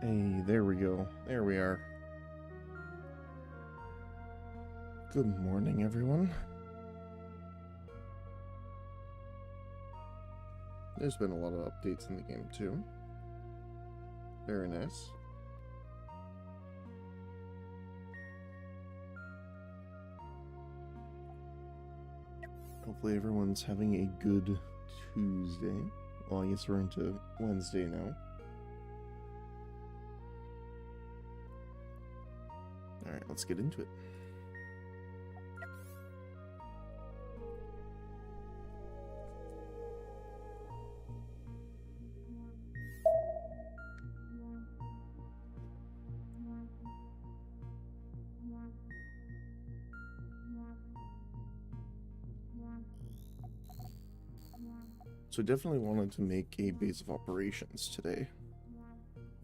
Hey, there we go. There we are. Good morning, everyone. There's been a lot of updates in the game, too. Very nice. Hopefully everyone's having a good Tuesday. Well, I guess we're into Wednesday now. Alright, let's get into it. So I definitely wanted to make a base of operations today.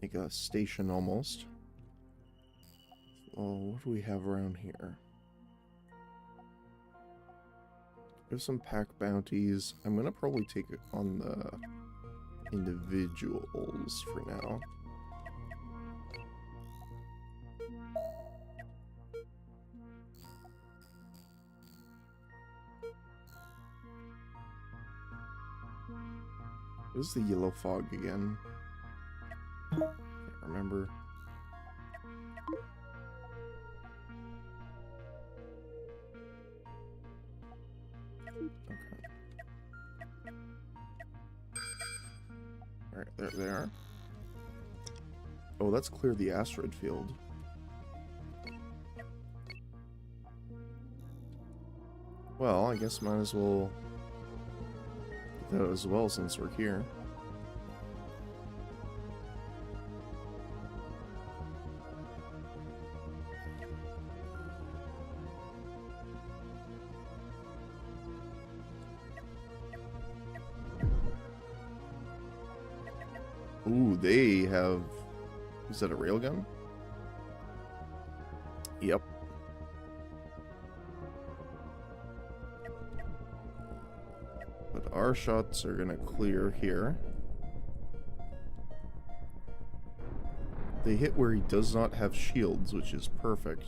Like a station almost. Oh, what do we have around here? There's some pack bounties. I'm gonna probably take it on the individuals for now. What is the yellow fog again? Can't remember. Okay. Alright, there they are. Oh, that's clear the asteroid field. Well, I guess might as well get that as well since we're here. Ooh, they have... Is that a railgun? Yep. But our shots are gonna clear here. They hit where he does not have shields, which is perfect.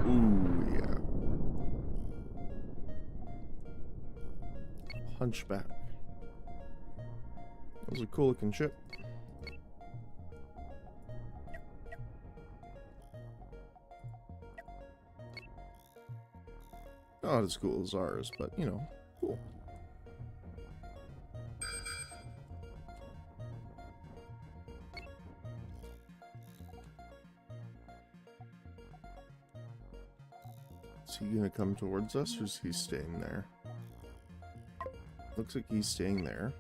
Ooh, yeah. Hunchback. That was a cool looking ship. Not as cool as ours, but you know, cool. Is he gonna come towards us, or is he staying there? Looks like he's staying there.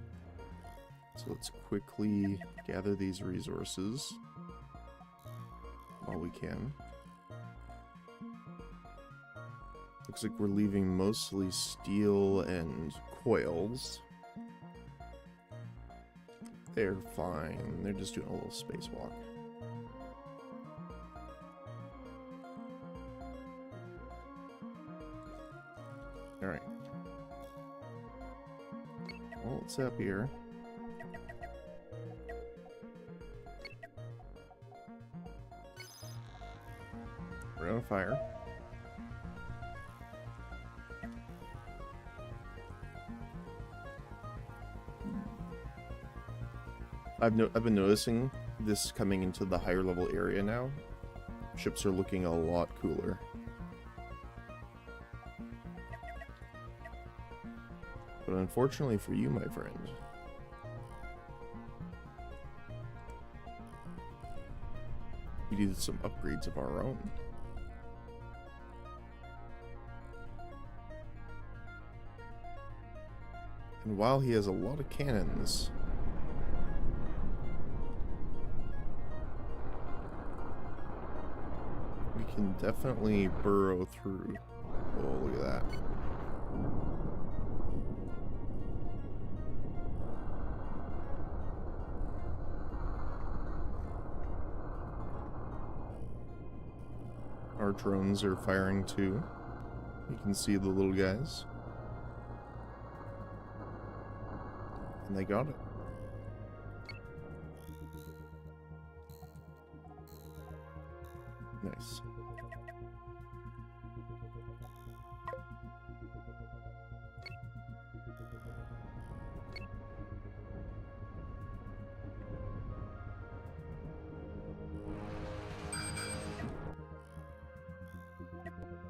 So let's quickly gather these resources while we can. Looks like we're leaving mostly steel and coils. They're fine. They're just doing a little spacewalk. Alright. Well, what's up here? We're on fire. I've been noticing this coming into the higher level area now. Ships are looking a lot cooler. But unfortunately for you, my friend, we needed some upgrades of our own. And while he has a lot of cannons, we can definitely burrow through. Oh, look at that. Our drones are firing too. You can see the little guys. And they got it. Nice.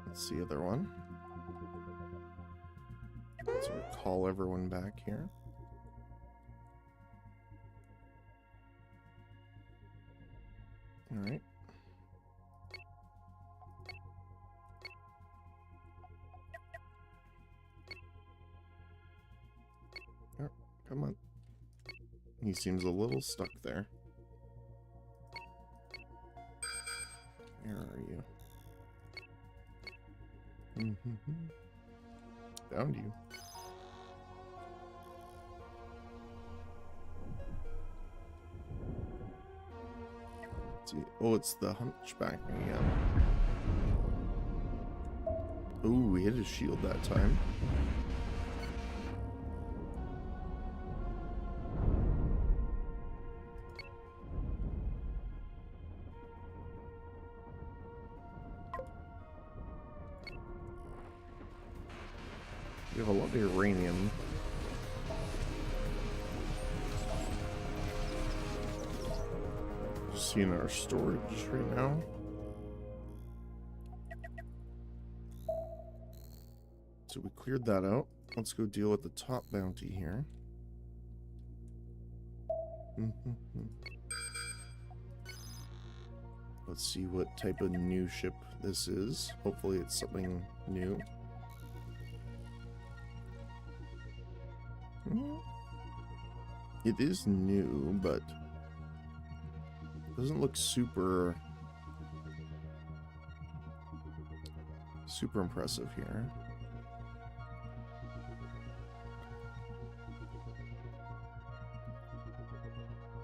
That's the other one. Let's call everyone back here. All right. Oh, come on. He seems a little stuck there. Where are you? Found you. Let's see. Oh, it's the hunchback again. Ooh, we hit his shield that time. We have a lot of uranium. Just seeing our storage right now. So we cleared that out. Let's go deal with the top bounty here. Let's see what type of new ship this is. Hopefully it's something new. It is new, but doesn't look super impressive here.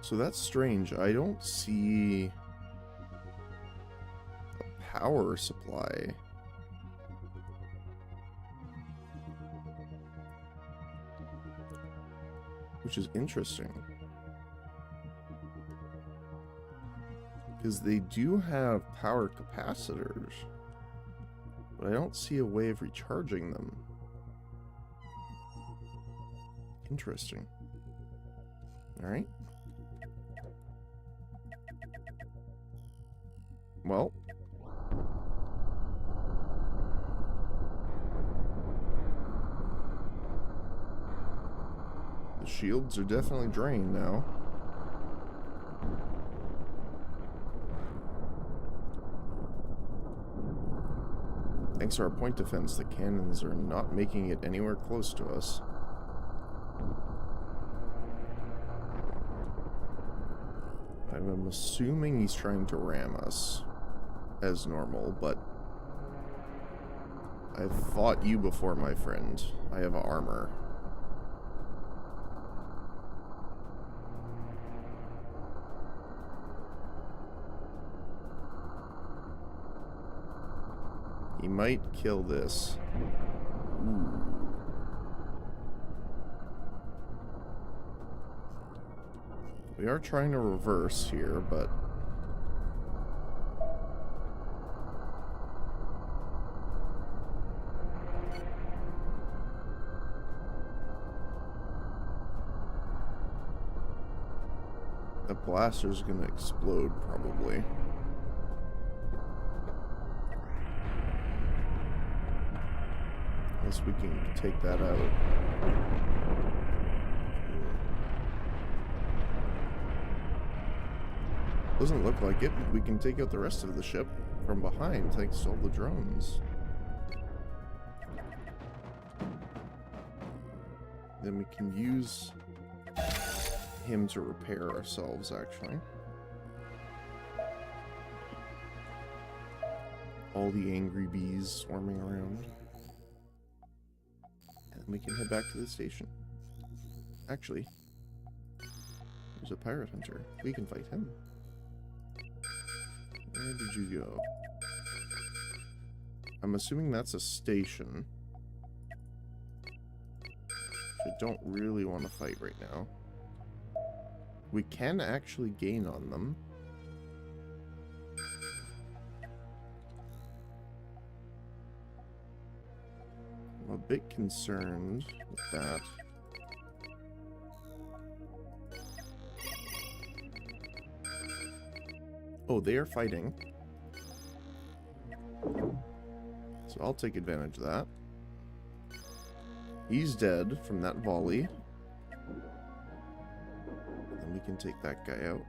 So that's strange. I don't see a power supply. Which is interesting. Because they do have power capacitors, but I don't see a way of recharging them. Interesting. Alright. Well. The shields are definitely drained now. Thanks to our point defense, the cannons are not making it anywhere close to us. I'm assuming he's trying to ram us, as normal, but I've fought you before, my friend. I have armor. He might kill this. Ooh. We are trying to reverse here, but the blaster's gonna explode probably. Unless we can take that out. Doesn't look like it, but we can take out the rest of the ship from behind thanks to all the drones. Then we can use him to repair ourselves, actually. All the angry bees swarming around. And we can head back to the station. Actually, there's a pirate hunter. We can fight him. Where did you go? I'm assuming that's a station. I don't really want to fight right now. We can actually gain on them. I'm a bit concerned with that. Oh, they are fighting. So I'll take advantage of that. He's dead from that volley. And we can take that guy out.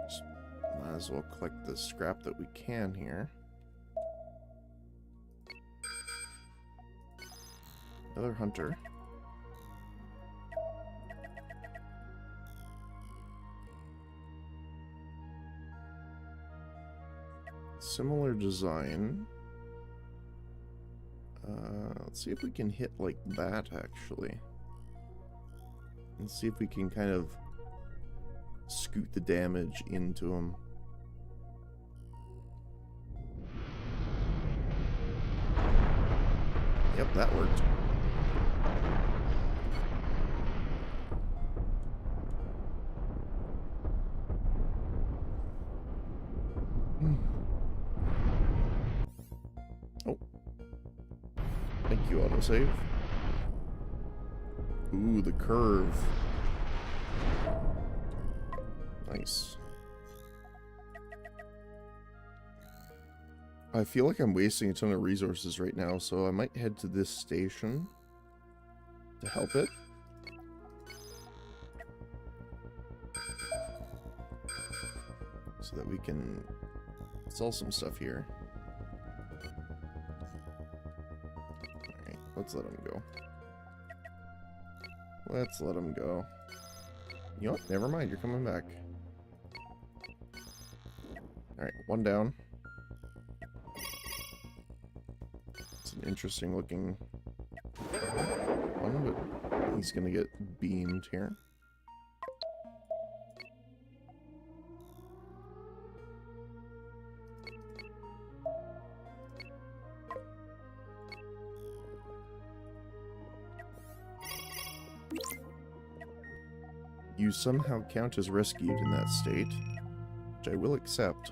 Just might as well collect the scrap that we can here. Another hunter. Similar design. Let's see if we can hit like that, actually. And see if we can kind of scoot the damage into him. Yep, that worked. Oh. Thank you, autosave. Ooh, the curve. Nice. I feel like I'm wasting a ton of resources right now, so I might head to this station to help it. So that we can sell some stuff here. Alright, let's let him go. Let's let him go. You know what? Never mind, you're coming back. Alright, one down. It's an interesting looking one, but he's gonna get beamed here. You somehow count as rescued in that state, which I will accept.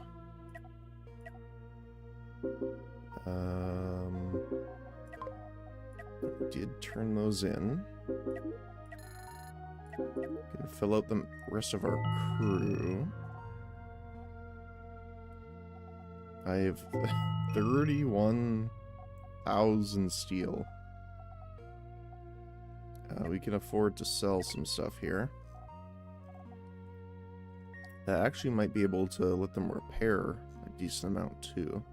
Did turn those in. Gonna fill out the rest of our crew. I have 31,000 steel. We can afford to sell some stuff here. I actually might be able to let them repair a decent amount too.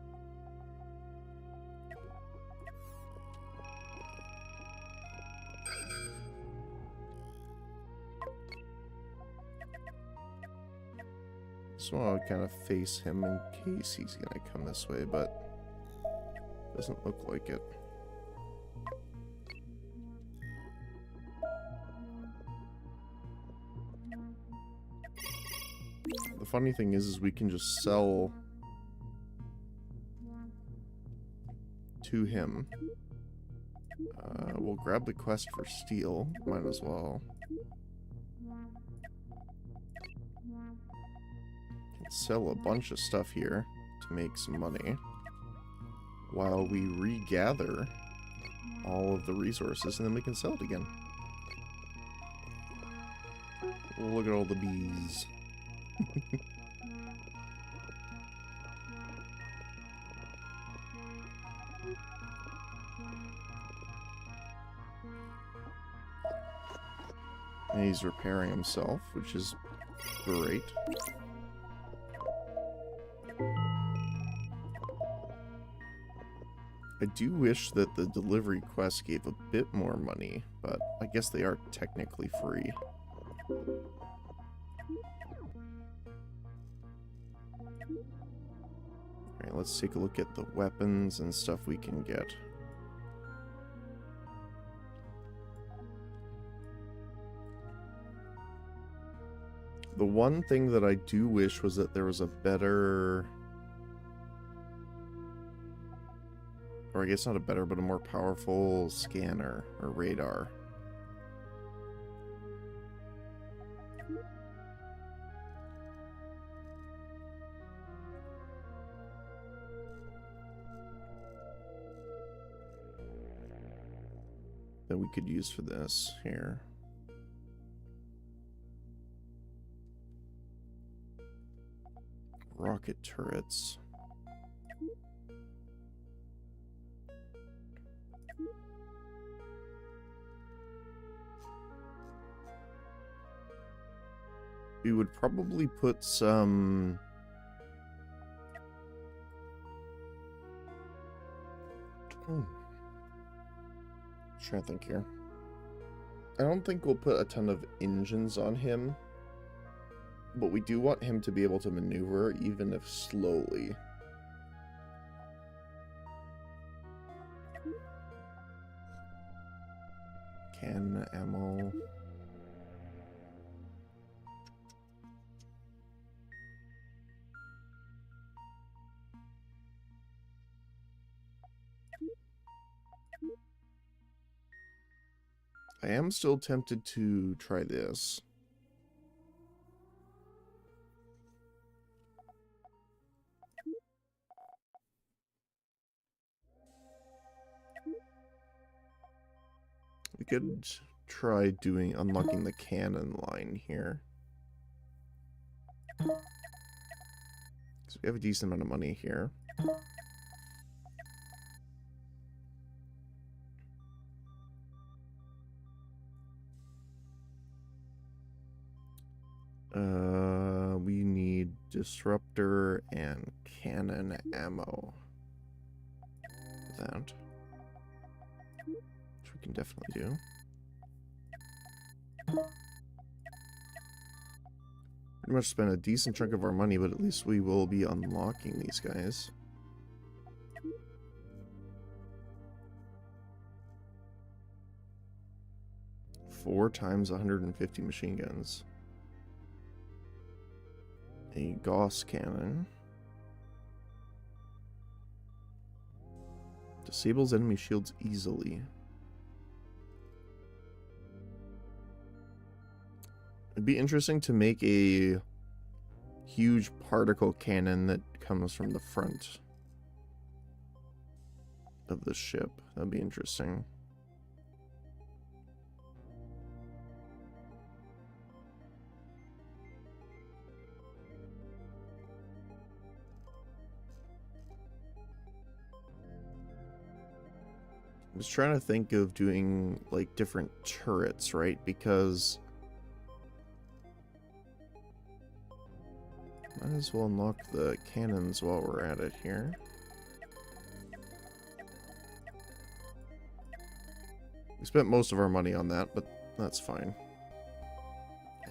So I'll kind of face him in case he's gonna come this way, but doesn't look like it. The funny thing is we can just sell to him. We'll grab the quest for steel, might as well. Sell a bunch of stuff here to make some money while we regather all of the resources, and then we can sell it again. Look at all the bees. And he's repairing himself, which is great. I do wish that the delivery quest gave a bit more money, but I guess they are technically free. Alright, let's take a look at the weapons and stuff we can get. The one thing that I do wish was that there was a better... or I guess not a better, but a more powerful scanner or radar. could use for this here. Rocket turrets. We would probably put some... Trying to think here. I don't think we'll put a ton of engines on him, but we do want him to be able to maneuver, even if slowly. Cannon ammo. I am still tempted to try this. We could try unlocking the cannon line here. So we have a decent amount of money here. We need disruptor and cannon ammo. That. Which we can definitely do. Pretty much spend a decent chunk of our money, but at least we will be unlocking these guys. Four times 150 machine guns. A Gauss cannon. Disables enemy shields easily. It'd be interesting to make a huge particle cannon that comes from the front of the ship. That'd be interesting. I was trying to think of doing, like, different turrets, right? Because might as well unlock the cannons while we're at it here. We spent most of our money on that, but that's fine.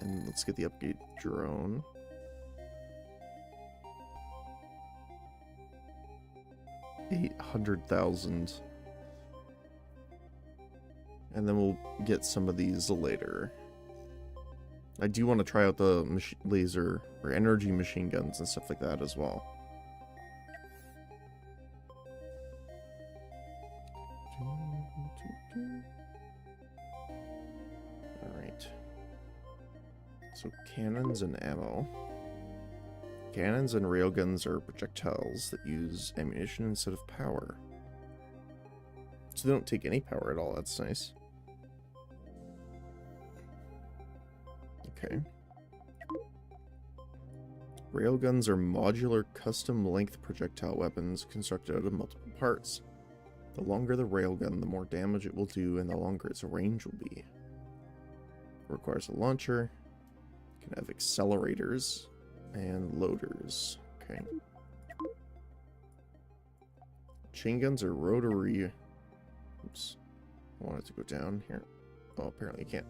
And let's get the upgrade drone. $800,000. And then we'll get some of these later. I do want to try out the laser or energy machine guns and stuff like that as well. Alright. So cannons and ammo. Cannons and railguns are projectiles that use ammunition instead of power. So they don't take any power at all, that's nice. Okay. Railguns are modular, custom-length projectile weapons constructed out of multiple parts. The longer the railgun, the more damage it will do, and the longer its range will be. It requires a launcher. It can have accelerators and loaders. Okay. Chain guns are rotary. Oops. I wanted to go down here. Oh, apparently you can't.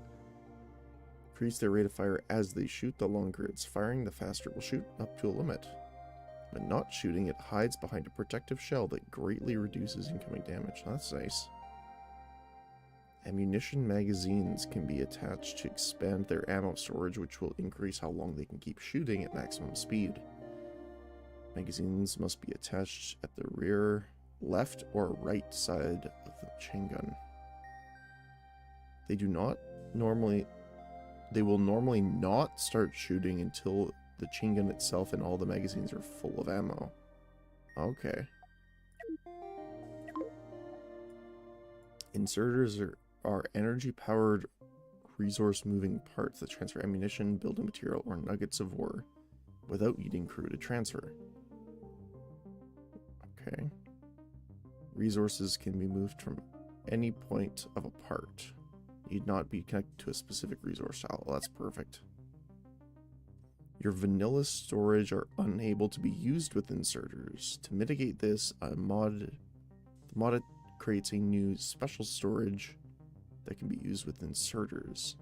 Increase their rate of fire as they shoot. The longer it's firing, the faster it will shoot, up to a limit. When not shooting, it hides behind a protective shell that greatly reduces incoming damage. That's nice. Ammunition magazines can be attached to expand their ammo storage, which will increase how long they can keep shooting at maximum speed. Magazines must be attached at the rear, left, or right side of the chain gun. They will normally not start shooting until the chain gun itself and all the magazines are full of ammo. Okay. Inserters are energy-powered resource-moving parts that transfer ammunition, building material, or nuggets of ore without needing crew to transfer. Okay. Resources can be moved from any point of a part. Need not be connected to a specific resource tile. Well, that's perfect. Your vanilla storage are unable to be used with inserters. To mitigate this, the mod creates a new special storage that can be used with inserters.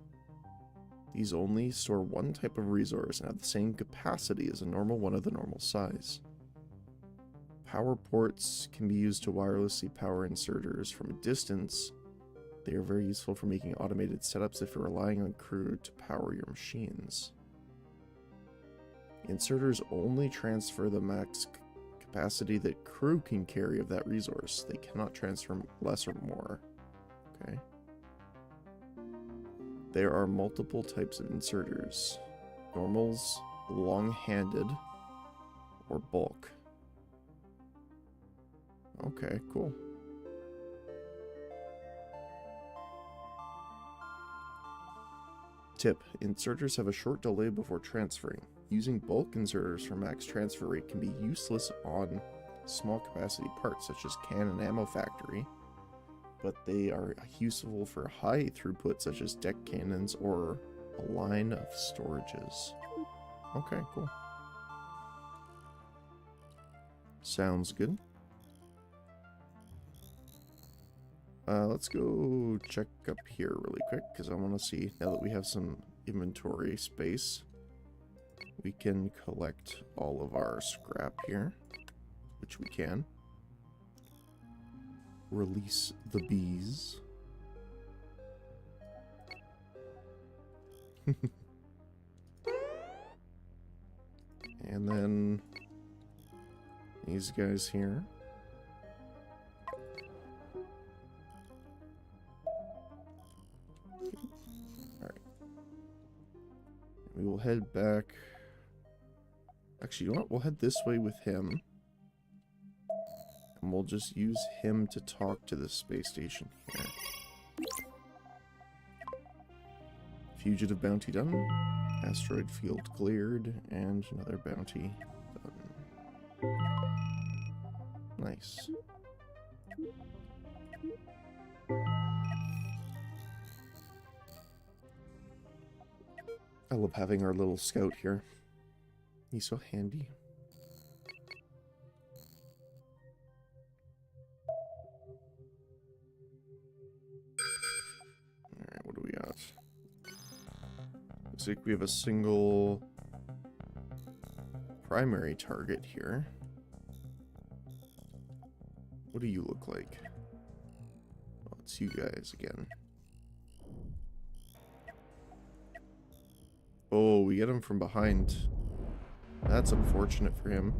These only store one type of resource and have the same capacity as a normal one of the normal size. Power ports can be used to wirelessly power inserters from a distance. They are very useful for making automated setups if you're relying on crew to power your machines. Inserters only transfer the max capacity that crew can carry of that resource. They cannot transfer less or more. Okay. There are multiple types of inserters. Normals, long-handed, or bulk. Okay, cool. Tip: inserters have a short delay before transferring. Using bulk inserters for max transfer rate can be useless on small capacity parts such as cannon ammo factory, but they are useful for high throughput such as deck cannons or a line of storages. Okay, cool. Sounds good. Let's go check up here really quick, because I want to see, now that we have some inventory space, we can collect all of our scrap here, which we can. Release the bees. And then these guys here. We will head back. Actually, you know what? We'll head this way with him. And we'll just use him to talk to the space station here. Fugitive bounty done. Asteroid field cleared. And another bounty done. Nice. I love having our little scout here. He's so handy. Alright, what do we got? Looks like we have a single primary target here. What do you look like? Oh, it's you guys again. Oh, we get him from behind. That's unfortunate for him.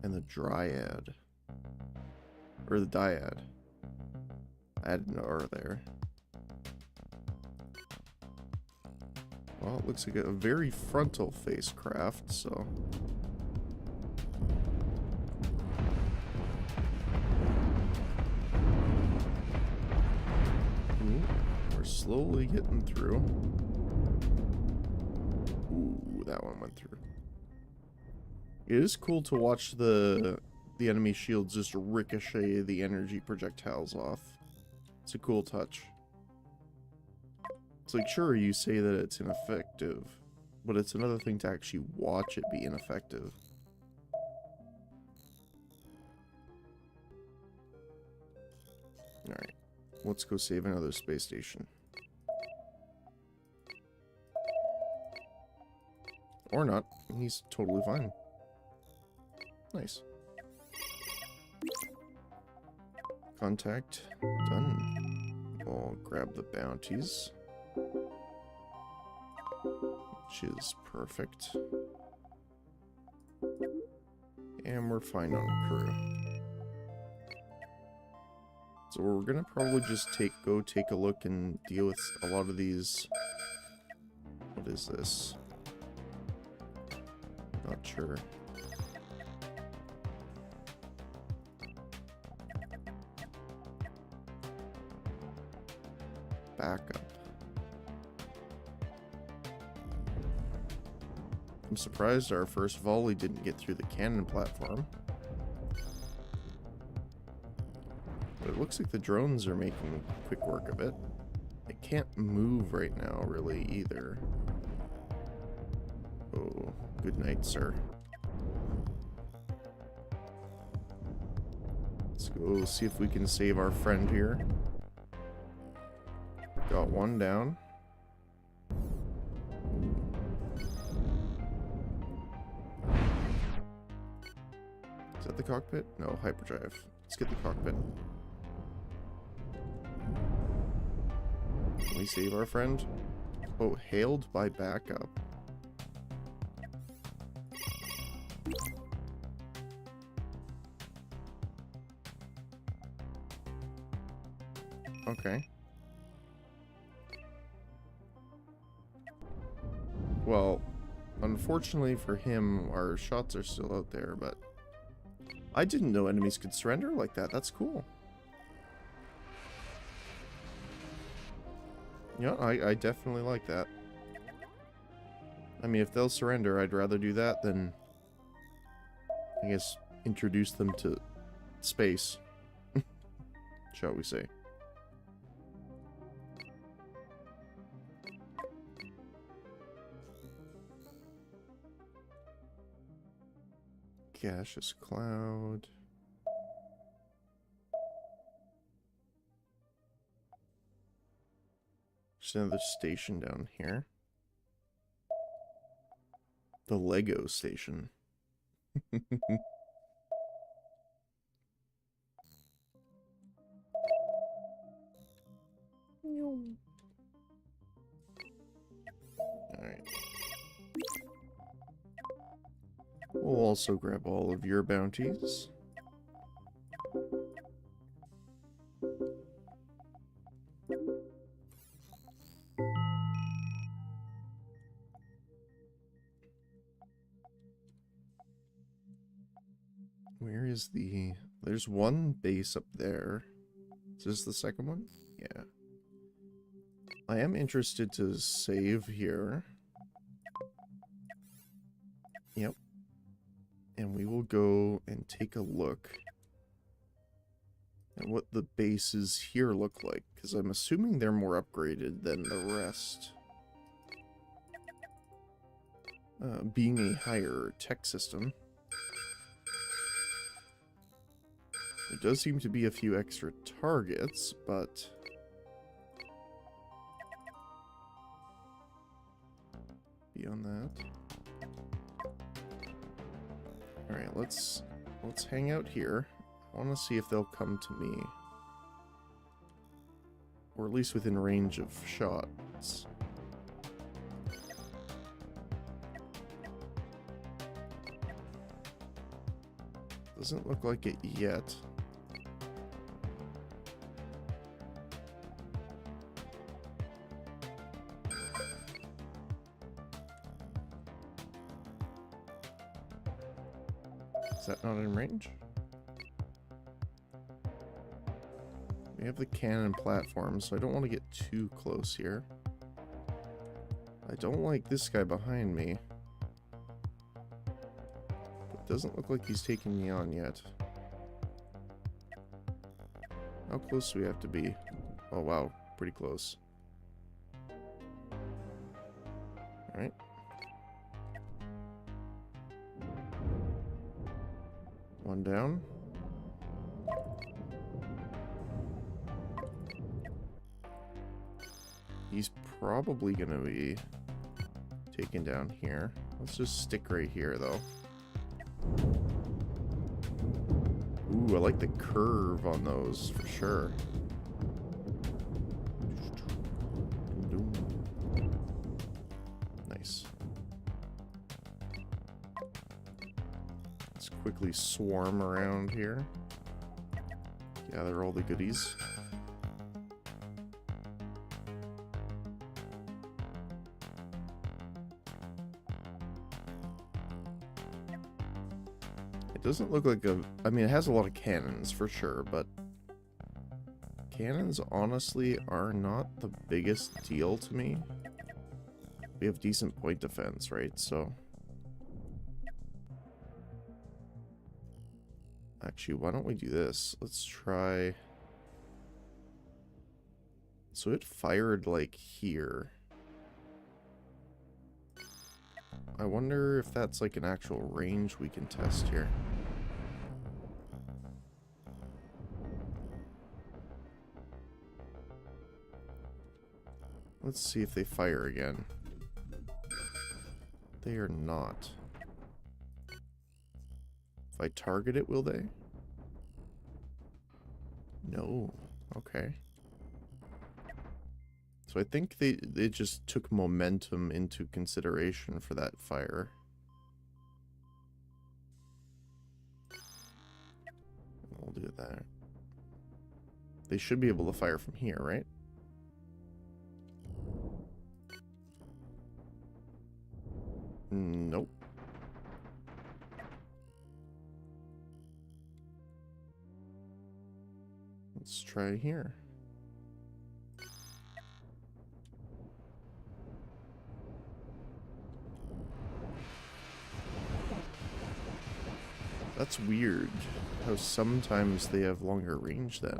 And the dryad. Or the dyad. I had an R there. Well, it looks like a very frontal face craft, so... Ooh, we're slowly getting through. Ooh, that one went through. It is cool to watch the enemy shields just ricochet the energy projectiles off. It's a cool touch. It's like, sure, you say that it's ineffective, but it's another thing to actually watch it be ineffective. Alright, let's go save another space station. Or not. He's totally fine. Nice. Contact done. We'll grab the bounties, which is perfect. And we're fine on crew. So we're gonna probably just go take a look and deal with a lot of these. What is this? Not sure. backup. I'm surprised our first volley didn't get through the cannon platform. But it looks like the drones are making quick work of it. It can't move right now, really, either. Oh, good night, sir. Let's go see if we can save our friend here. Got one down. Is that the cockpit? No, hyperdrive. Let's get the cockpit. Can we save our friend? Oh, hailed by backup. Okay. Well, unfortunately for him, our shots are still out there, but I didn't know enemies could surrender like that. That's cool. Yeah, I definitely like that. I mean, if they'll surrender, I'd rather do that than, I guess, introduce them to space, shall we say. Gaseous cloud. Just another station down here. The Lego station. Alright. We'll also grab all of your bounties. Where is the... There's one base up there. Is this the second one? Yeah. I am interested to save here. Yep. And we will go and take a look at what the bases here look like, because I'm assuming they're more upgraded than the rest. Being a higher tech system. There does seem to be a few extra targets, but... beyond that... Alright, let's hang out here. I want to see if they'll come to me. Or at least within range of shots. Doesn't look like it yet. Is that not in range? We have the cannon platform, so I don't want to get too close here. I don't like this guy behind me. It doesn't look like he's taking me on yet. How close do we have to be? Oh wow, pretty close. Alright. One down. He's probably gonna be taken down here. Let's just stick right here, though. Ooh, I like the curve on those, for sure. Nice. Let's quickly swarm around here. Gather all the goodies. It doesn't look like a... I mean, it has a lot of cannons, for sure, but... Cannons honestly are not the biggest deal to me. We have decent point defense, right? So actually, why don't we do this? Let's try. So it fired like here. I wonder if that's like an actual range we can test here. Let's see if they fire again. They are not. If I target it, will they? No. Okay. So I think they just took momentum into consideration for that fire. We'll do that. They should be able to fire from here, right? Nope. Let's try here. That's weird, how sometimes they have longer range then.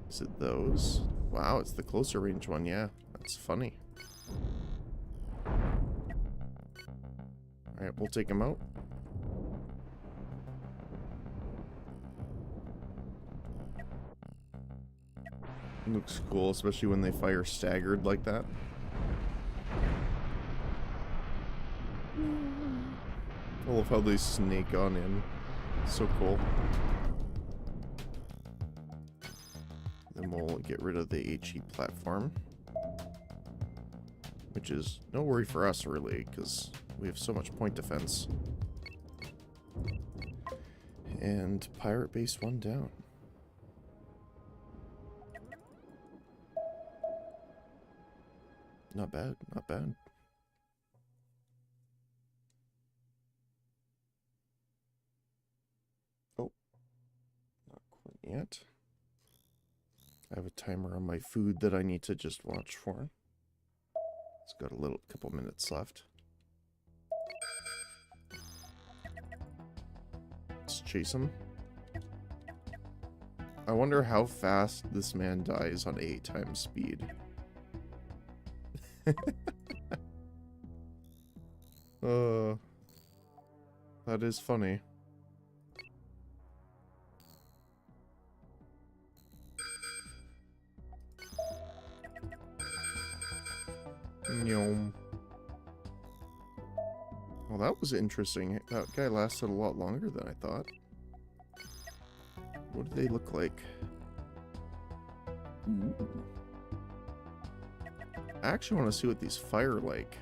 Is it those? Wow, it's the closer range one, yeah. That's funny. Alright, we'll take them out. Looks cool, especially when they fire staggered like that. I love how they snake on in. So cool. Then we'll get rid of the HE platform. Which is no worry for us, really, because we have so much point defense. And pirate base 1 down. Not bad, not bad. Oh, not quite yet. I have a timer on my food that I need to just watch for. It's got a couple minutes left. Let's chase him. I wonder how fast this man dies on 8 times speed. That is funny. Nyom. Well, that was interesting. That guy lasted a lot longer than I thought. What do they look like? Ooh. I actually want to see what these fire like.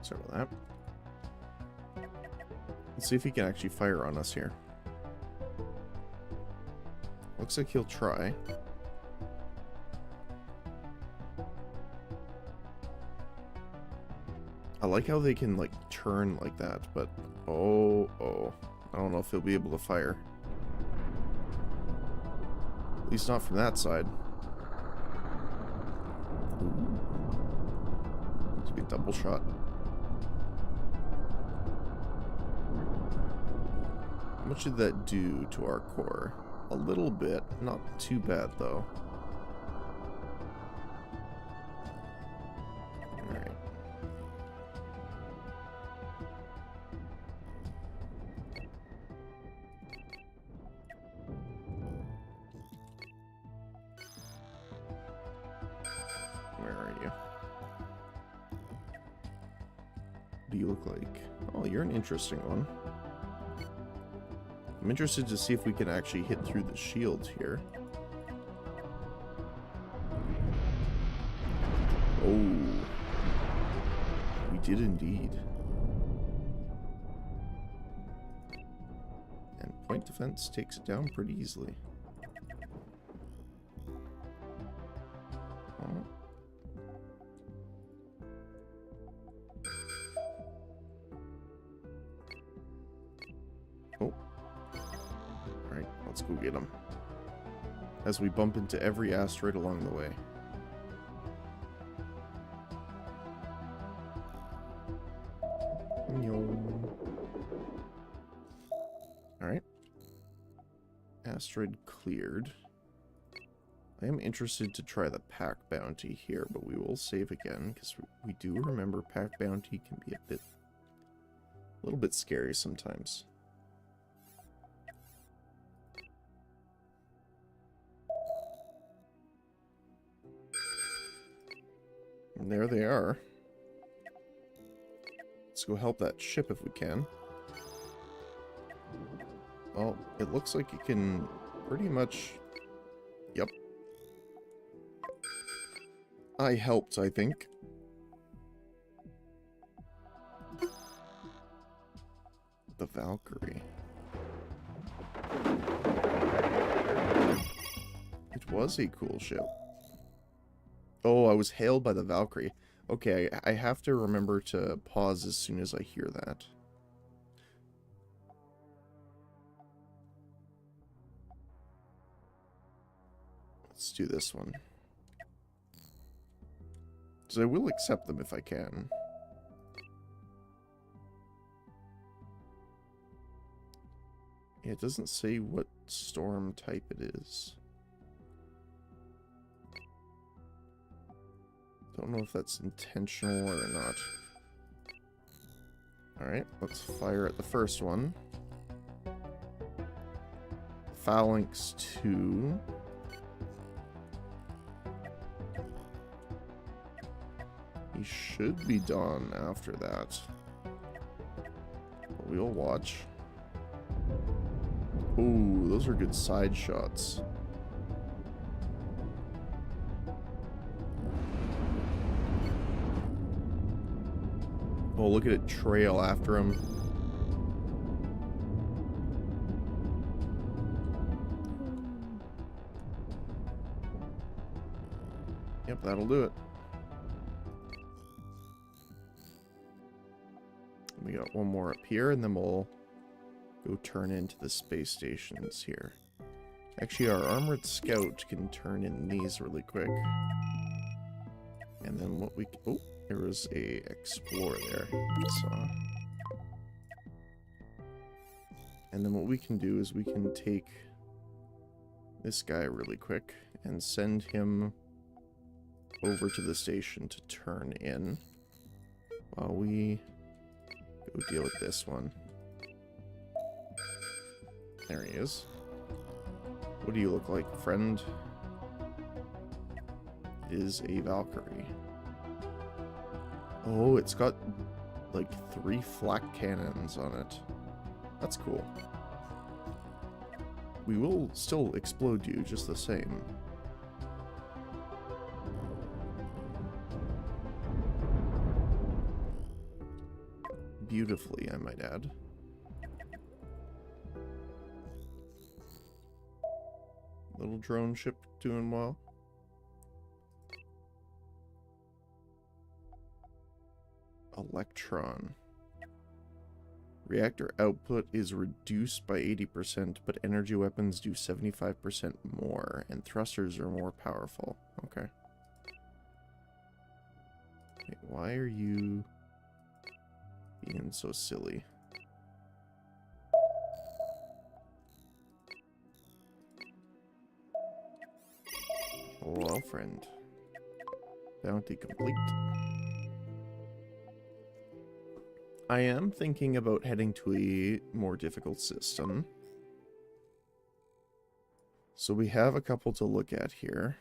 Sorry about that. Let's see if he can actually fire on us here. Looks like he'll try. I like how they can, like, turn like that, but... Oh. I don't know if he'll be able to fire. At least not from that side. Ooh. It's a good double shot. How much did that do to our core? A little bit. Not too bad, though. Alright. Where are you? What do you look like? Oh, you're an interesting one. I'm interested to see if we can actually hit through the shield here. Oh. We did indeed. defense takes it down pretty easily. Oh. Oh. Alright, let's go get him. As we bump into every asteroid along the way. Alright. Asteroid cleared. I am interested to try the pack bounty here, but we will save again, because we do remember pack bounty can be a little bit scary sometimes. And there they are. Let's go help that ship if we can. Well, it looks like it can pretty much... Yep. I helped, I think. The Valkyrie. It was a cool ship. Oh, I was hailed by the Valkyrie. Okay, I have to remember to pause as soon as I hear that. Let's do this one. So I will accept them if I can. It doesn't say what storm type it is. Don't know if that's intentional or not. Alright, let's fire at the first one. Phalanx 2. He should be done after that. But we'll watch. Ooh, those are good side shots. Oh, look at it trail after him. Yep, that'll do it. We got one more up here, and then we'll go turn into the space stations here. Actually, our armored scout can turn in these really quick. And then what we... Oh, there was a explorer there. So. And then what we can do is we can take this guy really quick and send him over to the station to turn in while we go deal with this one. There he is. What do you look like, friend? It is a Valkyrie. Oh, it's got like 3 flak cannons on it. That's cool. We will still explode you just the same. Beautifully, I might add. Little drone ship doing well. Electron. Reactor output is reduced by 80%, but energy weapons do 75% more, and thrusters are more powerful. Okay. Wait, why are you being so silly? Well, friend. Bounty complete. I am thinking about heading to a more difficult system. So we have a couple to look at here.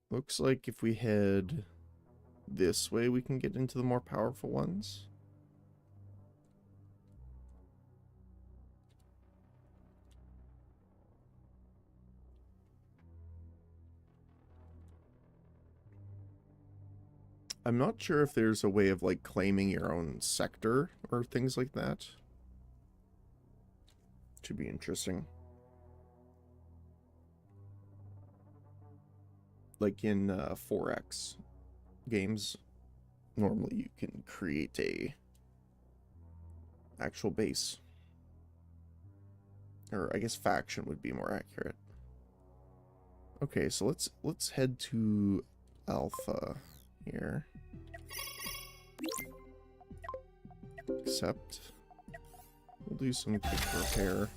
Looks like if we head this way, we can get into the more powerful ones. I'm not sure if there's a way of, like, claiming your own sector or things like that. Should be interesting. Like in 4X games, normally you can create a actual base. Or I guess faction would be more accurate. Okay, so let's head to Alpha here. Accept. We'll do some quick repair.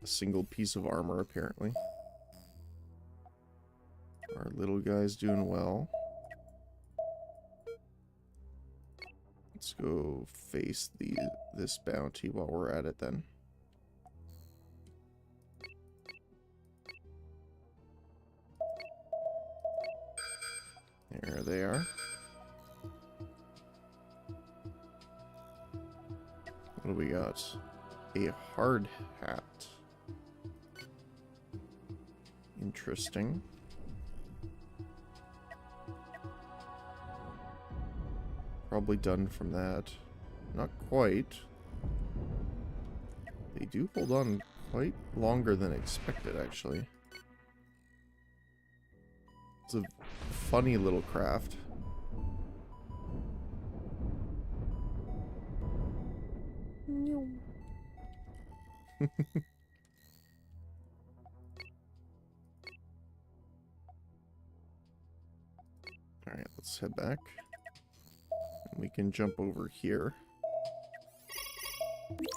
A single piece of armor, apparently. Our little guy's doing well. Let's go face this bounty while we're at it then. There they are. What do we got? A hard hat. Interesting. Probably done from that. Not quite. They do hold on quite longer than expected, actually. It's a funny little craft. Alright, let's head back. And we can jump over here. And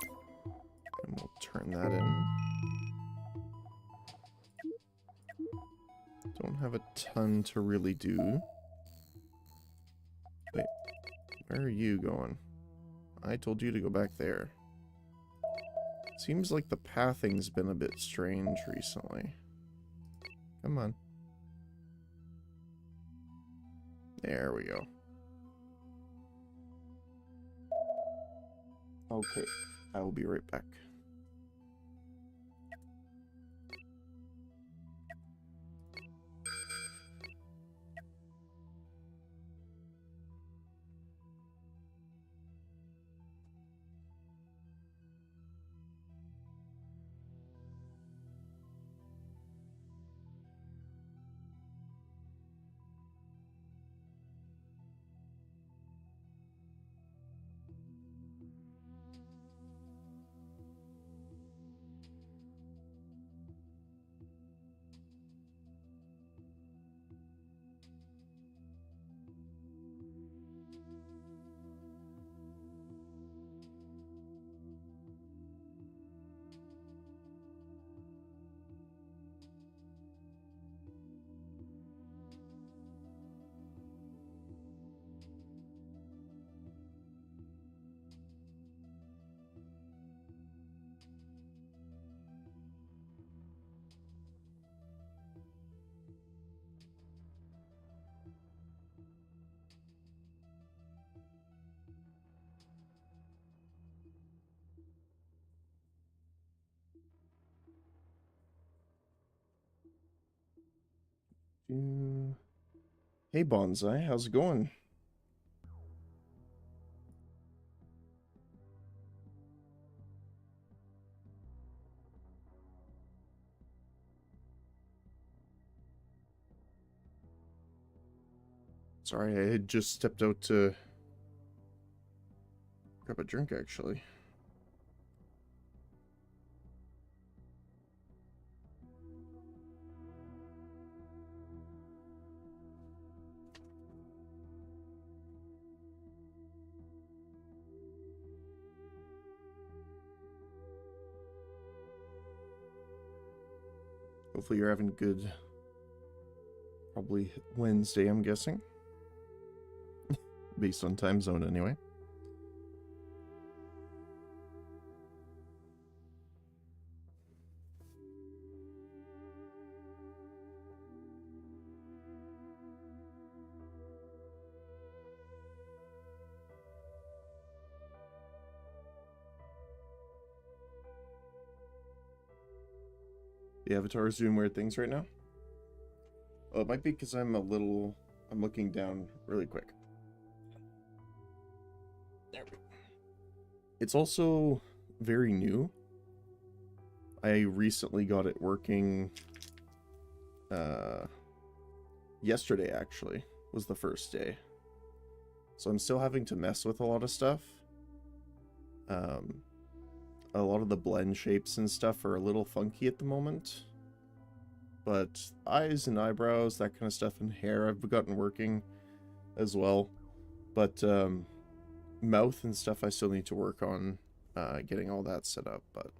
we'll turn that in. Don't have a ton to really do. Wait, where are you going? I told you to go back there. Seems like the pathing's been a bit strange recently. Come on. There we go. Okay, I will be right back. Hey Bonsai, how's it going? Sorry, I had just stepped out to grab a drink, actually. Hopefully you're having a good, probably Wednesday, I'm guessing. Based on time zone, anyway. The avatar is doing weird things right now. Oh, it might be because I'm a little I'm looking down really quick. There we go. It's also very new. I recently got it working. Yesterday actually was the first day. So I'm still having to mess with a lot of stuff. A lot of the blend shapes and stuff are a little funky at the moment. But eyes and eyebrows, that kind of stuff, and hair I've gotten working as well. But mouth and stuff I still need to work on getting all that set up. But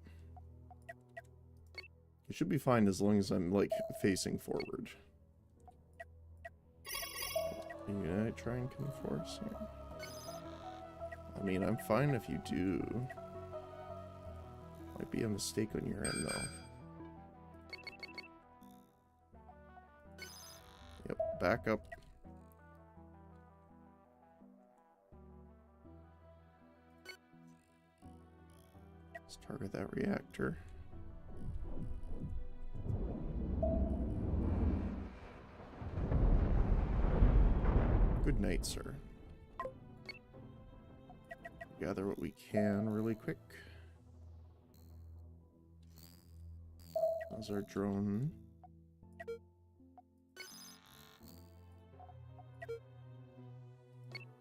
it should be fine as long as I'm like facing forward. Are you gonna try and conforce here? I mean, I'm fine if you do. Might be a mistake on your end, though. Yep, back up. Let's target that reactor. Good night, sir. Gather what we can really quick. How's our drone?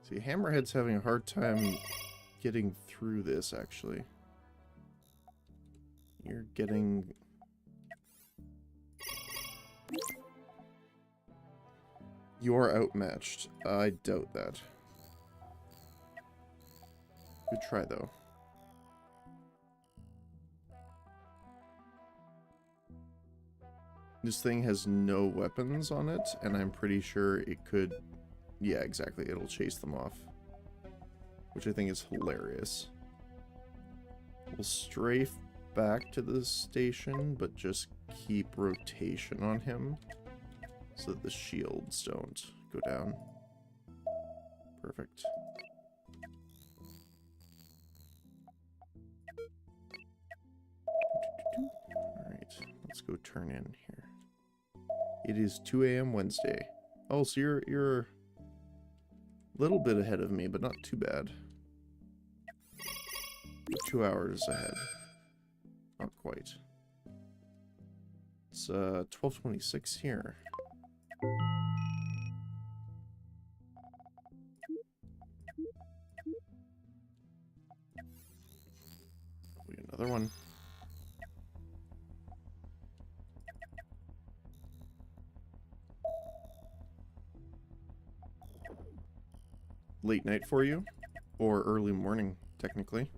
See, Hammerhead's having a hard time getting through this, actually. You're getting... You're outmatched. I doubt that. Good try, though. This thing has no weapons on it, and I'm pretty sure it could... Yeah, exactly. It'll chase them off. Which I think is hilarious. We'll strafe back to the station, but just keep rotation on him so that the shields don't go down. Perfect. Alright, let's go turn in here. It is 2 a.m. Wednesday. Oh, so you're a little bit ahead of me, but not too bad. You're 2 hours ahead. Not quite. It's 12:26 here. Another one. Late night for you? Or early morning, technically.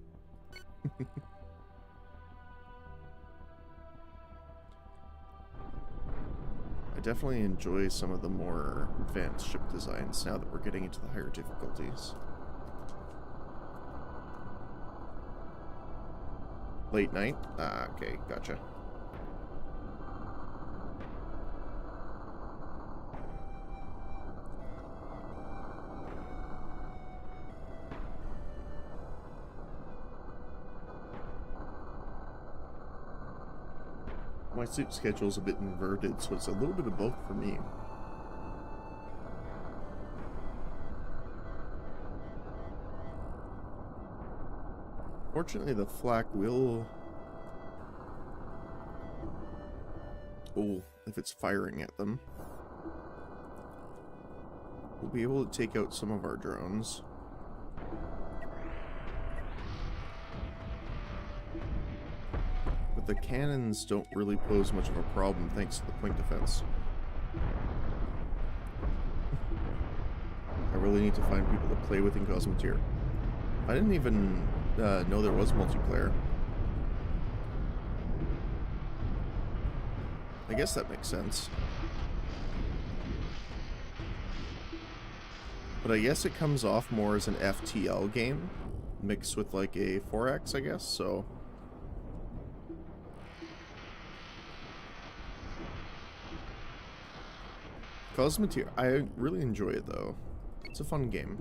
I definitely enjoy some of the more advanced ship designs now that we're getting into the higher difficulties. Late night? Ah, okay, gotcha. My sleep schedule's a bit inverted, so it's a little bit of both for me. Fortunately, the flak will... Oh, if it's firing at them. We'll be able to take out some of our drones. But the cannons don't really pose much of a problem thanks to the point defense. I really need to find people to play with in Cosmoteer. I didn't even know there was multiplayer. I guess that makes sense. But I guess it comes off more as an FTL game, mixed with like a 4X, I guess, so... Cosmoteer, I really enjoy it though. It's a fun game.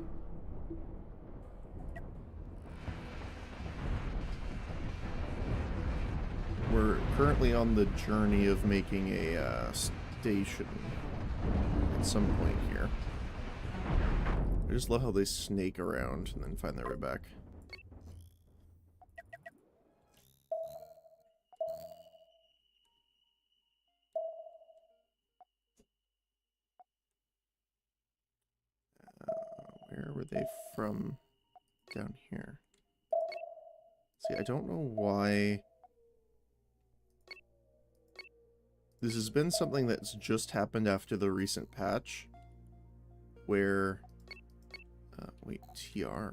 We're currently on the journey of making a station at some point here. I just love how they snake around and then find their way back. Where were they from down here? See, I don't know why. This has been something that's just happened after the recent patch. Where... wait, TR.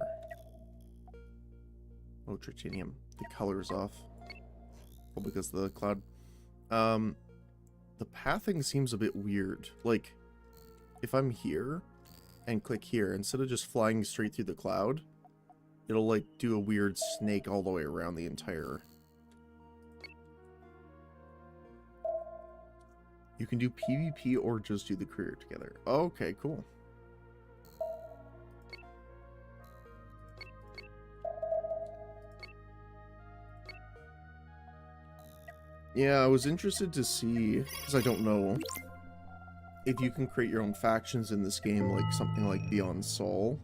Oh, tritanium. The color's off. Well, because of the cloud. The pathing seems a bit weird. Like, if I'm here and click here, instead of just flying straight through the cloud, it'll, like, do a weird snake all the way around the entire... You can do PvP or just do the career together. Okay, cool. Yeah, I was interested to see, because I don't know, if you can create your own factions in this game, like something like Beyond Soul.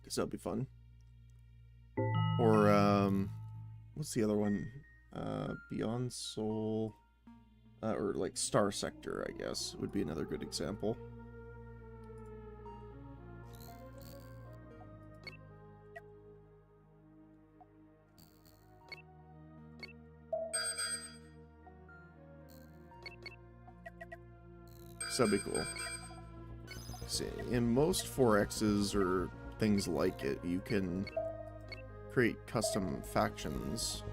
Guess that'd be fun. Or, what's the other one? Beyond Soul, or like Star Sector, I guess, would be another good example. So that'd be cool. See, in most 4Xs or things like it, you can create custom factions,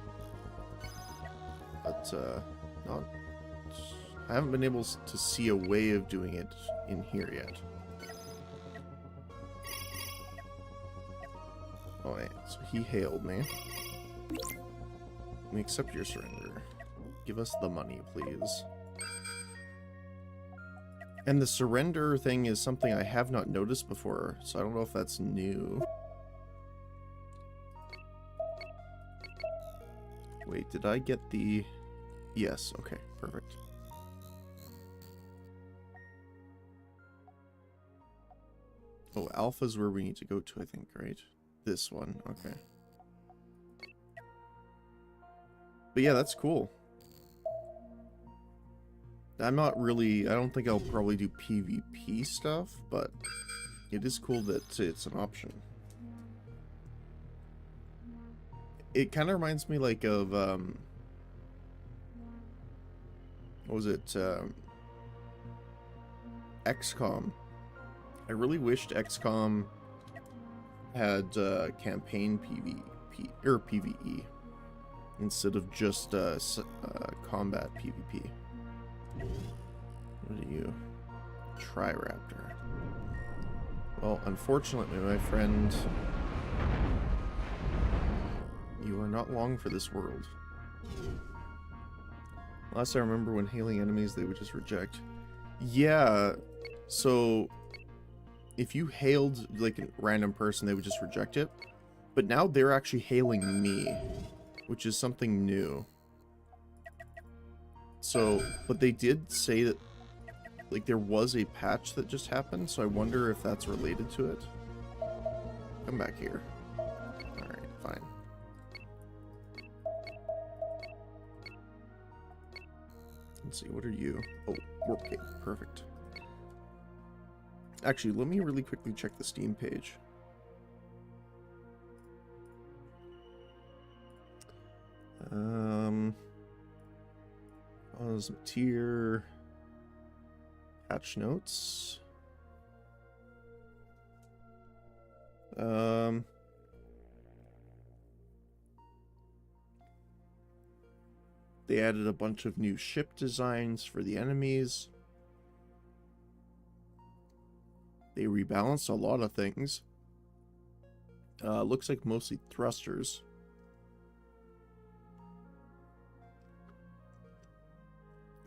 but not. I haven't been able to see a way of doing it in here yet. Oh, yeah, so he hailed me. We accept your surrender. Give us the money, please. And the surrender thing is something I have not noticed before, so I don't know if that's new. Wait, did I get the... Yes, okay, perfect. Oh, Alpha's where we need to go to, I think, right? This one, okay. But yeah, that's cool. I'm not really... I don't think I'll probably do PvP stuff, but it is cool that it's an option. It kind of reminds me, like, of, what was it, XCOM. I really wished XCOM had, campaign PvP, or PvE, instead of just, combat PvP. What are you? Tri-Raptor. Well, unfortunately, my friend, you are not long for this world. Last I remember, when hailing enemies, they would just reject. Yeah, so if you hailed like a random person, they would just reject it. But now they're actually hailing me, which is something new. So, but they did say that, like, there was a patch that just happened, so I wonder if that's related to it. Come back here. Alright, fine. Let's see, what are you? Oh, warp gate, perfect. Actually, let me really quickly check the Steam page. Cosmoteer, patch notes. They added a bunch of new ship designs for the enemies. They rebalanced a lot of things. Looks like mostly thrusters.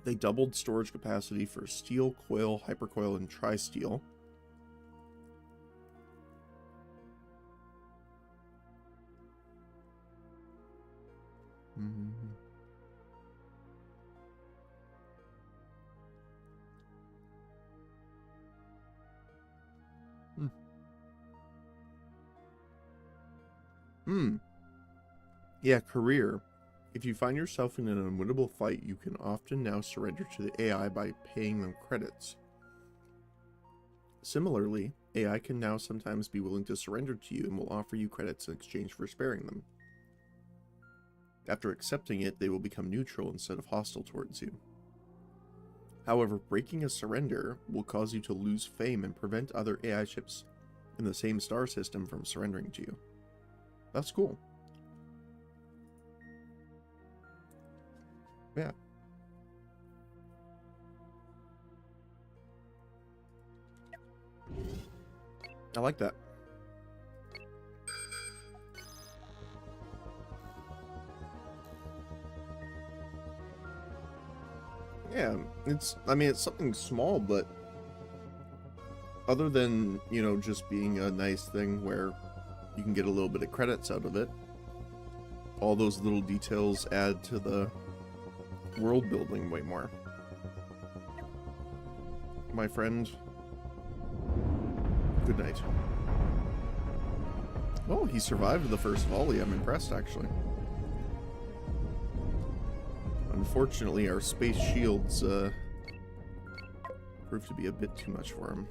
They doubled storage capacity for steel, coil, hypercoil, and tri-steel. Hmm. Yeah, career. If you find yourself in an unwinnable fight, you can often now surrender to the AI by paying them credits. Similarly, AI can now sometimes be willing to surrender to you and will offer you credits in exchange for sparing them. After accepting it, they will become neutral instead of hostile towards you. However, breaking a surrender will cause you to lose fame and prevent other AI ships in the same star system from surrendering to you. That's cool. Yeah. I like that. Yeah, I mean, it's something small, but other than, just being a nice thing where you can get a little bit of credits out of it, all those little details add to the world building way more. My friend, good night. Oh, he survived the first volley. I'm impressed, actually. Unfortunately, our space shields proved to be a bit too much for him.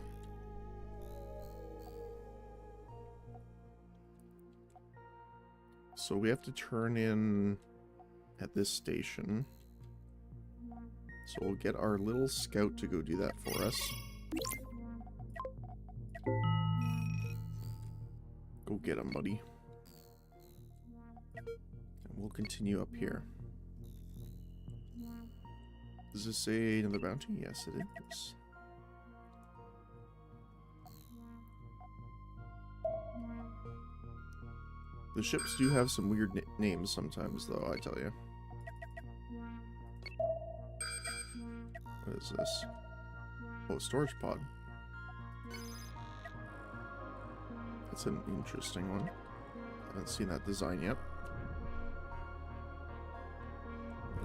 So we have to turn in at this station. So we'll get our little scout to go do that for us. Go get him, buddy. And we'll continue up here. Does this say another bounty? Yes, it is. The ships do have some weird names sometimes, though, I tell you. What is this? Oh, storage pod. That's an interesting one. I haven't seen that design yet.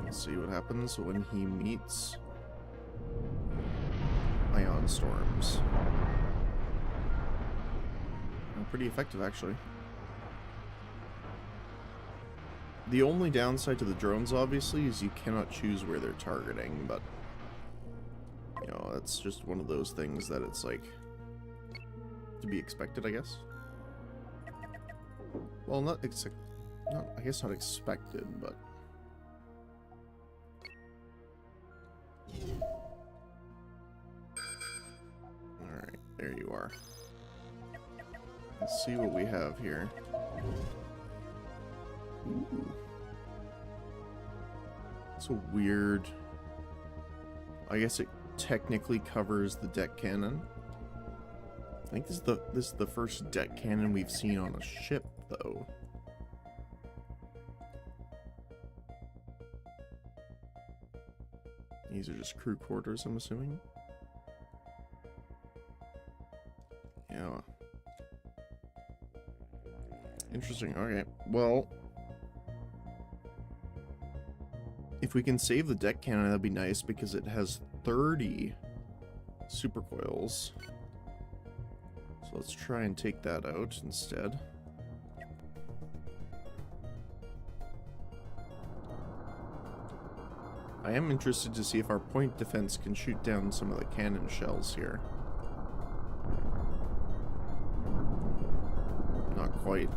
Let's see what happens when he meets ion storms. Oh, pretty effective, actually. The only downside to the drones, obviously, is you cannot choose where they're targeting, but that's just one of those things that it's like to be expected, I guess. Well, I guess not expected, but alright, there you are. Let's see what we have here. Ooh. It's a weird... I guess it technically covers the deck cannon. I think this is the first deck cannon we've seen on a ship, though. These are just crew quarters, I'm assuming. Yeah. Interesting. Okay. Well, if we can save the deck cannon, that'd be nice because it has 30 supercoils. So let's try and take that out instead. I am interested to see if our point defense can shoot down some of the cannon shells here. Not quite.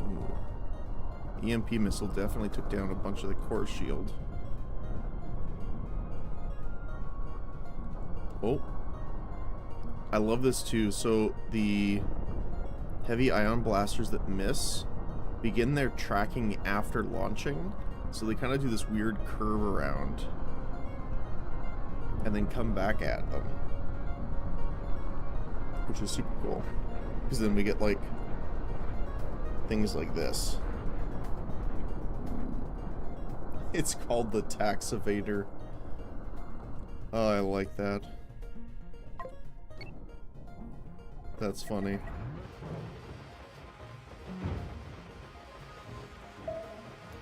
Ooh. EMP missile definitely took down a bunch of the core shield. Oh. I love this too. So the heavy ion blasters that miss begin their tracking after launching. So they kind of do this weird curve around and then come back at them, which is super cool, because then we get like things like this. It's called the tax evader. Oh, I like that. That's funny.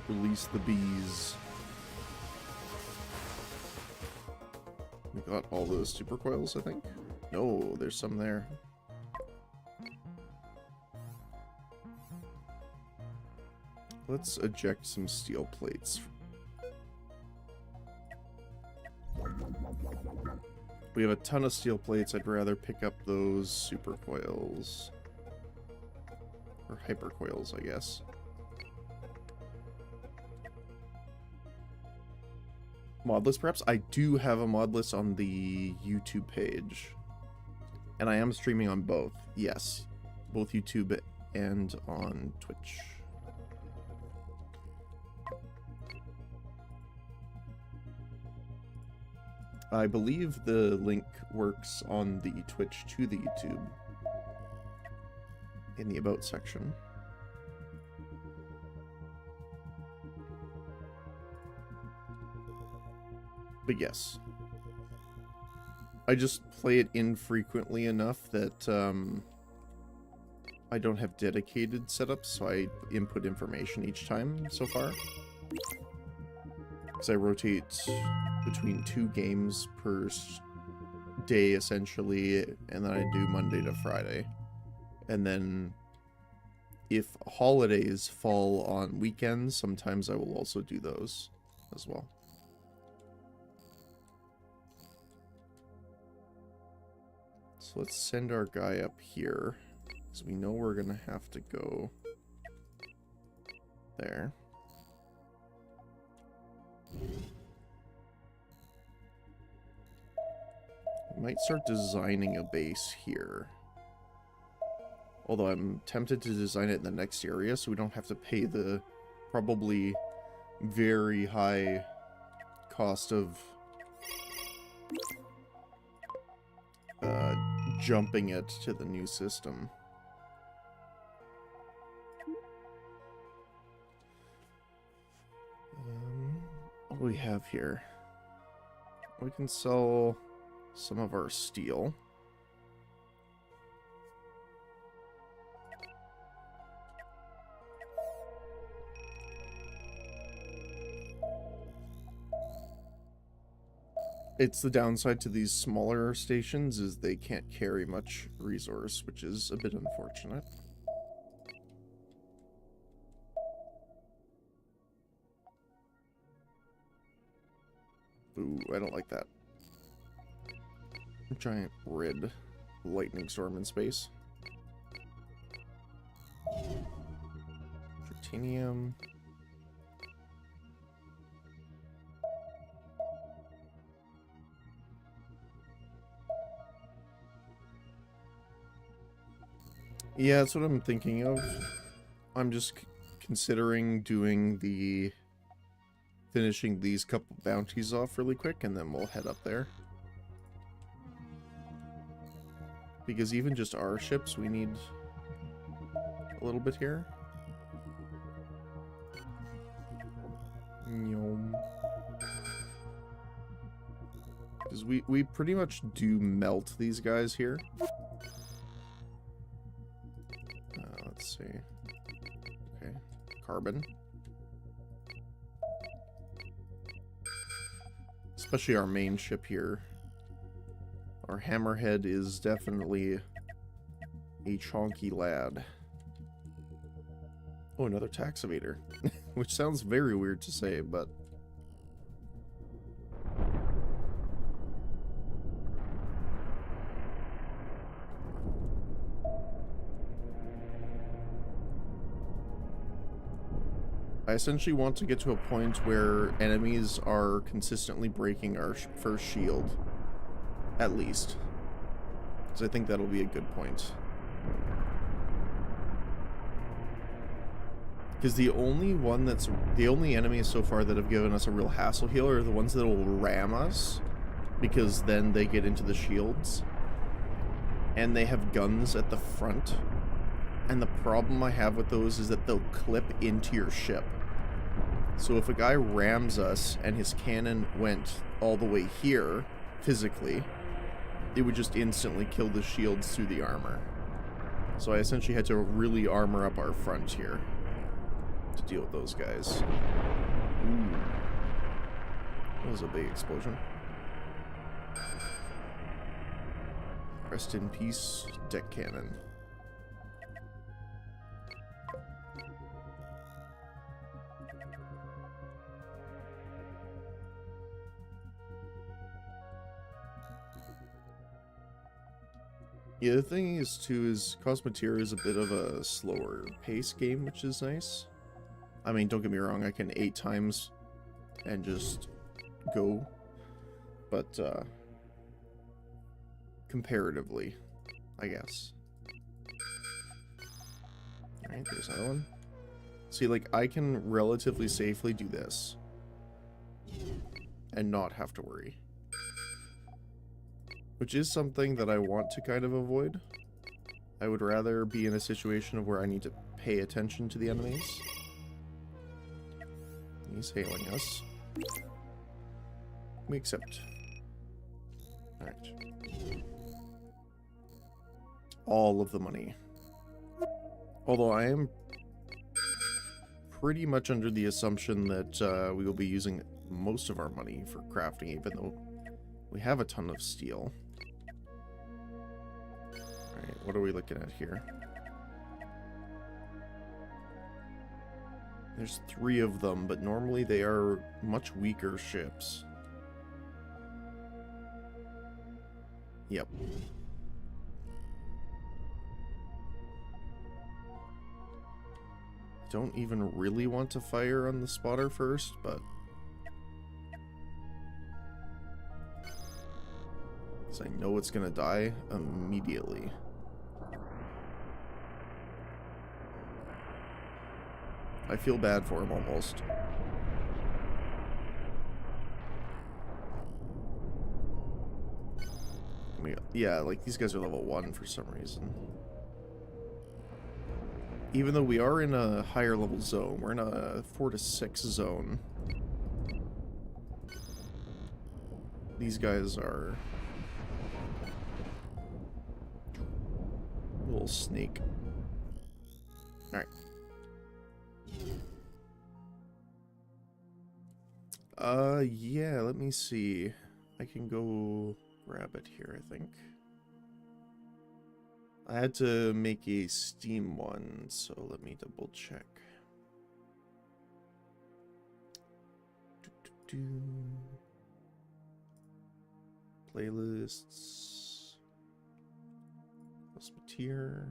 Release the bees. We got all those super coils, I think. No, there's some there. Let's eject some steel plates. We have a ton of steel plates. I'd rather pick up those super coils. Or hyper coils, I guess. Mod list, perhaps? I do have a mod list on the YouTube page. And I am streaming on both. Yes. Both YouTube and on Twitch. I believe the link works on the Twitch to the YouTube in the About section. But yes. I just play it infrequently enough that I don't have dedicated setups, so I input information each time so far. Because I rotate between 2 games per day, essentially, and then I do Monday to Friday. And then if holidays fall on weekends, sometimes I will also do those as well. So let's send our guy up here, because we know we're going to have to go there. We might start designing a base here. Although I'm tempted to design it in the next area, so we don't have to pay the probably very high cost of jumping it to the new system. What do we have here? We can sell some of our steel. It's the downside to these smaller stations is they can't carry much resource, which is a bit unfortunate. Ooh, I don't like that. Giant red lightning storm in space. Titanium. Yeah, that's what I'm thinking of. I'm just considering doing the... finishing these couple bounties off really quick, and then we'll head up there. Because even just our ships, we need a little bit here. Because we pretty much do melt these guys here. Let's see. Okay, carbon. Especially our main ship here. Our hammerhead is definitely a chonky lad. Oh, another tax evader. Which sounds very weird to say, but... I essentially want to get to a point where enemies are consistently breaking our first shield. At least. So I think that'll be a good point. Because the only enemies so far that have given us a real hassle heal are the ones that will ram us. Because then they get into the shields. And they have guns at the front. And the problem I have with those is that they'll clip into your ship. So if a guy rams us and his cannon went all the way here, physically, it would just instantly kill the shields through the armor. So I essentially had to really armor up our front here to deal with those guys. Ooh. That was a big explosion. Rest in peace, deck cannon. Yeah, the thing is, too, is Cosmoteer is a bit of a slower pace game, which is nice. I mean, don't get me wrong, I can 8 times and just go. But, comparatively, I guess. Alright, there's another one. See, like, I can relatively safely do this. And not have to worry. Which is something that I want to kind of avoid. I would rather be in a situation of where I need to pay attention to the enemies. He's hailing us. We accept. Alright. All of the money. Although I am pretty much under the assumption that we will be using most of our money for crafting, even though we have a ton of steel. Alright, what are we looking at here? There's 3 of them, but normally they are much weaker ships. Yep. Don't even really want to fire on the spotter first, but... because I know it's gonna die immediately. I feel bad for him almost. I mean, yeah, like these guys are level 1 for some reason. Even though we are in a higher level zone, we're in a 4 to 6 zone. These guys are a little snake. Alright. Yeah, let me see. I can go grab it here, I think. I had to make a Steam one, so let me double check. Playlists. Cosmoteer.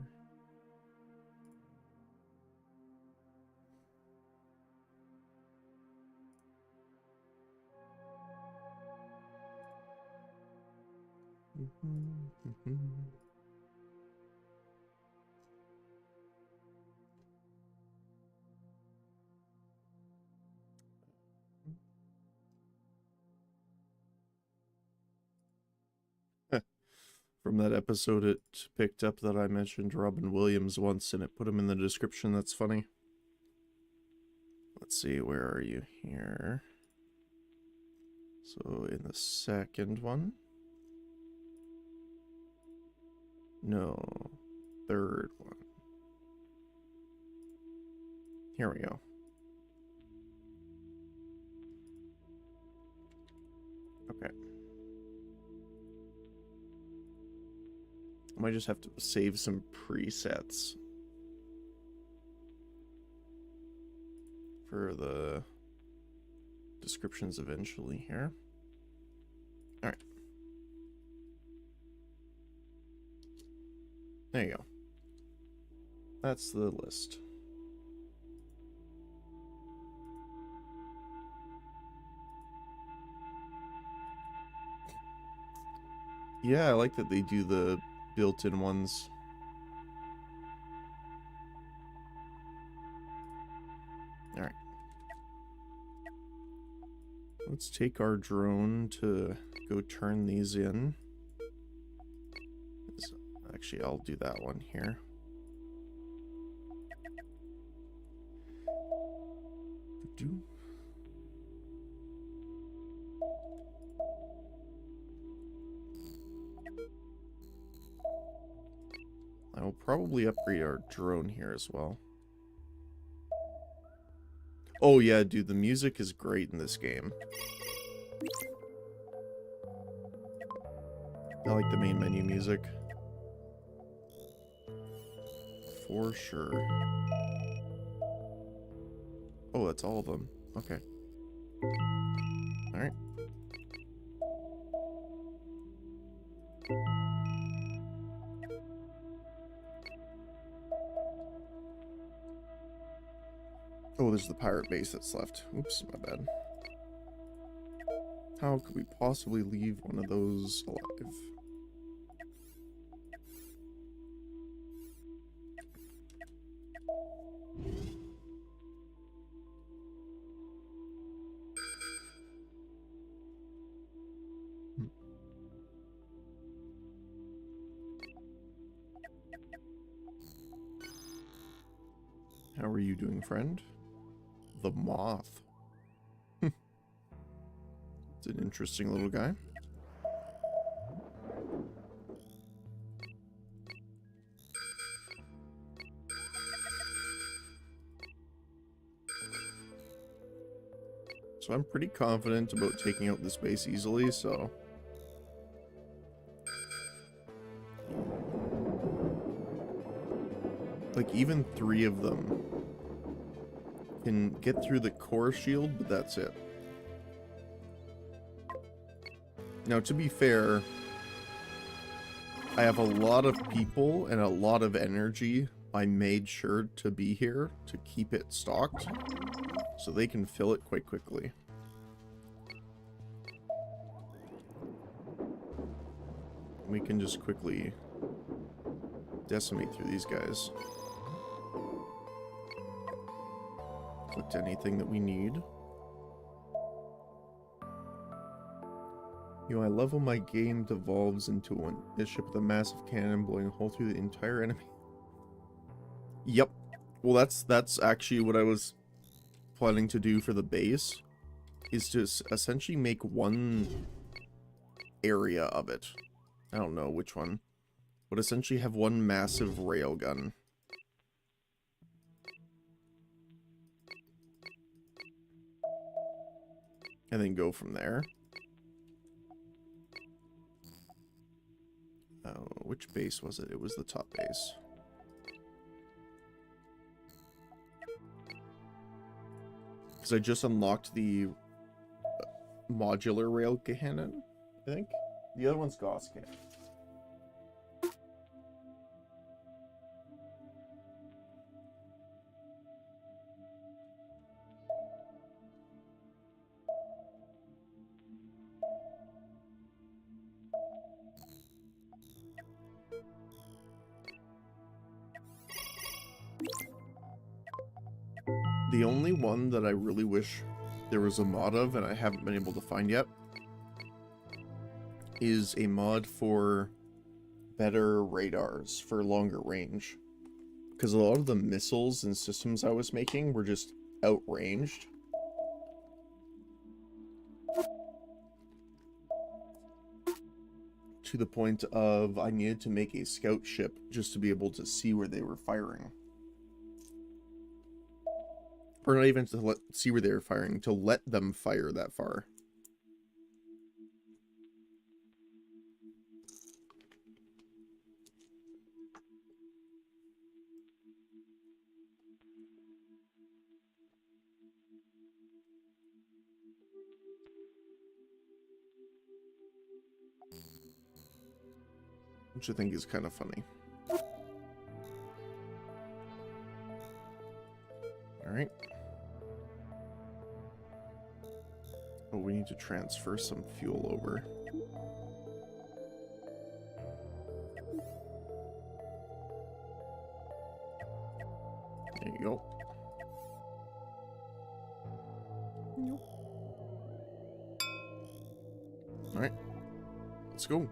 From that episode, it picked up that I mentioned Robin Williams once, and it put him in the description. That's funny. Let's see, where are you here? So, in the second one? No, third one. Here we go. Okay. I might just have to save some presets for the descriptions eventually here. All right. There you go. That's the list. Yeah, I like that they do the built-in ones. Alright. Let's take our drone to go turn these in. Actually, I'll do that one here. I will probably upgrade our drone here as well. Oh yeah, dude, the music is great in this game. I like the main menu music. For sure. Oh, that's all of them. Okay. Alright. Oh, there's the pirate base that's left. Oops, my bad. How could we possibly leave one of those alive? How are you doing, friend? The moth. It's an interesting little guy. So I'm pretty confident about taking out this base easily, so... Like, even 3 of them can get through the core shield, but that's it. Now, to be fair, I have a lot of people and a lot of energy. I made sure to be here to keep it stocked, so they can fill it quite quickly. We can just quickly decimate through these guys. Collect anything that we need. You know, I love when my game devolves into a ship with a massive cannon blowing a hole through the entire enemy. Yep. Well, that's actually what I was planning to do for the base, is to essentially make one area of it. I don't know which one, but essentially have one massive railgun. And then go from there. Which base was it? It was the top base. Because I just unlocked the modular rail cannon, I think. The other one's Gauss cannon. The only one that I really wish there was a mod of, and I haven't been able to find yet, is a mod for better radars for longer range. Because a lot of the missiles and systems I was making were just outranged. To the point of I needed to make a scout ship just to be able to see where they were firing. Or not even to see where they were firing, to let them fire that far. Which I think is kind of funny. Alright. Oh, we need to transfer some fuel over. There you go. Alright. Let's go.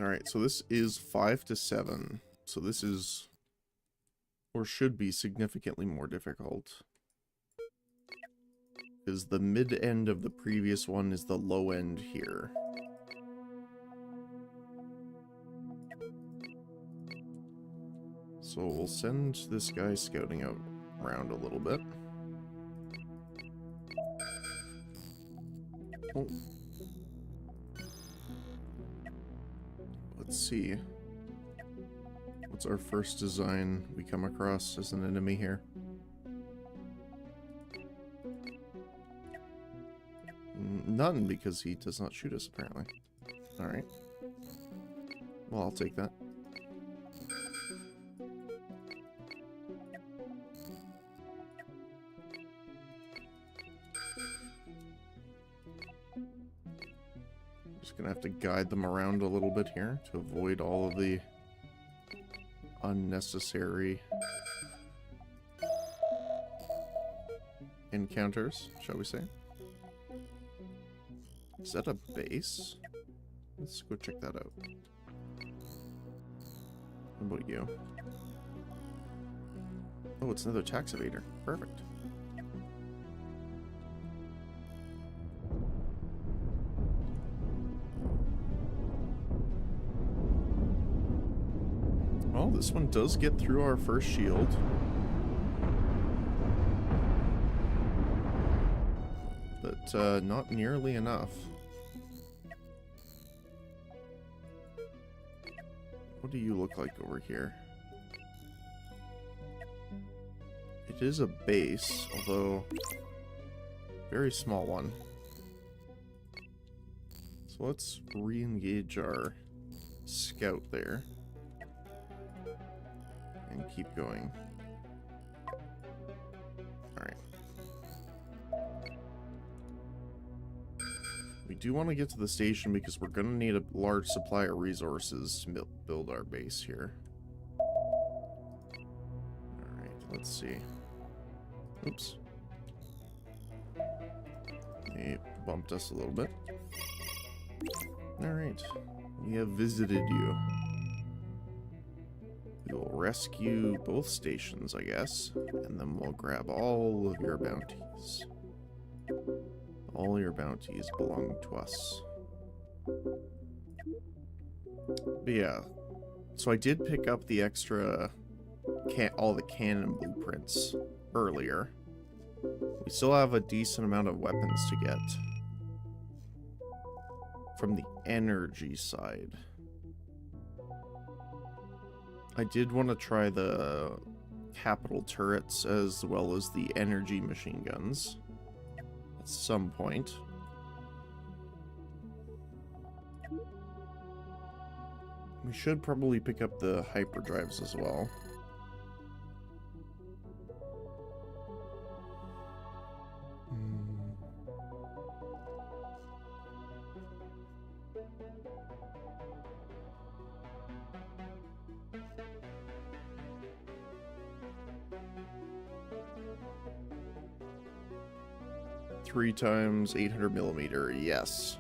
Alright, so this is 5 to 7. So this is, or should be, significantly more difficult. Because the mid-end of the previous one is the low end here. So we'll send this guy scouting out around a little bit. Oh. Let's see. What's our first design we come across as an enemy here? None, because he does not shoot us, apparently. Alright. Well, I'll take that. Just gonna have to guide them around a little bit here to avoid all of the unnecessary encounters, shall we say. Is that a base? Let's go check that out. What about you? Oh, it's another tax evader. Perfect. Well, this one does get through our first shield. But not nearly enough. What do you look like over here? It is a base, although very small one. So let's re-engage our scout there and keep going. Alright. We do want to get to the station because we're going to need a large supply of resources to build our base here. Alright, let's see. Oops. They bumped us a little bit. Alright. We have visited you. We will rescue both stations, I guess. And then we'll grab all of your bounties. All your bounties belong to us. But yeah. So I did pick up the extra... all the cannon blueprints earlier. We still have a decent amount of weapons to get from the energy side. I did want to try the capital turrets as well as the energy machine guns at some point. We should probably pick up the hyperdrives as well. 3 times 800 millimeter, yes.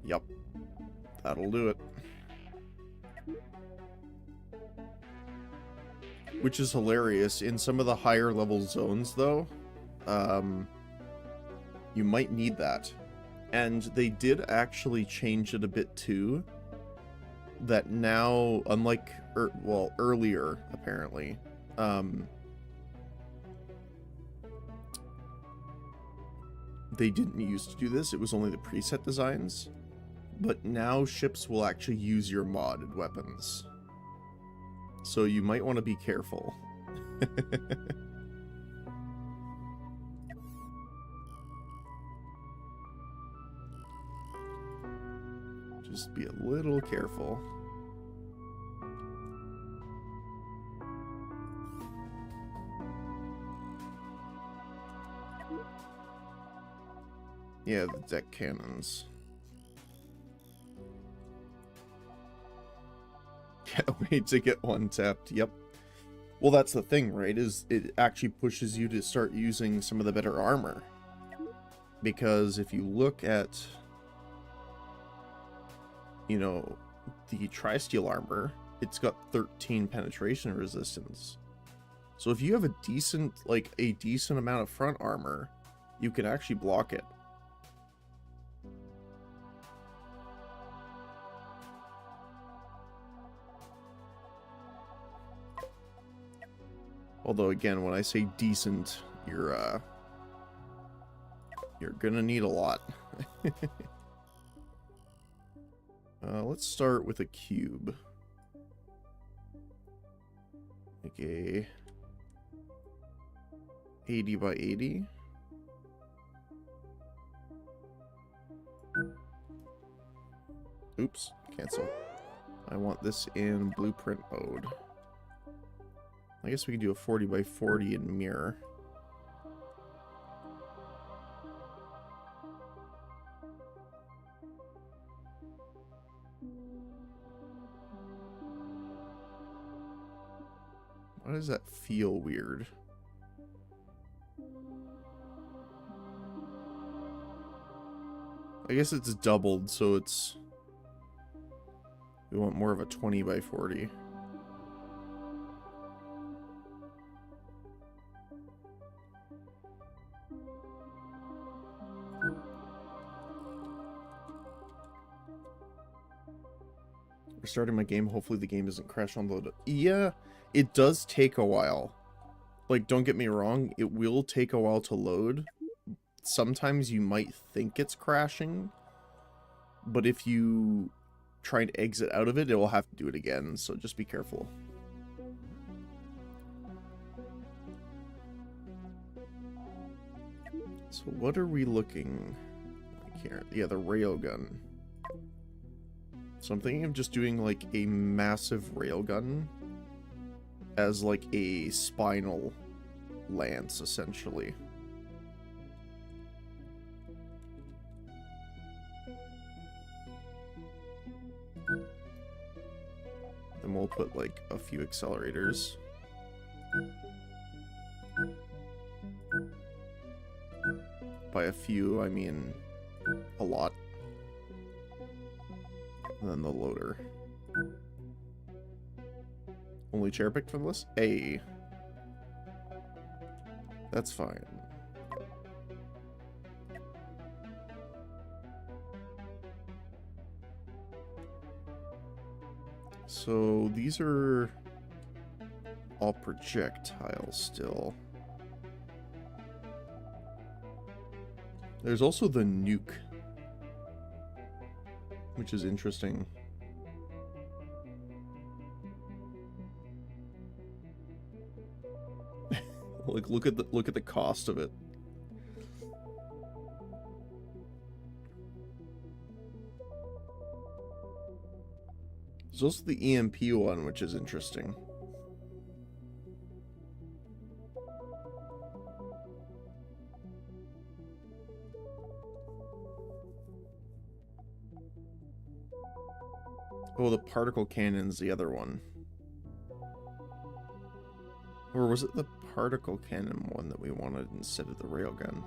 Yup. That'll do it. Which is hilarious. In some of the higher level zones, though, you might need that. And they did actually change it a bit, too. That now, unlike, well, earlier, apparently, they didn't used to do this. It was only the preset designs. But now ships will actually use your modded weapons. So you might want to be careful. Just be a little careful. Yeah, the deck cannons. Can't wait to get one tapped. Yep. Well, that's the thing, right? Is it actually pushes you to start using some of the better armor. Because if you look at, you know, the Tri-Steel armor, it's got 13 penetration resistance. So if you have a decent, like, a decent amount of front armor, you can actually block it. Although, again, when I say decent, you're You're gonna need a lot. Let's start with a cube. Like a 80 by 80. Oops, cancel. I want this in blueprint mode. I guess we could do a 40 by 40 in mirror. Why does that feel weird? I guess it's doubled, so it's... We want more of a 20 by 40. Restarting my game. Hopefully the game doesn't crash on load. Yeah, it does take a while. Like, don't get me wrong, it will take a while to load. Sometimes you might think it's crashing, but if you try and exit out of it, it will have to do it again, so just be careful. So what are we looking like here? Yeah, the railgun. So I'm thinking of just doing like a massive railgun as like a spinal lance, essentially. Then we'll put like a few accelerators. By a few, I mean a lot. And then the loader. Only chair picked from this? Hey. That's fine. So these are all projectiles still. There's also the nuke, which is interesting. Like look at the cost of it. There's also the EMP one, which is interesting. Oh, the particle cannon's the other one. Or was it the particle cannon one that we wanted instead of the railgun?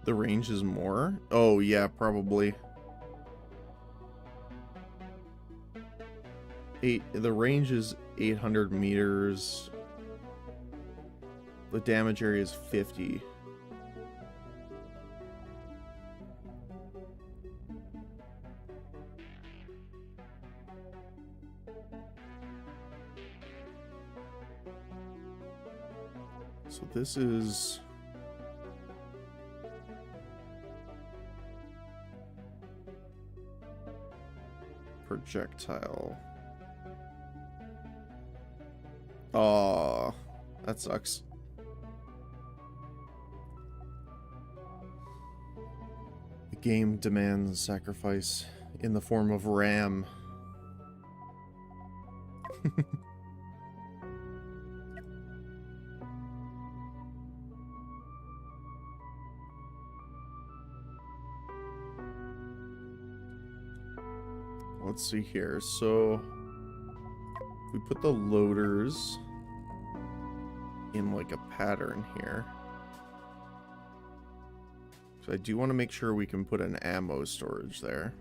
The range is more? Oh, yeah, probably. The range is 800 meters. The damage area is 50. So this is... projectile. Aw, that sucks. The game demands sacrifice in the form of RAM. Let's see here. So we put the loaders in like a pattern here. So I do want to make sure we can put an ammo storage there.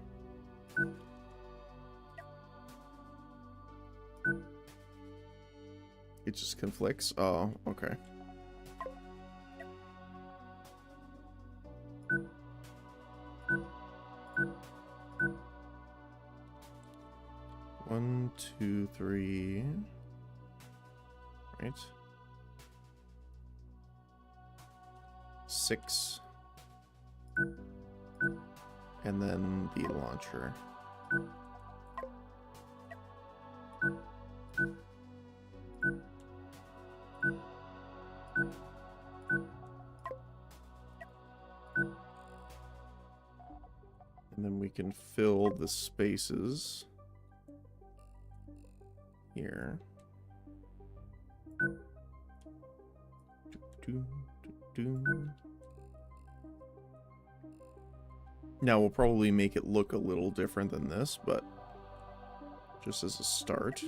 It just conflicts? Oh, okay. 2, 3. Right. 6. And then the launcher. And then we can fill the spaces here. Now we'll probably make it look a little different than this, but just as a start.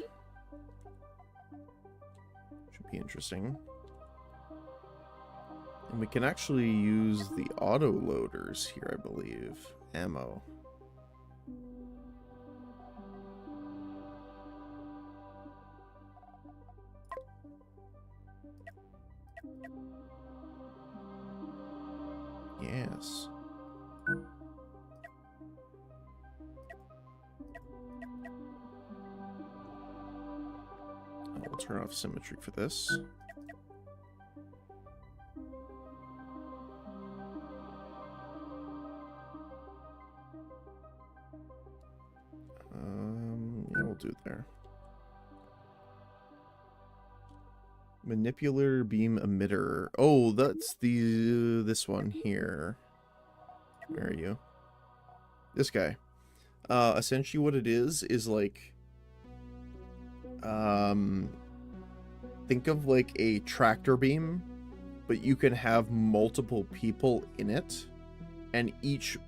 Should be interesting. And we can actually use the auto loaders here, I believe. Ammo. Yes. I'll turn off symmetry for this. Yeah, we'll do it there. Manipulator beam emitter. Oh, that's this one here. Where are you? This guy. Essentially what it is like, think of like a tractor beam, but you can have multiple people in it, and each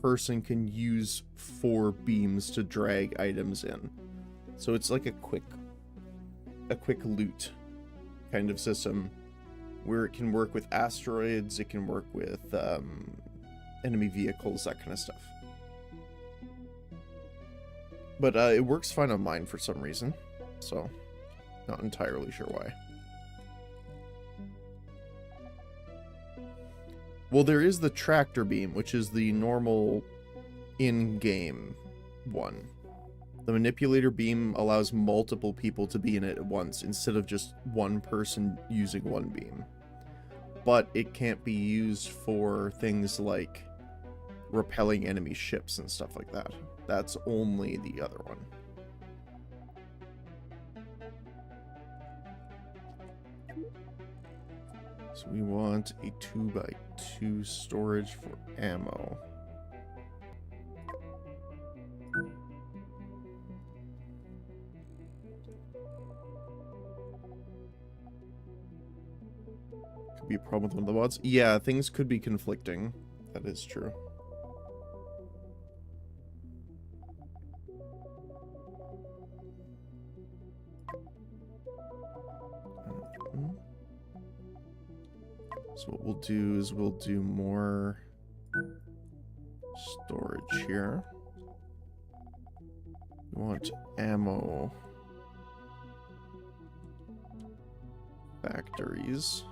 person can use 4 beams to drag items in. So it's like a quick loot kind of system where it can work with asteroids, it can work with enemy vehicles, that kind of stuff. But it works fine on mine for some reason, so not entirely sure why. Well, there is the tractor beam, which is the normal in-game one. The manipulator beam allows multiple people to be in it at once, instead of just one person using one beam. But it can't be used for things like repelling enemy ships and stuff like that. That's only the other one. So we want a 2x2 storage for ammo. Could be a problem with one of the mods. Yeah, things could be conflicting. That is true. So what we'll do is we'll do more storage here. We want ammo factories.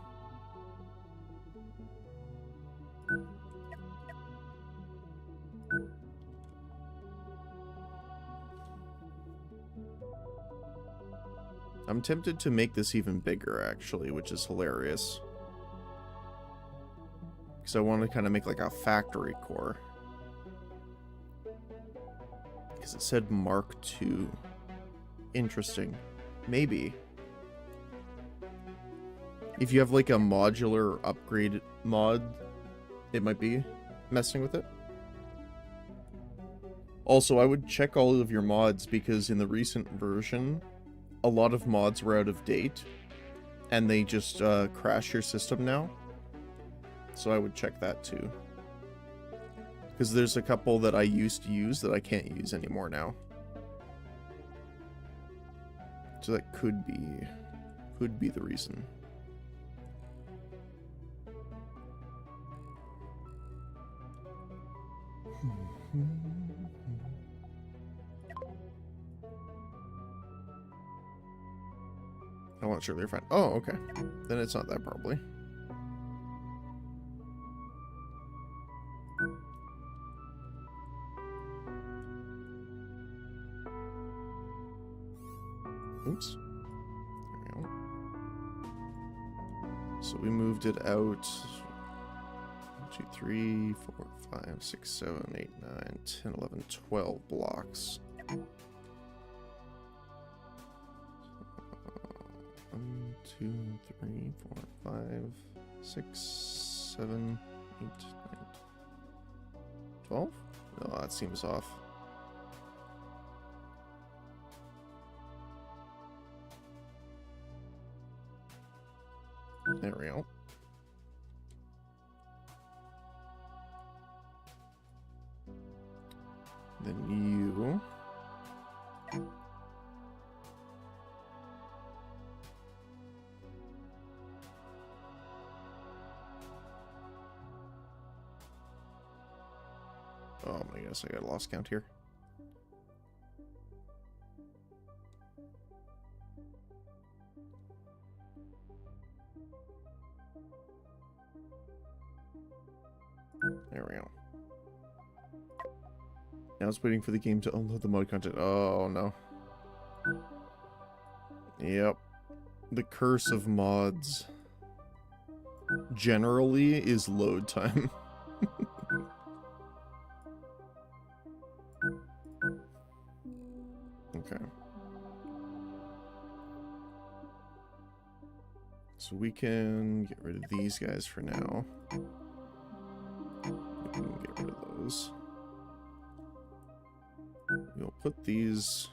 I'm tempted to make this even bigger, actually, which is hilarious. Because I want to kind of make like a factory core. Because it said Mark II. Interesting. Maybe. If you have like a modular upgrade mod, it might be messing with it. Also, I would check all of your mods, because in the recent version, a lot of mods were out of date, and they just crash your system now. So I would check that too. Because there's a couple that I used to use that I can't use anymore now. So that could be the reason. I want to surely find. Oh, okay. Then it's not that probably. So we moved it out 2, 3, 4, 5, 6, 7, 8, 9, 10, 11, 12 blocks. 1, 2, 3, 4, 5, 6, 7, 8, 9, 12? No, that seems off. There we go. Then you. Oh my goodness, I got a lost count here. There we go. Now it's waiting for the game to unload the mod content. Oh no. Yep. The curse of mods generally is load time. Okay. So we can get rid of these guys for now. We can get rid of those. We'll put these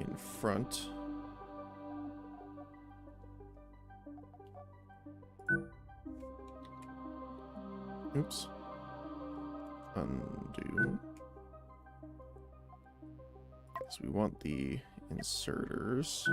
in front. Oops. Undo. So we want the inserters.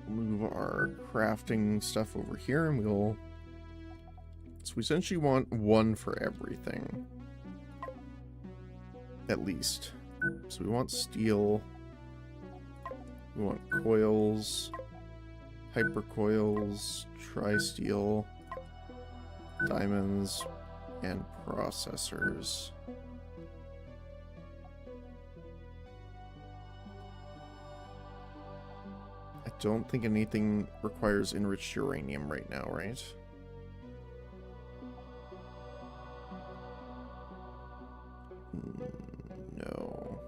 We'll move our crafting stuff over here and we'll... So we essentially want one for everything. At least. So we want steel. We want coils. Hypercoils. Tri-steel. Diamonds. And processors. I don't think anything requires enriched uranium right now, right? No.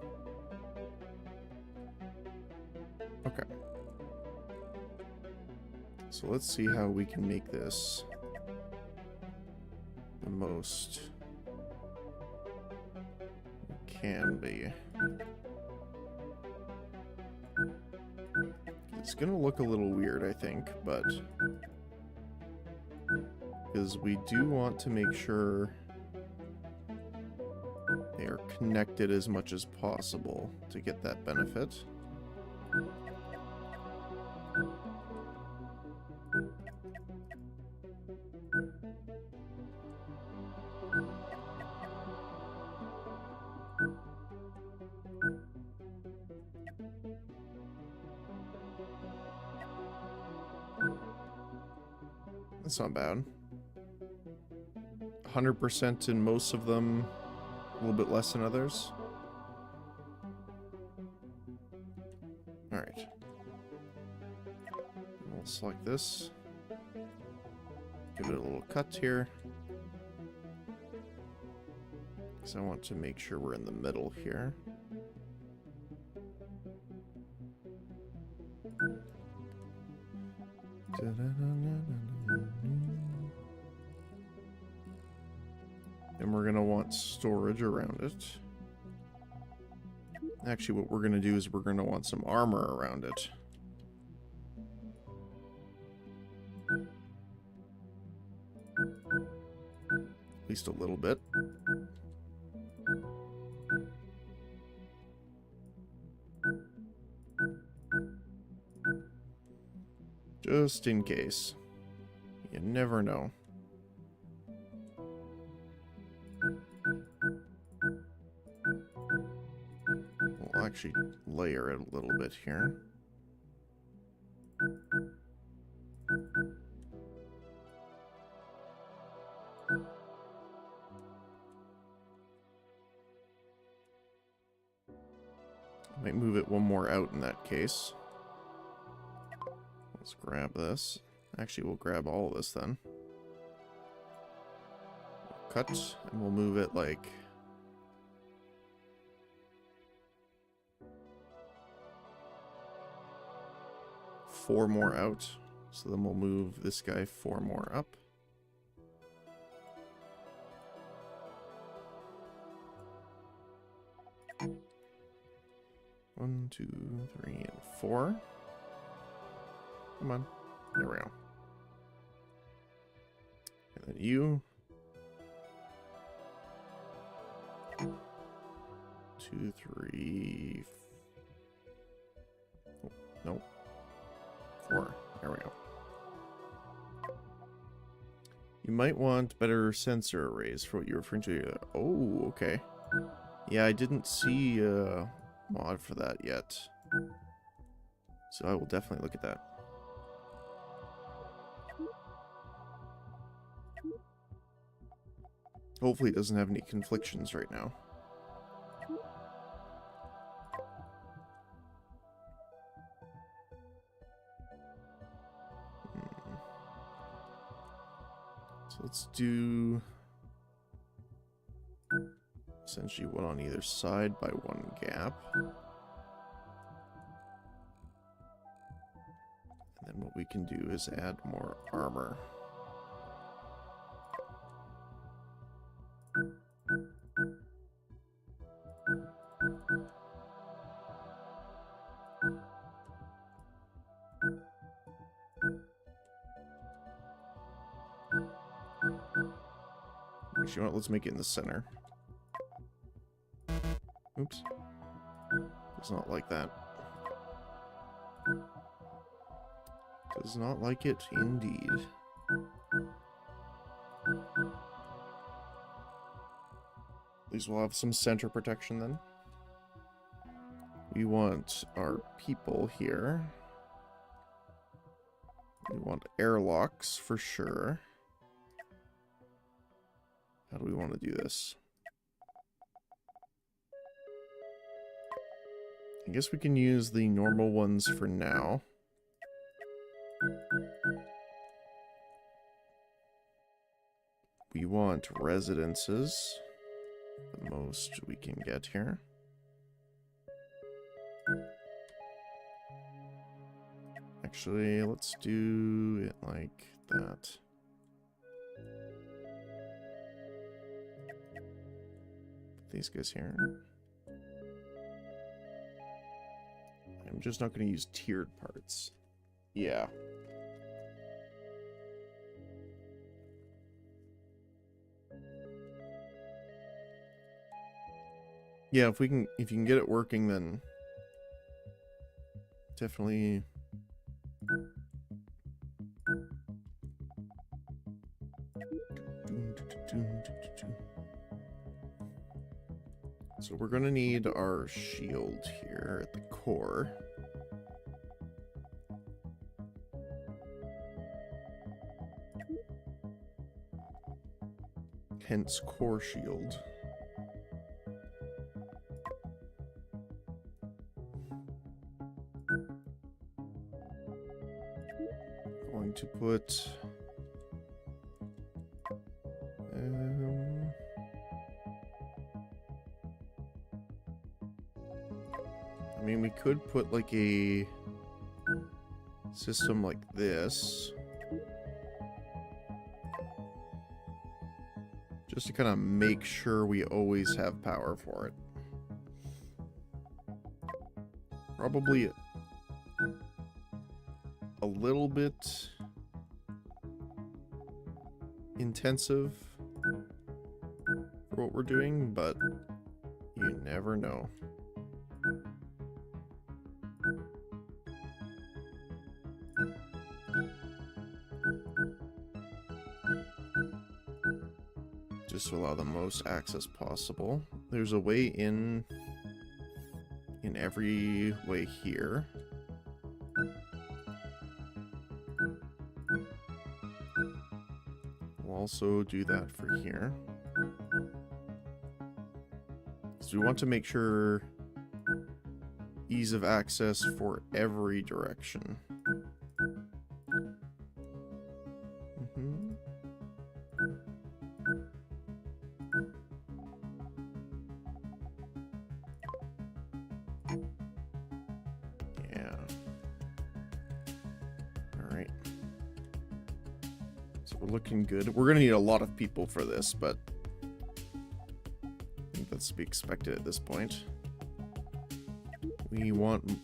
Okay. So let's see how we can make this the most it can be. It's gonna look a little weird, I think, but because we do want to make sure they are connected as much as possible to get that benefit. That's not bad. 100% in most of them, a little bit less than others. Alright. We'll select this. Give it a little cut here. Because I want to make sure we're in the middle here. And we're going to want storage around it. Actually, what we're going to do is we're going to want some armor around it. At least a little bit. Just in case. You never know. We'll actually layer it a little bit here. Might move it one more out in that case. Let's grab this. Actually, we'll grab all of this then. Cut, and we'll move it like... four more out. So then we'll move this guy 4 more up. One, 2, 3, and 4. Come on. There we go. And then you. 2, 3. Oh, nope. 4. There we go. You might want better sensor arrays for what you're referring to. Oh, okay. Yeah, I didn't see a mod for that yet. So I will definitely look at that. Hopefully it doesn't have any conflictions right now. So let's do essentially one on either side by 1 gap. And then what we can do is add more armor. Actually, you know what? Let's make it in the center. Oops. Does not like that. Does not like it indeed. At least we'll have some center protection then. We want our people here. We want airlocks for sure. How do we want to do this? I guess we can use the normal ones for now. We want residences. The most we can get here. Actually, let's do it like that. Put these guys here. I'm just not going to use tiered parts. Yeah. Yeah, if you can get it working, then definitely. So we're gonna need our shield here at the core. Hence core shield. Going to put I mean, we could put like a system like this just to kind of make sure we always have power for it. Probably a little bit intensive for what we're doing, but you never know. Just to allow the most access possible. There's a way in every way here. We'll also do that for here. So we want to make sure ease of access for every direction. Yeah. Alright. So we're looking good. We're gonna need a lot of people for this, but I think that's to be expected at this point. We want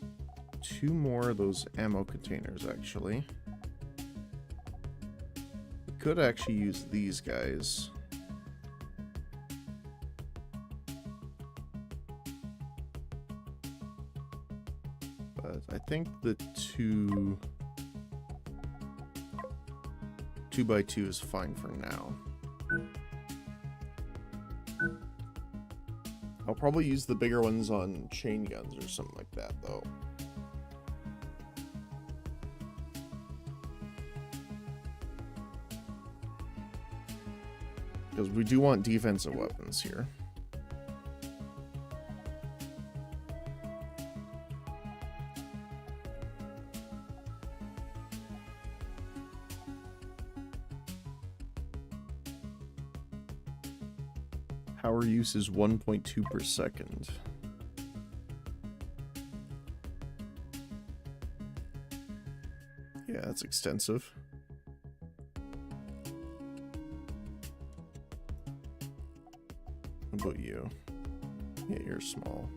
2 more of those ammo containers, actually. We could actually use these guys. But I think the 2x2 is fine for now. I'll probably use the bigger ones on chain guns or something like that, though. Because we do want defensive weapons here. Power use is 1.2 per second. Yeah, that's extensive. What about you? Yeah, you're small.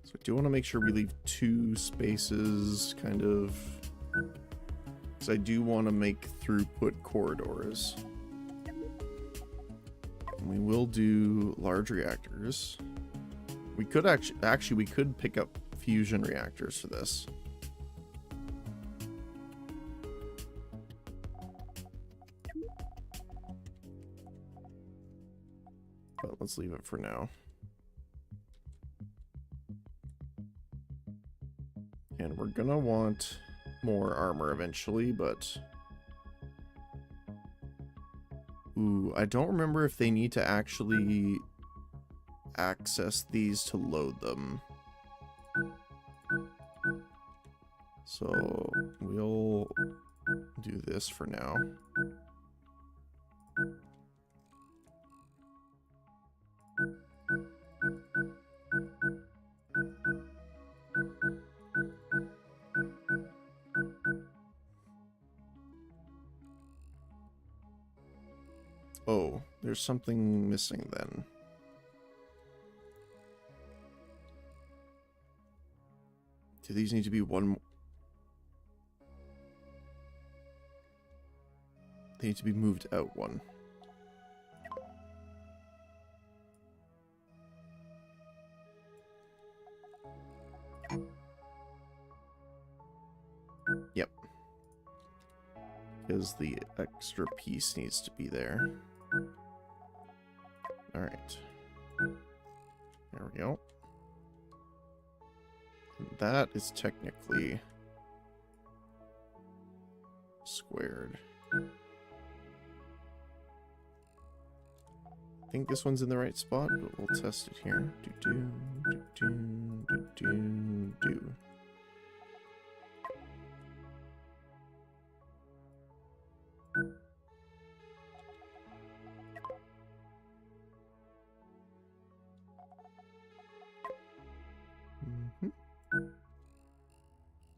So I do want to make sure we leave 2 spaces, kind of, because I do want to make throughput corridors. And we will do large reactors. We could actually we could pick up fusion reactors for this. But let's leave it for now. And we're gonna want more armor eventually, but... Ooh, I don't remember if they need to actually access these to load them. So we'll do this for now. Oh, there's something missing then. Do these need to be one? They need to be moved out one. Yep. Because the extra piece needs to be there. Alright. There we go. And that is technically squared. I think this one's in the right spot, but we'll test it here. Do.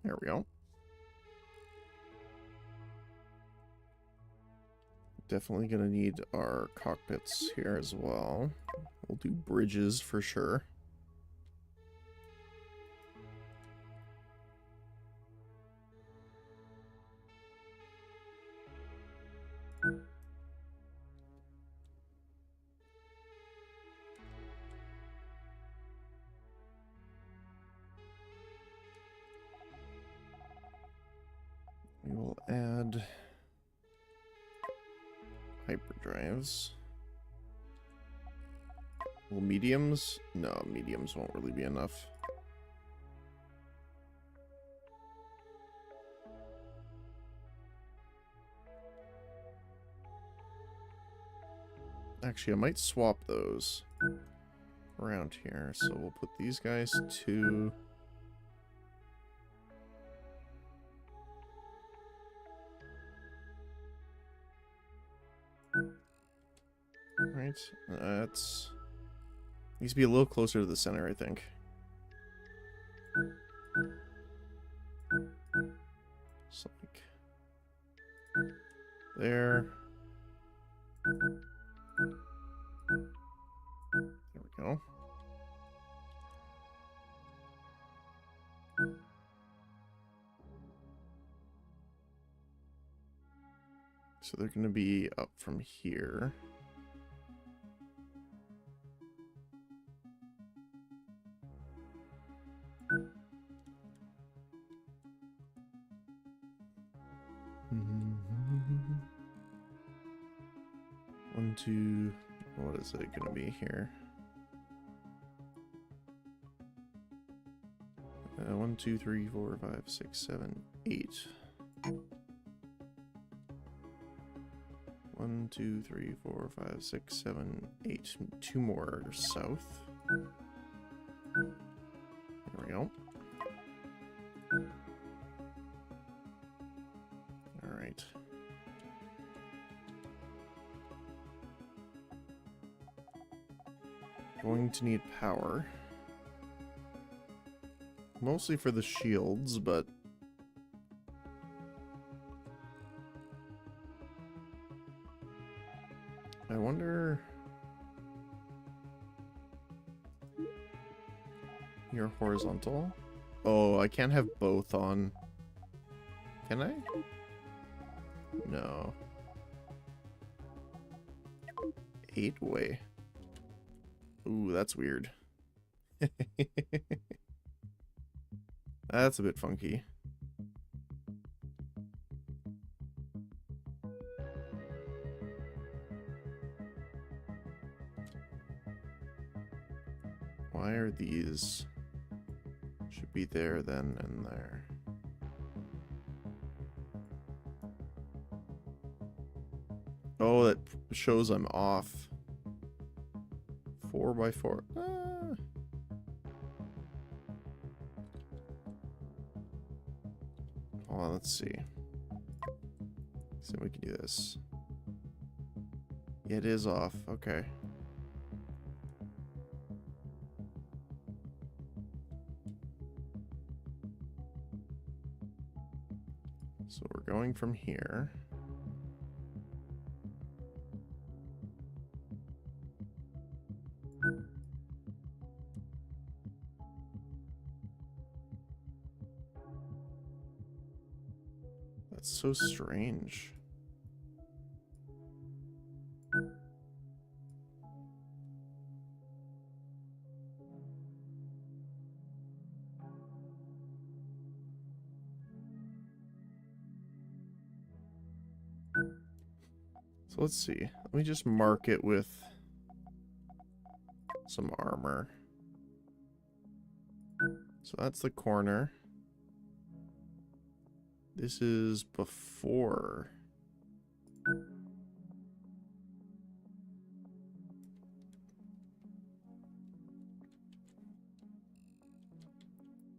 There we go. Definitely gonna need our cockpits here as well. We'll do bridges for sure. We will add hyperdrives. Well, mediums? No, mediums won't really be enough. Actually, I might swap those around here. So we'll put these guys to... Right, that's... Needs to be a little closer to the center, I think. So, like... There. There we go. So they're going to be up from here. One, two, what is it going to be here? 1, 2, 3, 4, 5, 6, 7, 8. 1, 2, 3, 4, 5, 6, 7, 8. 2 more south. There we go. All right. Going to need power. Mostly for the shields, but... I wonder... You're horizontal? Oh, I can't have both on. Can I? No. 8-way. Ooh, that's weird. That's a bit funky. Why are these... Should be there, then, and there. Oh, that shows I'm off. 4x4. Hold on, let's see. See if we can do this. Yeah, it is off. Okay. So we're going from here. That's so strange. So let's see. Let me just mark it with some armor. So that's the corner. This is before.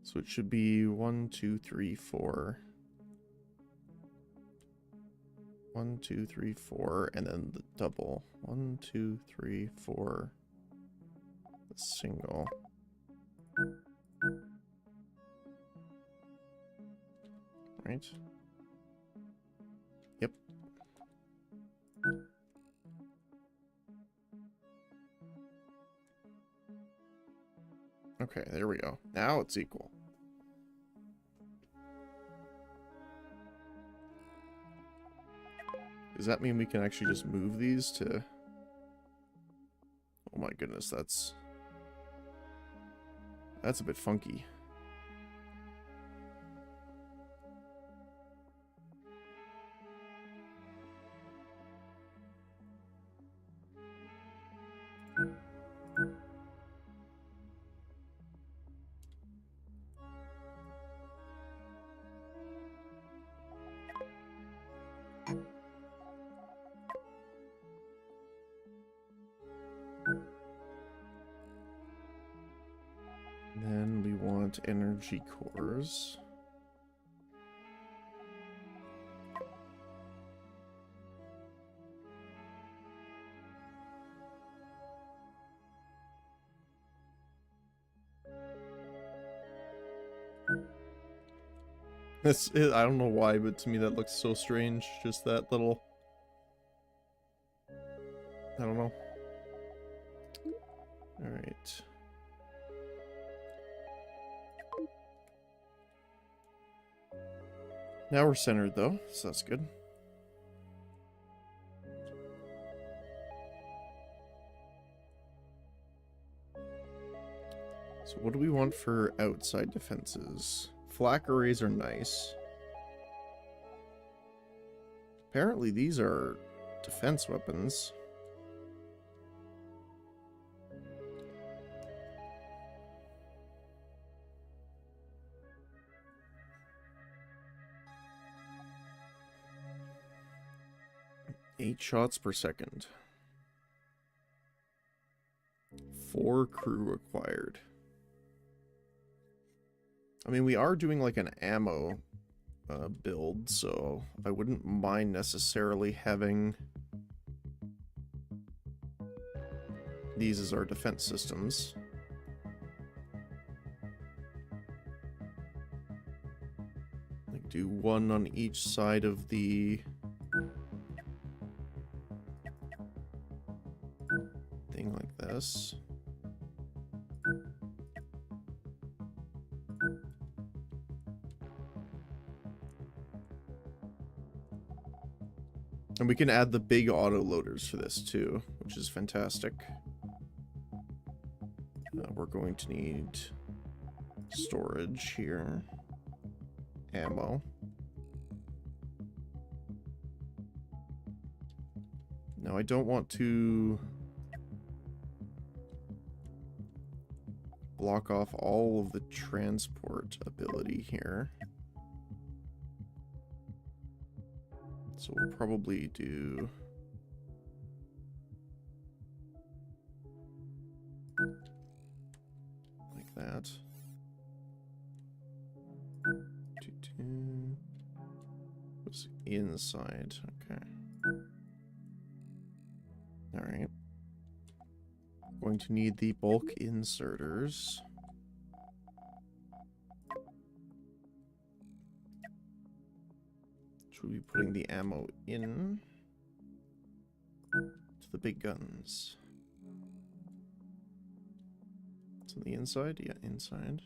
So it should be 1, 2, 3, 4. 1, 2, 3, 4, and then the double. 1, 2, 3, 4. The single. Right? Yep. Okay, there we go. Now it's equal. Does that mean we can actually just move these to... Oh my goodness, that's a bit funky. want energy cores. I don't know why, but to me that looks so strange. Just that little... I don't know. Alright. Now we're centered though, so that's good. So what do we want for outside defenses? Flak arrays are nice. Apparently these are defense weapons. Eight shots per second. 4 crew required. I mean, we are doing like an ammo build, so I wouldn't mind necessarily having these as our defense systems. Like do one on each side of the thing like this. And we can add the big auto loaders for this too, which is fantastic. We're going to need storage here. Ammo. Now I don't want to block off all of the transport ability here. So we'll probably do like that. 2 was inside. Okay. All right. Going to need the bulk inserters. We'll be putting the ammo in to the big guns. It's on the inside? Yeah, inside.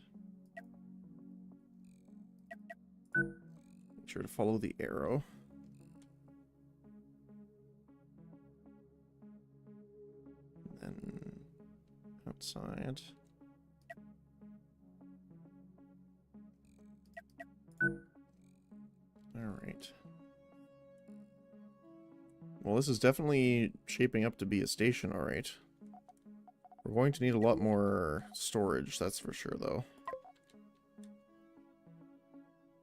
Make sure to follow the arrow. And then outside. Alright. Well, this is definitely shaping up to be a station, alright. We're going to need a lot more storage, that's for sure, though.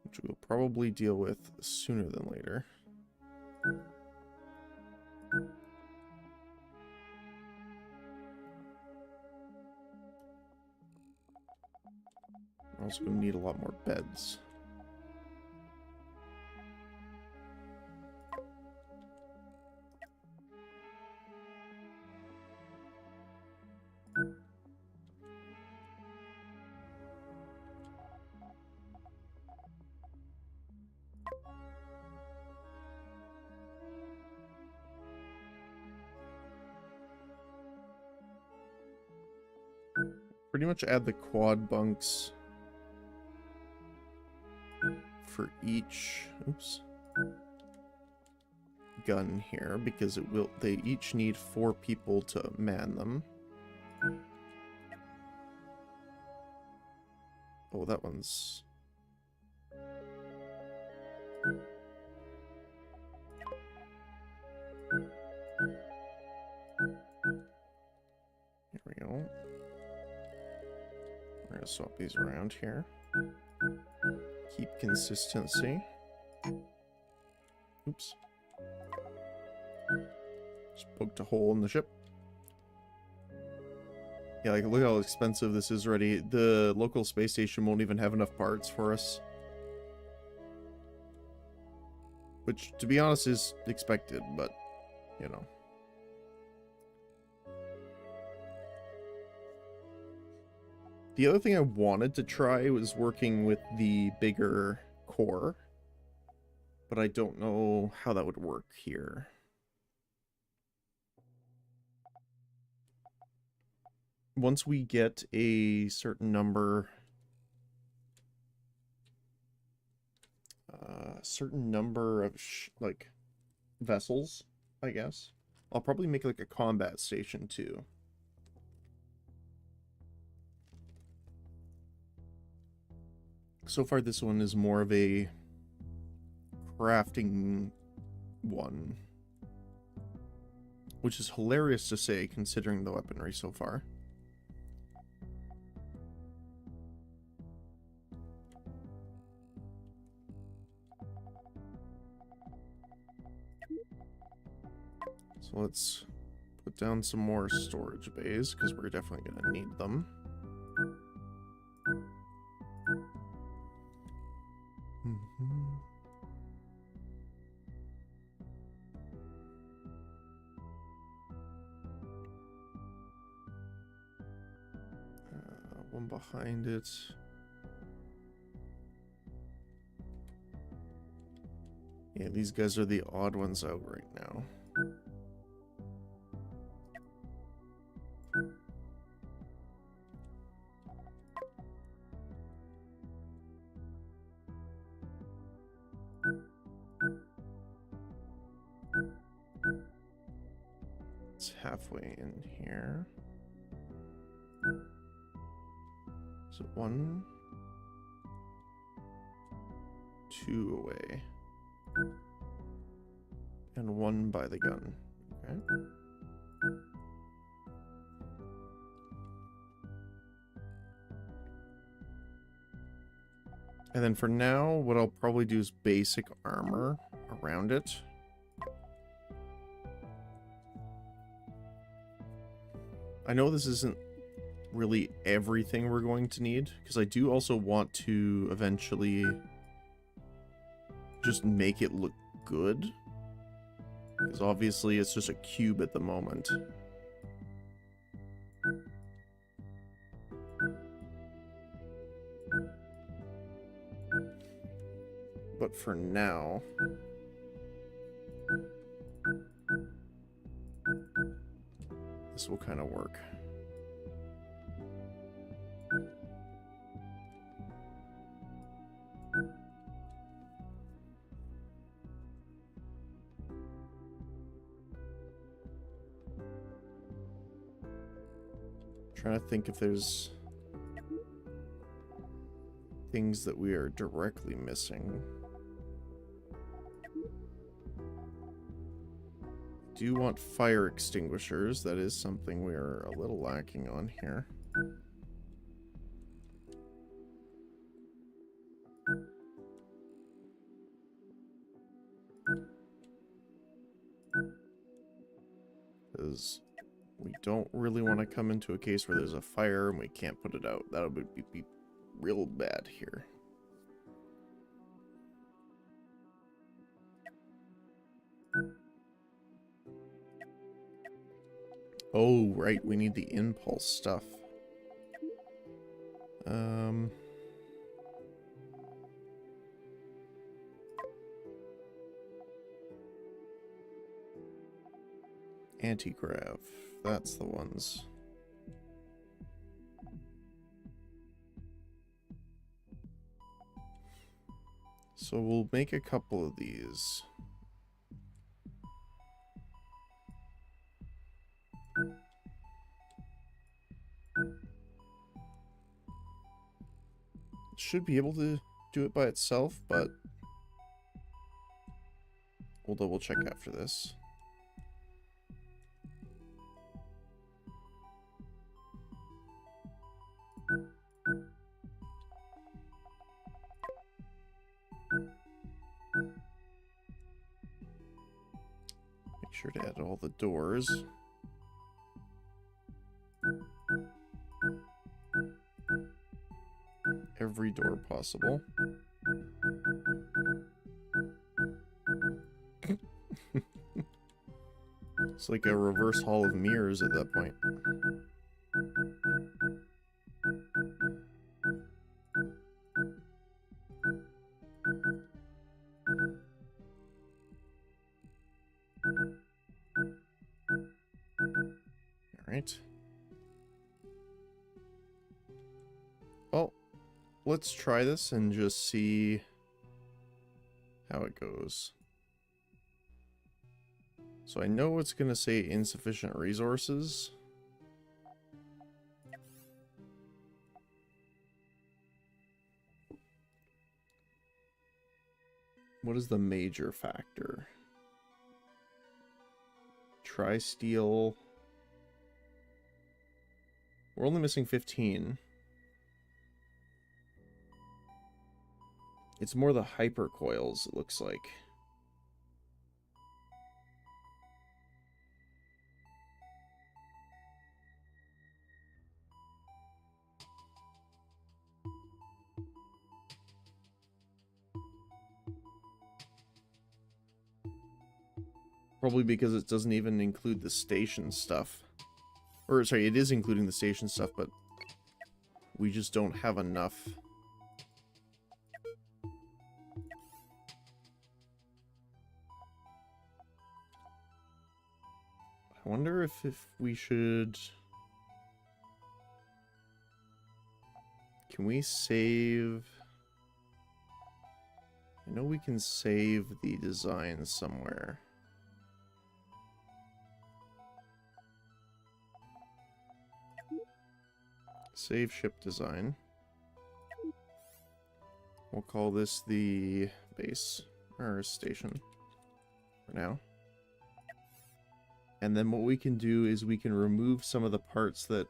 Which we'll probably deal with sooner than later. We're also going to need a lot more beds. Pretty much add the quad bunks for each gun here, because they each need 4 people to man them. Oh, that one's... Here we go. We're gonna swap these around here. Keep consistency. Oops. Just poked a hole in the ship. Yeah, like, look how expensive this is already. The local space station won't even have enough parts for us. Which, to be honest, is expected, but, you know. The other thing I wanted to try was working with the bigger core, but I don't know how that would work here. Once we get a certain number of like vessels, I guess, I'll probably make like a combat station too. So far this one is more of a crafting one, which is hilarious to say considering the weaponry so far. So let's put down some more storage bays, because we're definitely going to need them. One behind it. Yeah, these guys are the odd ones out right now. It's halfway in here. So 1, 2 away. And 1 by the gun. Okay. And then for now, what I'll probably do is basic armor around it. I know this isn't really everything we're going to need, because I do also want to eventually just make it look good. Because obviously it's just a cube at the moment. But for now, this will kind of work. Trying to think if there's things that we are directly missing. Do want fire extinguishers. That is something we are a little lacking on here. Because we don't really want to come into a case where there's a fire and we can't put it out. That would be real bad here. Oh, right, we need the impulse stuff. Anti-grav, that's the ones. So we'll make a couple of these. Should be able to do it by itself, but we'll double check after this. Make sure to add all the doors. every door possible. It's like a reverse hall of mirrors at that point. Alright. Well, let's try this and just see how it goes. So I know it's going to say insufficient resources. What is the major factor? Tri-steel. We're only missing 15. It's more the hypercoils, it looks like. Probably because it doesn't even include the station stuff. Or, sorry, it is including the station stuff, but we just don't have enough. I wonder if we should... Can we save... I know we can save the design somewhere. Save ship design. We'll call this the base, or station, for now. And then what we can do is we can remove some of the parts that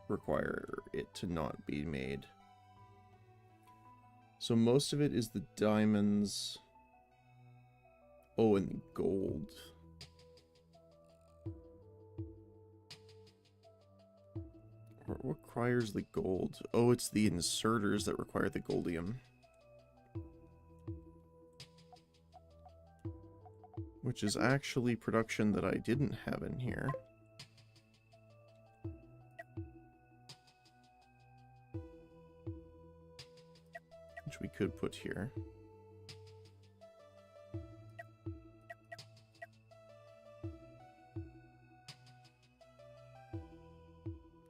require it to not be made. So most of it is the diamonds. Oh, and the gold. What requires the gold? Oh, it's the inserters that require the goldium. Which is actually production that I didn't have in here. Which we could put here.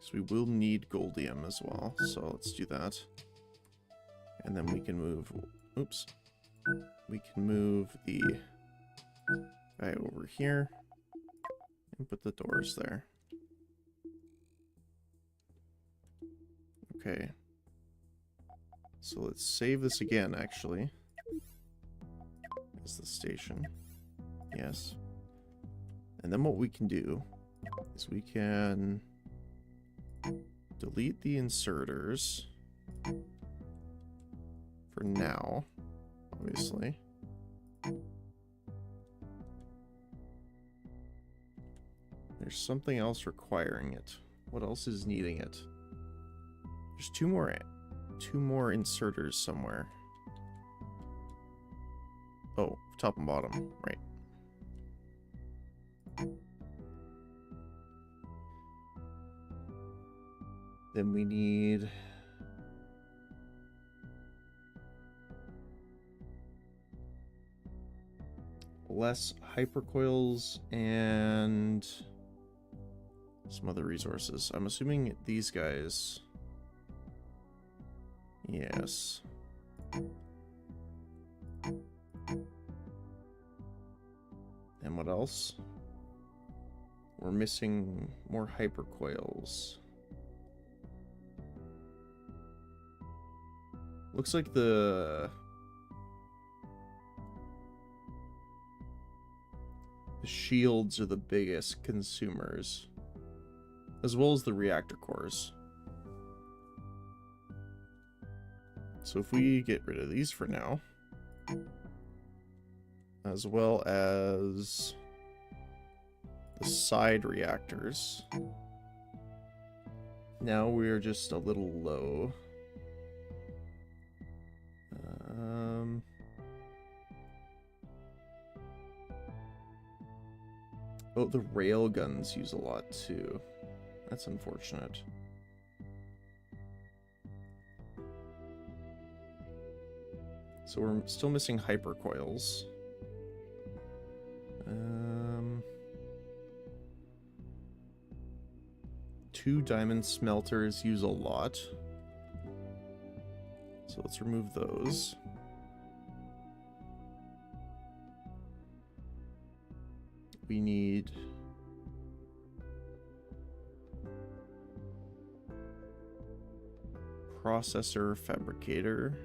So we will need goldium as well, so let's do that. And then we can move... Oops. We can move the guy over here and put the doors there. Okay. So let's save this again, actually. As the station. Yes. And then what we can do is we can delete the inserters for now, obviously. There's something else requiring it. What else is needing it? There's two more inserters somewhere. Oh, top and bottom, right. Then we need... less hypercoils and some other resources. I'm assuming these guys... Yes. And what else? We're missing more hypercoils. Looks like the shields are the biggest consumers, as well as the reactor cores. So if we get rid of these for now, as well as the side reactors, now we're just a little low. Oh, the rail guns use a lot too. That's unfortunate. So we're still missing hypercoils. 2 diamond smelters use a lot. So let's remove those. We need processor fabricator.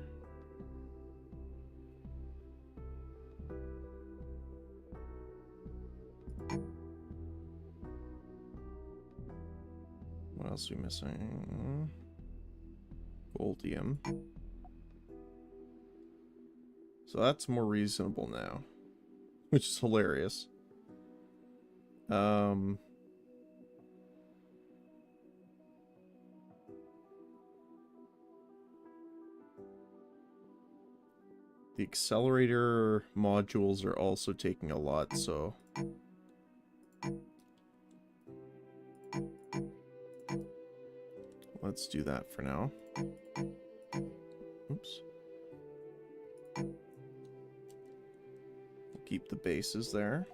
What else are we missing? Goldium. So that's more reasonable now, which is hilarious. The accelerator modules are also taking a lot, so let's do that for now. Oops. We'll keep the bases there.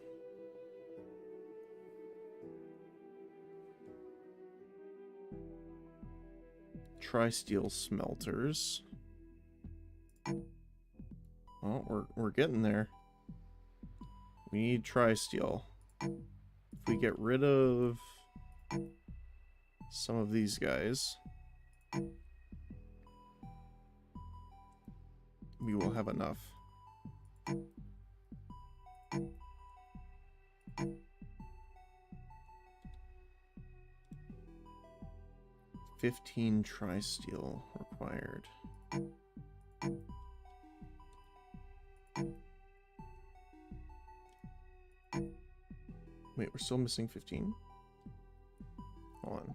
Tri-steel smelters. Oh, we're getting there. We need tri-steel. If we get rid of some of these guys, we will have enough. $15 tri-steel required. Wait, we're still missing 15? Hold on.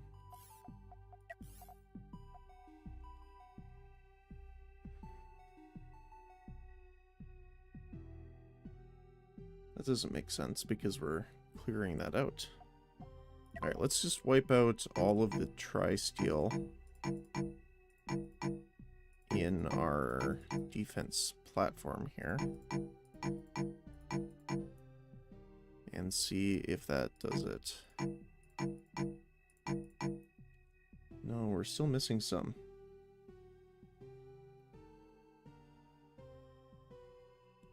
That doesn't make sense because we're clearing that out. Alright, let's just wipe out all of the tri-steel in our defense platform here. And see if that does it. No, we're still missing some.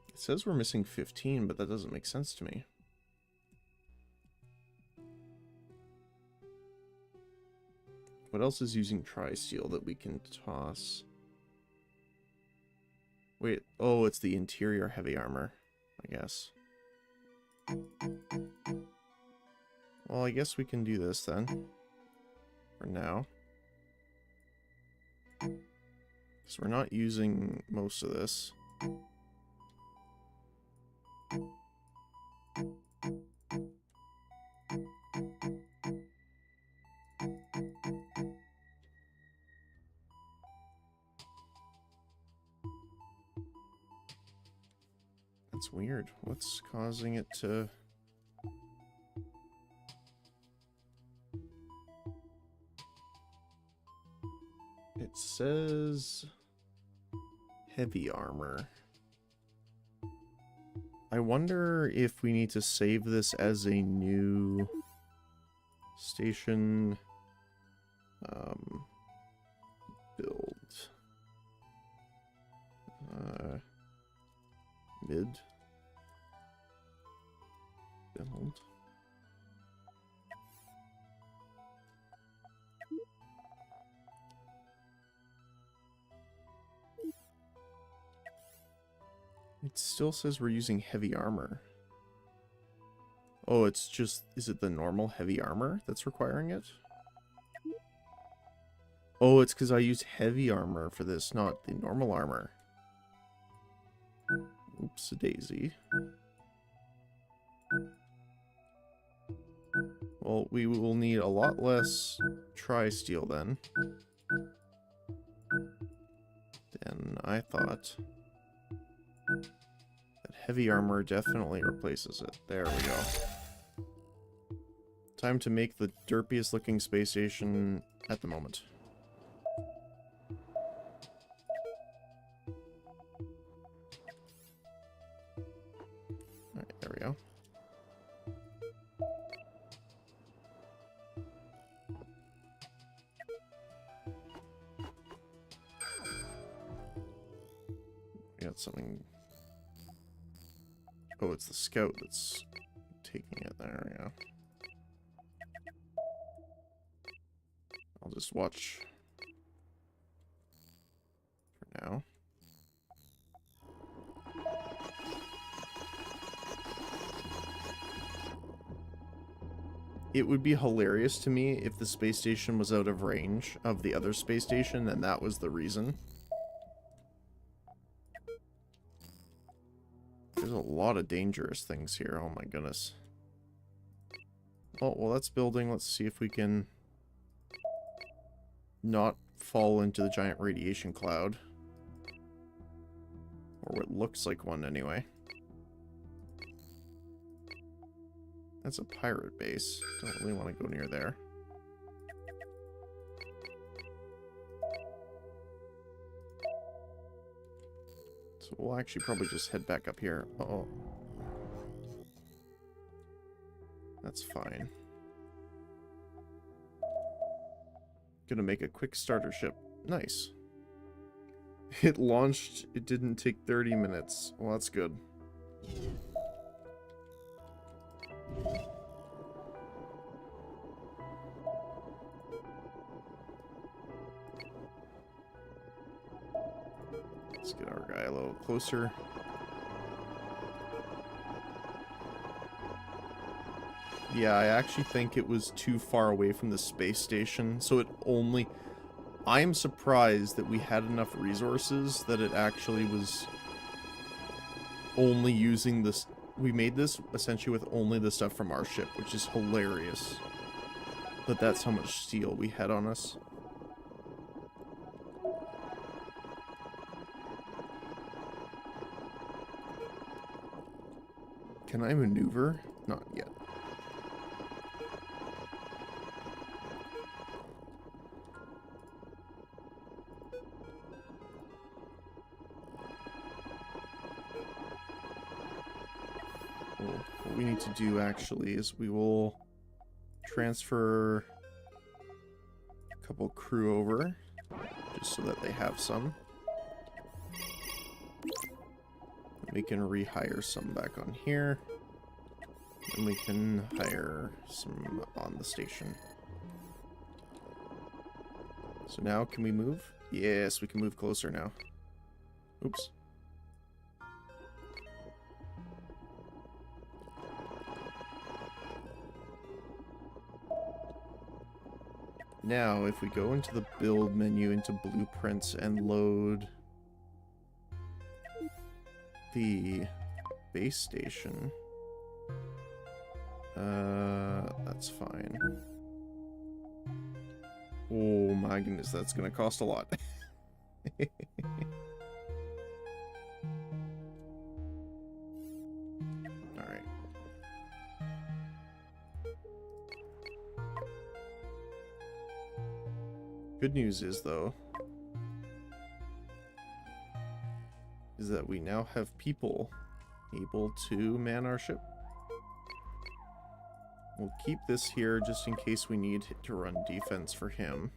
It says we're missing 15, but that doesn't make sense to me. What else is using tri-steel that we can toss? Wait, oh, it's the interior heavy armor, I guess. Well, I guess we can do this then. For now. Because we're not using most of this. That's weird. What's causing it to... It says heavy armor. I wonder if we need to save this as a new station build. Mid build. It still says we're using heavy armor. Oh, it's just... Is it the normal heavy armor that's requiring it? Oh, it's because I used heavy armor for this, not the normal armor. Oops, daisy. Well, we will need a lot less tri-steel then. Than I thought. That heavy armor definitely replaces it. There we go. Time to make the derpiest looking space station at the moment. Alright, there we go. We got something. Oh, it's the scout that's taking it. There we go. I'll just watch for now. It would be hilarious to me if the space station was out of range of the other space station and that was the reason. There's a lot of dangerous things here. Oh my goodness. Oh, well, that's building. Let's see if we can not fall into the giant radiation cloud. Or what looks like one anyway. That's a pirate base. Don't really want to go near there. So we'll actually probably just head back up here. Uh-oh. That's fine. Gonna make a quick starter ship. Nice. It launched. It didn't take 30 minutes. Well, that's good. Let's get our guy a little closer. Yeah, I actually think it was too far away from the space station, so it only... I am surprised that we had enough resources that it actually was only using this... We made this essentially with only the stuff from our ship, which is hilarious. But that's how much steel we had on us. Can I maneuver? Not yet. What we need to do actually is we will transfer a couple crew over just so that they have some. We can rehire some back on here. And we can hire some on the station. So now can we move? Yes, we can move closer now. Oops. Now, if we go into the build menu, into blueprints, and load the base station, that's fine. Oh my goodness, that's gonna cost a lot. Alright. Good news is, though, is that we now have people able to man our ship. We'll keep this here just in case we need to run defense for him.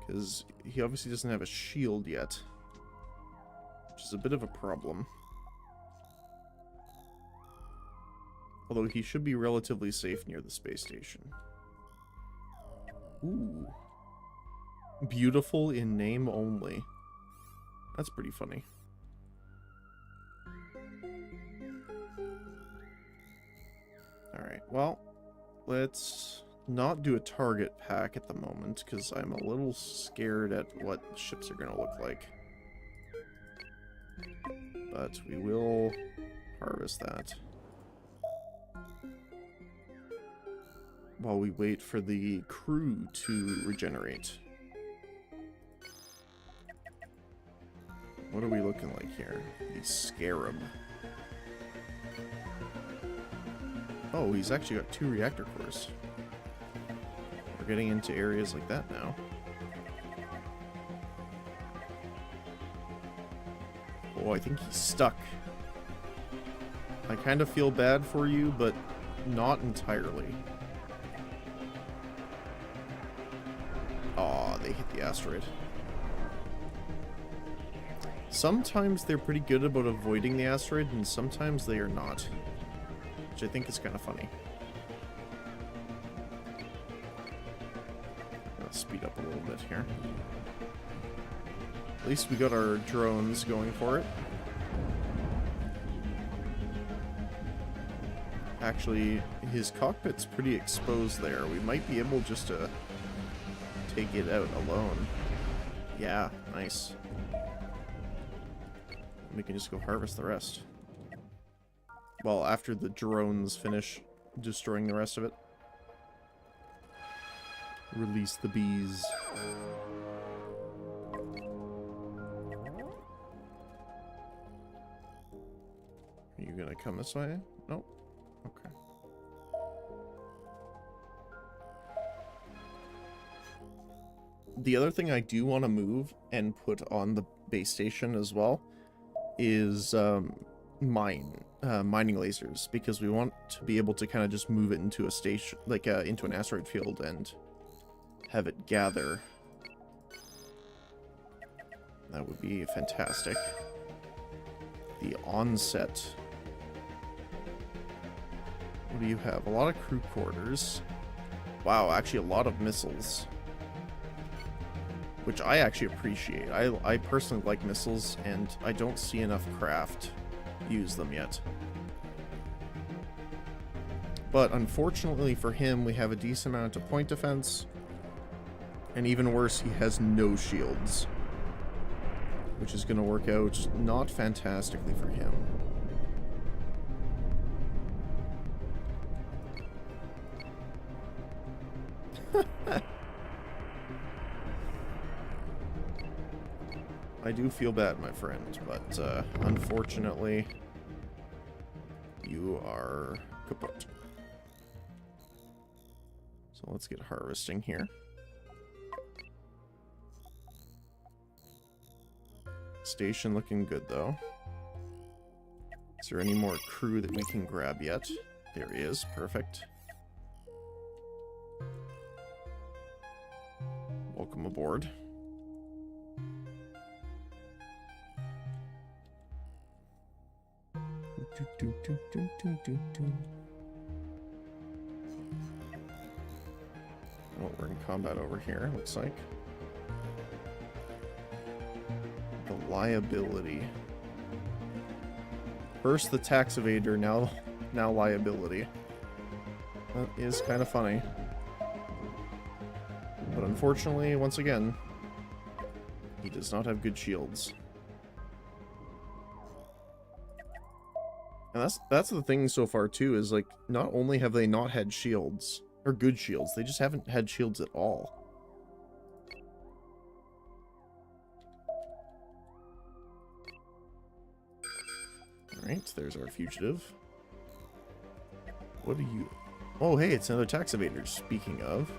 Because he obviously doesn't have a shield yet, which is a bit of a problem. Although he should be relatively safe near the space station. Ooh. Beautiful in name only. That's pretty funny. Alright, well, let's not do a target pack at the moment, because I'm a little scared at what ships are going to look like. But we will harvest that. While we wait for the crew to regenerate. What are we looking like here? The Scarab. Oh, he's actually got 2 reactor cores. We're getting into areas like that now. Oh, I think he's stuck. I kind of feel bad for you, but not entirely. Aw, they hit the asteroid. Sometimes they're pretty good about avoiding the asteroid, and sometimes they are not. Which I think is kind of funny. Let's speed up a little bit here. At least we got our drones going for it. Actually, his cockpit's pretty exposed there. We might be able just to take it out alone. Yeah, nice. We can just go harvest the rest. Well, after the drones finish destroying the rest of it. Release the bees. Are you gonna come this way? Nope. Okay. The other thing I do want to move and put on the base station as well is mining lasers, because we want to be able to kind of just move it into a station, like into an asteroid field, and have it gather. That would be fantastic. The onset. What do you have? A lot of crew quarters. Wow, actually a lot of missiles. Which I actually appreciate. I personally like missiles, and I don't see enough craft use them yet. But unfortunately for him, we have a decent amount of point defense. And even worse, he has no shields. Which is going to work out not fantastically for him. I do feel bad, my friend, but unfortunately, you are kaput. So let's get harvesting here. Station looking good, though. Is there any more crew that we can grab yet? There is. Perfect. Welcome aboard. Oh, we're in combat over here, looks like. The liability. First the tax evader, now liability. That is kind of funny. But unfortunately, once again, he does not have good shields. And that's the thing so far too, is like, not only have they not had shields, or good shields, they just haven't had shields at all. Alright, there's our fugitive. What are you... Oh, hey, it's another tax evader, speaking of.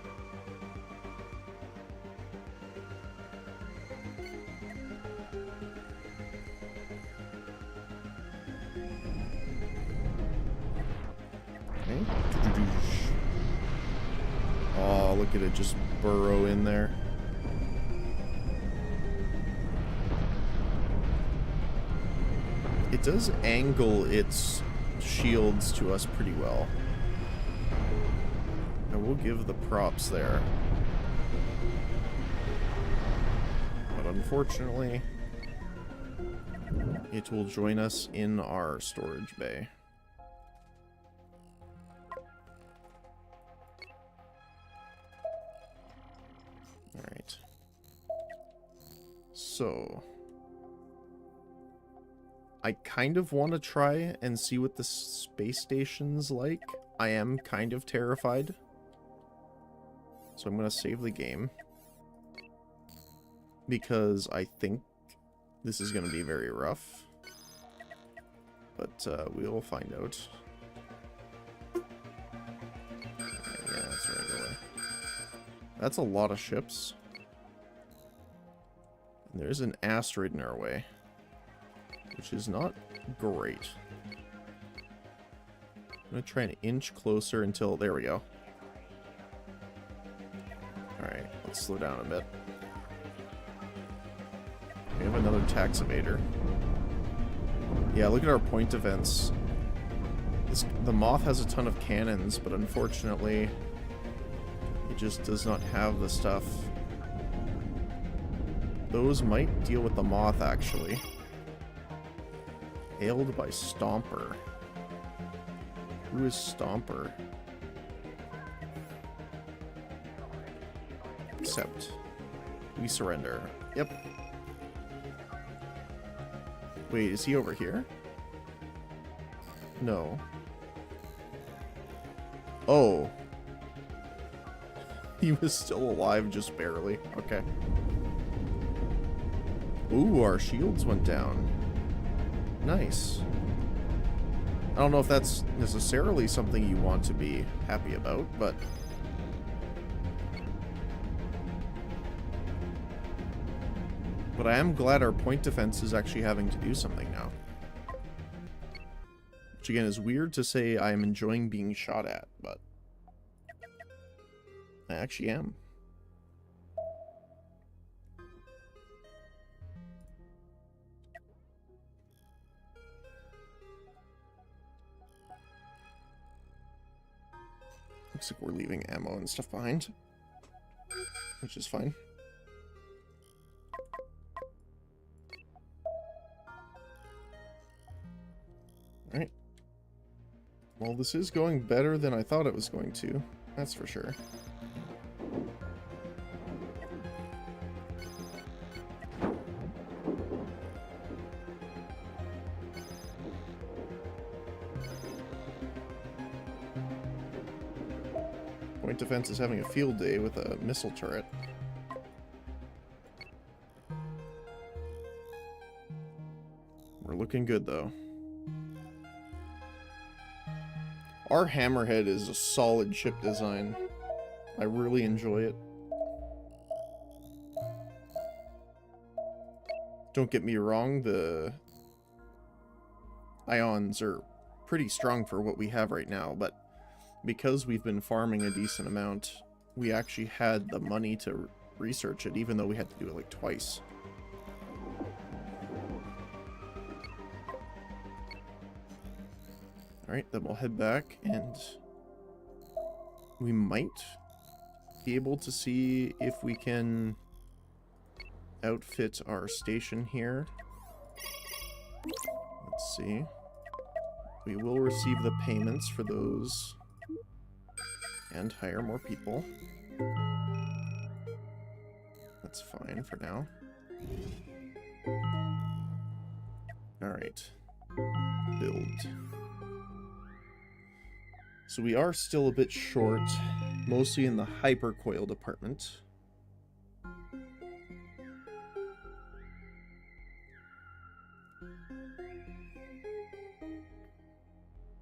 Okay. Oh, look at it just burrow in there. It does angle its shields to us pretty well. I will give the props there. But unfortunately, it will join us in our storage bay. Alright. So... I kind of want to try and see what the space station's like. I am kind of terrified. So I'm going to save the game. Because I think This is going to be very rough. But we'll find out. Okay, yeah, that's right away. That's a lot of ships. And there's an asteroid in our way, which is not great. I'm going to try and inch closer until... There we go. Alright, let's slow down a bit. We have another tax evader. Yeah, look at our point defense. The Moth has a ton of cannons, but unfortunately, it just does not have the stuff. Those might deal with the Moth, actually. Hailed by Stomper. Who is Stomper? Accept. We surrender. Yep. Wait, is he over here? No. Oh. He was still alive, just barely. Okay. Ooh, our shields went down. Nice. I don't know if that's necessarily something you want to be happy about, but... But I am glad our point defense is actually having to do something now. Which again is weird to say I am enjoying being shot at, but... I actually am. Looks like we're leaving ammo and stuff behind. Which is fine. Alright. Well, this is going better than I thought it was going to. That's for sure. Point defense is having a field day with a missile turret. We're looking good, though. Our Hammerhead is a solid ship design. I really enjoy it. Don't get me wrong, the ions are pretty strong for what we have right now, but because we've been farming a decent amount, we actually had the money to research it, even though we had to do it like twice. Alright, then we'll head back, and we might be able to see if we can outfit our station here. Let's see. We will receive the payments for those and hire more people. That's fine for now. Alright. Build. So we are still a bit short, mostly in the hypercoil department.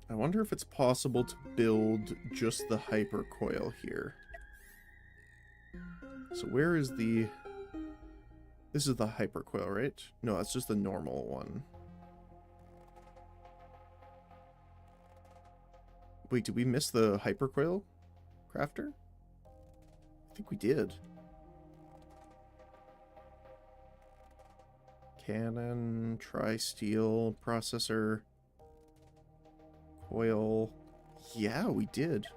I wonder if it's possible to build just the hypercoil here. So where is the... This is the hypercoil, right? No, that's just the normal one. Wait, did we miss the hypercoil crafter? I think we did. Cannon, tri-steel, processor, coil. Yeah, we did.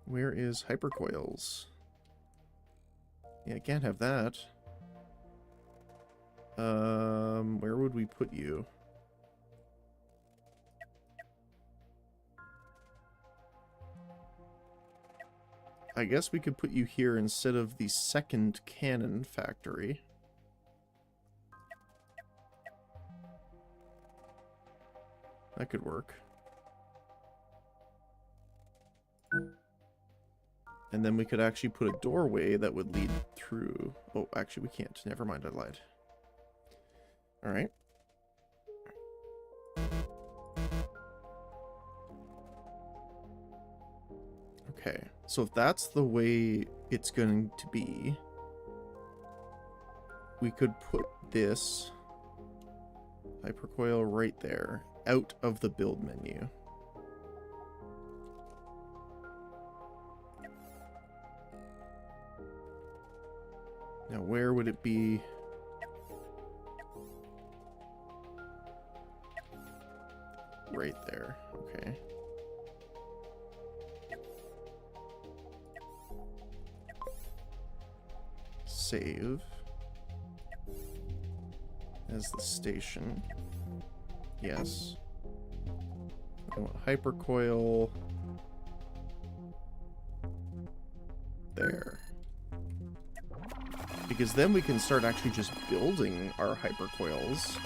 Where is hypercoils? Yeah, I can't have that. Where would we put you? I guess we could put you here instead of the second cannon factory. That could work. And then we could actually put a doorway that would lead through... Oh, actually we can't. Never mind, I lied. All right. Okay, so if that's the way it's going to be, we could put this hypercoil right there, out of the build menu. Now, where would it be? Right there, okay. Save as the station. Yes. I want hypercoil there. Because then we can start actually just building our hypercoils.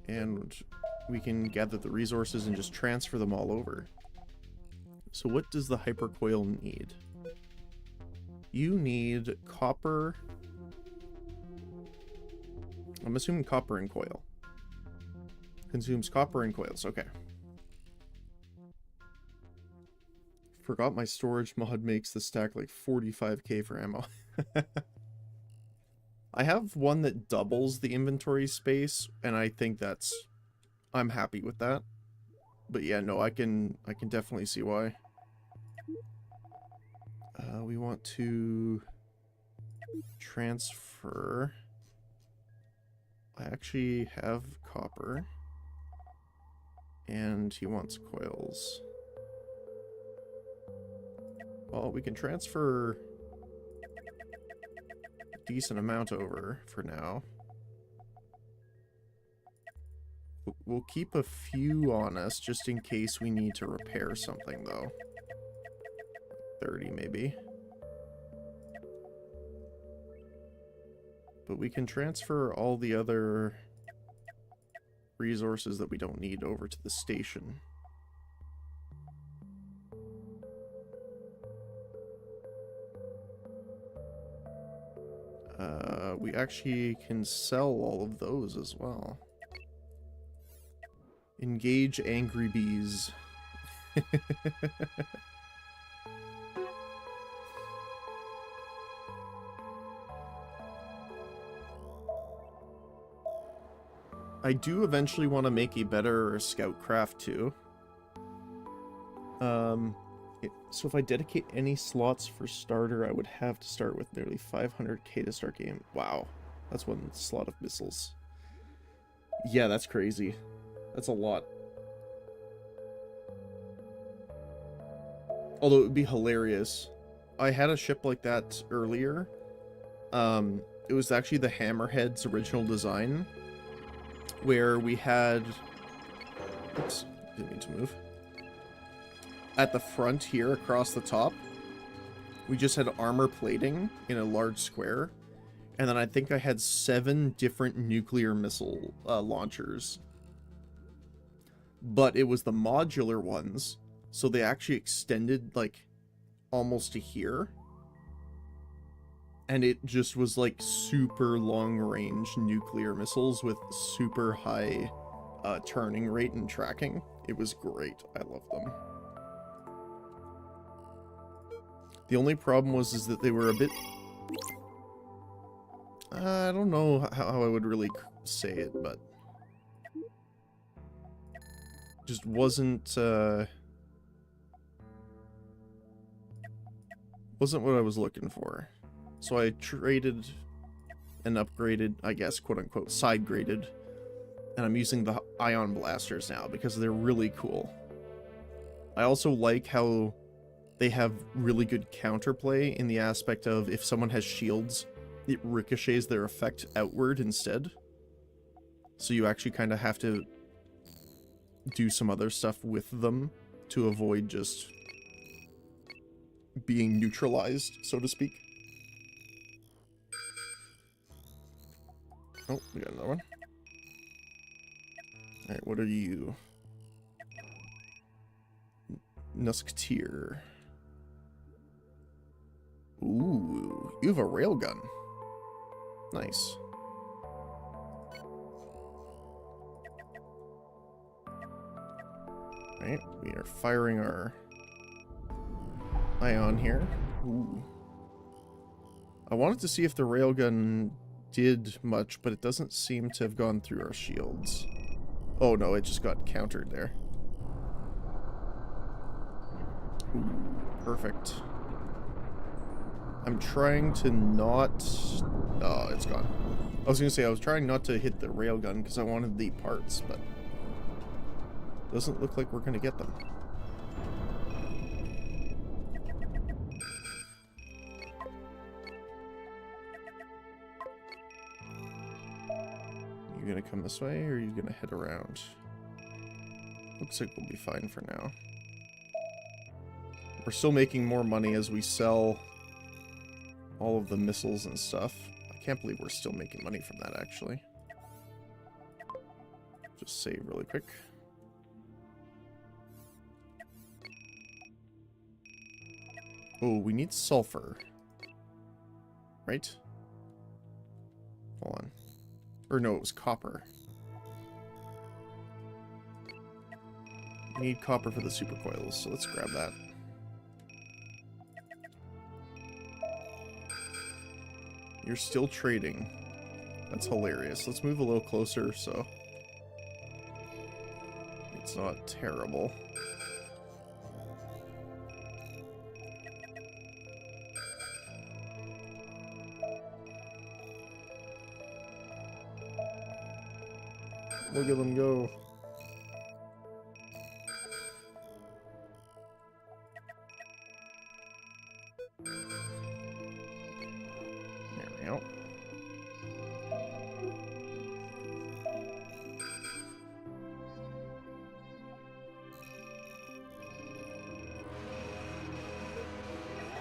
And we can gather the resources and just transfer them all over. So what does the hypercoil need? You need copper. I'm assuming copper and coil. Consumes copper and coils, okay. Forgot my storage mod makes the stack like 45k for ammo. I have one that doubles the inventory space, and I think I'm happy with that. But yeah, no, I can definitely see why. We want to transfer. I actually have copper. And he wants coils. Well, we can transfer a decent amount over for now. We'll keep a few on us just in case we need to repair something, though. 30 maybe. But we can transfer all the other resources that we don't need over to the station. We actually can sell all of those as well. Engage angry bees. I do eventually want to make a better scout craft too. So if I dedicate any slots for starter, I would have to start with nearly 500k to start game. Wow, that's one slot of missiles. Yeah, that's crazy. That's a lot. Although it would be hilarious. I had a ship like that earlier. It was actually the Hammerhead's original design, where we had... Oops, didn't mean to move. At the front here, across the top, we just had armor plating in a large square. And then I think I had 7 different nuclear missile launchers. But it was the modular ones, so they actually extended, like, almost to here. And it just was, like, super long-range nuclear missiles with super high turning rate and tracking. It was great. I love them. The only problem was that they were a bit... I don't know how I would really say it, but... just wasn't what I was looking for. So I traded and upgraded, I guess, quote-unquote, side-graded. And I'm using the ion blasters now because they're really cool. I also like how they have really good counterplay in the aspect of if someone has shields, it ricochets their effect outward instead. So you actually kind of have to do some other stuff with them to avoid just being neutralized, so to speak. Oh, we got another one. Alright, what are you? Cosmoteer. Ooh, you have a railgun. Nice. Right, we are firing our ion here. Ooh. I wanted to see if the railgun did much, but it doesn't seem to have gone through our shields. Oh no, it just got countered there. Ooh, perfect. I'm trying to not... Oh, it's gone. I was going to say, I was trying not to hit the railgun because I wanted the parts, but... Doesn't look like we're going to get them. You going to come this way, or are you going to head around? Looks like we'll be fine for now. We're still making more money as we sell all of the missiles and stuff. I can't believe we're still making money from that, actually. Just save really quick. Oh, we need sulfur. Right? Hold on. Or no, it was copper. We need copper for the supercoils, so let's grab that. You're still trading. That's hilarious. Let's move a little closer so it's not terrible. Look at them go. There we go.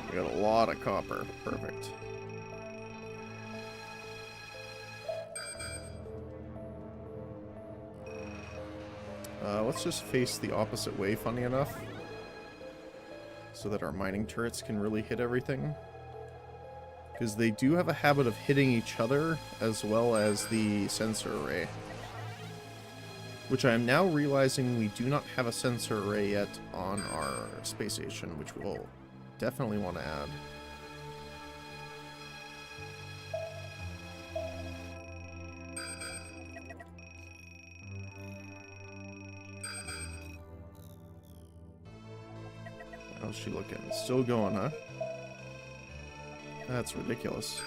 We got a lot of copper. Perfect. Let's just face the opposite way, funny enough, so that our mining turrets can really hit everything. Because they do have a habit of hitting each other, as well as the sensor array. Which I am now realizing we do not have a sensor array yet on our space station, which we'll definitely want to add. How's she looking? Still going, huh? That's ridiculous.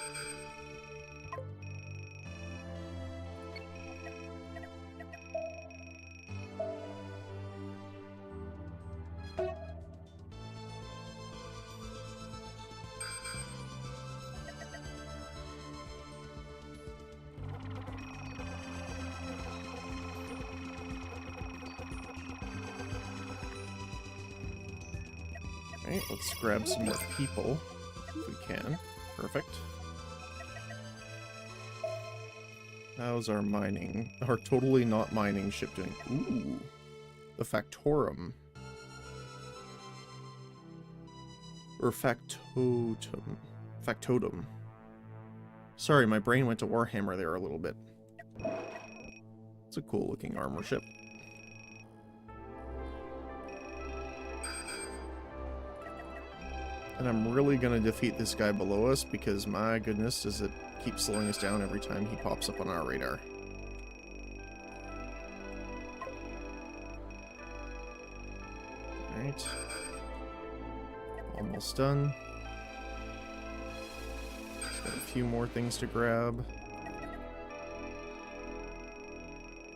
Alright, let's grab some more people, if we can. Perfect. How's our mining? Our totally not mining ship doing? Ooh, the Factorum. Or Factotum. Factotum. Sorry, my brain went to Warhammer there a little bit. It's a cool looking armor ship. And I'm really going to defeat this guy below us because, my goodness, does it keep slowing us down every time he pops up on our radar. Alright. Almost done. Just got a few more things to grab.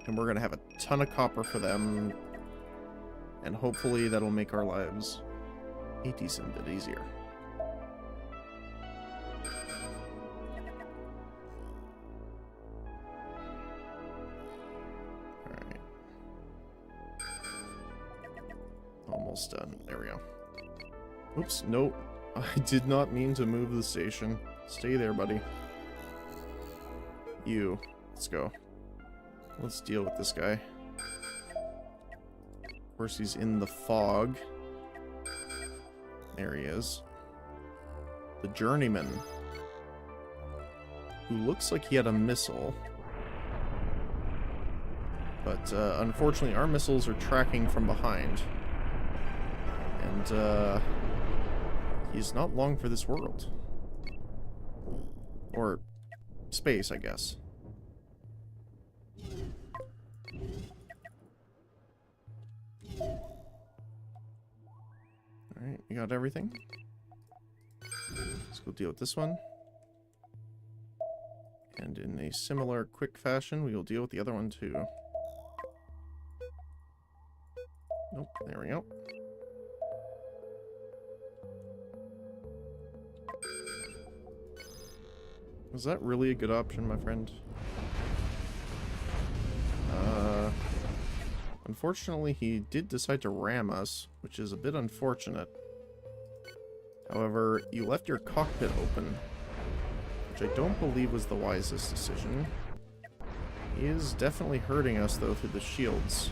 And we're going to have a ton of copper for them. And hopefully that'll make our lives a decent bit easier. Alright. Almost done. There we go. Oops, nope. I did not mean to move the station. Stay there, buddy. You. Let's go. Let's deal with this guy. Of course, he's in the fog. There he is. the journeyman, who looks like he had a missile. But unfortunately, our missiles are tracking from behind. And he's not long for this world. Or space, I guess. Alright, we got everything. Let's go deal with this one. And in a similar quick fashion, we will deal with the other one too. Nope, there we go. Was that really a good option, my friend? Unfortunately, he did decide to ram us, which is a bit unfortunate. However, you left your cockpit open, which I don't believe was the wisest decision. He is definitely hurting us, though, through the shields.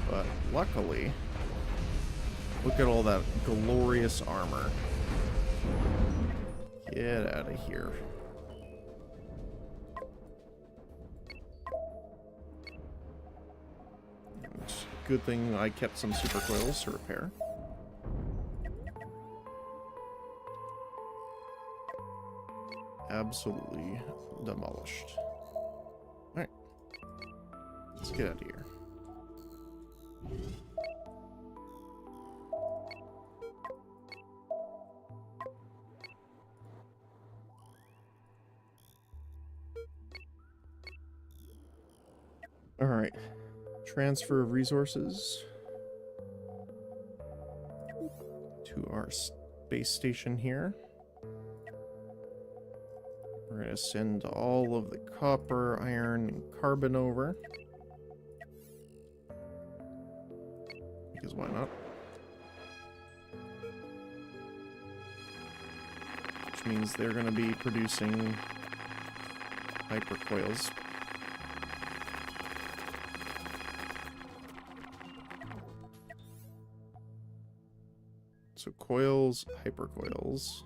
But luckily, look at all that glorious armor. Get out of here. And good thing I kept some super coils to repair. Absolutely demolished. Alright. Let's get out of here. Alright. Transfer of resources to our space station here. We're going to send all of the copper, iron, and carbon over. Because why not? Which means they're going to be producing hypercoils. So coils, hypercoils.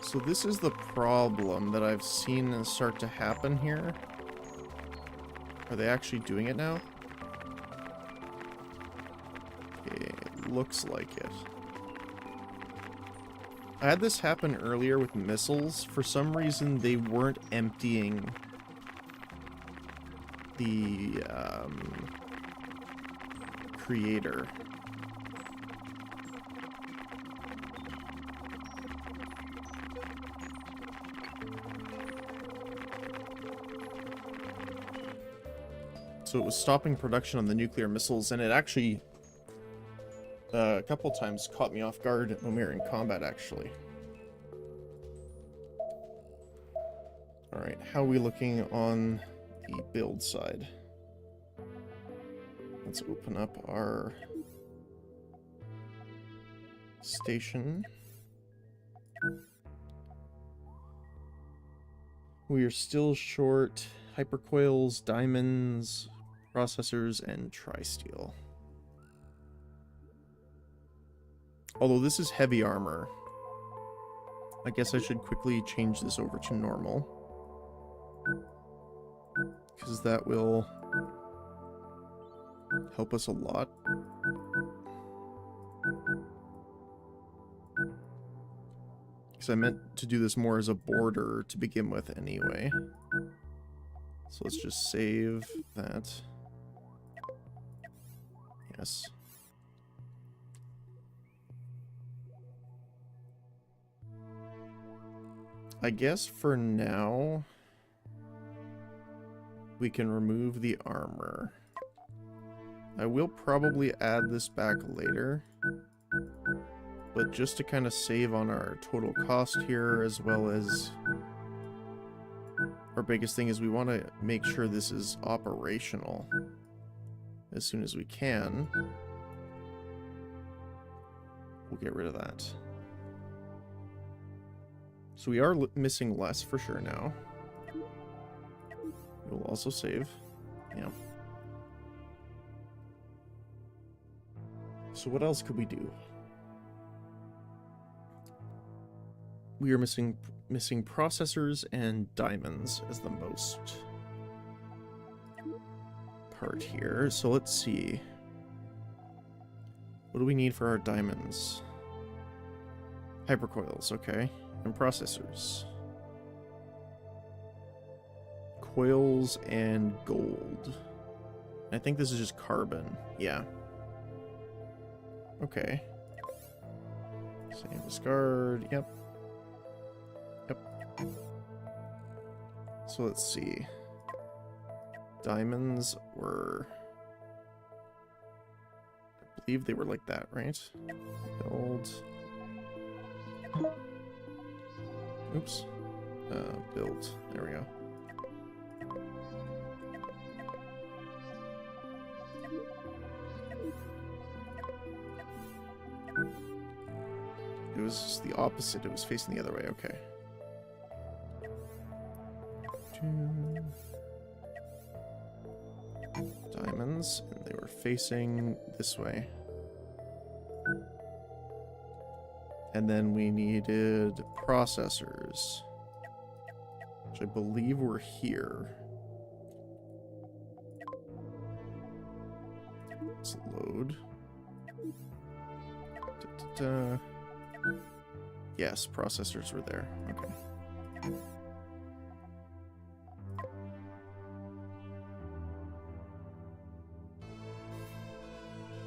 So this is the problem that I've seen start to happen here. Are they actually doing it now? Okay, it looks like it. I had this happen earlier with missiles. For some reason, they weren't emptying the creator. So it was stopping production on the nuclear missiles, and it actually a couple times caught me off guard when we were in combat, actually. Alright, how are we looking on the build side? Let's open up our station. We are still short hypercoils, diamonds, processors, and tri-steel. Although this is heavy armor, I guess I should quickly change this over to normal, because that will help us a lot. Because I meant to do this more as a border to begin with anyway. So let's just save that. Yes. I guess for now, we can remove the armor. I will probably add this back later, but just to kind of save on our total cost here, as well as our biggest thing is we want to make sure this is operational as soon as we can. We'll get rid of that. So we are missing less for sure now. We'll also save. Yeah. So what else could we do? we are missing processors and diamonds as the most part here. So let's see. What do we need for our diamonds? Hypercoils, okay. And processors. Coils and gold. I think this is just carbon. Yeah. Okay. Save, discard. Yep. Yep. So let's see. Diamonds were... I believe they were like that, right? Build. Oops. Build. There we go. It was just the opposite. It was facing the other way. Okay. Diamonds, and they were facing this way. And then we needed processors, which I believe were here. Let's load. Da-da-da. Yes, processors were there. Okay.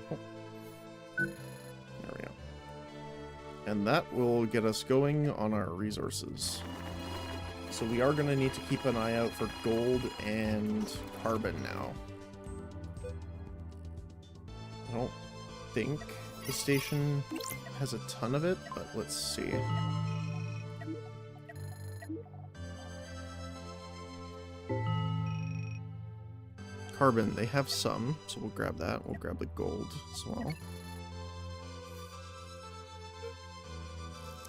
Oh. There we go. And that will get us going on our resources. So we are going to need to keep an eye out for gold and carbon now. I don't think the station has a ton of it, but let's see. Carbon, they have some, so we'll grab that. We'll grab the gold as well.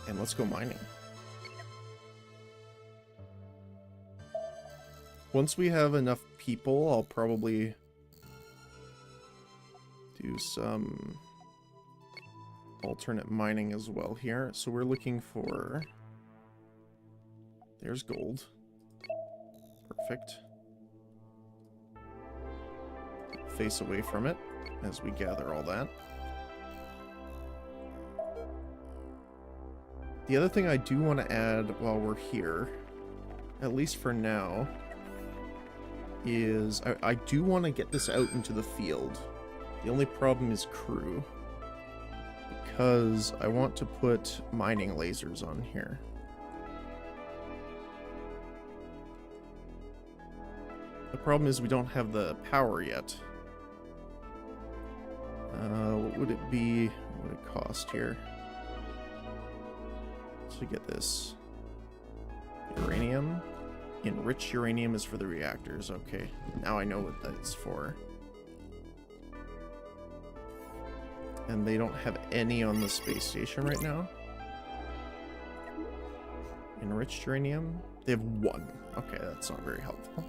And let's go mining. Once we have enough people, I'll probably do some alternate mining as well here. So we're looking for... There's gold. Perfect. Face away from it as we gather all that. The other thing I do want to add while we're here, at least for now, is I do want to get this out into the field. The only problem is crew, because I want to put mining lasers on here. The problem is we don't have the power yet. What would it be? What would it cost here to get this? Uranium. Enriched uranium is for the reactors. Okay, now I know what that's for. And they don't have any on the space station right now. Enriched uranium? They have one. Okay, that's not very helpful.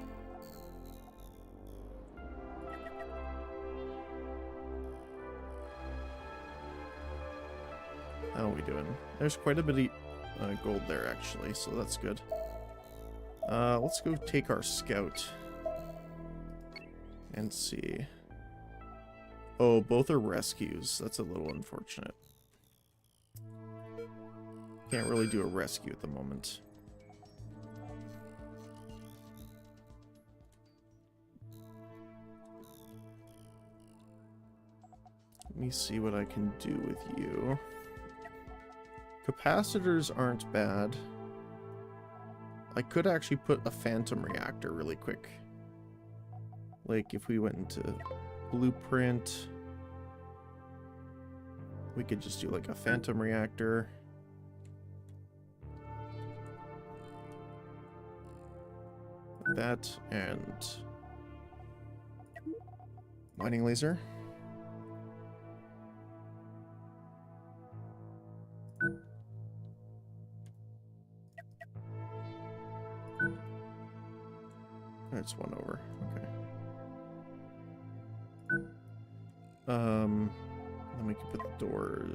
How are we doing? There's quite a bit of gold there, actually, so that's good. Let's go take our scout and see. Oh, both are rescues. That's a little unfortunate. Can't really do a rescue at the moment. Let me see what I can do with you. Capacitors aren't bad. I could actually put a phantom reactor really quick. Like if we went into blueprint, we could just do like a phantom reactor. Like that, and mining laser. It's one over. Okay. Then we can put the door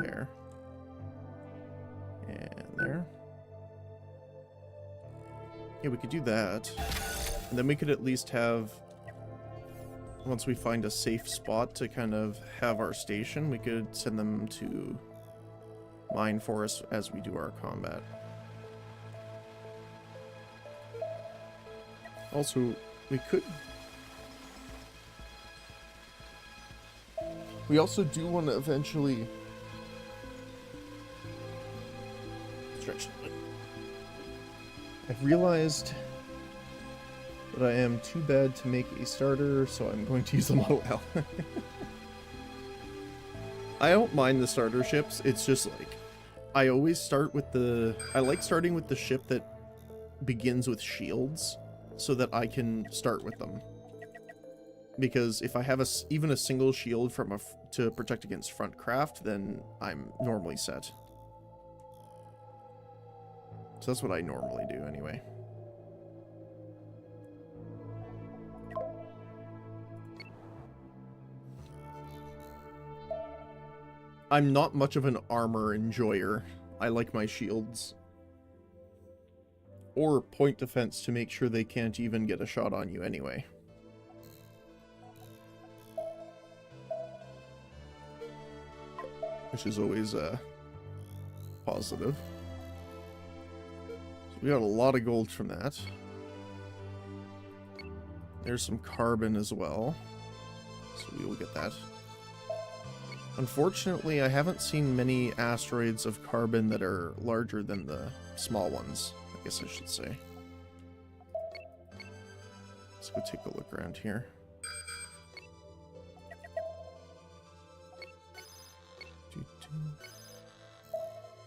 there. And there. Yeah, we could do that. And then we could at least have, once we find a safe spot to kind of have our station, we could send them to mine for us as we do our combat. Also, we also do want to eventually stretch. I've realized that I am too bad to make a starter, so I'm going to use the Model L. I don't mind the starter ships, it's just like, I always start with I like starting with the ship that begins with shields, so that I can start with them. Because if I have even a single shield to protect against front craft, then I'm normally set. So that's what I normally do anyway. I'm not much of an armor enjoyer. I like my shields. Or point defense to make sure they can't even get a shot on you anyway. Which is always positive. So we got a lot of gold from that. There's some carbon as well. So we will get that. Unfortunately, I haven't seen many asteroids of carbon that are larger than the small ones, I guess I should say. Let's go take a look around here.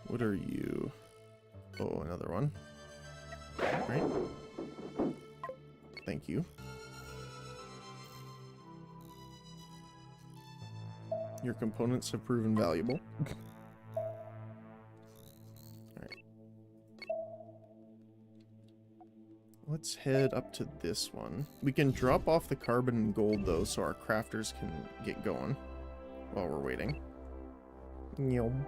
What are you? Oh, another one. Right. Thank you. Your components have proven valuable. Alright. Let's head up to this one. We can drop off the carbon and gold, though, so our crafters can get going while we're waiting. Yum.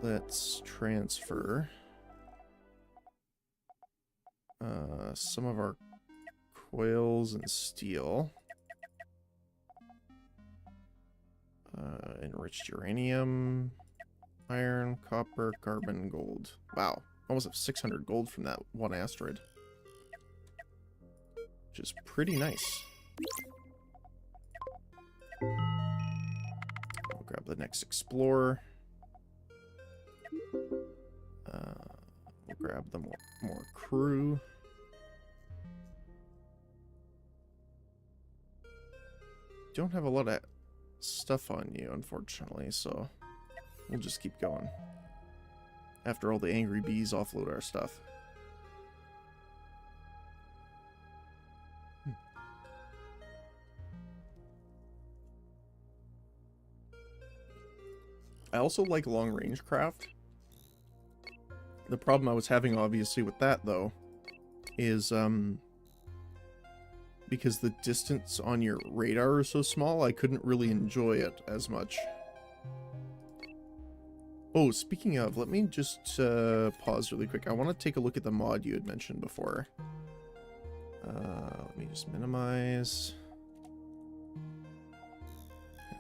Let's transfer some of our coils and steel. Enriched uranium, iron, copper, carbon, gold. Wow, almost have 600 gold from that one asteroid. Which is pretty nice. I'll grab the next explorer. We'll grab the more crew. Don't have a lot of stuff on you, unfortunately, so we'll just keep going. After all the angry bees offload our stuff. I also like long-range craft. The problem I was having, obviously, with that, though, is, because the distance on your radar is so small, I couldn't really enjoy it as much. Oh, speaking of, let me just pause really quick. I want to take a look at the mod you had mentioned before. Let me just minimize.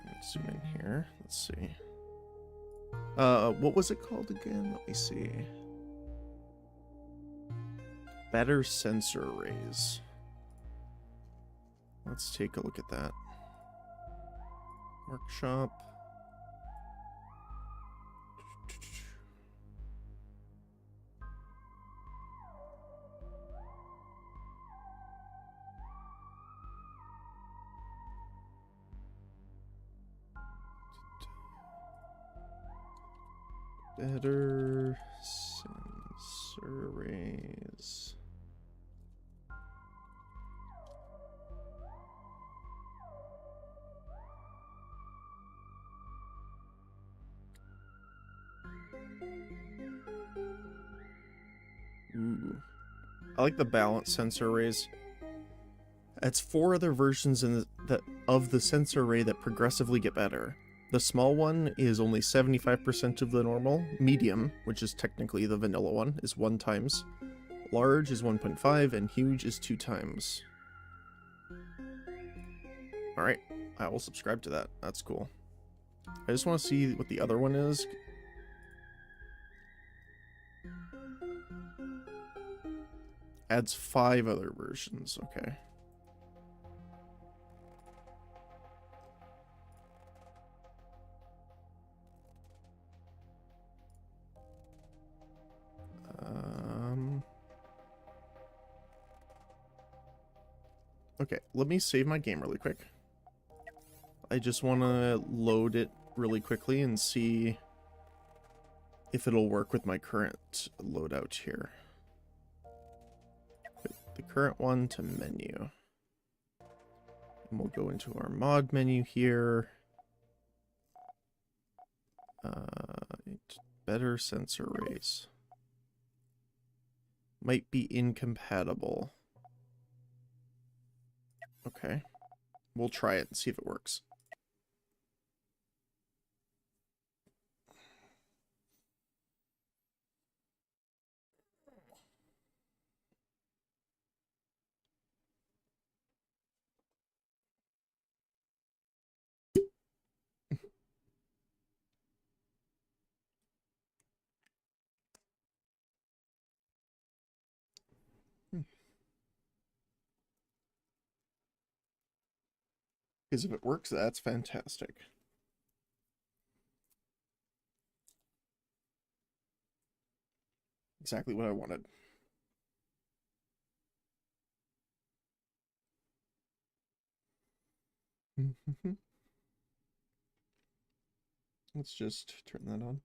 Let's zoom in here. Let's see. What was it called again? Let me see. Better sensor arrays. Let's take a look at that. Workshop. Better sensor arrays. Ooh. I like the balance sensor arrays. It's 4 other versions of the sensor array that progressively get better. The small one is only 75% of the normal. Medium, which is technically the vanilla one, is 1 times. Large is 1.5, and huge is 2 times. Alright, I will subscribe to that. That's cool. I just want to see what the other one is. Adds 5 other versions, okay. Okay, let me save my game really quick. I just want to load it really quickly and see if it'll work with my current loadout here. Put the current one to menu. And we'll go into our mod menu here. Better sensor race. Might be incompatible. Okay. We'll try it and see if it works. Because if it works, that's fantastic. Exactly what I wanted. Let's just turn that on.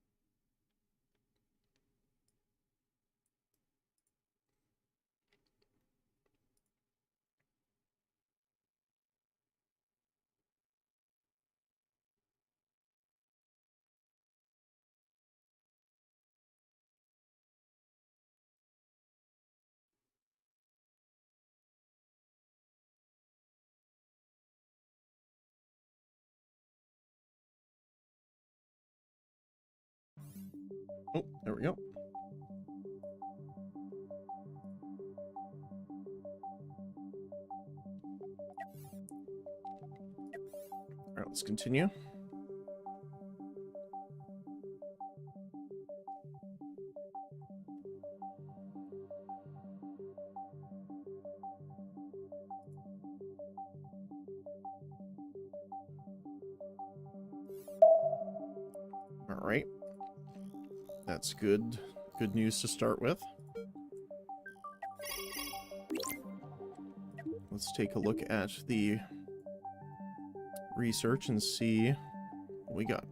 Oh, there we go. All right, let's continue. All right. That's good. Good news to start with. Let's take a look at the research and see what we got.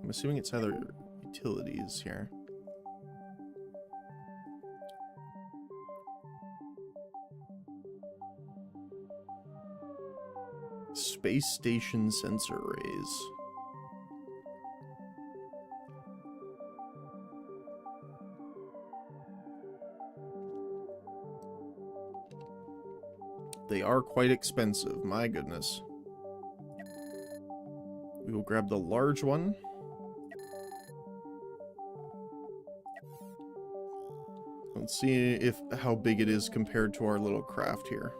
I'm assuming it's either utilities here. Space station sensor arrays. They are quite expensive, my goodness. We will grab the large one. Let's see how big it is compared to our little craft here.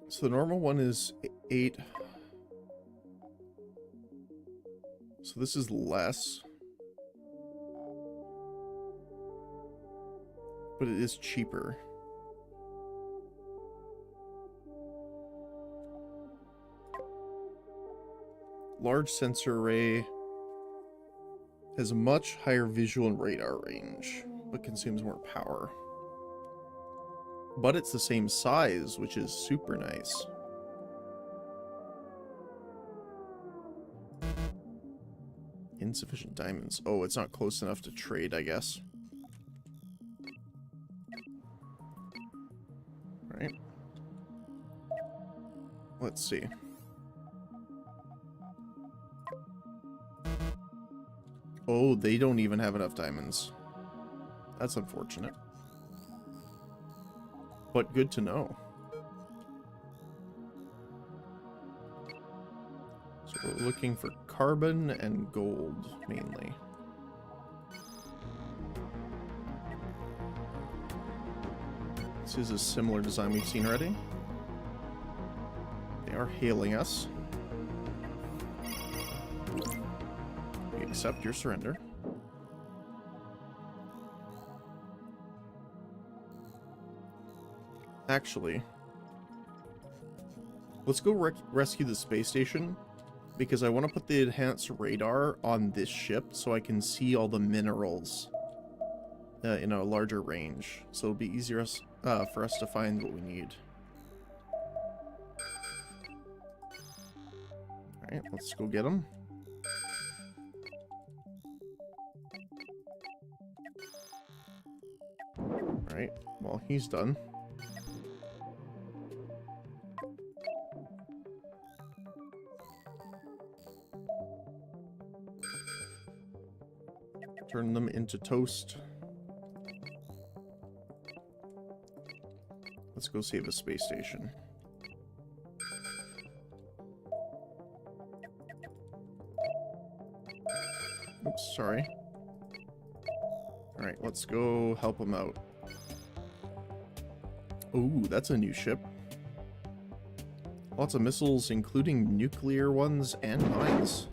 So the normal one is 8. So this is less. But it is cheaper. Large sensor array has a much higher visual and radar range, but consumes more power. But it's the same size, which is super nice. Insufficient diamonds. Oh, it's not close enough to trade, I guess. Right. Let's see. Oh, they don't even have enough diamonds. That's unfortunate. But good to know. So we're looking for carbon and gold, mainly. This is a similar design we've seen already. They are hailing us. We accept your surrender. Actually, let's go rescue the space station, because I want to put the enhanced radar on this ship so I can see all the minerals in a larger range. So it'll be easier for us to find what we need. Alright, let's go get them. Alright, well, he's done. Turn them into toast. Let's go save a space station. Oops, sorry. Alright, let's go help them out. Ooh, that's a new ship. Lots of missiles, including nuclear ones and mines.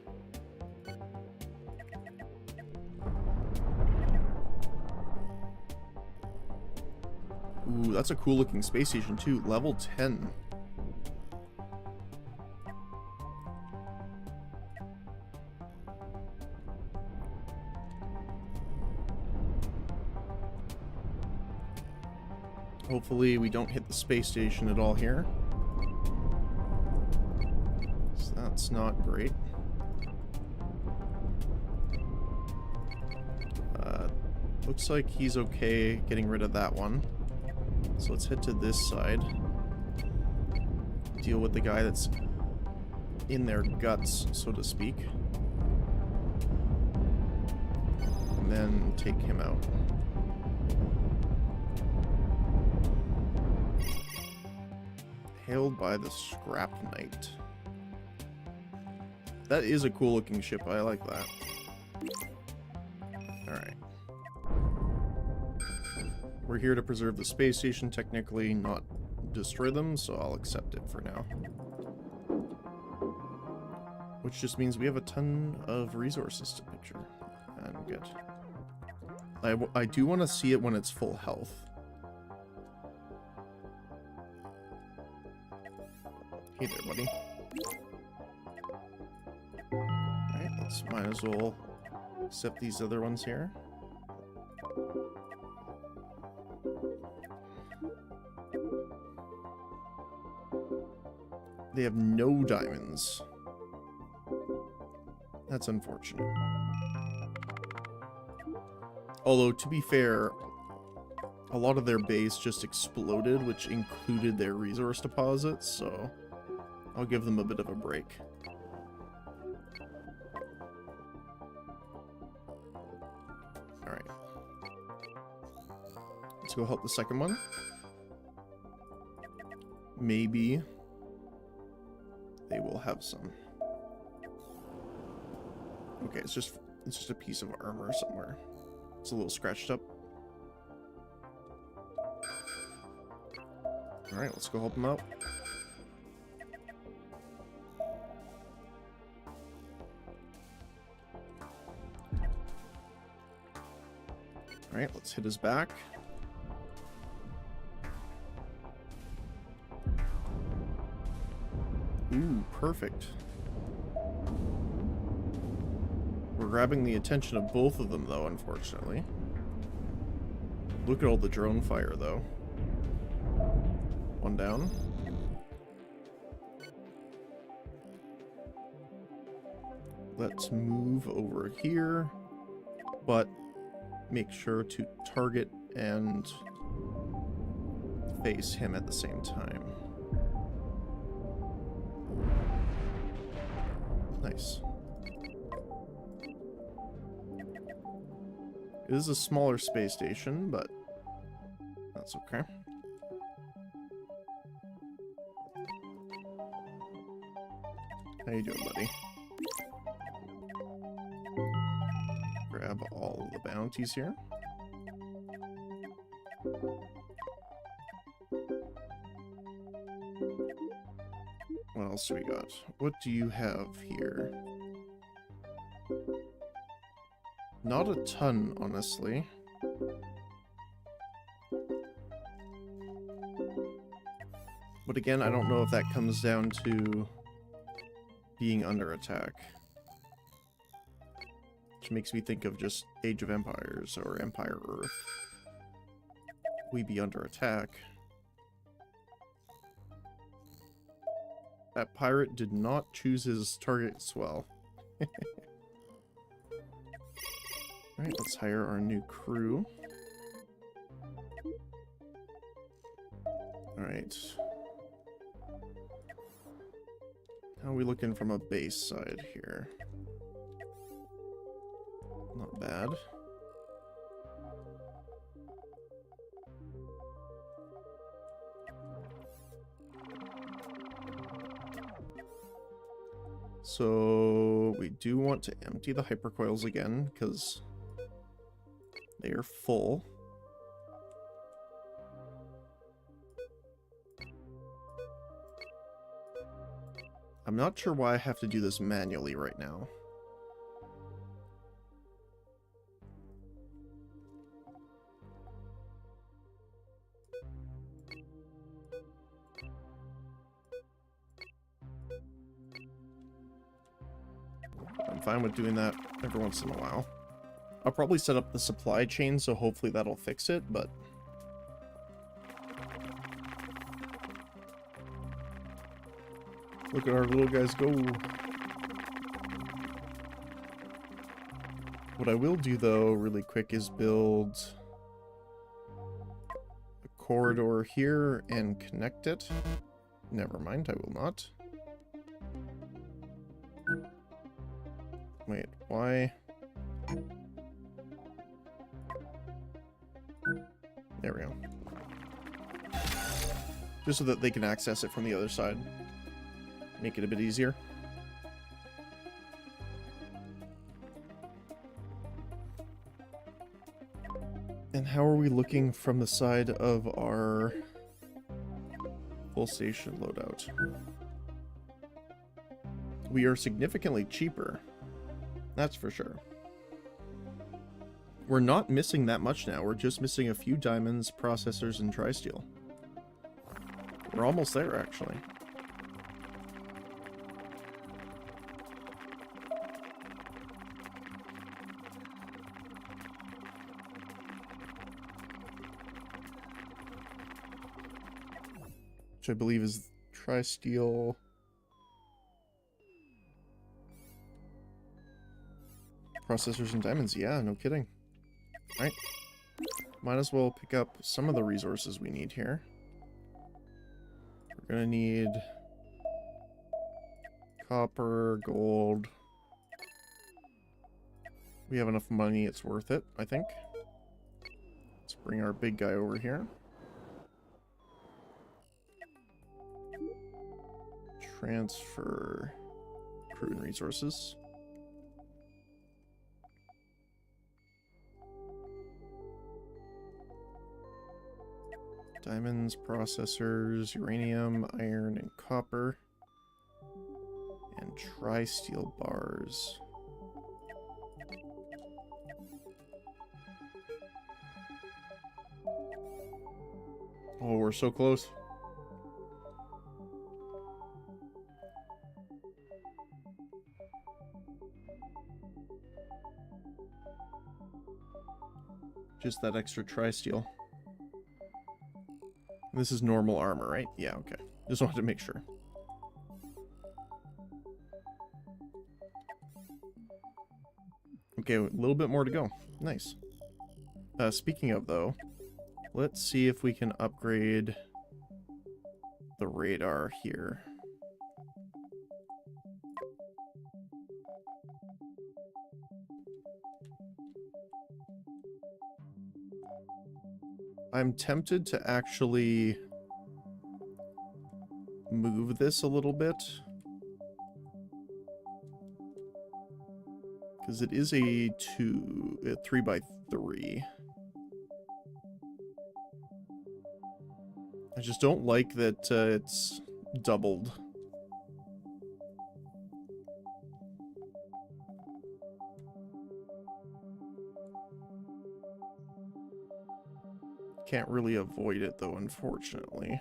Ooh, that's a cool looking space station too. Level 10. Hopefully we don't hit the space station at all here. So that's not great. Looks like he's okay getting rid of that one. So let's head to this side. Deal with the guy that's in their guts, so to speak. And then take him out. Hailed by the Scrap Knight. That is a cool looking ship, I like that. Alright. We're here to preserve the space station, technically, not destroy them, so I'll accept it for now. Which just means we have a ton of resources to picture. And good. I do want to see it when it's full health. Hey there, buddy. Alright, let's might as well accept these other ones here. They have no diamonds. That's unfortunate. Although, to be fair, a lot of their base just exploded, which included their resource deposits, so I'll give them a bit of a break. Alright. Let's go help the second one. Maybe they will have some. Okay, it's just a piece of armor somewhere. It's a little scratched up. Alright, let's go help them out. Alright, let's hit his back. Ooh, perfect. We're grabbing the attention of both of them, though, unfortunately. Look at all the drone fire, though. One down. Let's move over here, but make sure to target and face him at the same time. Nice. It is a smaller space station, but that's okay. How you doing, buddy? Grab all the bounties here. What else do we got? What do you have here? Not a ton, honestly. But again, I don't know if that comes down to being under attack. Which makes me think of just Age of Empires or Empire Earth. We be under attack. That pirate did not choose his targets well. Alright, let's hire our new crew. Alright. How are we looking from a base side here? Not bad. So we do want to empty the hypercoils again because they are full. I'm not sure why I have to do this manually right now. I'm fine with doing that every once in a while. I'll probably set up the supply chain, so hopefully that'll fix it, but... Look at our little guys go. What I will do, though, really quick, is build a corridor here and connect it. Never mind, I will not. Wait, why? There we go. Just so that they can access it from the other side. Make it a bit easier. And how are we looking from the side of our full station loadout? We are significantly cheaper. That's for sure. We're not missing that much now. We're just missing a few diamonds, processors, and tri-steel. We're almost there, actually. Which I believe is tri-steel. Processors and diamonds, yeah, no kidding. Alright. Might as well pick up some of the resources we need here. We're gonna need copper, gold. We have enough money, it's worth it, I think. Let's bring our big guy over here. Transfer crew and resources. Diamonds, processors, uranium, iron, and copper. And tri-steel bars. Oh, we're so close. Just that extra tri-steel. This is normal armor, right? Yeah, okay. Just wanted to make sure. Okay, a little bit more to go. Nice. Speaking of, though, let's see if we can upgrade the radar here. I'm tempted to actually move this a little bit. Because it is a 3x3. I just don't like that it's doubled. Can't really avoid it though, unfortunately.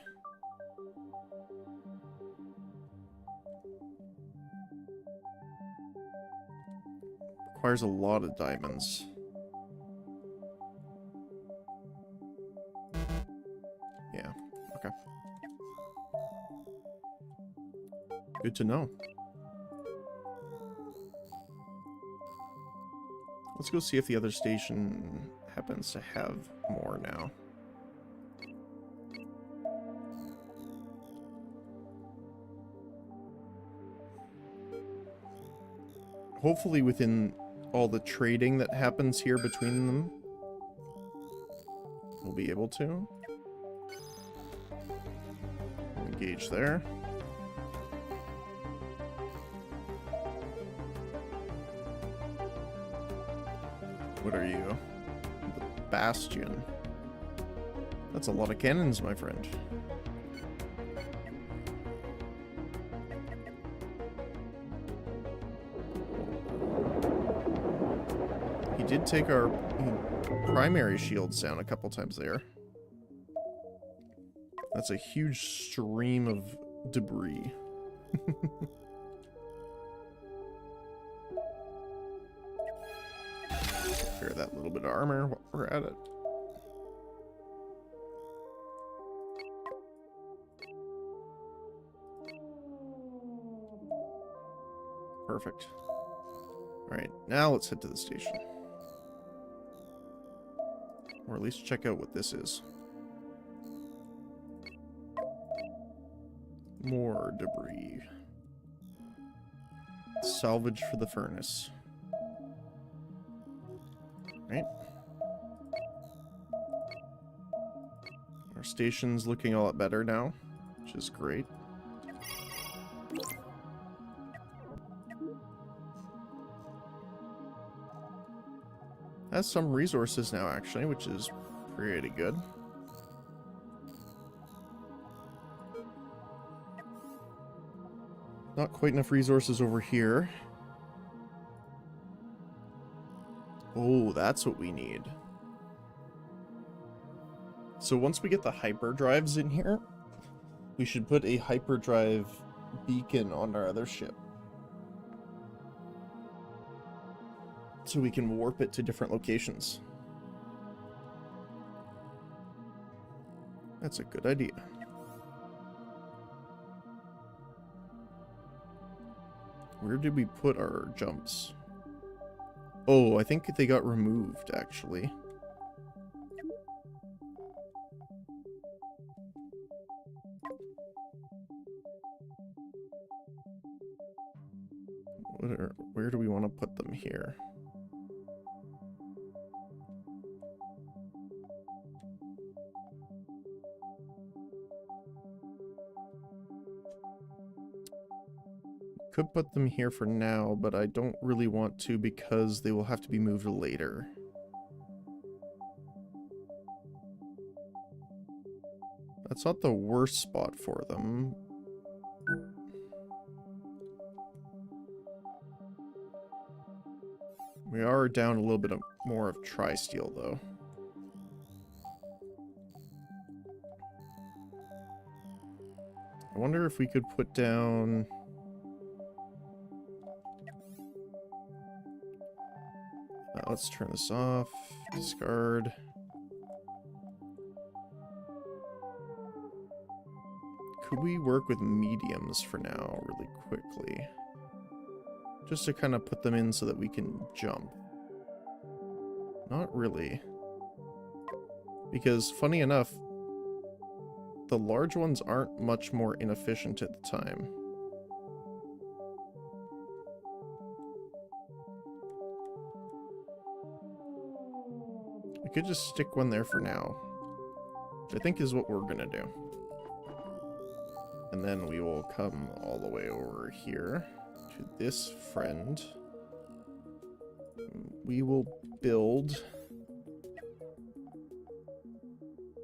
Requires a lot of diamonds. Yeah, okay. Good to know. Let's go see if the other station happens to have more now. Hopefully within all the trading that happens here between them, we'll be able to. Engage there. What are you? The Bastion. That's a lot of cannons, my friend. He did take our primary shields down a couple times there. That's a huge stream of debris. Repair that little bit of armor while we're at it. Perfect. Alright, now let's head to the station. Or at least check out what this is. More debris. Salvage for the furnace. Right. Our station's looking a lot better now, which is great. Has some resources now, actually, which is pretty good. Not quite enough resources over here. Oh, that's what we need. So once we get the hyperdrives in here, we should put a hyperdrive beacon on our other ship. So we can warp it to different locations. That's a good idea. Where did we put our jumps? Oh, I think they got removed, actually. Where do we want to put them here? Could put them here for now, but I don't really want to because they will have to be moved later. That's not the worst spot for them. We are down a little bit more of tri-steel, though. I wonder if we could put down... let's turn this off. Discard. Could we work with mediums for now, really quickly? Just to kind of put them in so that we can jump. Not really. Because, funny enough, the large ones aren't much more inefficient at the time. I could just stick one there for now. which I think is what we're gonna do. And then we will come all the way over here to this friend. We will build...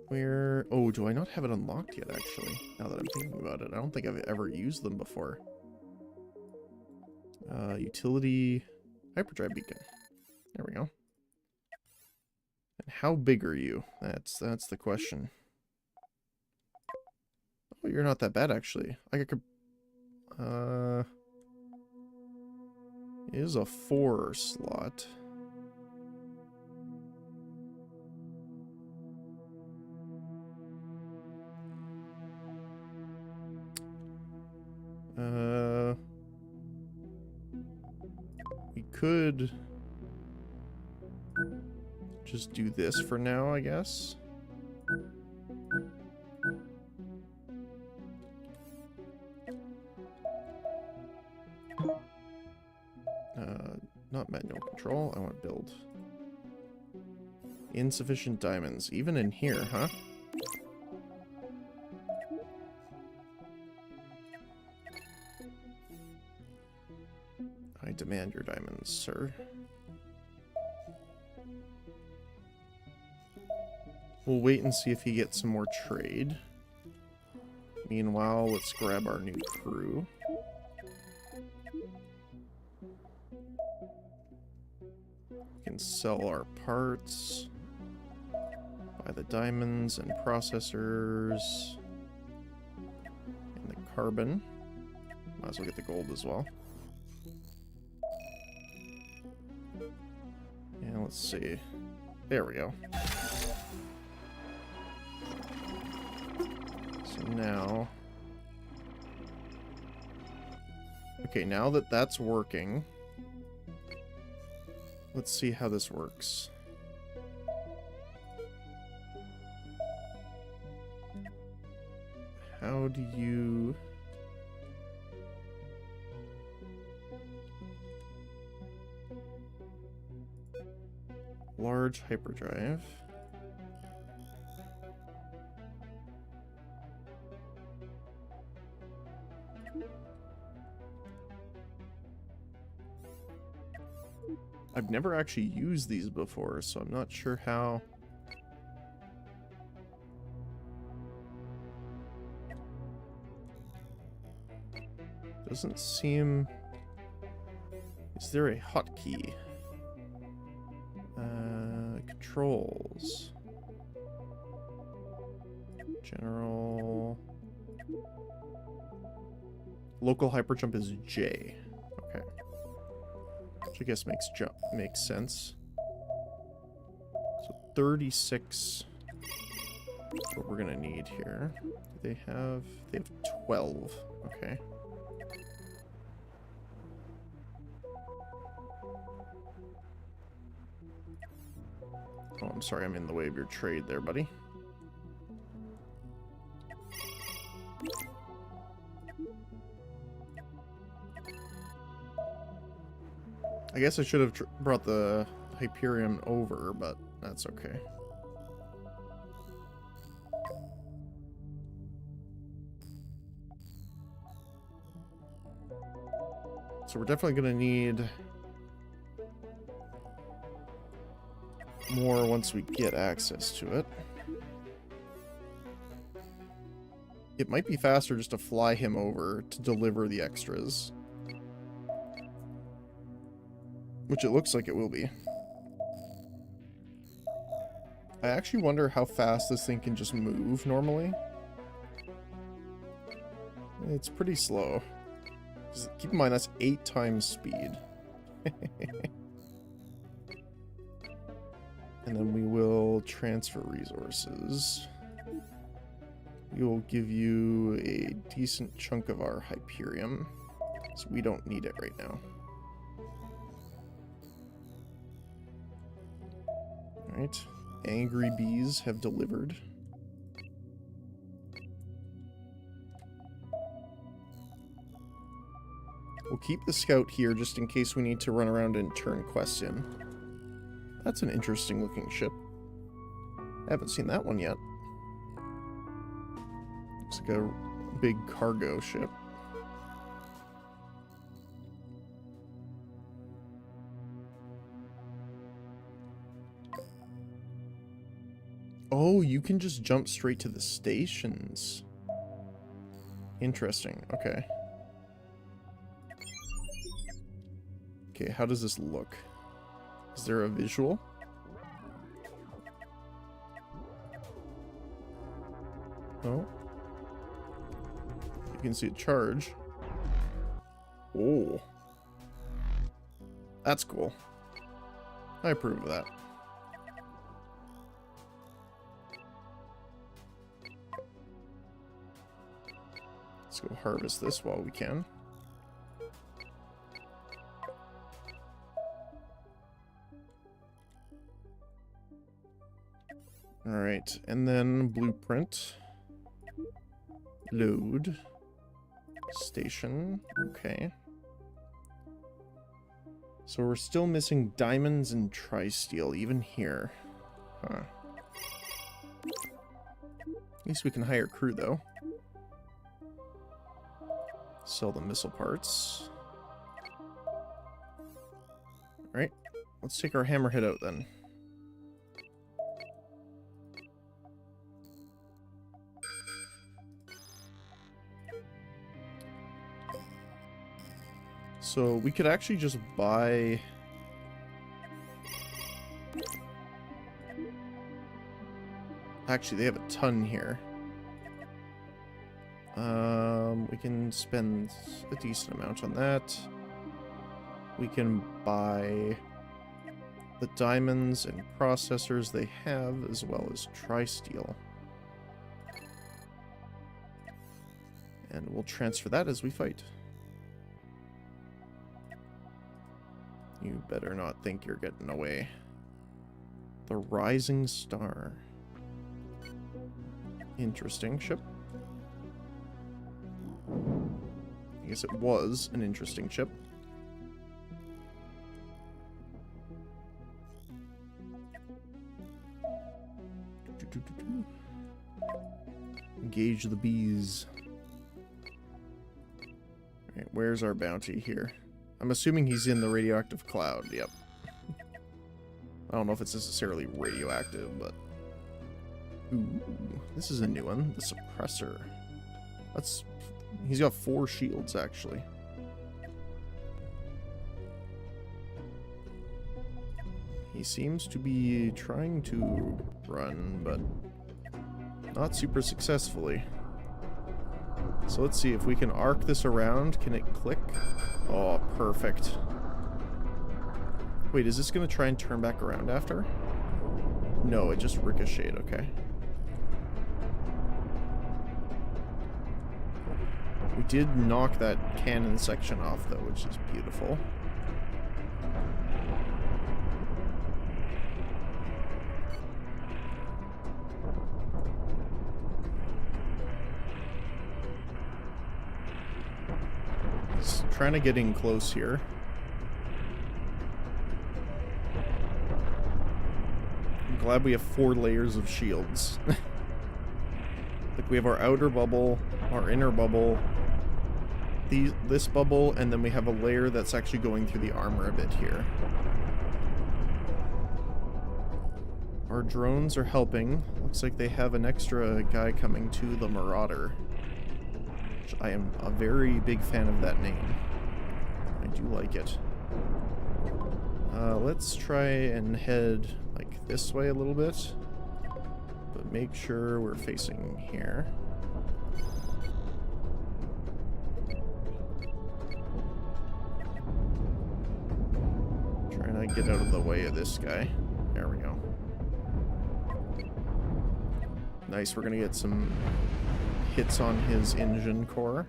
Where... Oh, do I not have it unlocked yet, actually? Now that I'm thinking about it. I don't think I've ever used them before. Utility... Hyperdrive beacon. There we go. And how big are you? That's the question. Oh, you're not that bad, actually. Like I could... It is a 4 slot. We could just do this for now, I guess. Not manual control. I want to build. Insufficient diamonds. Even in here, huh? I demand your diamonds, sir. We'll wait and see if he gets some more trade. Meanwhile, let's grab our new crew. We can sell our parts. Buy the diamonds and processors. And the carbon. Might as well get the gold as well. And let's see. There we go. So now... Okay, now that that's working, let's see how this works. How do you... Large hyperdrive. I've never actually used these before, so I'm not sure how... Doesn't seem... Is there a hotkey? Controls. General. Local hyperjump is J. Okay. Which I guess makes sense. So 36 is what we're gonna need here. They have 12. Okay. Oh, I'm sorry, I'm in the way of your trade there, buddy. I guess I should have brought the Hyperion over, but that's okay. So we're definitely going to need more once we get access to it. It might be faster just to fly him over to deliver the extras. Which it looks like it will be. I actually wonder how fast this thing can just move normally. It's pretty slow. Just keep in mind that's 8 times speed. And then we will transfer resources. We will give you a decent chunk of our Hyperium, so we don't need it right now. Alright. Angry bees have delivered. We'll keep the scout here just in case we need to run around and turn quests in. That's an interesting looking ship. I haven't seen that one yet. like a big cargo ship. Oh, you can just jump straight to the stations. Interesting. Okay. Okay, how does this look? Is there a visual? No. You can see it charge. Oh. That's cool. I approve of that. Let's go harvest this while we can. Alright, and then blueprint. Load. Station. Okay. So we're still missing diamonds and tri-steel, even here. Huh. At least we can hire crew, though. Sell the missile parts. Alright, let's take our hammerhead out then. So we could actually just buy... Actually, they have a ton here. We can spend a decent amount on that. We can buy the diamonds and processors they have, as well as tri-steel. And we'll transfer that as we fight. You better not think you're getting away. The Rising Star. Interesting ship. I guess it was an interesting ship. Engage the bees. Alright, where's our bounty here? I'm assuming he's in the radioactive cloud, yep. I don't know if it's necessarily radioactive, but... Ooh, this is a new one. The suppressor. That's... He's got 4 shields, actually. He seems to be trying to run, but not super successfully. So let's see if we can arc this around. Can it click? Oh, perfect. Wait, is this going to try and turn back around after? No, it just ricocheted, okay. We did knock that cannon section off, though, which is beautiful. Just trying to get in close here. I'm glad we have 4 layers of shields. Like, we have our outer bubble, our inner bubble, this bubble, and then we have a layer that's actually going through the armor a bit here. Our drones are helping. Looks like they have an extra guy coming to the Marauder. Which I am a very big fan of that name. I do like it. Let's try and head like this way a little bit. But make sure we're facing here. Trying to get out of the way of this guy. There we go. Nice, we're gonna get some hits on his engine core.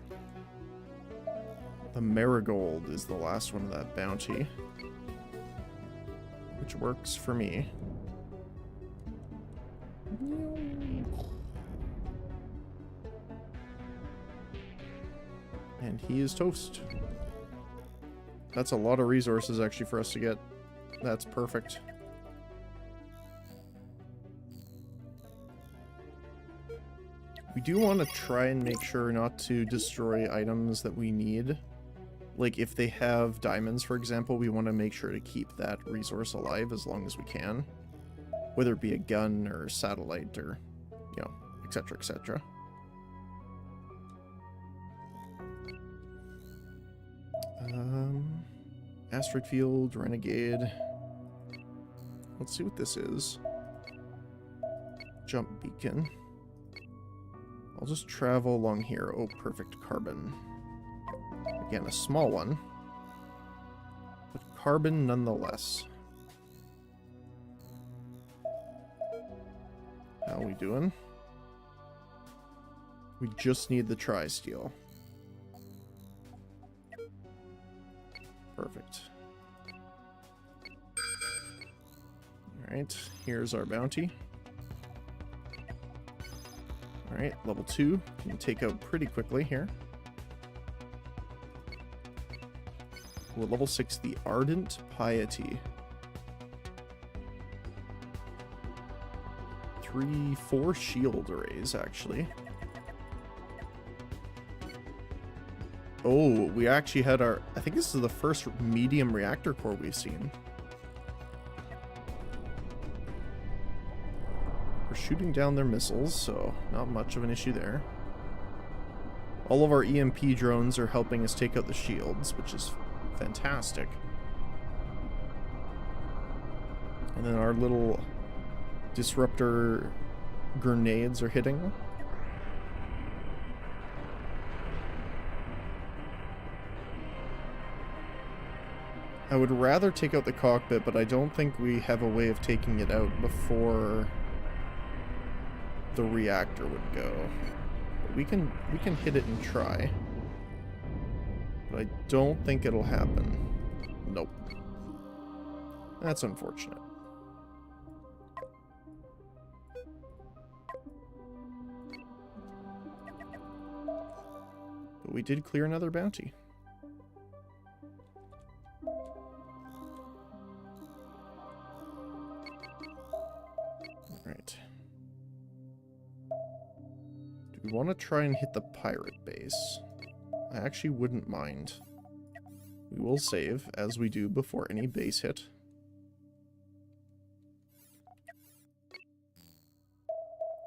The Marigold is the last one of that bounty, which works for me. And he is toast. That's a lot of resources actually for us to get. That's perfect. We do want to try and make sure not to destroy items that we need. Like, if they have diamonds, for example, we want to make sure to keep that resource alive as long as we can. Whether it be a gun or a satellite or, you know, etc., etc. Asteroid Field, Renegade. Let's see what this is. Jump Beacon. I'll just travel along here. Oh, perfect. Carbon. Again, a small one. But carbon nonetheless. How are we doing? We just need the tri-steel. Perfect. Alright, here's our bounty. Alright, level 2. Can take out pretty quickly here. Ooh, level 6, the Ardent Piety. 4 shield arrays, actually. Oh, we actually had our... I think this is the first medium reactor core we've seen. We're shooting down their missiles, so not much of an issue there. All of our EMP drones are helping us take out the shields, which is fantastic. And then our little disruptor grenades are hitting. I would rather take out the cockpit, but I don't think we have a way of taking it out before the reactor would go. But we can hit it and try. But I don't think it'll happen. Nope. That's unfortunate. But we did clear another bounty. Alright. Do we want to try and hit the pirate base? I actually wouldn't mind. We will save, as we do before any base hit.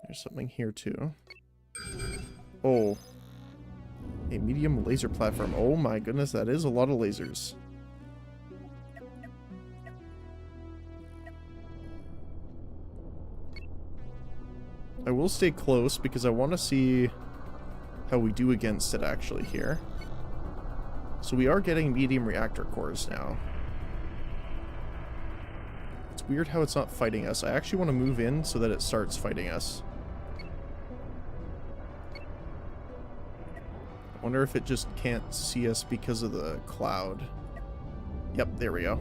There's something here too. Oh. A medium laser platform. Oh my goodness, that is a lot of lasers. I will stay close because I want to see how we do against it actually here. So we are getting medium reactor cores now. It's weird how it's not fighting us. I actually want to move in so that it starts fighting us. I wonder if it just can't see us because of the cloud. Yep, there we go.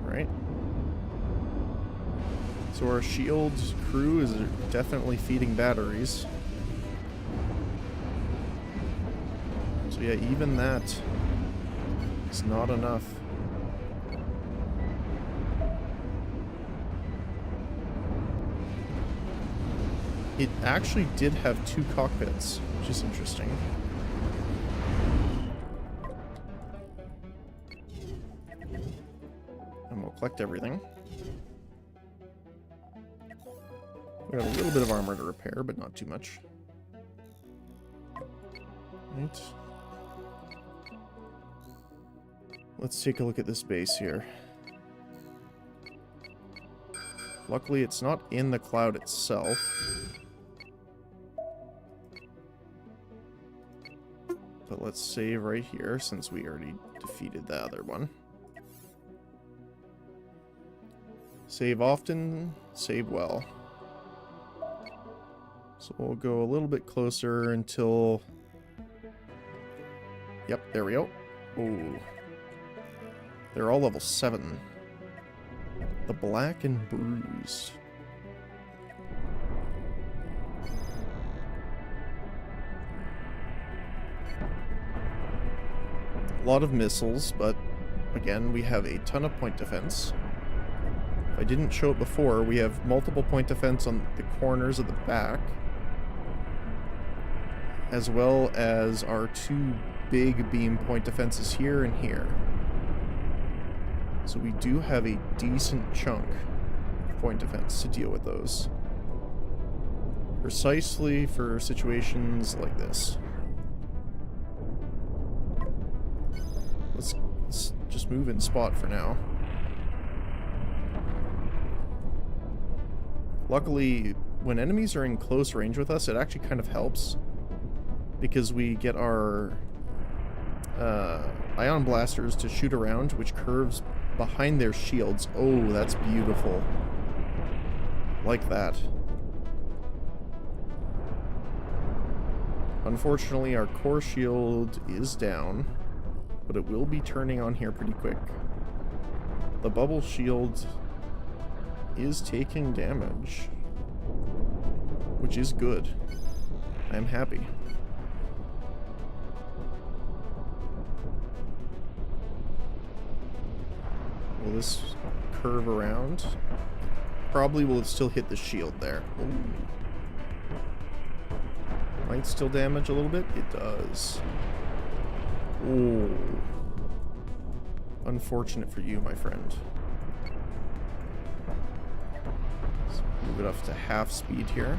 Alright. So our shield crew is definitely feeding batteries. So yeah, even that is not enough. It actually did have 2 cockpits, which is interesting. And we'll collect everything. We got a little bit of armor to repair, but not too much. Right. Let's take a look at this base here. Luckily, it's not in the cloud itself. But let's save right here, since we already defeated the other one. Save often, save well. So we'll go a little bit closer until... Yep, there we go. Oh. They're all level 7. The Black and Bruised. A lot of missiles, but again, we have a ton of point defense. If I didn't show it before, we have multiple point defense on the corners of the back, as well as our 2 big beam point defenses here and here. So we do have a decent chunk of point defense to deal with those. Precisely for situations like this. Let's just move in spot for now. Luckily, when enemies are in close range with us, it actually kind of helps, because we get our ion blasters to shoot around, which curves behind their shields. Oh, that's beautiful. Like that. Unfortunately, our core shield is down, but it will be turning on here pretty quick. The bubble shield is taking damage, which is good. I am happy. Will this curve around? Probably will still hit the shield there. Ooh. Might still damage a little bit. It does. Oh. Unfortunate for you, my friend. Let's move it up to half speed here.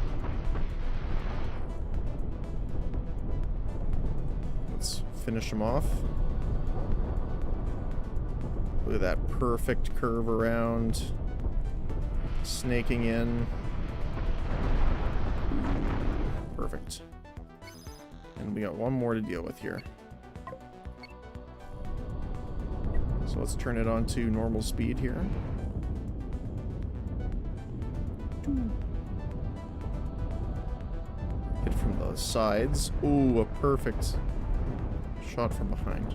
Let's finish him off. Look at that perfect curve around. Snaking in. Perfect. And we got one more to deal with here. So let's turn it on to normal speed here. Hit from the sides. Ooh, a perfect shot from behind.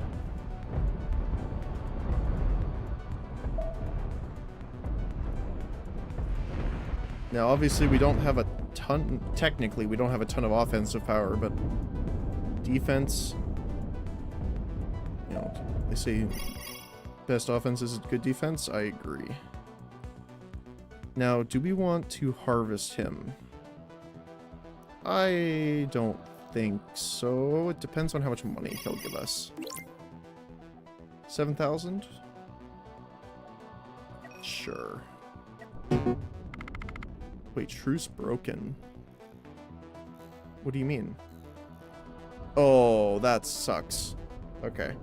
Now, obviously, we don't have a ton... Technically, we don't have a ton of offensive power, but defense... You know, they say best offense is good defense. I agree. Now, do we want to harvest him? I don't think so. It depends on how much money he'll give us. 7,000? Sure. Wait, truce broken. What do you mean? Oh, that sucks. Okay.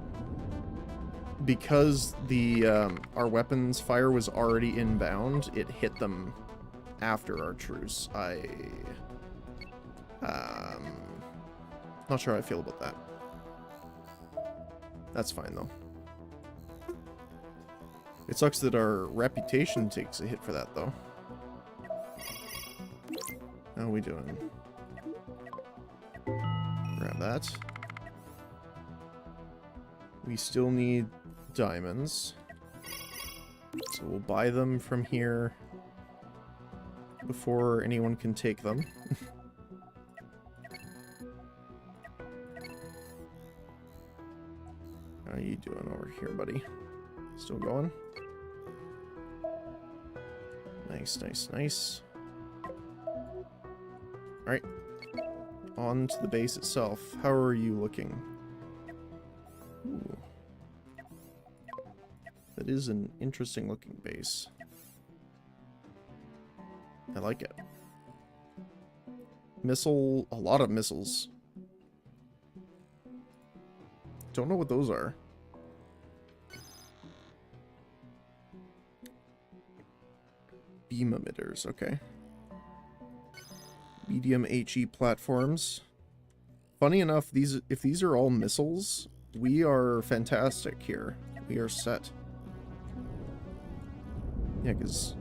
Because the our weapons fire was already inbound, it hit them after our truce. Not sure how I feel about that. That's fine though. It sucks that our reputation takes a hit for that though. How are we doing? Grab that. We still need diamonds. So we'll buy them from here before anyone can take them. How are you doing over here, buddy? Still going? Nice, nice, nice. Alright. On to the base itself. How are you looking? Ooh. That is an interesting looking base. I like it. Missile, a lot of missiles. Don't know what those are. Beam emitters, okay. Medium HE platforms. Funny enough, if these are all missiles, we are fantastic here. We are set. Yeah, because...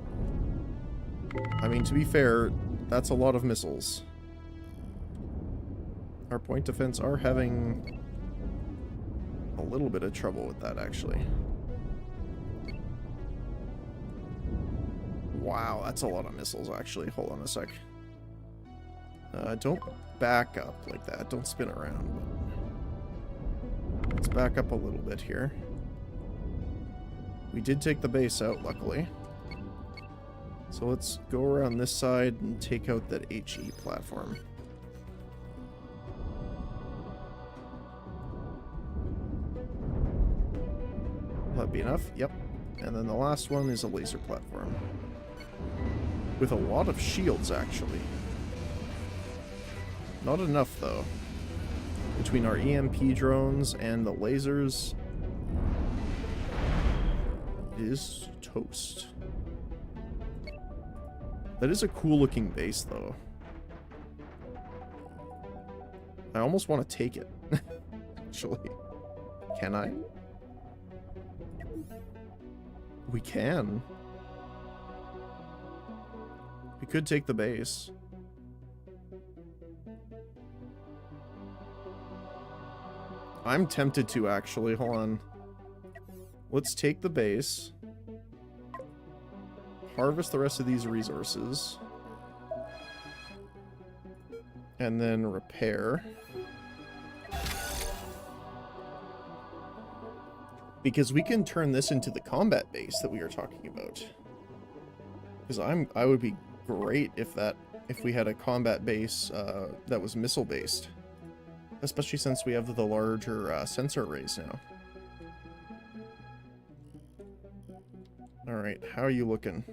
I mean, to be fair, that's a lot of missiles. Our point defense are having a little bit of trouble with that, actually. Wow, that's a lot of missiles, actually. Hold on a sec. Don't back up like that. Don't spin around. Let's back up a little bit here. We did take the base out, luckily. So let's go around this side and take out that HE platform. Will that be enough? Yep. And then the last one is a laser platform. With a lot of shields, actually. Not enough, though. Between our EMP drones and the lasers, it is toast. That is a cool-looking base, though. I almost want to take it, actually. Can I? We can. We could take the base. I'm tempted to, actually. Hold on. Let's take the base. Harvest the rest of these resources. And then repair. Because we can turn this into the combat base that we were talking about. Because I would be great if we had a combat base that was missile based. Especially since we have the larger sensor arrays now. Alright, how are you looking?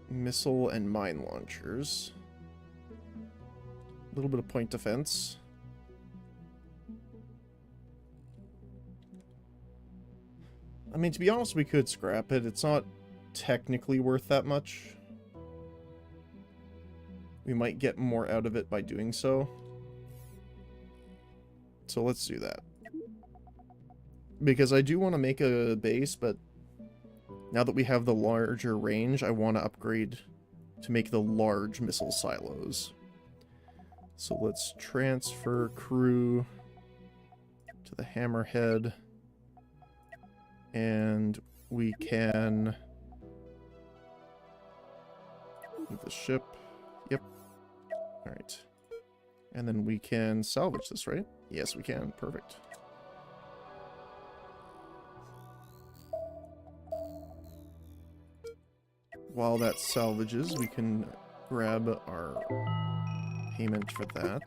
Missile and mine launchers. A little bit of point defense. I mean, to be honest, we could scrap it. It's not technically worth that much. We might get more out of it by doing so. So let's do that. Because I do want to make a base, but now that we have the larger range, I want to upgrade to make the large missile silos. So let's transfer crew to the Hammerhead. And we can leave the ship. Yep. Alright. And then we can salvage this, right? Yes, we can. Perfect. While that salvages, we can grab our payment for that.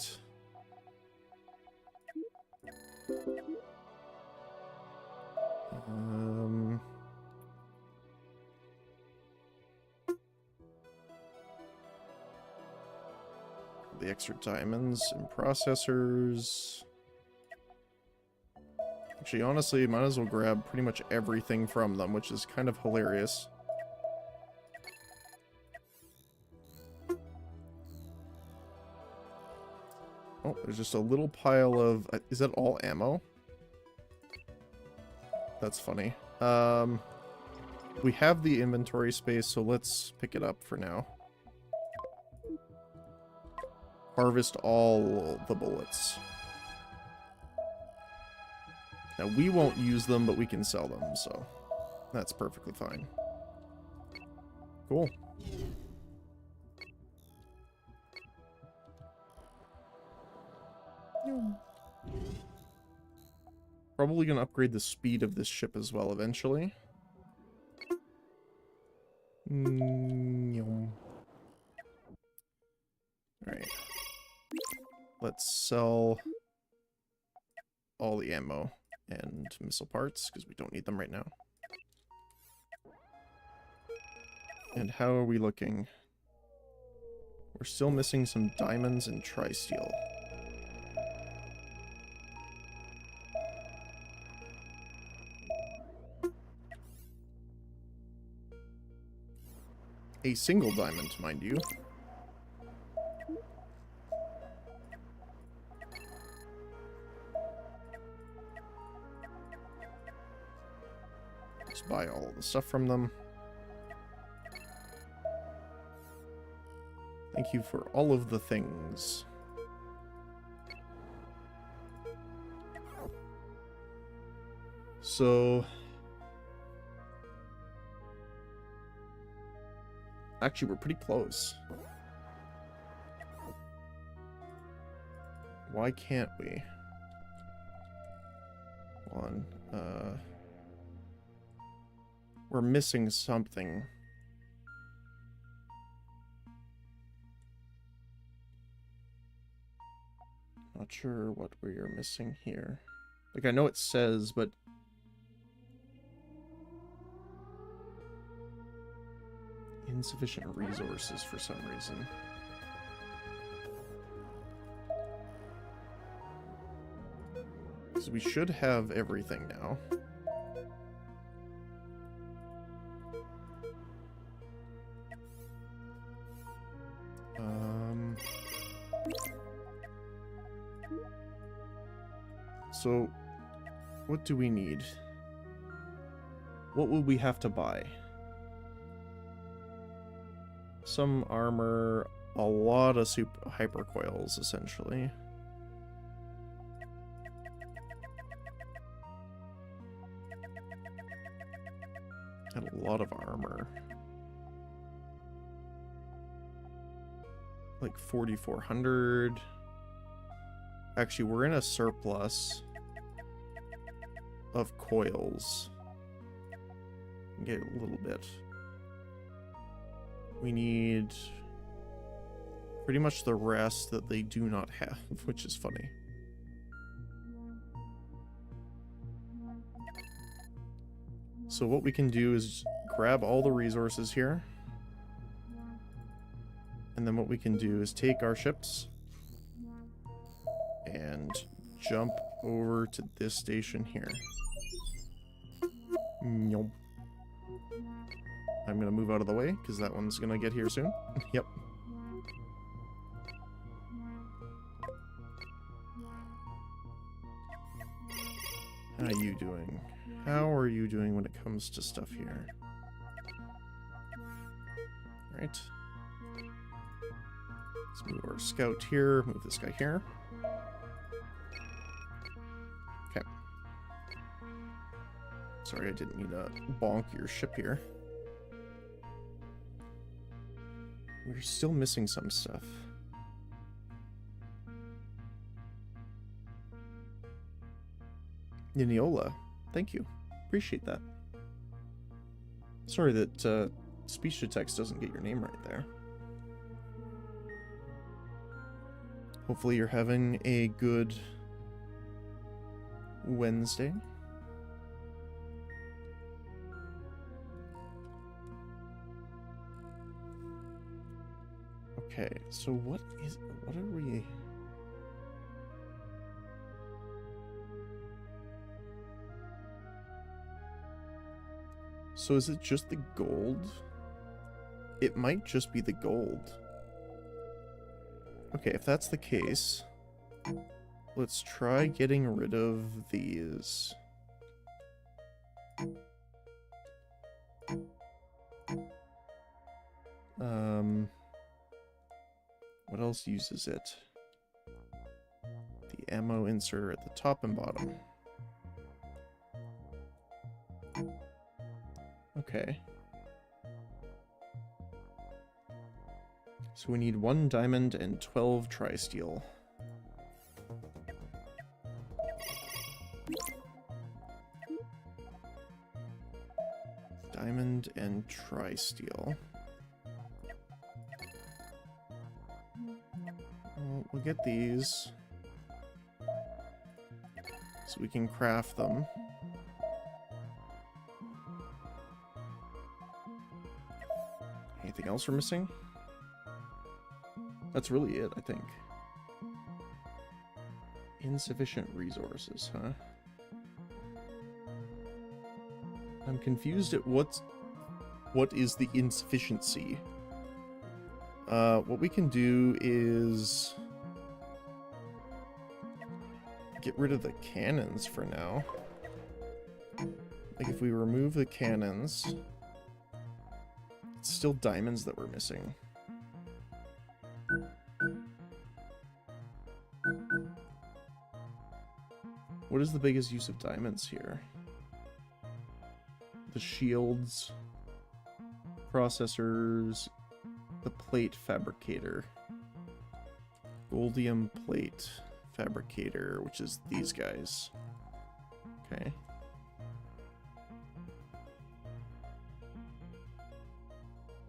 The extra diamonds and processors. Actually, honestly, might as well grab pretty much everything from them, which is kind of hilarious. Oh, there's just a little pile of... is that all ammo? That's funny. We have the inventory space, so let's pick it up for now. Harvest all the bullets. Now, we won't use them, but we can sell them, so that's perfectly fine. Cool. Probably gonna upgrade the speed of this ship as well eventually. Alright. Let's sell all the ammo and missile parts, because we don't need them right now. And how are we looking? We're still missing some diamonds and tri-steel. A single diamond, mind you. Just buy all the stuff from them. Thank you for all of the things. So... actually, we're pretty close. Why can't we? Hold on. We're missing something. Not sure what we are missing here. Like, I know it says, but... insufficient resources for some reason. Because we should have everything now. So, what do we need? What would we have to buy? Some armor, a lot of hypercoils, essentially. And a lot of armor. Like 4,400. Actually, we're in a surplus of coils. Get a little bit. We need pretty much the rest that they do not have, which is funny. So what we can do is grab all the resources here. And then what we can do is take our ships and jump over to this station here. Nope. I'm gonna move out of the way because that one's gonna get here soon. Yep. How are you doing? How are you doing when it comes to stuff here? Alright. Let's move our scout here, move this guy here. Okay. Sorry, I didn't mean to bonk your ship here. We're still missing some stuff. Niniola, thank you. Appreciate that. Sorry that speech to text doesn't get your name right there. Hopefully you're having a good Wednesday. Okay, so what are we... So is it just the gold? It might just be the gold. Okay, if that's the case, let's try getting rid of these. What else uses it? The ammo inserter at the top and bottom. Okay. So we need 1 diamond and 12 tri-steel. Diamond and tri-steel. Well, we'll get these. So we can craft them. Anything else we're missing? That's really it, I think. Insufficient resources, huh? I'm confused at what is the insufficiency. What we can do is get rid of the cannons for now. Like if we remove the cannons, it's still diamonds that we're missing. What is the biggest use of diamonds here? The shields, processors, the plate fabricator, goldium plate fabricator, which is these guys. Okay.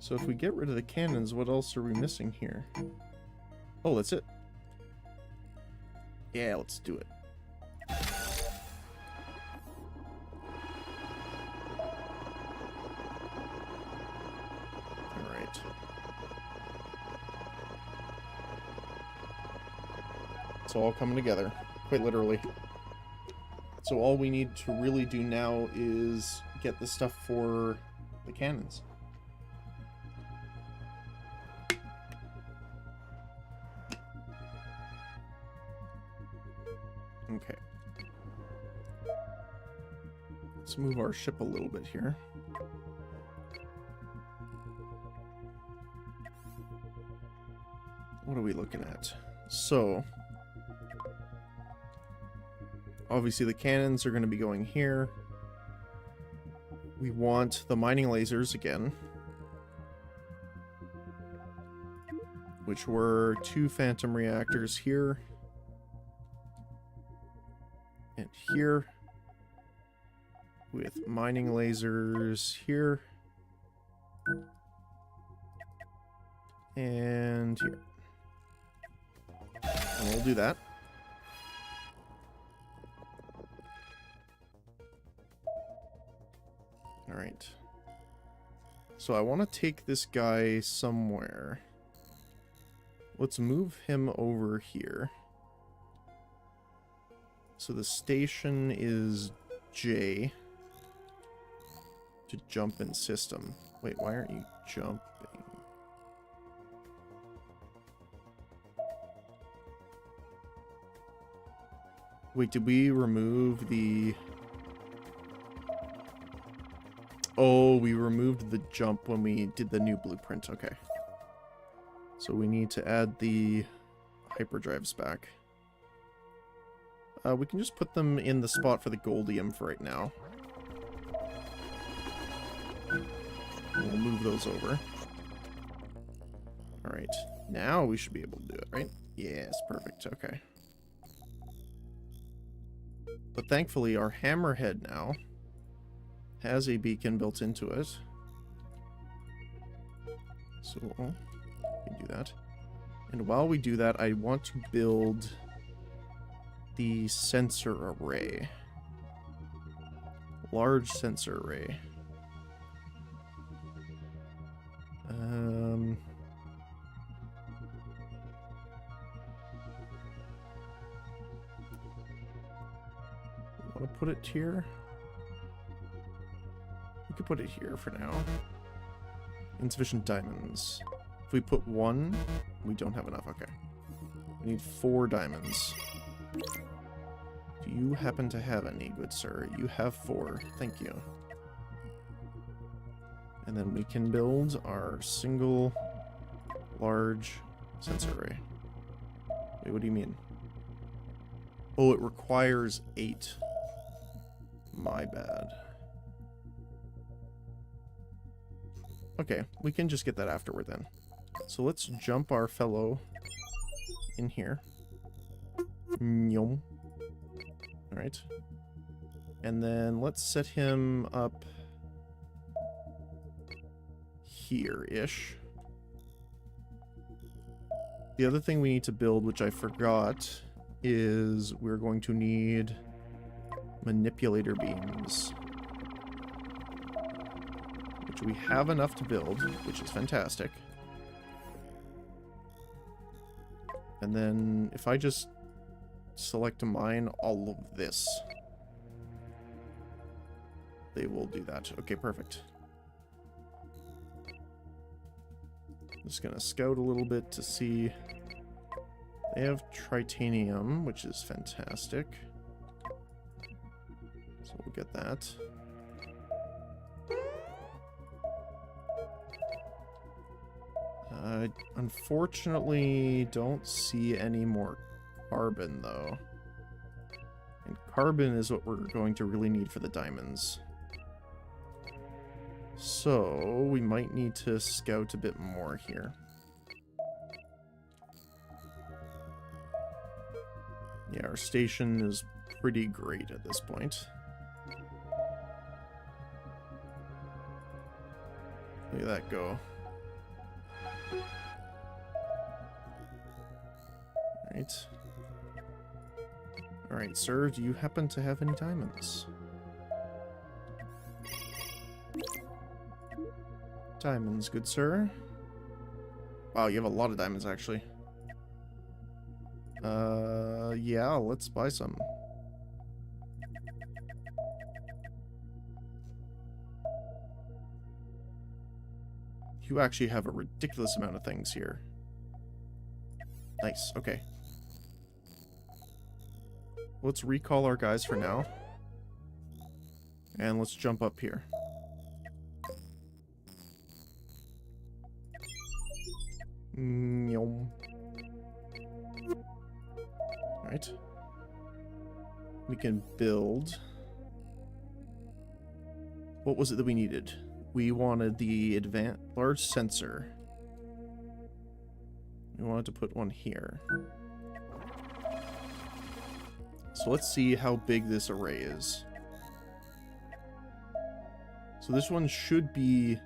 So if we get rid of the cannons, what else are we missing here? Oh, that's it. Yeah, let's do it. Alright. It's all coming together, quite literally. So all we need to really do now is get the stuff for the cannons. Okay. Let's move our ship a little bit here. What are we looking at? So, obviously the cannons are going to be going here. We want the mining lasers again, which were 2 phantom reactors here and here, with mining lasers here and here. And we'll do that. Alright. So I want to take this guy somewhere. Let's move him over here. So the station is J. To jump in system. Wait, why aren't you jumping? Wait, did we remove the... Oh, we removed the jump when we did the new blueprint. Okay. So we need to add the hyperdrives back. We can just put them in the spot for the goldium for right now. We'll move those over. Alright. Now we should be able to do it, right? Yes, perfect. Okay. But thankfully, our hammerhead now has a beacon built into it. So, we can do that. And while we do that, I want to build the sensor array. Large sensor array. Want to put it here? We could put it here for now. Insufficient diamonds. If we put 1, we don't have enough. Okay. We need 4 diamonds. Do you happen to have any, good sir? You have 4. Thank you. And then we can build our single large sensor array. Wait, what do you mean? Oh, it requires 8. My bad. Okay, we can just get that afterward then. So let's jump our fellow in here. Nyom. Alright. And then let's set him up here-ish. The other thing we need to build, which I forgot, is we're going to need manipulator beams. Which we have enough to build, which is fantastic. And then if I just select to mine all of this, they will do that. Okay, perfect. Just gonna scout a little bit to see. They have tritanium, which is fantastic. So we'll get that. I unfortunately don't see any more carbon, though. And carbon is what we're going to really need for the diamonds. So, we might need to scout a bit more here. Yeah, our station is pretty great at this point. Look at that go. Alright. Alright, sir, do you happen to have any diamonds? Diamonds, good sir. Wow, you have a lot of diamonds, actually. Yeah, let's buy some. You actually have a ridiculous amount of things here. Nice, okay. Let's recall our guys for now. And let's jump up here. Alright. We can build. What was it that we needed? We wanted the large sensor. We wanted to put one here. So let's see how big this array is. So this one should be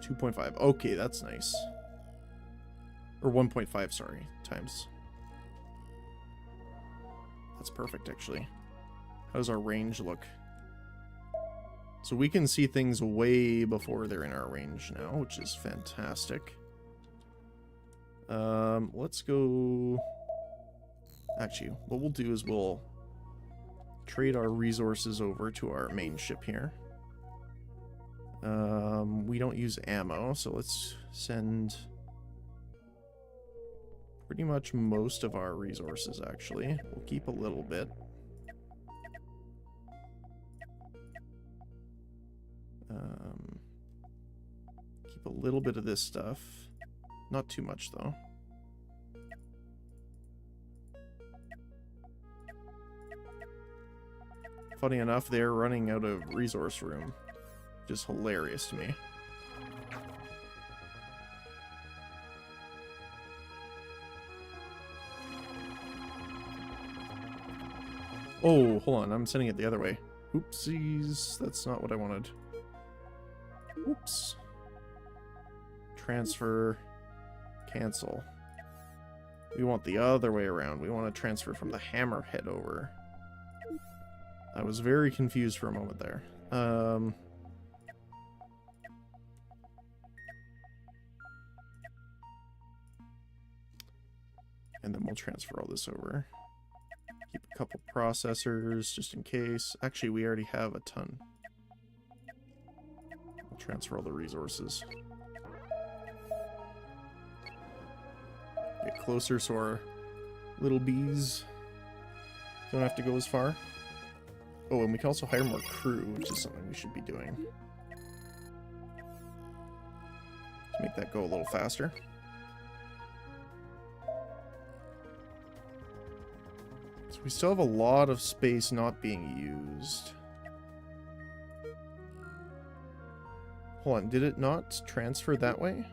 2.5. Okay, that's nice. Or 1.5, sorry, times. That's perfect, actually. How does our range look? So we can see things way before they're in our range now, which is fantastic. Let's go... Actually, what we'll do is we'll trade our resources over to our main ship here. We don't use ammo, so let's send pretty much most of our resources, actually. We'll keep a little bit. Keep a little bit of this stuff. Not too much, though. Funny enough, they're running out of resource room. Just hilarious to me. Oh, hold on. I'm sending it the other way. Oopsies. That's not what I wanted. Oops. Transfer. Cancel. We want the other way around. We want to transfer from the hammerhead over. I was very confused for a moment there. And then we'll transfer all this over. Keep a couple processors just in case. Actually, we already have a ton. We'll transfer all the resources. Get closer so our little bees don't have to go as far. Oh, and we can also hire more crew, which is something we should be doing. To make that go a little faster. So we still have a lot of space not being used. Hold on, did it not transfer that way?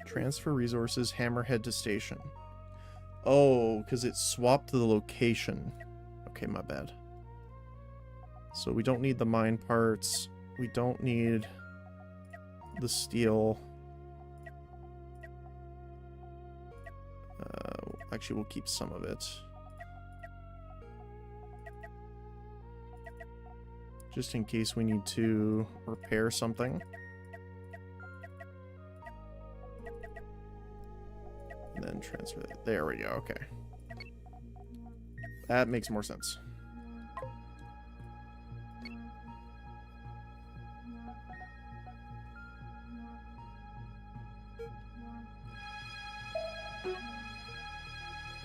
Transfer resources, hammerhead to station. Oh, because it swapped the location. Okay, my bad. So we don't need the mine parts. We don't need the steel. Actually, we'll keep some of it. Just in case we need to repair something. And then transfer that. There we go, okay. That makes more sense.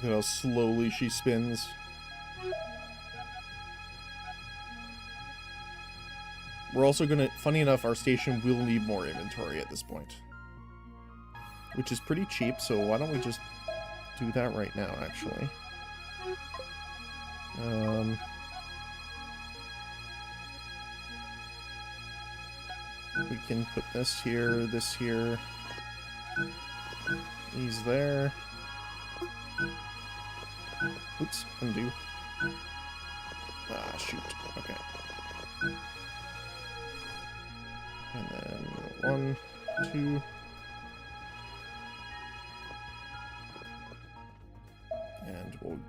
Look at how slowly she spins. We're also gonna, funny enough, our station will need more inventory at this point. Which is pretty cheap, so why don't we just do that right now, actually. We can put this here, these there. Oops, undo. Ah, shoot. Okay. And then 1, 2.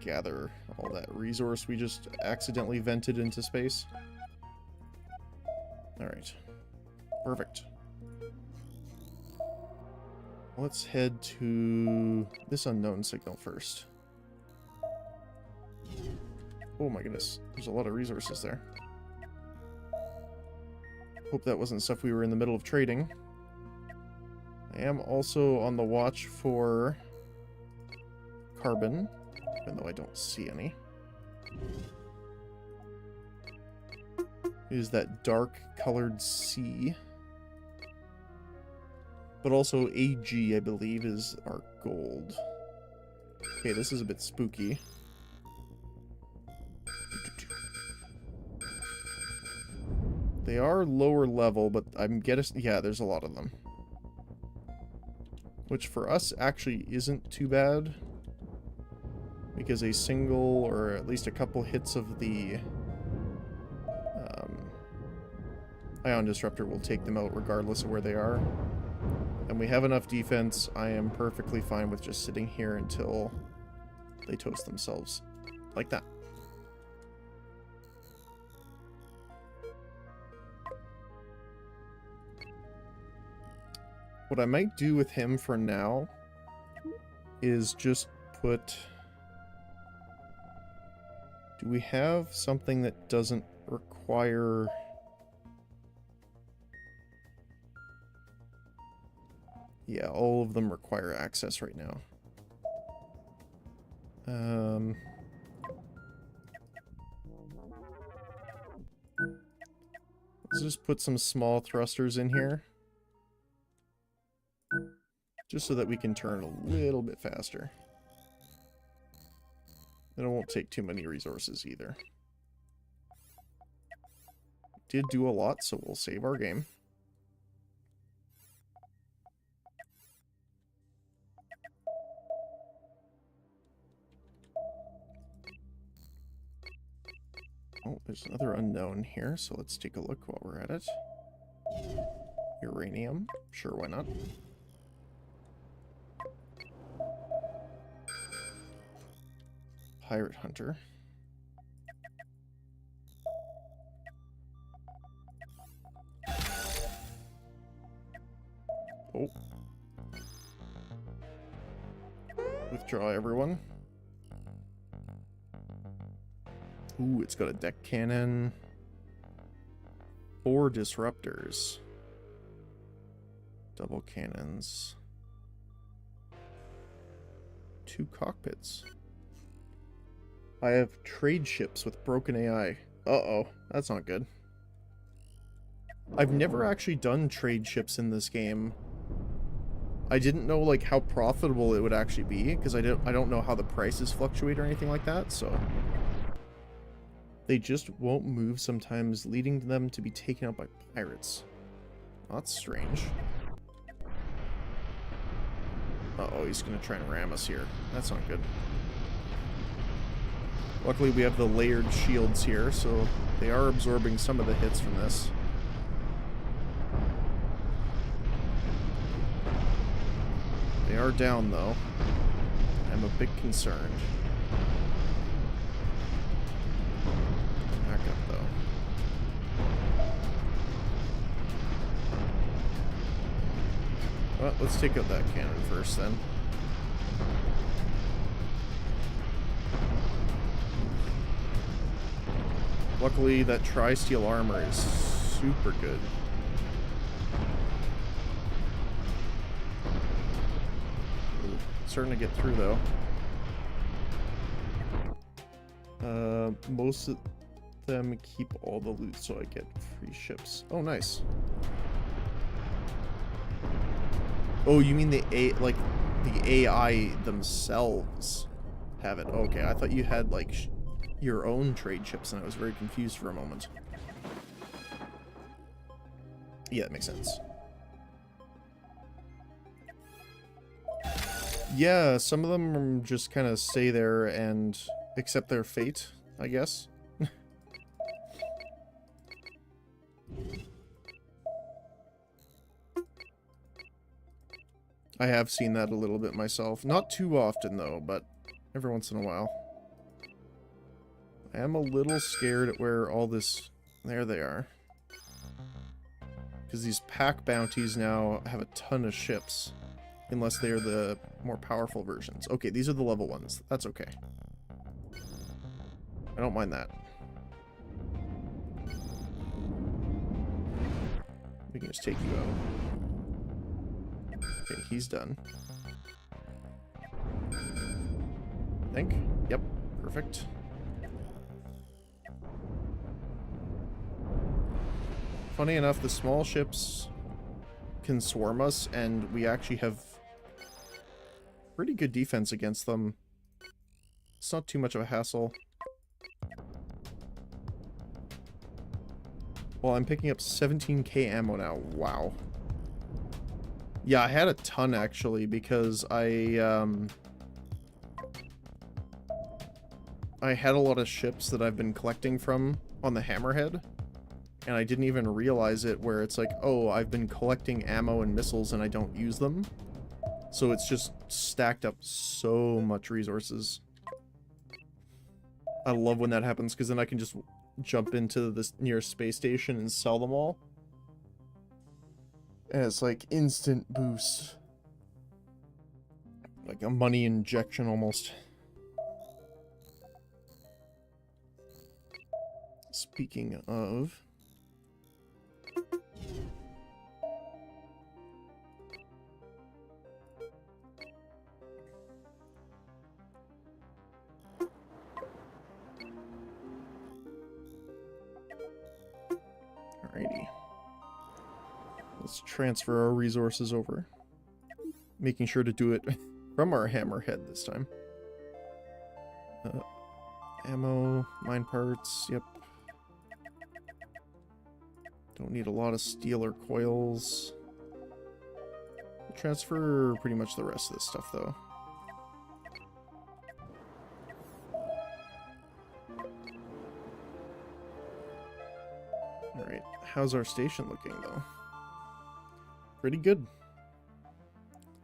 gather all that resource we just accidentally vented into space. Alright. Perfect. Let's head to this unknown signal first. Oh my goodness, there's a lot of resources there. Hope that wasn't stuff we were in the middle of trading. I am also on the watch for carbon, even though I don't see any. It is that dark colored sea. But also AG, I believe, is our gold. Okay, this is a bit spooky. They are lower level, but I'm guessing... Yeah, there's a lot of them. Which for us actually isn't too bad. Because a single, or at least a couple hits of the Ion Disruptor will take them out regardless of where they are. And we have enough defense. I am perfectly fine with just sitting here until they toast themselves. Like that. What I might do with him for now is just put... Do we have something that doesn't require... Yeah, all of them require access right now. Let's just put some small thrusters in here. Just so that we can turn a little bit faster. And it won't take too many resources either. Did do a lot, so we'll save our game. Oh, there's another unknown here, so let's take a look while we're at it. Uranium. Sure, why not? Pirate Hunter. Oh. Withdraw everyone. Ooh, it's got a deck cannon. 4 disruptors. Double cannons. 2 cockpits. I have trade ships with broken AI. Uh-oh, that's not good. I've never actually done trade ships in this game. I didn't know like how profitable it would actually be because I don't know how the prices fluctuate or anything like that, so they just won't move sometimes, leading them to be taken out by pirates. That's strange. Uh-oh, he's gonna try and ram us here. That's not good. Luckily we have the layered shields here, so they are absorbing some of the hits from this. They are down though. I'm a bit concerned. Back up though. Well, let's take out that cannon first then. Luckily, that tri-steel armor is super good. Ooh, starting to get through, though. Most of them keep all the loot, so I get free ships. Oh, nice. Oh, you mean the AI themselves have it? Okay, I thought you had, like, your own trade ships, and I was very confused for a moment. Yeah, that makes sense. Yeah, some of them just kind of stay there and accept their fate, I guess. I have seen that a little bit myself. Not too often, though, but every once in a while. I am a little scared at where all this... There they are. Because these pack bounties now have a ton of ships. Unless they're the more powerful versions. Okay, these are the level ones. That's okay. I don't mind that. We can just take you out. Okay, he's done. I think. Yep, perfect. Funny enough, the small ships can swarm us, and we actually have pretty good defense against them. It's not too much of a hassle. Well, I'm picking up 17k ammo now. Wow. Yeah, I had a ton, actually, because I had a lot of ships that I've been collecting from on the Hammerhead, and I didn't even realize it, where it's like, oh, I've been collecting ammo and missiles and I don't use them. So it's just stacked up so much resources. I love when that happens, because then I can just jump into the nearest space station and sell them all. And it's like instant boost. Like a money injection almost. Speaking of... Alrighty. Let's transfer our resources over. Making sure to do it from our Hammerhead this time. Ammo, mine parts, yep. Don't need a lot of steel or coils. We'll transfer pretty much the rest of this stuff, though. Alright, how's our station looking, though? Pretty good.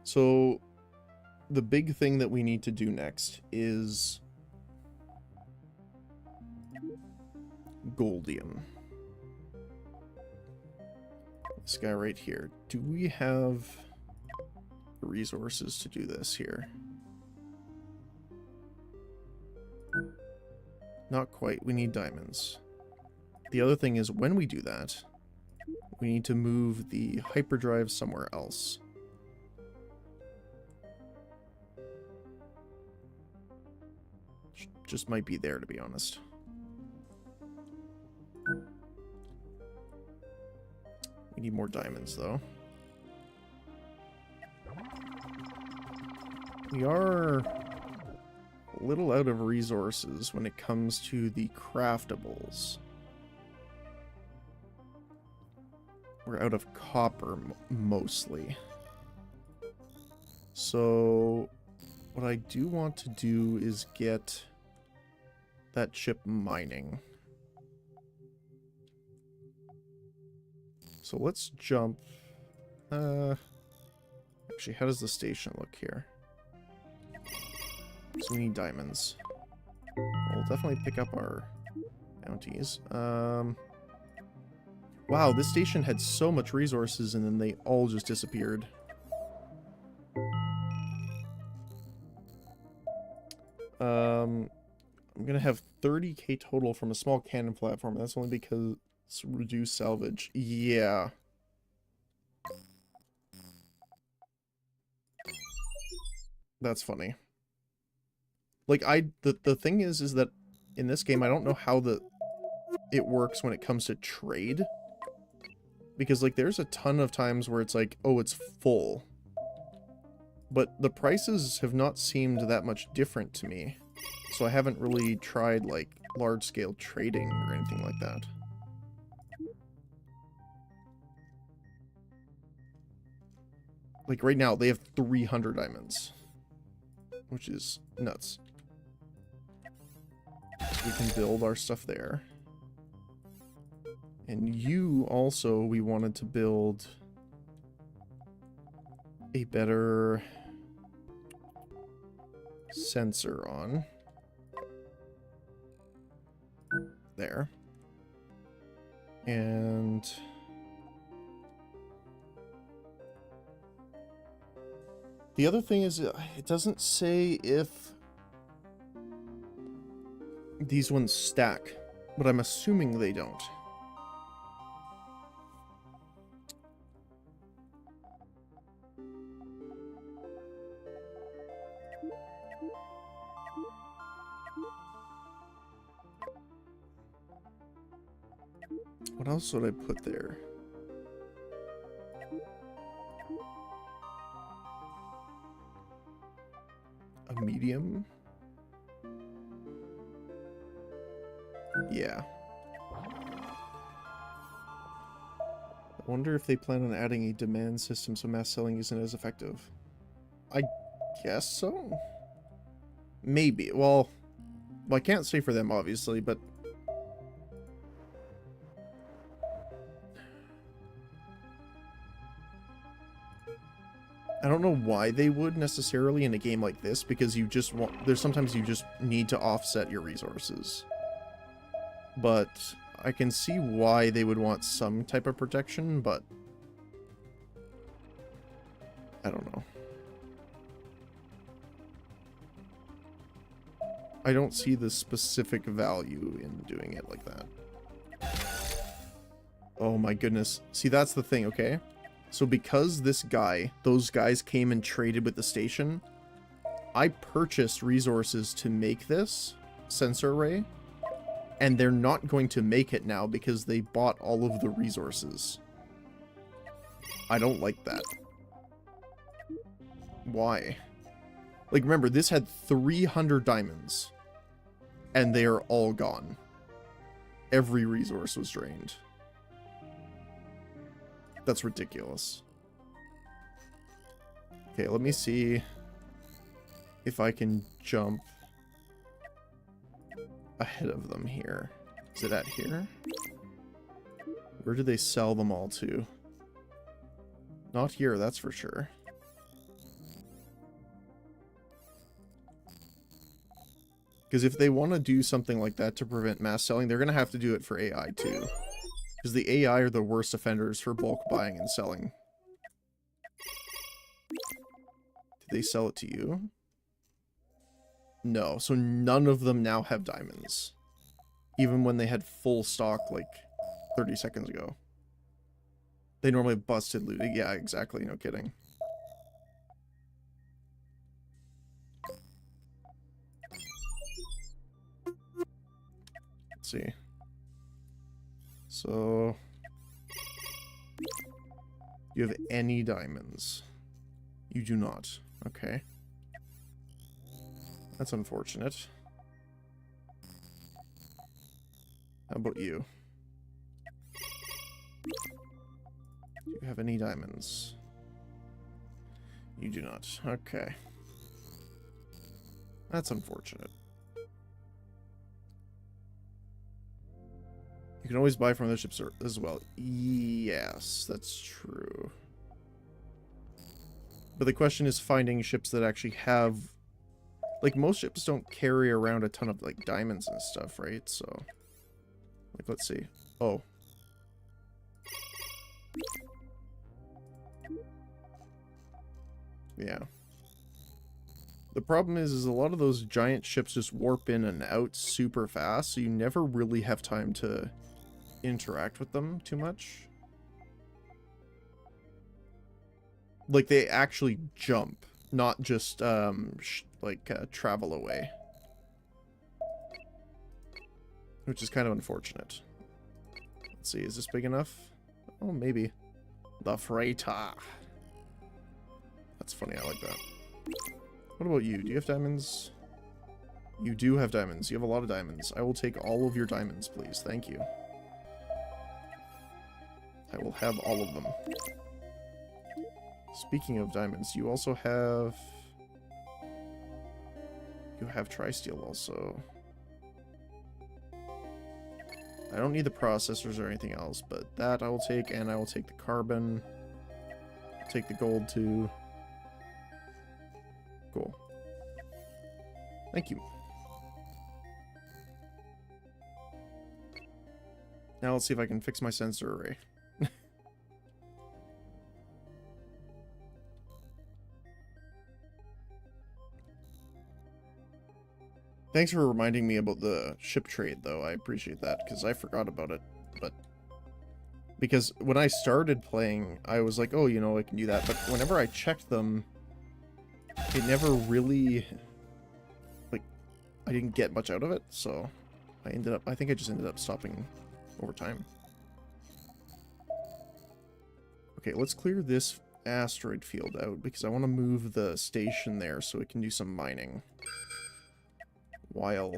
So, the big thing that we need to do next is Goldium. This guy right here. Do we have the resources to do this here? Not quite. We need diamonds. The other thing is, when we do that, we need to move the hyperdrive somewhere else. Just might be there, to be honest. We need more diamonds, though. We are a little out of resources when it comes to the craftables. We're out of copper, mostly. So, what I do want to do is get that ship mining. So let's jump. Actually, how does the station look here? So we need diamonds. We'll definitely pick up our bounties. Wow, this station had so much resources and then they all just disappeared. I'm gonna have 30k total from a small cannon platform. That's only because it's reduced salvage. Yeah. That's funny. Like, the thing is that in this game, I don't know how it works when it comes to trade. Because, like, there's a ton of times where it's like, oh, it's full. But the prices have not seemed that much different to me. So I haven't really tried, like, large-scale trading or anything like that. Like, right now, they have 300 diamonds. Which is nuts. So we can build our stuff there. And you also, we wanted to build a better sensor on. there. And the other thing is, it doesn't say if these ones stack, but I'm assuming they don't. What else would I put there? A medium? Yeah. I wonder if they plan on adding a demand system so mass selling isn't as effective. I guess so? Maybe. Well, I can't say for them, obviously, but I don't know why they would necessarily in a game like this, because you just want, there's sometimes you just need to offset your resources. But I can see why they would want some type of protection, but I don't know. I don't see the specific value in doing it like that. Oh my goodness. See, that's the thing, okay? So because those guys came and traded with the station, I purchased resources to make this sensor array, and they're not going to make it now because they bought all of the resources. I don't like that. Why? Like, remember, this had 300 diamonds, and they are all gone. Every resource was drained. That's ridiculous. Okay, let me see if I can jump ahead of them here. Is it at here? Where do they sell them all to? Not here, that's for sure. Because if they want to do something like that to prevent mass selling, they're going to have to do it for AI too. Because the AI are the worst offenders for bulk buying and selling. Did they sell it to you? No, so none of them now have diamonds. Even when they had full stock like 30 seconds ago. They normally busted looting. Yeah, exactly, no kidding. Let's see. So, you have any diamonds? You do not. Okay. That's unfortunate. How about you? Do you have any diamonds? You do not. Okay. That's unfortunate. You can always buy from other ships as well. Yes, that's true. But the question is finding ships that actually have... Like, most ships don't carry around a ton of, like, diamonds and stuff, right? So... Like, let's see. Oh. Yeah. The problem is a lot of those giant ships just warp in and out super fast, so you never really have time to interact with them too much. Like, they actually jump, not just, travel away. Which is kind of unfortunate. Let's see, is this big enough? Oh, maybe. The freighter. That's funny, I like that. What about you? Do you have diamonds? You do have diamonds. You have a lot of diamonds. I will take all of your diamonds, please. Thank you. I will have all of them. Speaking of diamonds, you also have... You have tri-steel also. I don't need the processors or anything else, but that I will take, and I will take the carbon. I'll take the gold too. Cool. Thank you. Now let's see if I can fix my sensor array. Thanks for reminding me about the ship trade, though. I appreciate that, because I forgot about it. But because when I started playing, I was like, oh, you know, I can do that. But whenever I checked them, it never really, like, I didn't get much out of it. So I think I just ended up stopping over time. Okay, let's clear this asteroid field out, because I want to move the station there so it can do some mining while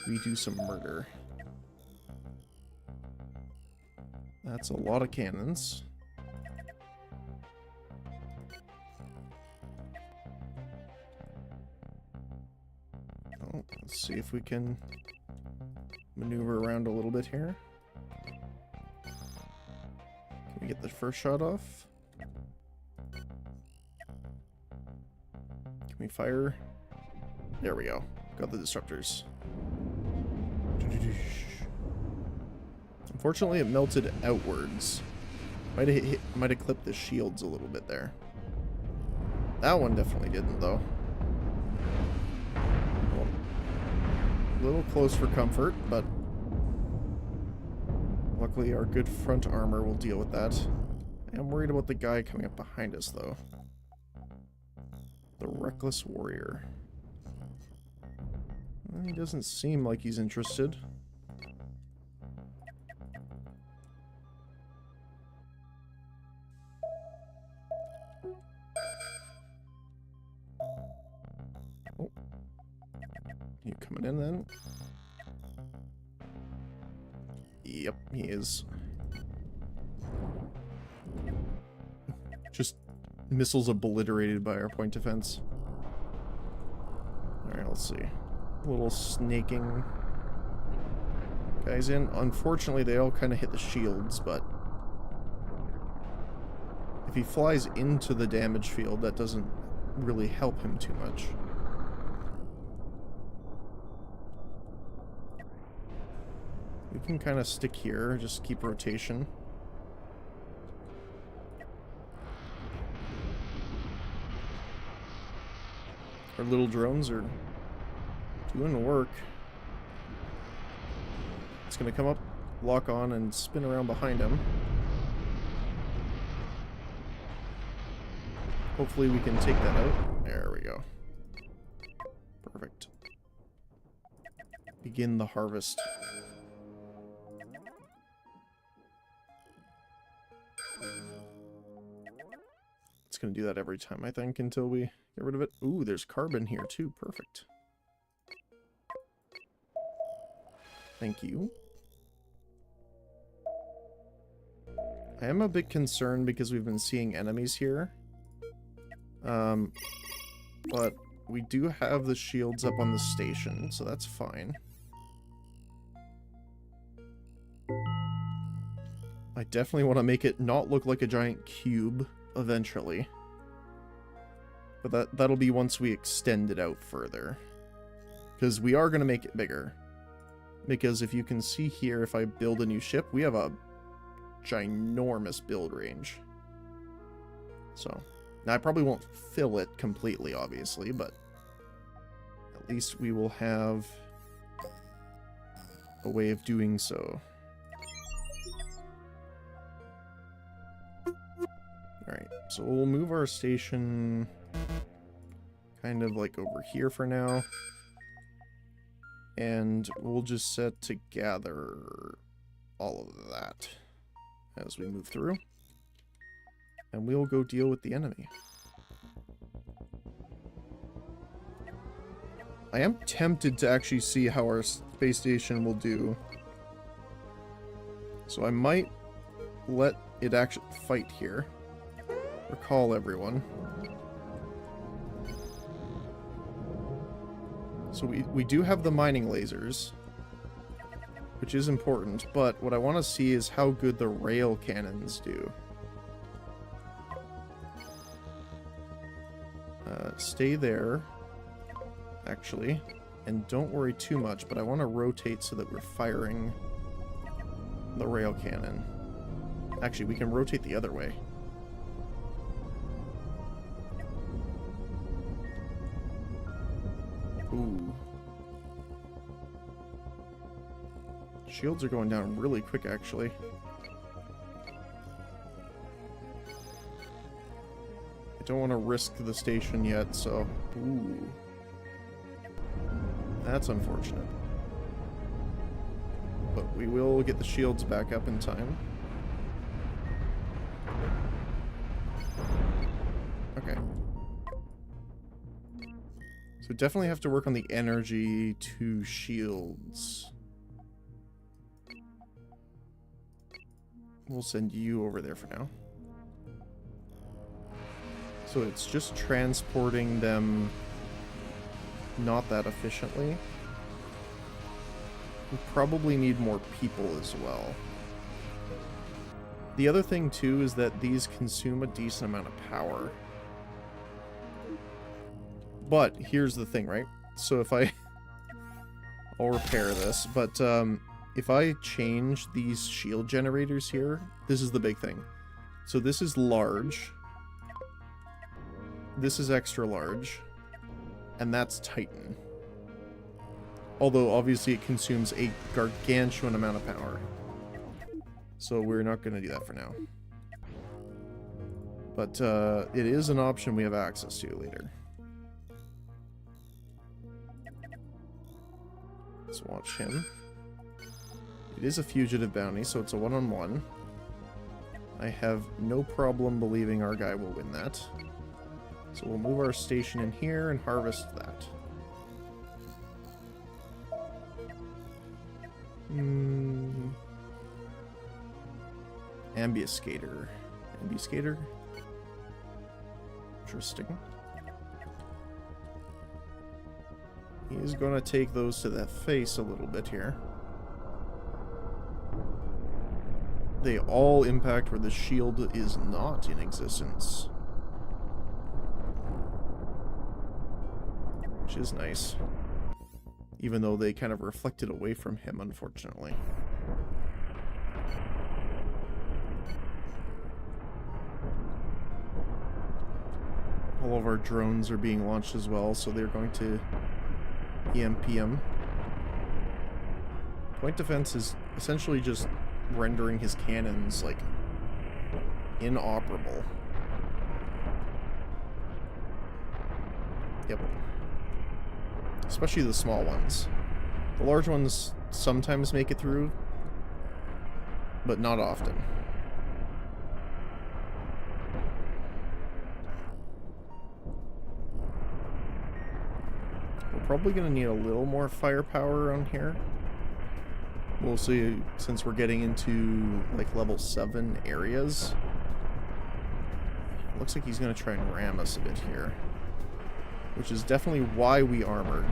we do some murder. That's a lot of cannons. Oh, let's see if we can maneuver around a little bit here. Can we get the first shot off? Can we fire? There we go. Got the disruptors. Unfortunately, it melted outwards. Might have clipped the shields a little bit there. That one definitely didn't, though. Well, a little close for comfort, but luckily our good front armor will deal with that. I'm worried about the guy coming up behind us, though. The Reckless Warrior. Well, he doesn't seem like he's interested. Oh. You coming in then? Yep, he is. Just missiles obliterated by our point defense. Alright, let's see. A little snaking guys in. Unfortunately, they all kind of hit the shields, but if he flies into the damage field, that doesn't really help him too much. We can kind of stick here, just keep rotation. Our little drones are doing the work. It's gonna come up, lock on, and spin around behind him. Hopefully we can take that out. There we go. Perfect. Begin the harvest. It's gonna do that every time, I think, until we get rid of it. Ooh, there's carbon here too. Perfect. Thank you. I am a bit concerned because we've been seeing enemies here. But we do have the shields up on the station, so that's fine. I definitely want to make it not look like a giant cube eventually. But that'll be once we extend it out further. Because we are going to make it bigger. Because if you can see here, if I build a new ship, we have a ginormous build range. So, now I probably won't fill it completely, obviously, but at least we will have a way of doing so. Alright, so we'll move our station kind of like over here for now. And we'll just set to gather all of that as we move through. And we'll go deal with the enemy. I am tempted to actually see how our space station will do. So I might let it actually fight here. Recall everyone. So we do have the mining lasers, which is important, but what I want to see is how good the rail cannons do. Stay there, actually, and don't worry too much, but I want to rotate so that we're firing the rail cannon. Actually, we can rotate the other way. Ooh. Shields are going down really quick, actually. I don't want to risk the station yet, so... Ooh. That's unfortunate. But we will get the shields back up in time. Okay. So definitely have to work on the energy to shields. We'll send you over there for now. So it's just transporting them not that efficiently. We probably need more people as well. The other thing too is that these consume a decent amount of power. But here's the thing, right? So if I'll repair this, but if I change these shield generators here, this is the big thing. So this is large. This is extra large. And that's Titan. Although, obviously, it consumes a gargantuan amount of power. So we're not going to do that for now. But it is an option we have access to later. Let's watch him. It is a fugitive bounty, so it's a one-on-one. I have no problem believing our guy will win that. So we'll move our station in here and harvest that. Ambuscator. Ambuscator? Interesting. He's going to take those to the face a little bit here. They all impact where the shield is not in existence. Which is nice. Even though they kind of reflected away from him, unfortunately. All of our drones are being launched as well, so they're going to EMP him. Point defense is essentially just rendering his cannons, like, inoperable. Yep. Especially the small ones. The large ones sometimes make it through, but not often. We're probably going to need a little more firepower around here. We'll see, since we're getting into, like, level 7 areas. Looks like he's going to try and ram us a bit here. Which is definitely why we armored.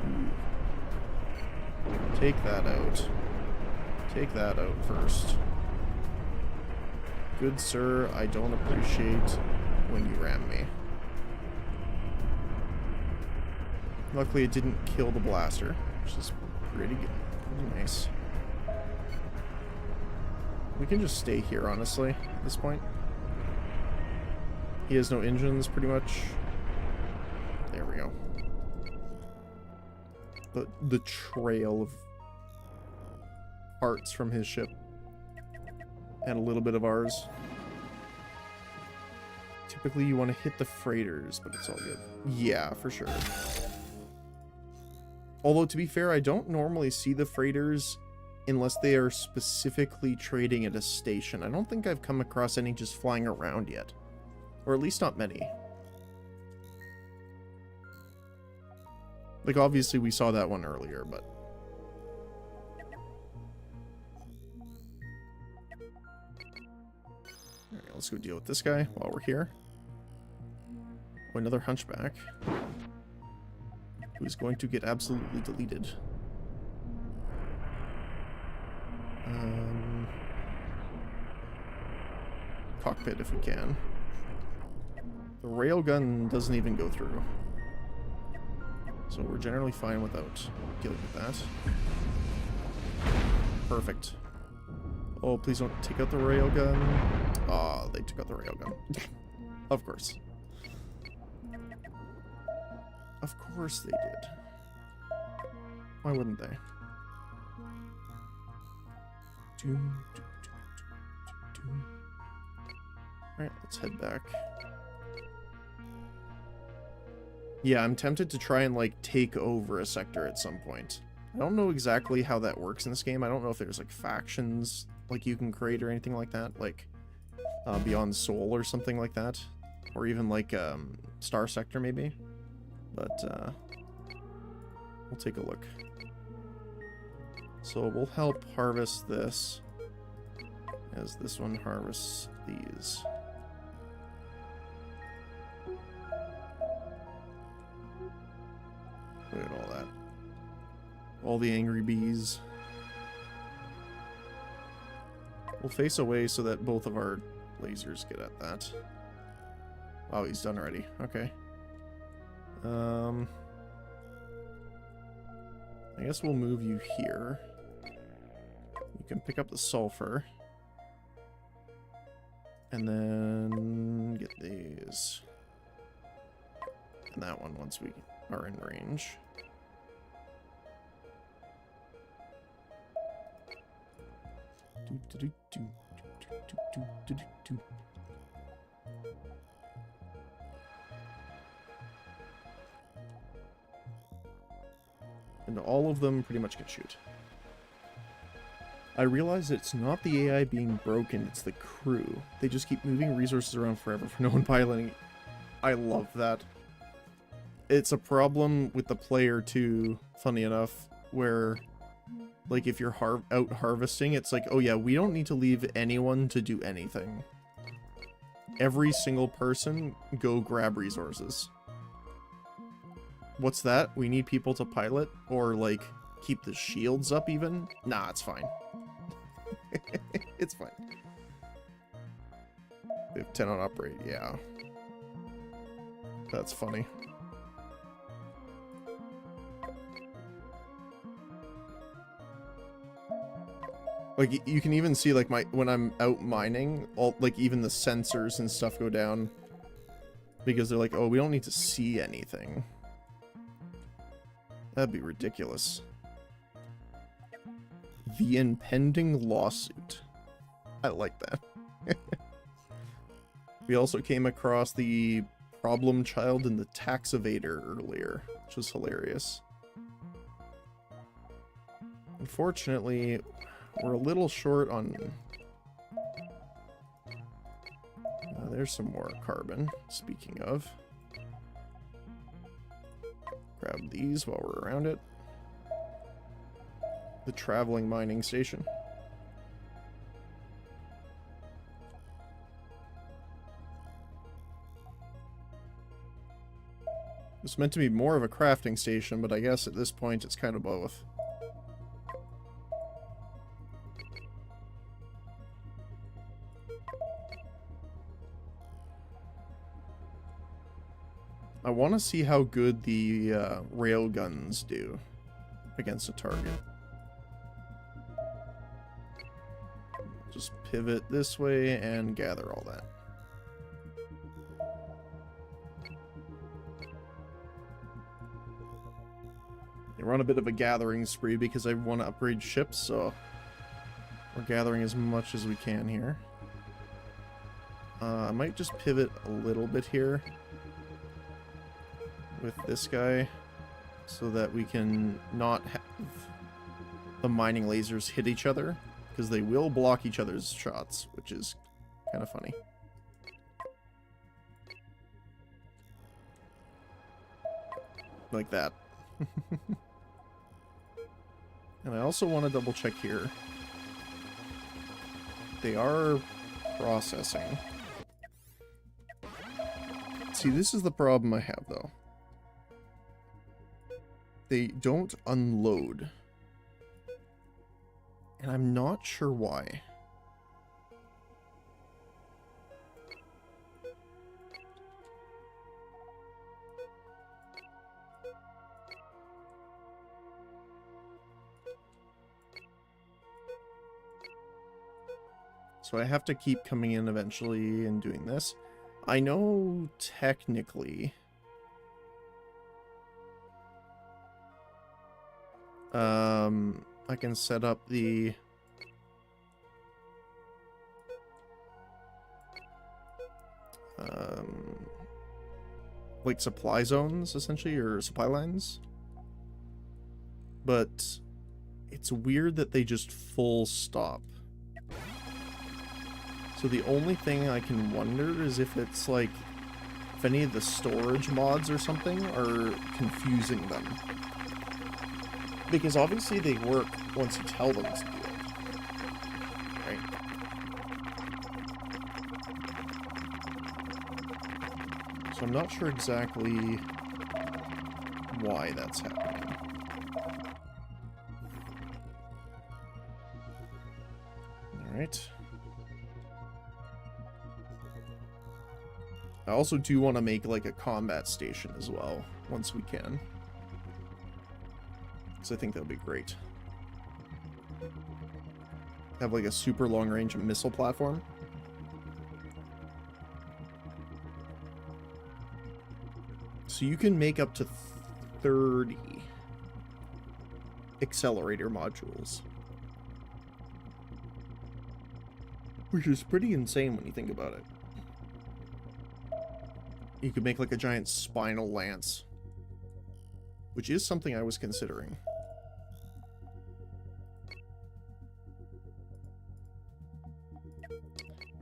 Ooh. Take that out. Take that out first. Good sir, I don't appreciate when you ram me. Luckily it didn't kill the blaster, which is pretty good. Pretty nice. We can just stay here, honestly, at this point. He has no engines, pretty much. There we go. The trail of parts from his ship. And a little bit of ours. Typically you want to hit the freighters, but it's all good. Yeah, for sure. Although, to be fair, I don't normally see the freighters unless they are specifically trading at a station. I don't think I've come across any just flying around yet. Or at least not many. Like, obviously we saw that one earlier, but... Alright, let's go deal with this guy while we're here. Oh, another hunchback. Who's going to get absolutely deleted. Cockpit if we can. The railgun doesn't even go through. So we're generally fine without dealing with that. Perfect. Oh, please don't take out the railgun. Oh, they took out the railgun. Of course. Of course they did. Why wouldn't they? Alright, let's head back. Yeah, I'm tempted to try and, like, take over a sector at some point. I don't know exactly how that works in this game. I don't know if there's, like, factions, like, you can create or anything like that. Like, Beyond Soul or something like that. Or even, like, Star Sector, maybe. But, we'll take a look. So we'll help harvest this as this one harvests these. Look at all that. All the angry bees. We'll face away so that both of our lasers get at that. Oh, he's done already. Okay. I guess we'll move you here. You can pick up the sulfur. And then get these. And that one once we are in range. And all of them pretty much can shoot. I realize it's not the AI being broken, it's the crew. They just keep moving resources around forever for no one piloting. I love that. It's a problem with the player too, funny enough, where, like, if you're out harvesting, it's like, oh yeah, we don't need to leave anyone to do anything. Every single person, go grab resources. What's that? We need people to pilot? Or, like, keep the shields up even? Nah, it's fine. It's fine. We have 10 on operate, yeah. That's funny. Like, you can even see, like, when I'm out mining, all, like, even the sensors and stuff go down. Because they're like, oh, we don't need to see anything. That'd be ridiculous. The impending lawsuit. I like that. We also came across the problem child and the tax evader earlier, which was hilarious. Unfortunately, we're a little short on... there's some more carbon, speaking of. Grab these while we're around it. The traveling mining station. It's meant to be more of a crafting station, but I guess at this point it's kind of both. I want to see how good the railguns do against a target. Just pivot this way and gather all that. We're on a bit of a gathering spree because I want to upgrade ships, so we're gathering as much as we can here. I might just pivot a little bit here with this guy so that we can not have the mining lasers hit each other, because they will block each other's shots, which is kind of funny. Like that. And I also want to double check here. They are processing. See, this is the problem I have, though. They don't unload. And I'm not sure why. So I have to keep coming in eventually and doing this. I know technically... I can set up the... like supply zones, essentially, or supply lines. But it's weird that they just full stop. So the only thing I can wonder is if it's like, if any of the storage mods or something are confusing them. Because obviously they work once you tell them to do it. Right? So I'm not sure exactly why that's happening. Alright. I also do want to make like a combat station as well, once we can. Because I think that would be great. Have like a super long range missile platform. So you can make up to 30 accelerator modules. Which is pretty insane when you think about it. You could make like a giant spinal lance. Which is something I was considering.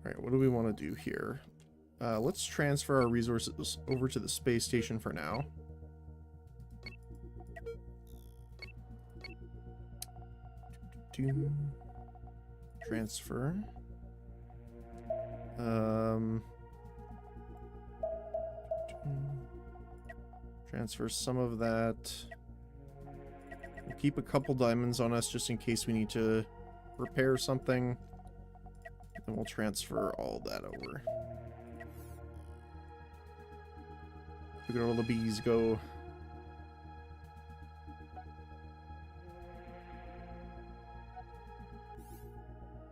Alright, what do we want to do here? Let's transfer our resources over to the space station for now. Transfer. Transfer some of that. We'll keep a couple diamonds on us just in case we need to repair something. Then we'll transfer all that over. Look at all the bees go.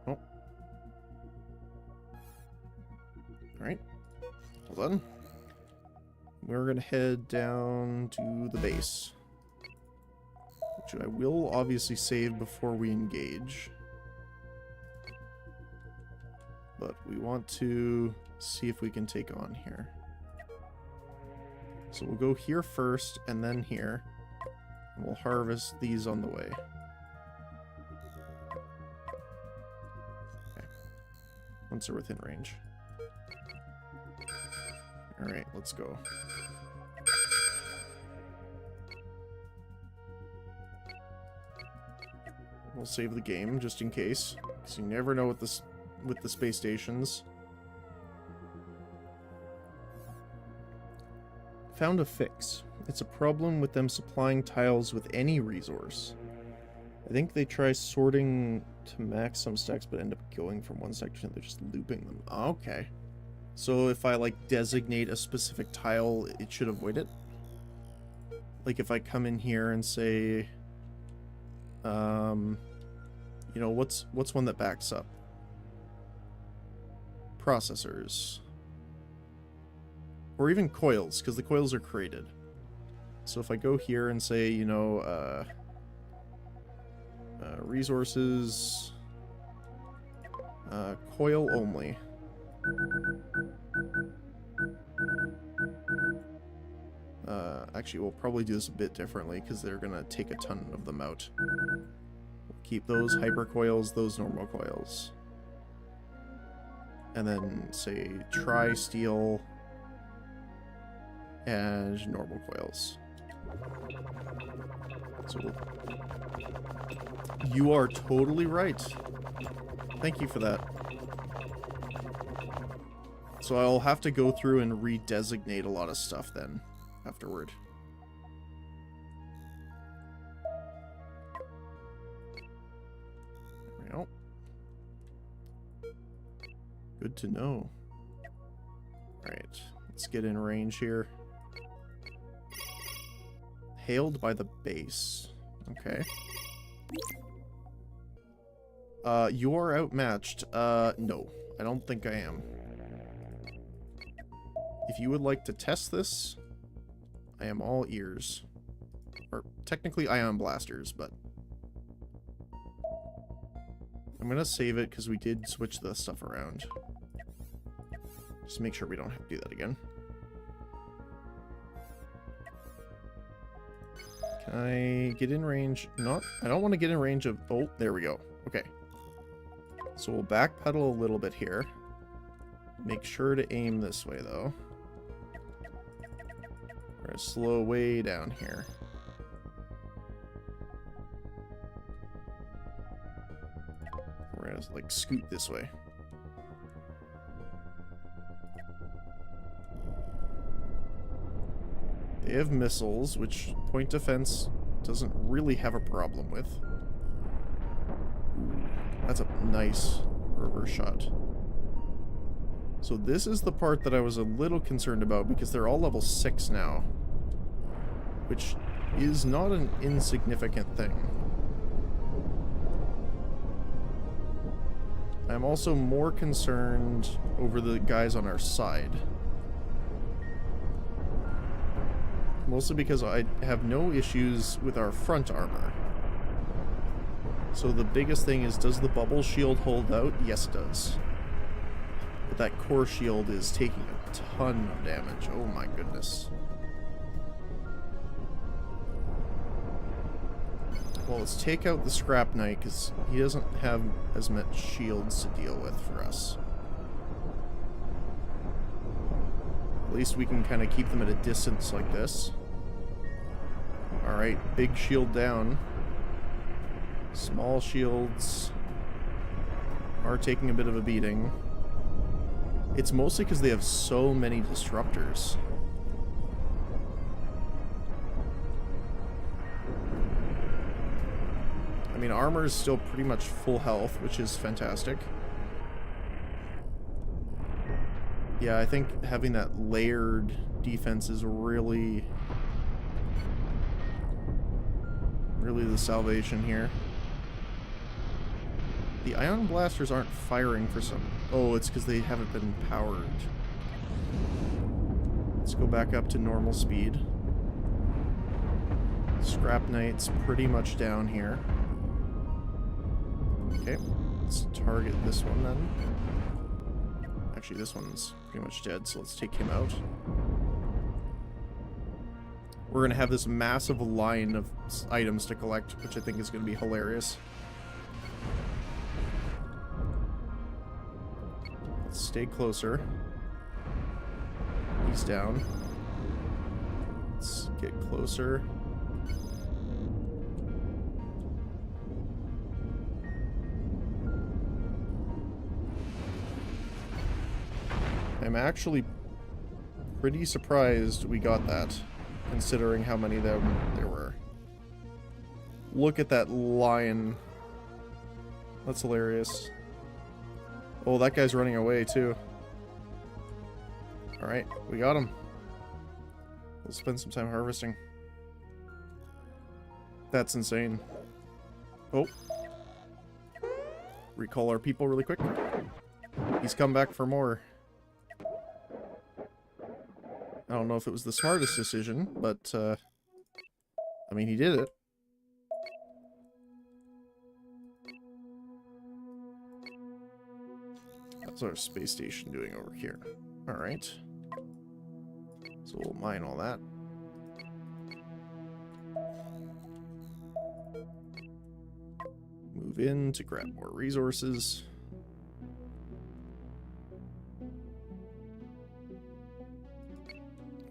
Oh. Alright. Hold on. We're gonna head down to the base. Which I will obviously save before we engage. But we want to see if we can take on here. So we'll go here first, and then here. And we'll harvest these on the way. Okay. Once they're within range. Alright, let's go. We'll save the game, just in case. Because you never know with the space stations. Found a fix. It's a problem with them supplying tiles with any resource. I think they try sorting to max some stacks, but end up going from one section, they're just looping them. Okay. So if I, like, designate a specific tile, it should avoid it? Like, if I come in here and say... you know, what's one that backs up? Processors. Or even coils, because the coils are created. So if I go here and say, you know, resources, coil only. Actually, we'll probably do this a bit differently, because they're going to take a ton of them out. We'll keep those hyper coils, those normal coils. And then say tri-steel and normal coils. So you are totally right. Thank you for that. So I'll have to go through and redesignate a lot of stuff then, afterward. Well, good to know. Alright, let's get in range here. Hailed by the base. Okay. You are outmatched. No. I don't think I am. If you would like to test this, I am all ears. Or, technically ion blasters, but... I'm gonna save it because we did switch the stuff around. Just make sure we don't have to do that again. Can I get in range? Not... I don't want to get in range of... Oh, there we go. Okay. So we'll backpedal a little bit here. Make sure to aim this way, though. We're gonna slow way down here. We're gonna, like, scoot this way. They have missiles, which point defense doesn't really have a problem with. Ooh, that's a nice reverse shot. So this is the part that I was a little concerned about, because they're all level 6 now. Which is not an insignificant thing. I'm also more concerned over the guys on our side. Mostly because I have no issues with our front armor. So the biggest thing is, does the bubble shield hold out? Yes, it does. But that core shield is taking a ton of damage. Oh my goodness. Well, let's take out the Scrap Knight, because he doesn't have as much shields to deal with for us. At least we can kind of keep them at a distance like this. Alright, big shield down. Small shields are taking a bit of a beating. It's mostly because they have so many disruptors. I mean, armor is still pretty much full health, which is fantastic. Yeah, I think having that layered defense is really the salvation here. The ion blasters aren't firing for some... Oh, it's because they haven't been powered. Let's go back up to normal speed. Scrap Knight's pretty much down here. Okay, let's target this one then. Actually, this one's pretty much dead, so let's take him out. We're going to have this massive line of items to collect, which I think is going to be hilarious. Let's stay closer. He's down. Let's get closer. I'm actually pretty surprised we got that, considering how many of them there were. Look at that lion. That's hilarious. Oh, that guy's running away too. Alright, we got him. We'll spend some time harvesting. That's insane. Oh. Recall our people really quick. He's come back for more. I don't know if it was the smartest decision, but, I mean, he did it. How's our space station doing over here? Alright. So we'll mine all that. Move in to grab more resources.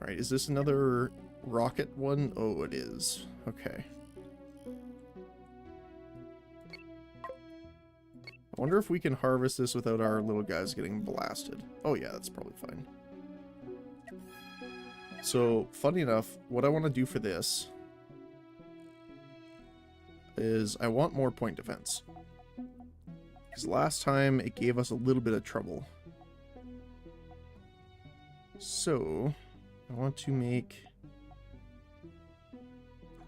Alright, is this another rocket one? Oh, it is. Okay. I wonder if we can harvest this without our little guys getting blasted. Oh yeah, that's probably fine. So, funny enough, what I want to do for this is I want more point defense. Because last time it gave us a little bit of trouble. So, I want to make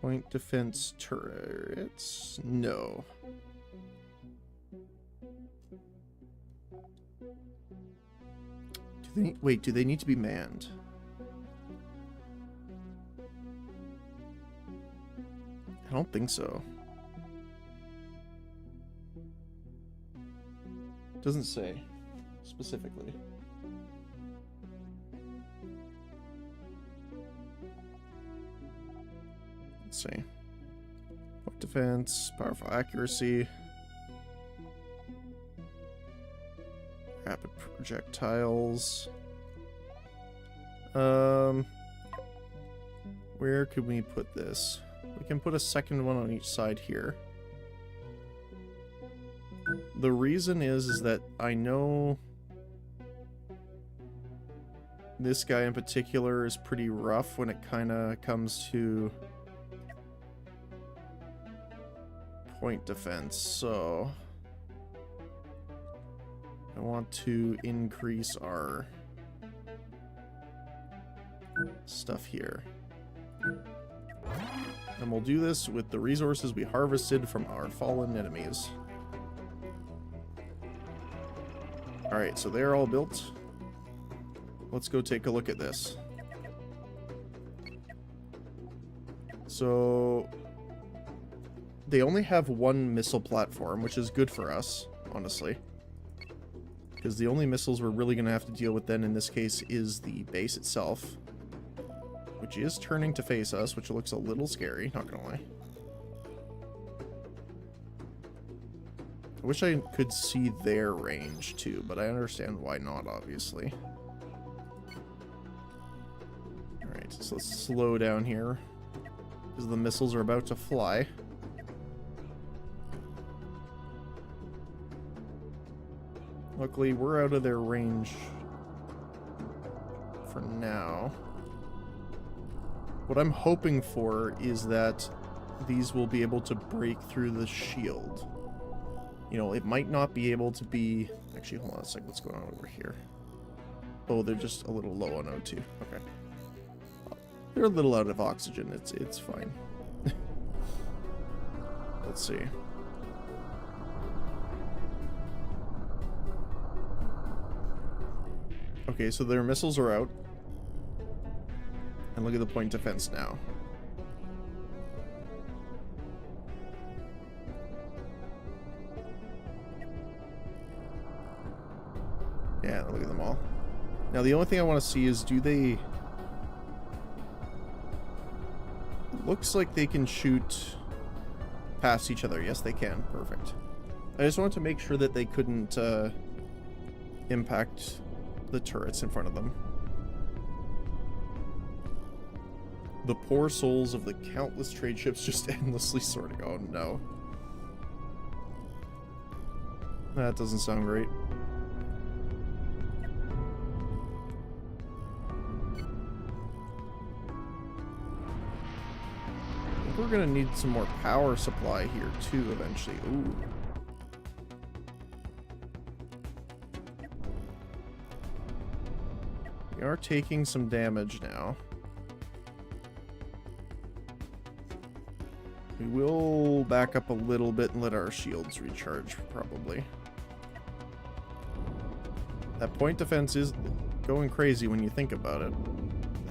point defense turrets. No. Wait, do they need to be manned? I don't think so. Doesn't say specifically. Let's see. Point defense, powerful accuracy, rapid projectiles. Where could we put this? We can put a second one on each side here. The reason is that I know this guy in particular is pretty rough when it kind of comes to point defense, so I want to increase our stuff here. And we'll do this with the resources we harvested from our fallen enemies. Alright, so they're all built. Let's go take a look at this. So they only have one missile platform, which is good for us, honestly. Because the only missiles we're really going to have to deal with then in this case is the base itself, which is turning to face us, which looks a little scary, not gonna lie. I wish I could see their range too, but I understand why not, obviously. Alright, so let's slow down here, because the missiles are about to fly. Luckily, we're out of their range for now. What I'm hoping for is that these will be able to break through the shield. You know, it might not be able to be... Actually, hold on a sec. What's going on over here? Oh, they're just a little low on O2. Okay. They're a little out of oxygen. It's fine. Let's see. Okay, so their missiles are out. And look at the point defense now. Yeah, look at them all. Now the only thing I want to see is, do they... Looks like they can shoot past each other. Yes, they can. Perfect. I just wanted to make sure that they couldn't impact the turrets in front of them. The poor souls of the countless trade ships just endlessly sorting. Oh no. That doesn't sound great. I think we're gonna need some more power supply here too eventually. Ooh. We are taking some damage now. We will back up a little bit and let our shields recharge, probably. That point defense is going crazy when you think about it.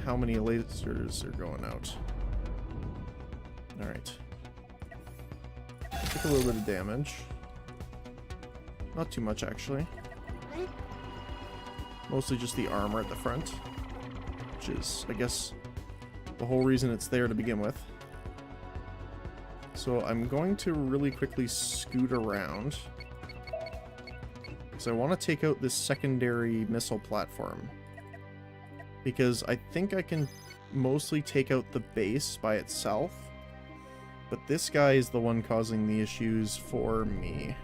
How many lasers are going out? Alright. Took a little bit of damage. Not too much, actually. Mostly just the armor at the front, which is, I guess, the whole reason it's there to begin with. So I'm going to really quickly scoot around, because I want to take out this secondary missile platform, because I think I can mostly take out the base by itself, but this guy is the one causing the issues for me.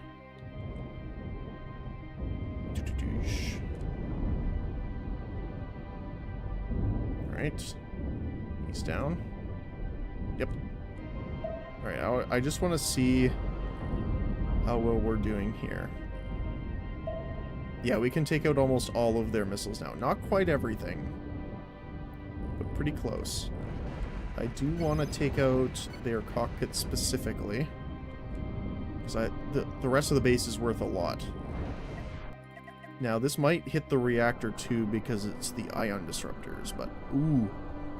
Alright, he's down. Yep. Alright, I just want to see how well we're doing here. Yeah, we can take out almost all of their missiles now. Not quite everything, but pretty close. I do want to take out their cockpit specifically, because the rest of the base is worth a lot. Now, this might hit the reactor too because it's the ion disruptors, but ooh,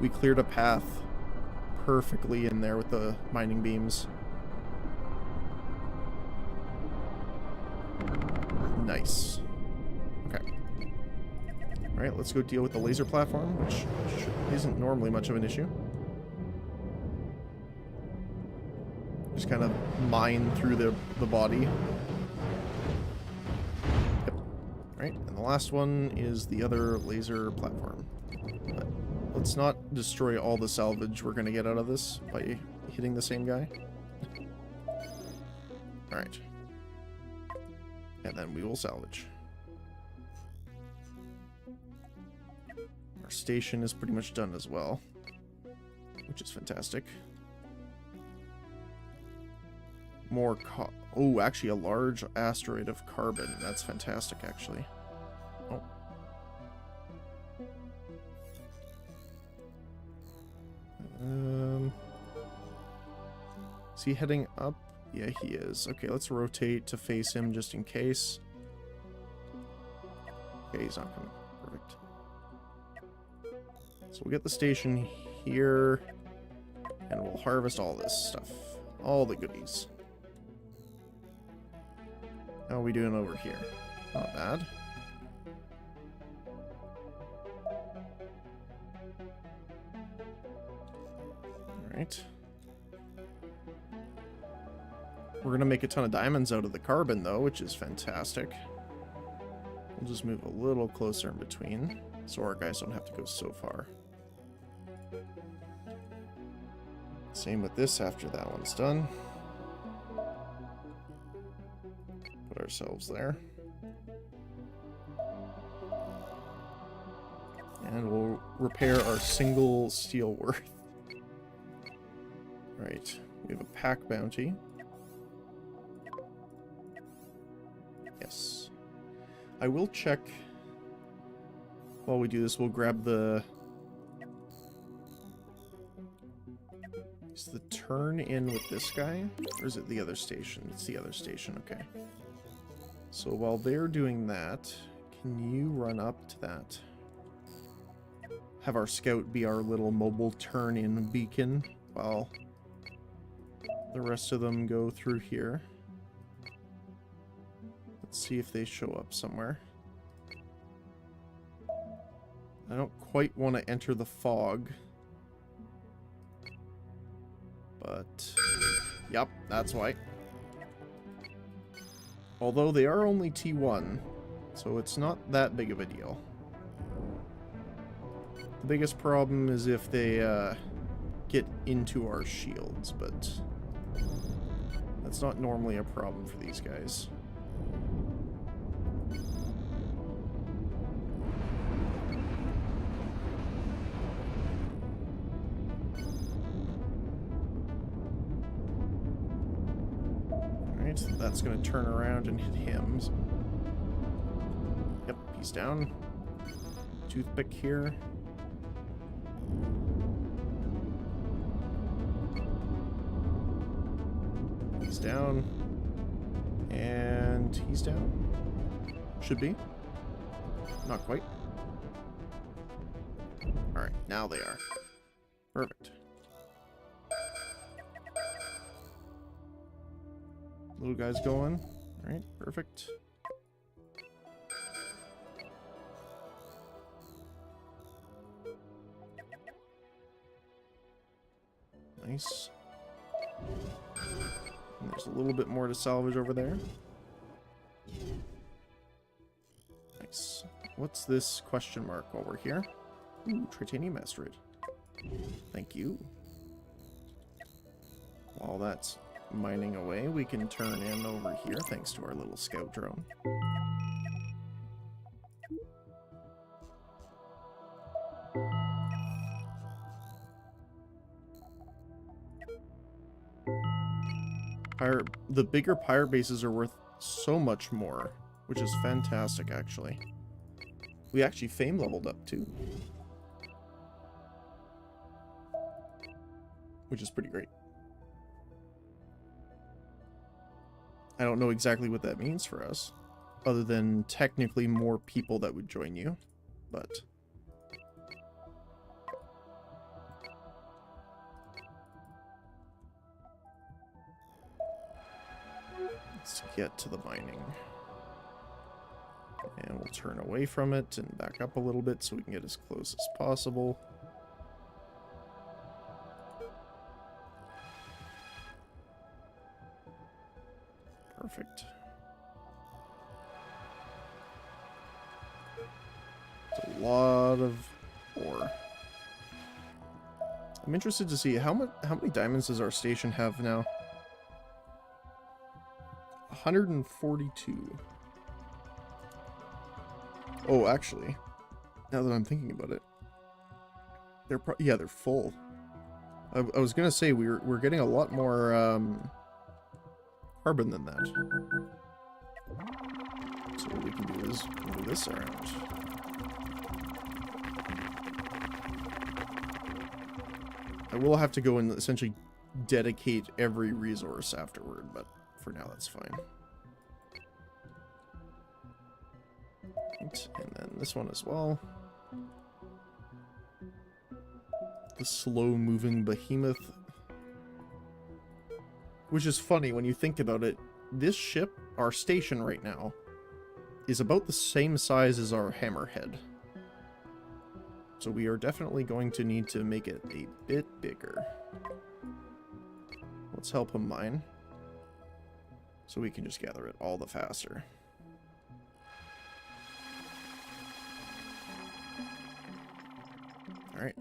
we cleared a path perfectly in there with the mining beams. Nice. Okay. Alright, let's go deal with the laser platform, which isn't normally much of an issue. Just kind of mine through the body. Yep. Alright, and the last one is the other laser platform. But let's not destroy all the salvage we're going to get out of this by hitting the same guy. Alright. And then we will salvage. Our station is pretty much done as well, which is fantastic. More oh, actually a large asteroid of carbon. That's fantastic, actually. Oh. Is he heading up? Yeah, he is. Okay, let's rotate to face him just in case. Okay, he's not coming. Perfect. So we'll get the station here, and we'll harvest all this stuff. All the goodies. How are we doing over here? Not bad. Alright. We're gonna make a ton of diamonds out of the carbon, though, which is fantastic. We'll just move a little closer in between, so our guys don't have to go so far. Same with this after that one's done. Put ourselves there. And we'll repair our single steel worth. Right, we have a pack bounty. Yes. I will check while we do this. We'll grab the... Is the turn in with this guy? Or is it the other station? It's the other station, okay. So while they're doing that, can you run up to that? Have our scout be our little mobile turn-in beacon while the rest of them go through here. Let's see if they show up somewhere. I don't quite want to enter the fog. But, yep, that's why. Although they are only T1, so it's not that big of a deal. The biggest problem is if they get into our shields, but that's not normally a problem for these guys. That's going to turn around and hit him. Yep, he's down. Toothpick here. He's down. And he's down. Should be. Not quite. Alright, now they are. Perfect. Little guy's going. Alright, perfect. Nice. And there's a little bit more to salvage over there. Nice. What's this question mark while we're here? Ooh, titanium asteroid. Thank you. While that's mining away, we can turn in over here thanks to our little scout drone. The bigger pirate bases are worth so much more, which is fantastic, actually. We actually fame leveled up too, which is pretty great. I don't know exactly what that means for us. other than technically more people that would join you, but... Let's get to the mining. And we'll turn away from it and back up a little bit so we can get as close as possible. Perfect. It's a lot of ore. I'm interested to see how many diamonds does our station have now? 142. Oh, actually, now that I'm thinking about it, they're full. I was gonna say we're getting a lot more carbon than that. So what we can do is move this around. I will have to go and essentially dedicate every resource afterward, but for now that's fine. And then this one as well. The slow-moving behemoth. Which is funny when you think about it. This ship, our station right now, is about the same size as our hammerhead. So we are definitely going to need to make it a bit bigger. Let's help him mine. So we can just gather it all the faster. Alright.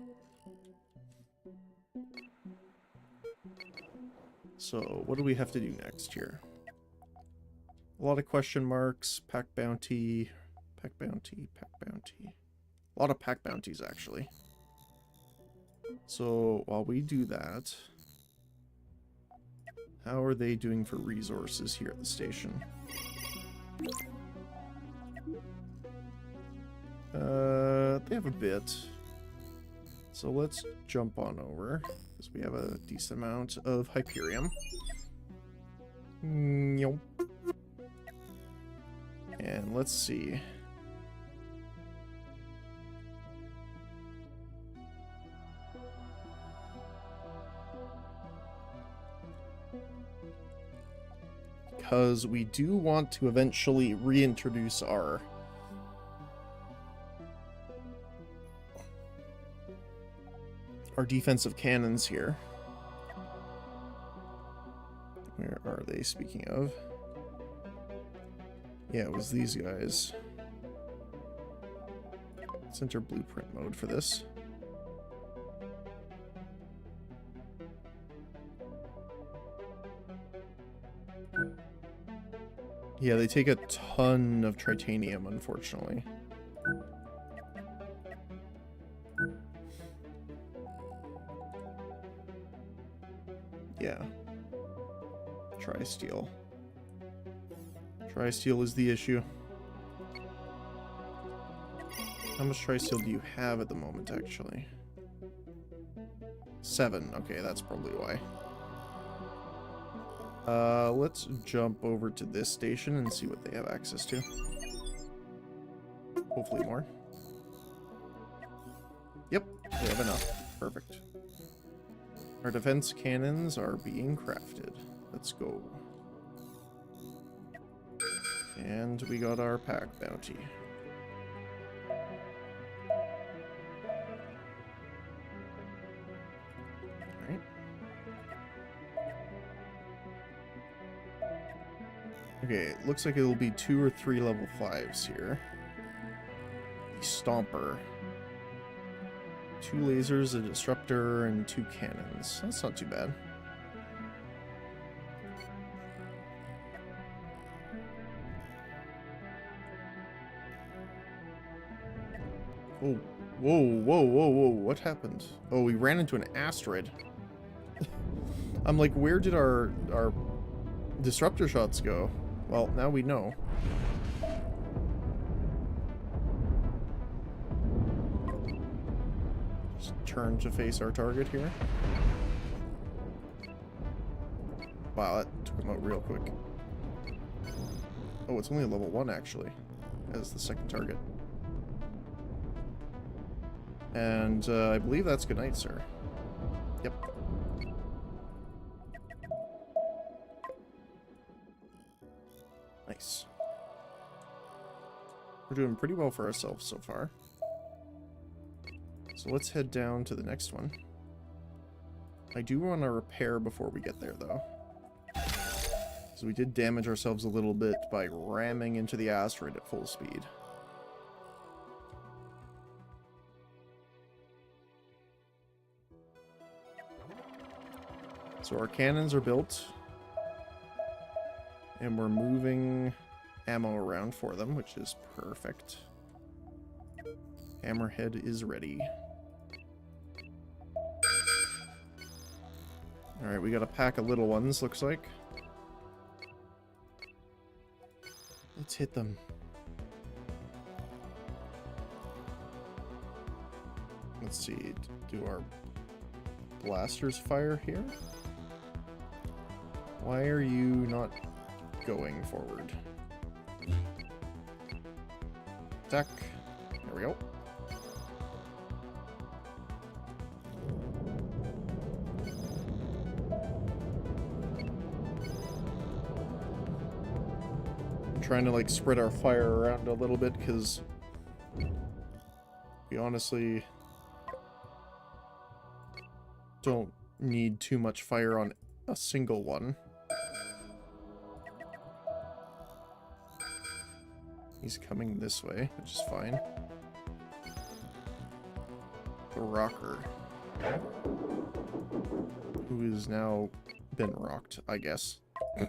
So, what do we have to do next here? A lot of question marks, pack bounty, pack bounty, pack bounty. A lot of pack bounties, actually. So, while we do that, how are they doing for resources here at the station? They have a bit. So let's jump on over, because we have a decent amount of Hyperium. And let's see. Because we do want to eventually reintroduce our defensive cannons here. Where are they, speaking of? Yeah, it was these guys. Let's enter blueprint mode for this. Yeah, they take a ton of titanium, unfortunately. Yeah. Tri-steel. Tri-steel is the issue. How much tri-steel do you have at the moment, actually? 7. Okay, that's probably why. Let's jump over to this station and see what they have access to. Hopefully more. Yep, they have enough. Perfect. Our defense cannons are being crafted. Let's go. And we got our pack bounty. Alright. Okay, it looks like it'll be 2 or 3 level 5s here. The Stomper. 2 lasers, a disruptor, and 2 cannons. That's not too bad. Oh, whoa, whoa, whoa, whoa, what happened? Oh, we ran into an asteroid. I'm like, where did our disruptor shots go? Well, now we know. Just turn to face our target here. Wow, that took him out real quick. Oh, it's only a level 1 actually, as the second target. And I believe that's good night, sir. Yep. Nice. We're doing pretty well for ourselves so far. So let's head down to the next one. I do want to repair before we get there, though. So we did damage ourselves a little bit by ramming into the asteroid at full speed. So our cannons are built. And we're moving ammo around for them, which is perfect. Hammerhead is ready. Alright, we got a pack of little ones, looks like. Let's hit them. Let's see, do our blasters fire here? Why are you not going forward? Attack. There we go. I'm trying to like spread our fire around a little bit because we honestly don't need too much fire on a single one. He's coming this way, which is fine. The rocker. Who is now been rocked, I guess. I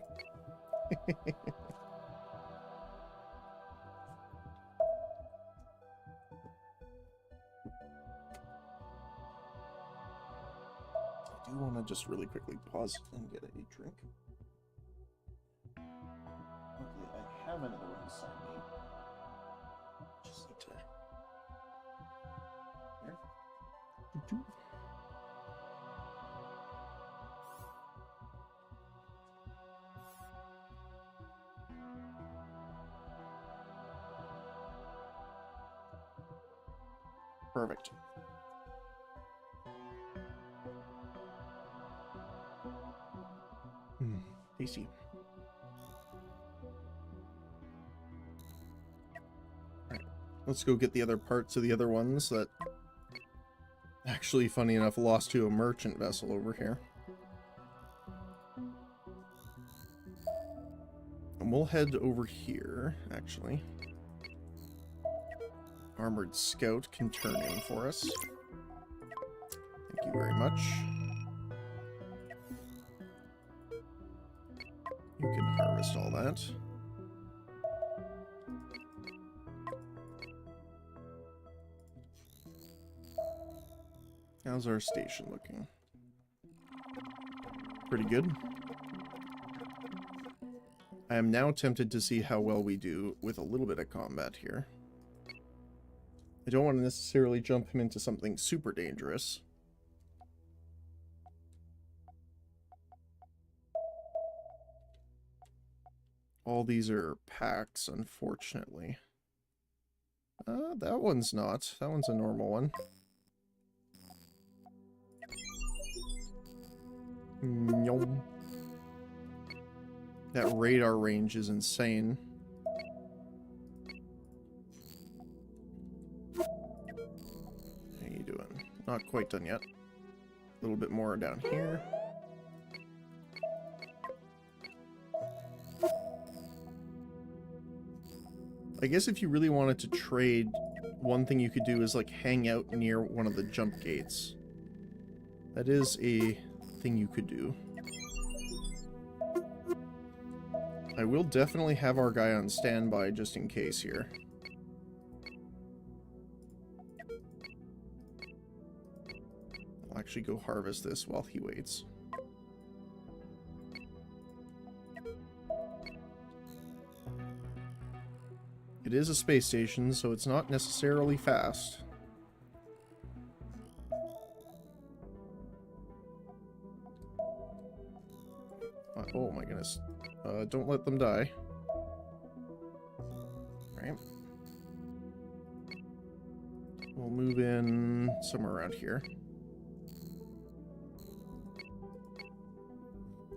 do want to just really quickly pause and get a drink. Luckily, I have another one beside me. Just need to... Here. Doo-doo. Perfect. Tasty. Alright, let's go get the other parts of the other ones that actually, funny enough, lost to a merchant vessel over here. And we'll head over here, actually. Armored Scout can turn in for us. Thank you very much. You can harvest all that. How's our station looking? Pretty good. I am now tempted to see how well we do with a little bit of combat here. I don't want to necessarily jump him into something super dangerous. All these are packs, unfortunately. That one's not. That one's a normal one. Nyom. That radar range is insane. How you doing? Not quite done yet. A little bit more down here. I guess if you really wanted to trade, one thing you could do is like hang out near one of the jump gates. That is a thing you could do. I will definitely have our guy on standby just in case here. I'll actually go harvest this while he waits. It is a space station, so it's not necessarily fast. Oh my goodness. Don't let them die. Alright. We'll move in somewhere around here.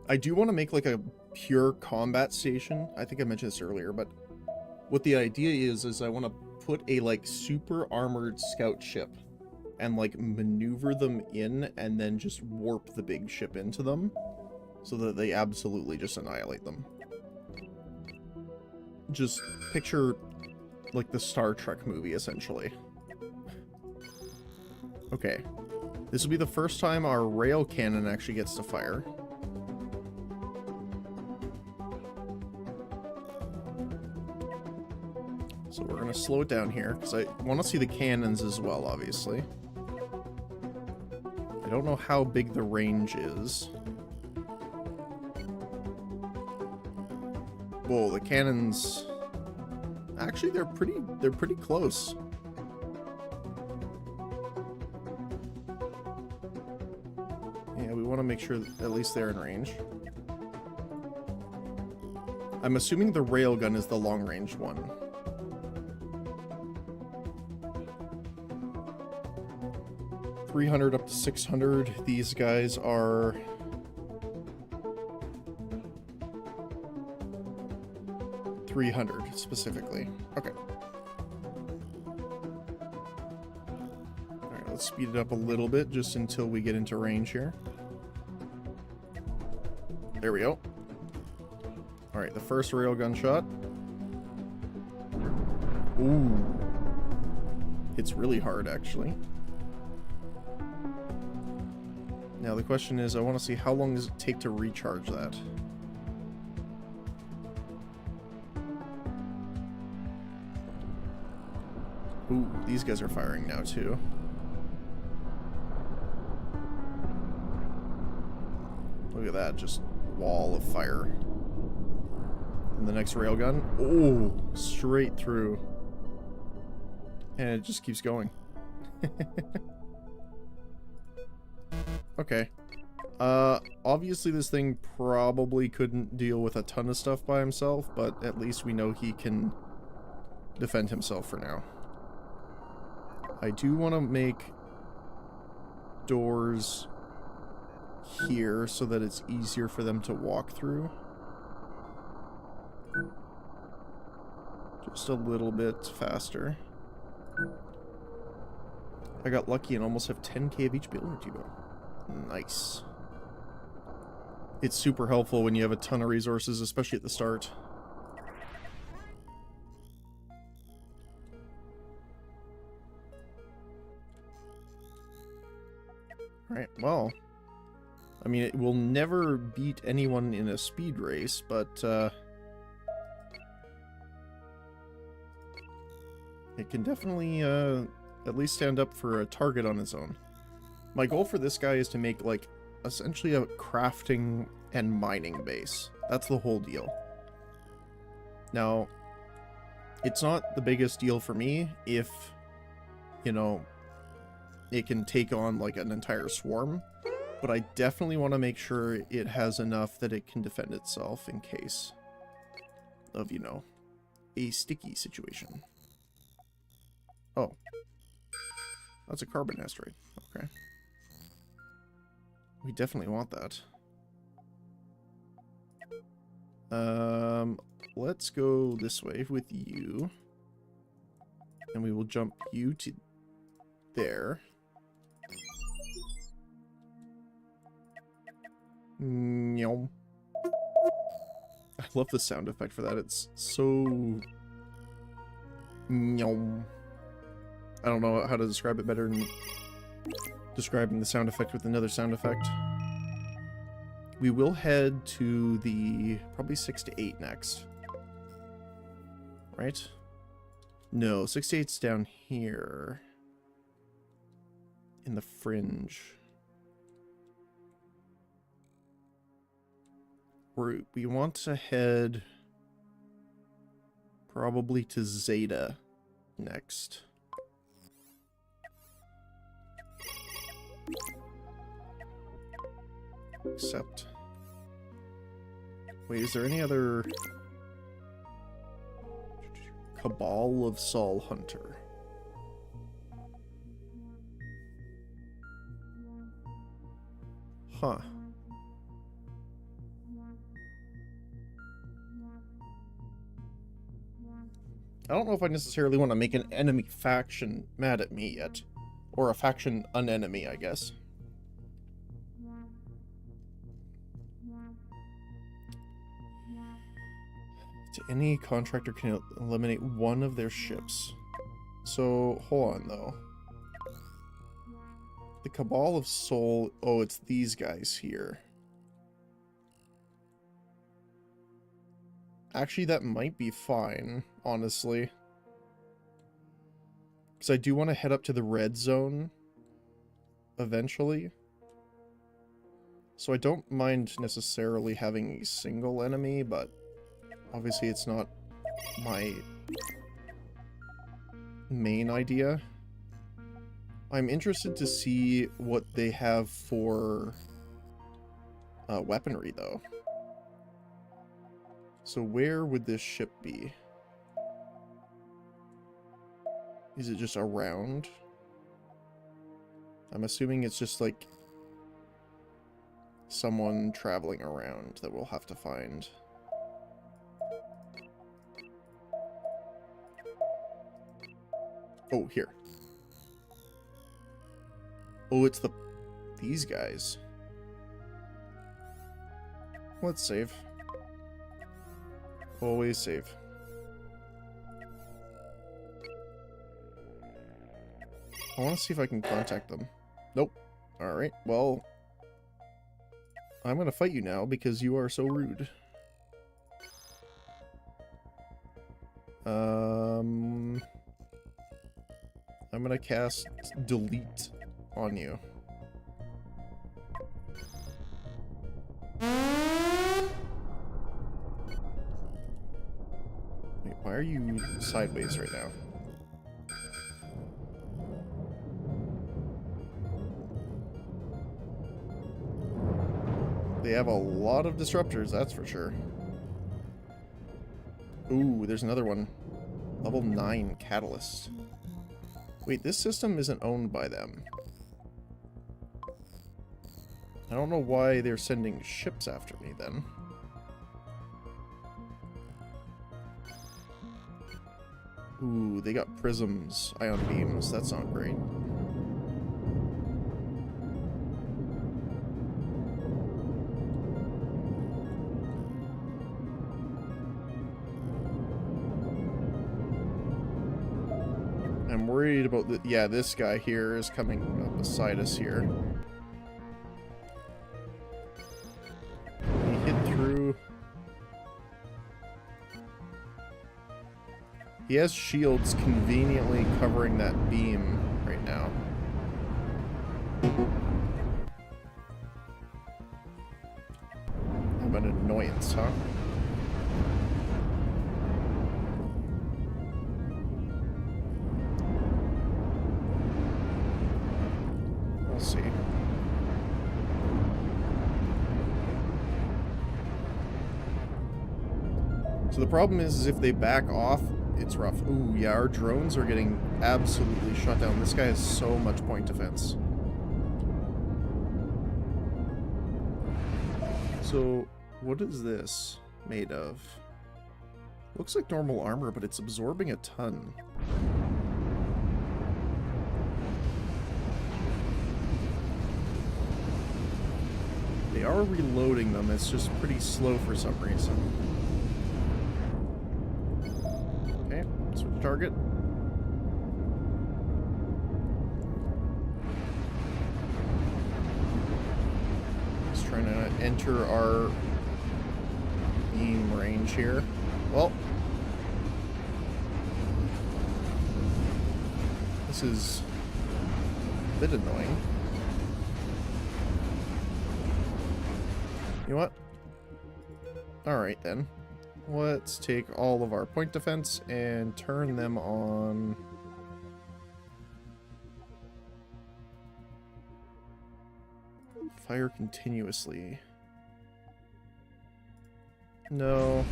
I do want to make like a pure combat station. I think I mentioned this earlier, but what the idea is I want to put a like super armored scout ship and like maneuver them in and then just warp the big ship into them so that they absolutely just annihilate them. Just picture like the Star Trek movie, essentially. Okay. This will be the first time our rail cannon actually gets to fire. So we're going to slow it down here, because I want to see the cannons as well, obviously. I don't know how big the range is. Whoa, the cannons... Actually, they're pretty close. Yeah, we want to make sure that at least they're in range. I'm assuming the railgun is the long-range one. .300 up to 600. These guys are... .300 specifically. Okay. Alright, let's speed it up a little bit just until we get into range here. There we go. Alright, the first railgun shot. Ooh. It's really hard, actually. Now the question is, I want to see how long does it take to recharge that. Ooh, these guys are firing now too. Look at that, just wall of fire. And the next railgun, oh, straight through. And it just keeps going. Okay. Obviously this thing probably couldn't deal with a ton of stuff by himself, but at least we know he can defend himself for now. I do want to make doors here so that it's easier for them to walk through. Just a little bit faster. I got lucky and almost have 10k of each energy bill. Nice. It's super helpful when you have a ton of resources, especially at the start. Alright, well, I mean, it will never beat anyone in a speed race, but, it can definitely, at least stand up for a target on its own. My goal for this guy is to make, like, essentially a crafting and mining base. That's the whole deal. Now, it's not the biggest deal for me if, you know, it can take on like an entire swarm, but I definitely want to make sure it has enough that it can defend itself in case of, you know, a sticky situation. Oh. That's a carbon asteroid. Okay. We definitely want that. Let's go this way with you. And we will jump you to there. Meow. I love the sound effect for that. It's so... Meow. I don't know how to describe it better than describing the sound effect with another sound effect. We will head to the probably 6 to 8 next. Right? No, 6 to 8's down here. In the fringe. We want to head probably to Zeta next. Except... Wait, is there any other... Cabal of Saul Hunter. Huh. I don't know if I necessarily want to make an enemy faction mad at me yet. Or a faction an-enemy, I guess. Any contractor can eliminate one of their ships. So, hold on, though. The Cabal of Soul... Oh, it's these guys here. Actually, that might be fine, honestly. Because I do want to head up to the red zone eventually. So I don't mind necessarily having a single enemy, but obviously it's not my main idea. I'm interested to see what they have for weaponry, though. So where would this ship be? Is it just around? I'm assuming it's just like someone traveling around that we'll have to find. Oh, here. Oh, it's these guys. Let's save. Always save. I want to see if I can contact them. Nope. Alright, well... I'm gonna fight you now because you are so rude. I'm gonna cast delete on you. Wait, why are you sideways right now? They have a lot of disruptors, that's for sure. Ooh, there's another one. Level 9 Catalyst. Wait, this system isn't owned by them. I don't know why they're sending ships after me, then. Ooh, they got prisms, ion beams. That's not great. I'm worried about the... Yeah, this guy here is coming up beside us here. He hit through... He has shields conveniently covering that beam right now. How about an annoyance, huh? We'll see. So the problem is if they back off, it's rough. Ooh, yeah, our drones are getting absolutely shut down. This guy has so much point defense. So, what is this made of? Looks like normal armor, but it's absorbing a ton. They are reloading them, it's just pretty slow for some reason. Okay, switch target. Just trying to enter our beam range here. Well, this is a bit annoying. You know what? Alright then. Let's take all of our point defense and turn them on. Fire continuously. No.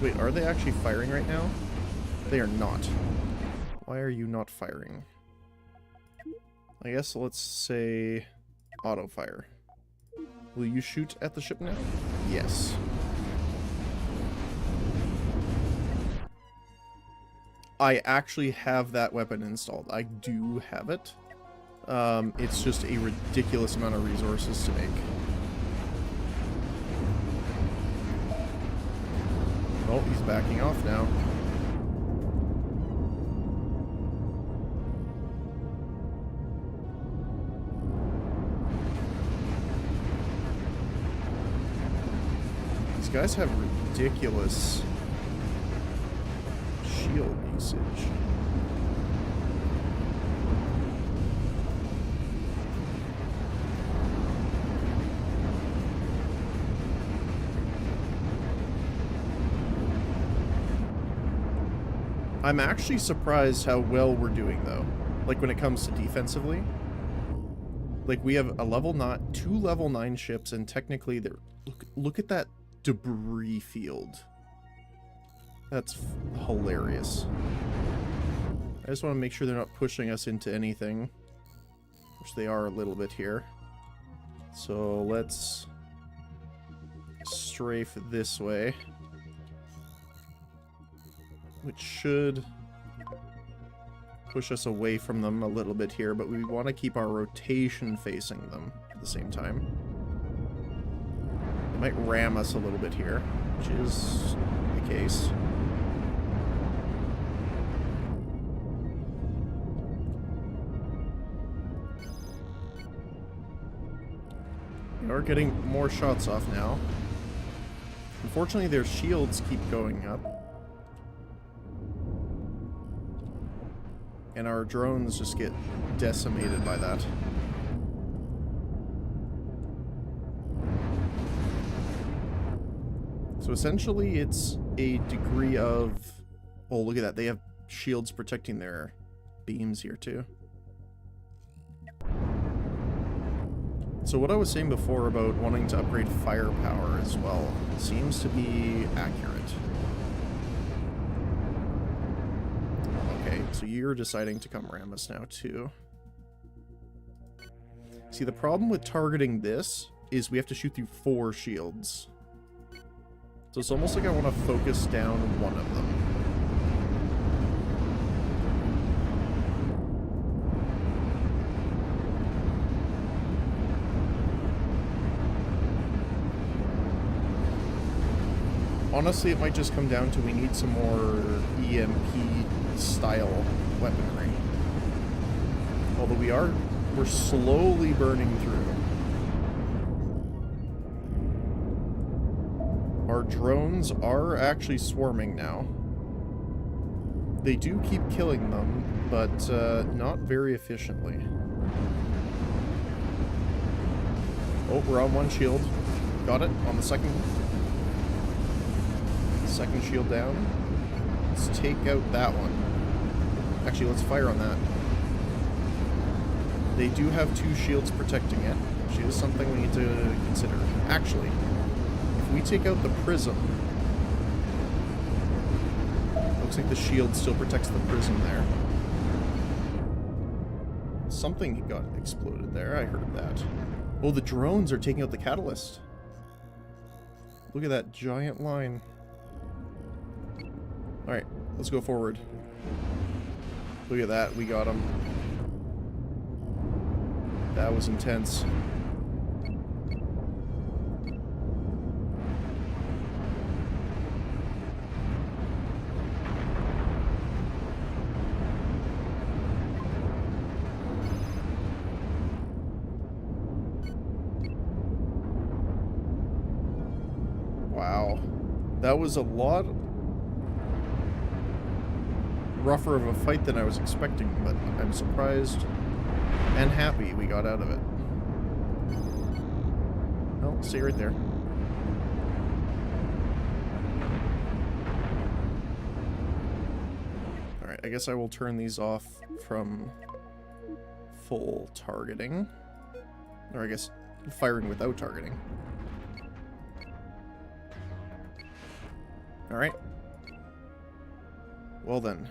Wait, are they actually firing right now? They are not. Why are you not firing? I guess let's say auto fire. Will you shoot at the ship now? Yes. I actually have that weapon installed. I do have it. It's just a ridiculous amount of resources to make. Oh, he's backing off now. These guys have ridiculous shield usage. I'm actually surprised how well we're doing, though. Like, when it comes to defensively. Like, we have two level 9 ships, and technically they're... Look at that debris field. That's hilarious. I just want to make sure they're not pushing us into anything. Which they are a little bit here. So, let's strafe this way. Which should push us away from them a little bit here, but we want to keep our rotation facing them at the same time. They might ram us a little bit here, which is the case. We are getting more shots off now. Unfortunately, their shields keep going up. And our drones just get decimated by that. So essentially it's a degree of... Oh, look at that. They have shields protecting their beams here too. So what I was saying before about wanting to upgrade firepower as well seems to be accurate. Okay, so you're deciding to come ram us now too. See, the problem with targeting this is we have to shoot through 4 shields. So it's almost like I want to focus down one of them. Honestly, it might just come down to we need some more EMP-style weaponry. Although we're slowly burning through. Our drones are actually swarming now. They do keep killing them, but not very efficiently. Oh, we're on one shield. Got it, on the second. Second shield down. Let's take out that one. Actually, let's fire on that. They do have 2 shields protecting it, which is something we need to consider. Actually, if we take out the prism, looks like the shield still protects the prism there. Something got exploded there, I heard that. Oh, the drones are taking out the catalyst. Look at that giant line. Alright, let's go forward. Look at that, we got him. That was intense. Wow. That was a lot rougher of a fight than I was expecting, but I'm surprised and happy we got out of it. Oh, stay right there. Alright, I guess I will turn these off from full targeting. Or I guess firing without targeting. Alright. Well then.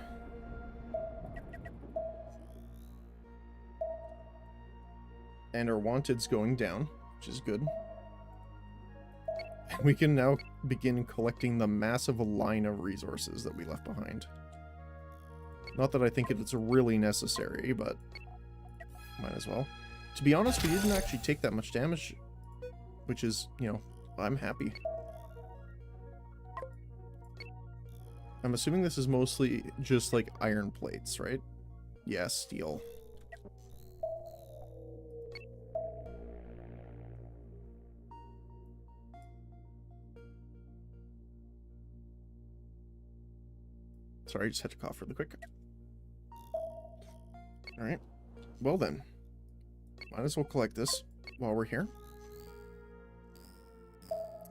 And our wanted's going down, which is good. And we can now begin collecting the massive line of resources that we left behind. Not that I think it's really necessary, but might as well. To be honest, we didn't actually take that much damage, which is, you know, I'm happy. I'm assuming this is mostly just like iron plates, right? Yeah, steel. Sorry, I just had to cough really quick. Alright. Well then. Might as well collect this while we're here.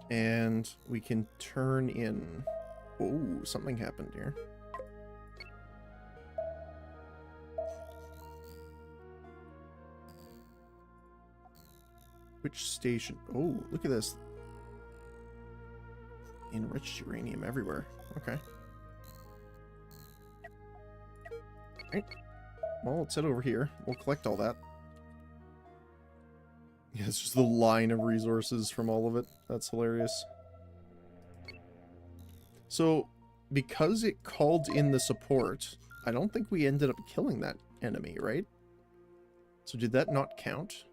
And we can turn in... Oh, something happened here. Which station? Oh, look at this. Enriched uranium everywhere. Okay. Right. Well, let's head over here. We'll collect all that. Yeah, it's just the line of resources from all of it. That's hilarious. So, because it called in the support, I don't think we ended up killing that enemy, right? So did that not count?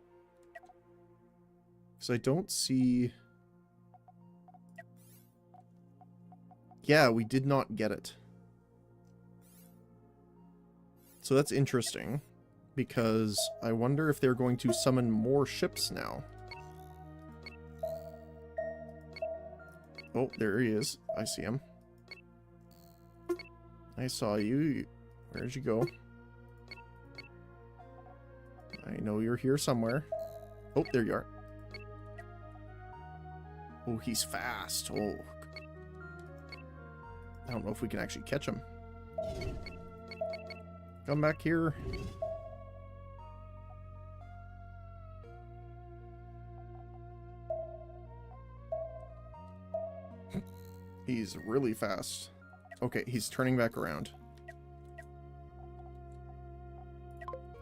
Because I don't see... Yeah, we did not get it. So that's interesting, because I wonder if they're going to summon more ships now. Oh, there he is. I see him. I saw you. Where'd you go? I know you're here somewhere. Oh, there you are. Oh, he's fast. Oh. I don't know if we can actually catch him. Come back here. He's really fast. Okay, he's turning back around.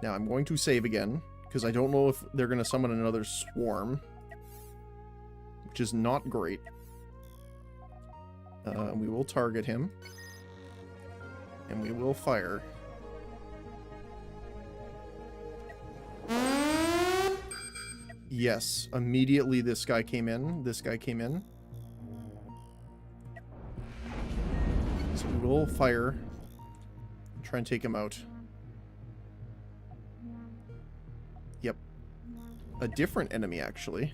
Now I'm going to save again, because I don't know if they're going to summon another swarm. Which is not great. We will target him. And we will fire. Yes, immediately this guy came in. This guy came in. So we will fire. And try and take him out. Yep. A different enemy, actually.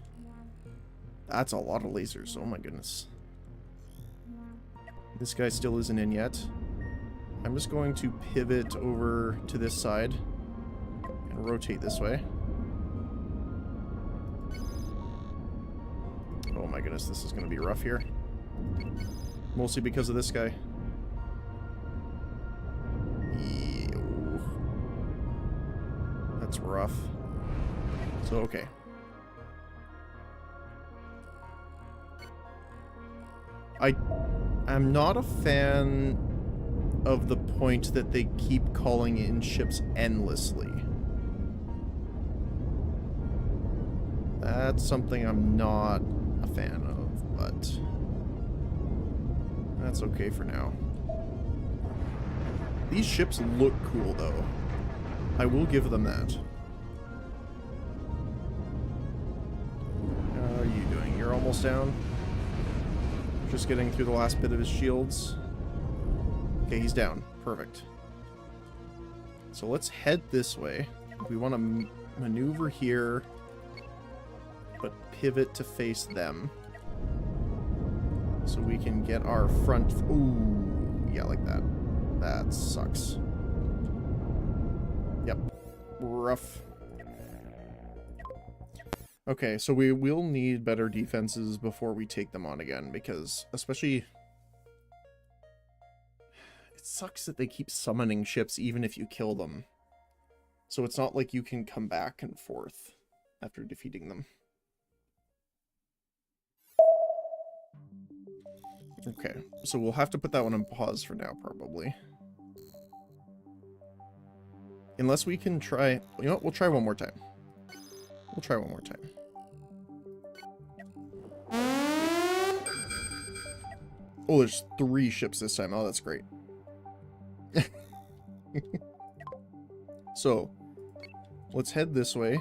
That's a lot of lasers. Oh my goodness. This guy still isn't in yet. I'm just going to pivot over to this side. And rotate this way. Oh my goodness, this is going to be rough here. Mostly because of this guy. Ew. That's rough. So, okay. I'm not a fan of the point that they keep calling in ships endlessly. That's something I'm not a fan of, but that's okay for now. These ships look cool, though. I will give them that. How are you doing? You're almost down? Just getting through the last bit of his shields. Okay, he's down. Perfect. So let's head this way. We want to maneuver here, but pivot to face them. So we can get our front... Ooh, yeah, like that. That sucks. Yep. Rough. Okay, so we will need better defenses before we take them on again, because especially... It sucks that they keep summoning ships even if you kill them. So it's not like you can come back and forth after defeating them. Okay, so we'll have to put that one on pause for now, probably. Unless we can try... You know what? We'll try one more time. We'll try one more time. Oh, there's 3 ships this time. Oh, that's great. So, let's head this way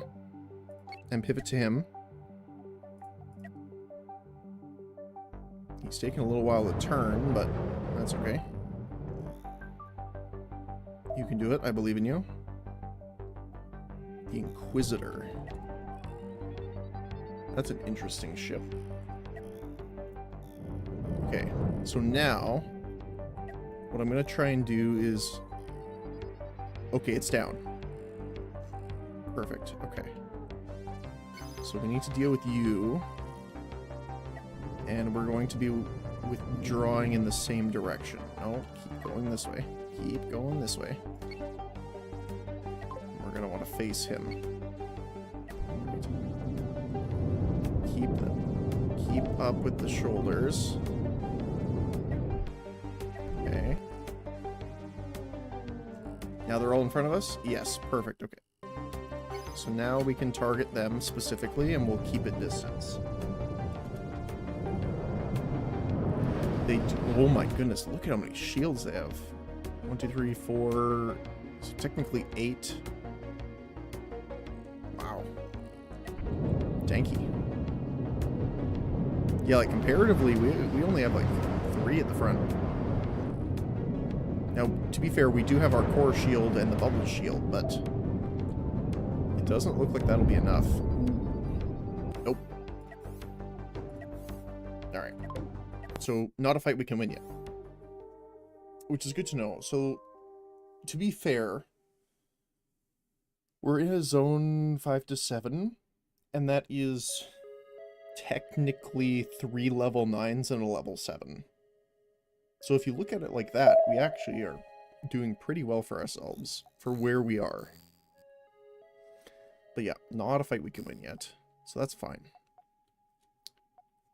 and pivot to him. He's taking a little while to turn, but that's okay. You can do it. I believe in you. The Inquisitor. That's an interesting ship. Okay, so now what I'm going to try and do is... Okay, it's down. Perfect, okay. So we need to deal with you. And we're going to be withdrawing in the same direction. No, keep going this way. Keep going this way. We're going to want to face him. Keep up with the shoulders. Okay. Now they're all in front of us? Yes, perfect, okay. So now we can target them specifically and we'll keep at distance. They do, oh my goodness, look at how many shields they have. 1, 2, 3, 4, so technically 8. Wow. Tanky. Yeah, like comparatively, we only have like 3 at the front. Now, to be fair, we do have our core shield and the bubble shield, but it doesn't look like that'll be enough. Nope. Alright. So, not a fight we can win yet. Which is good to know. So, to be fair, we're in a zone 5 to 7, and that is technically 3 level 9s and a level 7. So if you look at it like that, we actually are doing pretty well for ourselves, for where we are. But yeah, not a fight we can win yet, so that's fine.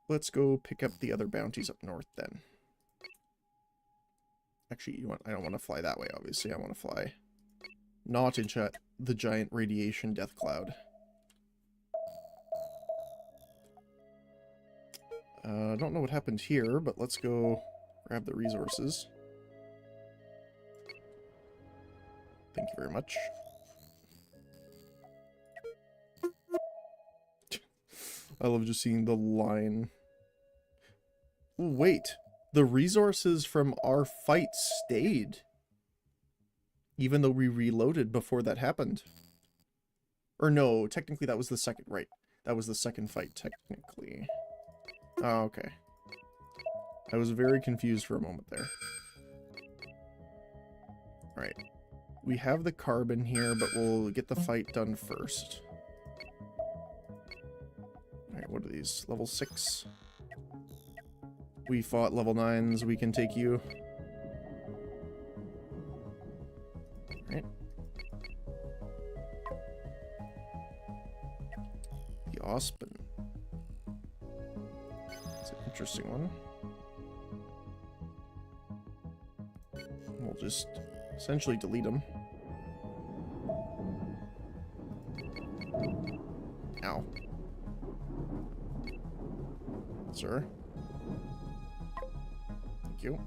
Let's go pick up the other bounties up north then. Actually, I don't want to fly that way, obviously. I want to fly not into the giant radiation death cloud. I don't know what happened here, but let's go grab the resources. Thank you very much. I love just seeing the line. Ooh, wait, the resources from our fight stayed. Even though we reloaded before that happened. Or no, technically that was the second, right. That was the second fight, technically. Oh, okay. I was very confused for a moment there. Alright. We have the carbon here, but we'll get the fight done first. Alright, what are these? Level 6. We fought level 9s, we can take you. Alright. The Ospen. It's an interesting one. We'll just essentially delete them. Ow. Sir. Thank you.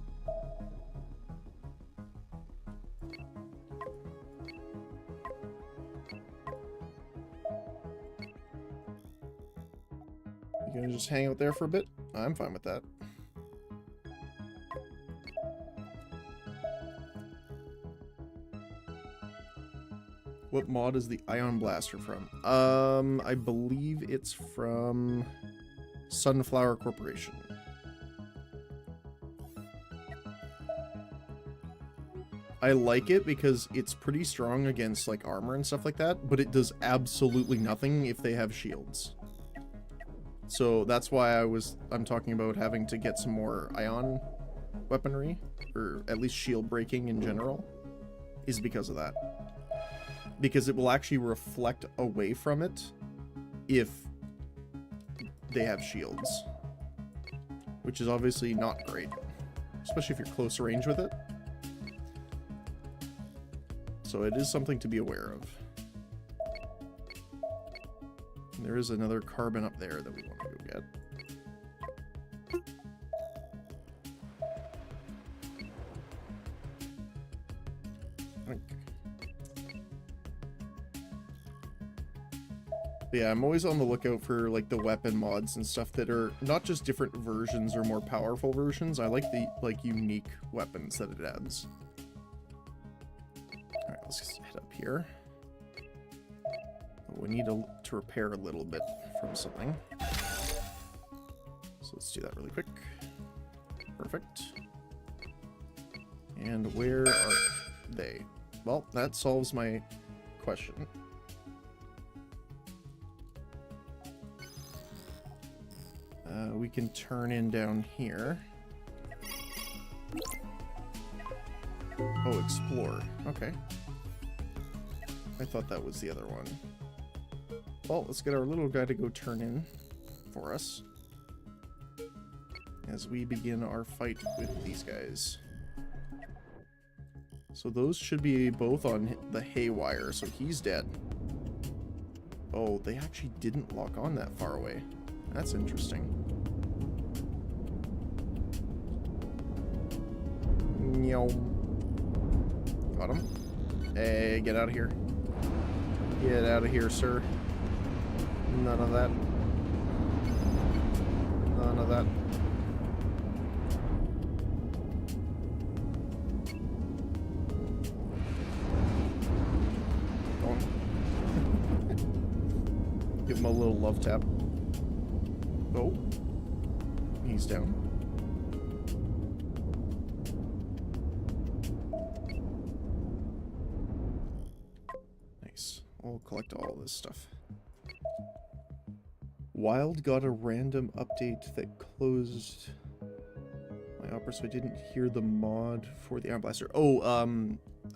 You gonna just hang out there for a bit? I'm fine with that. What mod is the Ion Blaster from? I believe it's from Sunflower Corporation. I like it because it's pretty strong against like armor and stuff like that, but it does absolutely nothing if they have shields. So that's why I'm talking about having to get some more ion weaponry, or at least shield breaking in general, is because of that. Because it will actually reflect away from it if they have shields. Which is obviously not great, especially if you're close range with it. So it is something to be aware of. And there is another carbon up there that we want to go get. But yeah, I'm always on the lookout for like the weapon mods and stuff that are not just different versions or more powerful versions. I like the unique weapons that it adds. Alright, let's just head up here. We need to repair a little bit from something. So let's do that really quick. Perfect. And where are they? Well, that solves my question. We can turn in down here. Oh, explore. Okay. I thought that was the other one. Well, let's get our little guy to go turn in for us as we begin our fight with these guys. So those should be both on the haywire, so he's dead. Oh, they actually didn't lock on that far away. That's interesting. Got him. Hey, get out of here. Get out of here, sir. None of that. None of that. Go on. Give him a little love tap. Oh. He's down. I'll collect all this stuff. Wild got a random update that closed my opera, so I didn't hear the mod for the Iron Blaster. Oh, I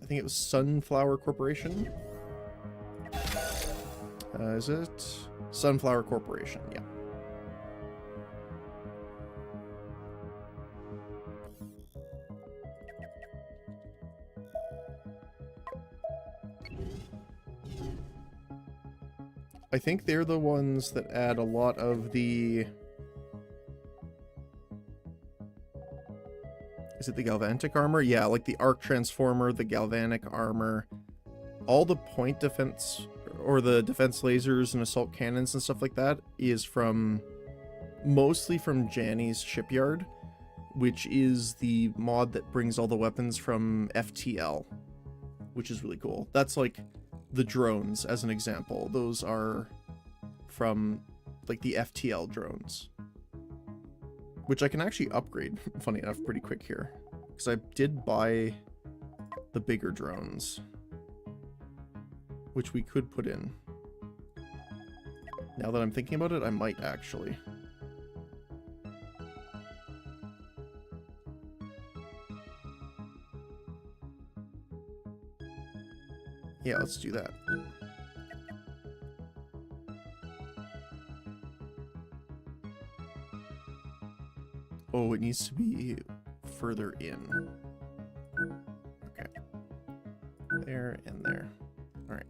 think it was Sunflower Corporation. Is it? Sunflower Corporation, yeah. I think they're the ones that add a lot of the... Is it the galvanic armor? Yeah, like the arc transformer, the galvanic armor, all the point defense, or the defense lasers and assault cannons and stuff like that is from... mostly from Janny's Shipyard, which is the mod that brings all the weapons from FTL, which is really cool. That's like... the drones, as an example, those are from like the FTL drones, which I can actually upgrade, funny enough, pretty quick here, because I did buy the bigger drones, which we could put in. Now that I'm thinking about it, I might actually. Yeah, let's do that. Oh, it needs to be further in. Okay. There and there. Alright.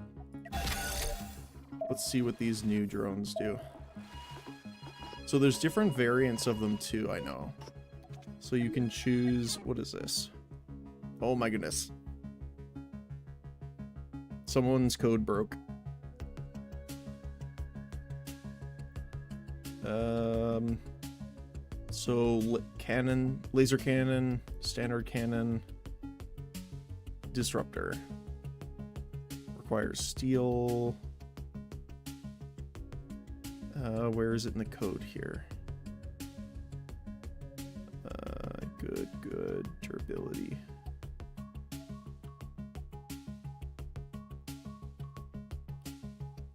Let's see what these new drones do. So there's different variants of them too, I know. So you can choose... what is this? Oh my goodness. Someone's code broke. So cannon, laser cannon, standard cannon, disruptor. Requires steel. Where is it in the code here? Good, durability.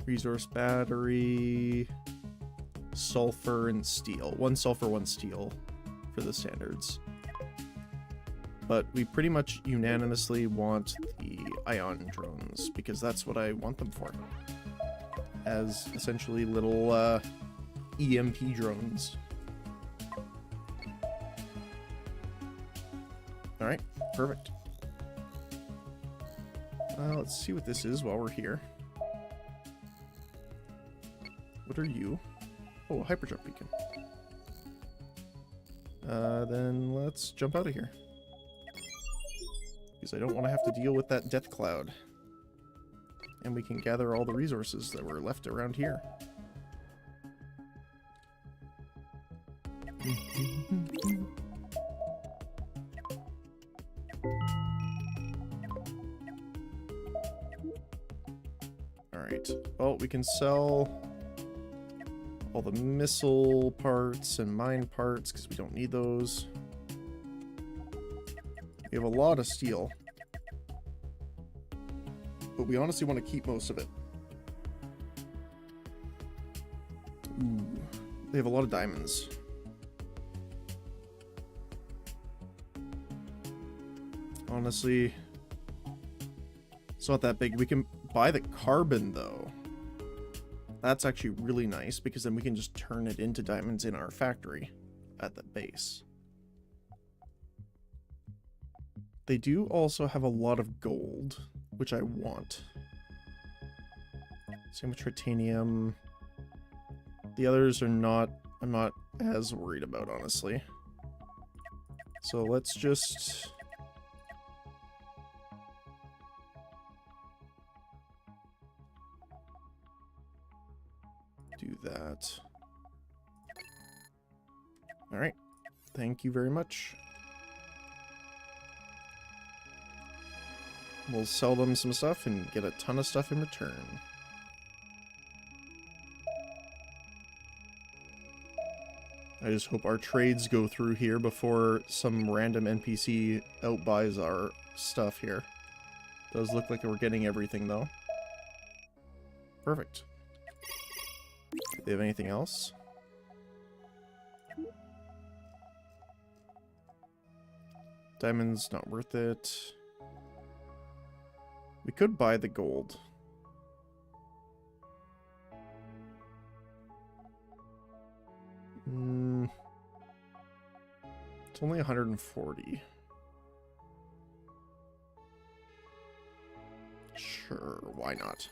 Resource battery, sulfur, and steel. 1 sulfur, 1 steel for the standards. But we pretty much unanimously want the ion drones, because that's what I want them for. As essentially little EMP drones. Alright, perfect. Let's see what this is while we're here. What are you? Oh, a hyperdrive beacon. Then let's jump out of here. Because I don't want to have to deal with that death cloud. And we can gather all the resources that were left around here. Alright, well, we can sell all the missile parts and mine parts because we don't need those. We have a lot of steel, but we honestly want to keep most of it. Ooh, they have a lot of diamonds. Honestly, it's not that big. We can buy the carbon, though. That's actually really nice, because then we can just turn it into diamonds in our factory at the base. They do also have a lot of gold, which I want. Same with titanium. The others are not, I'm not as worried about, honestly. So let's just... do that. Alright. Thank you very much. We'll sell them some stuff and get a ton of stuff in return. I just hope our trades go through here before some random NPC outbuys our stuff here. Does look like we're getting everything, though. Perfect. Do they have anything else? Diamonds, not worth it. We could buy the gold. It's only 140. Sure, why not?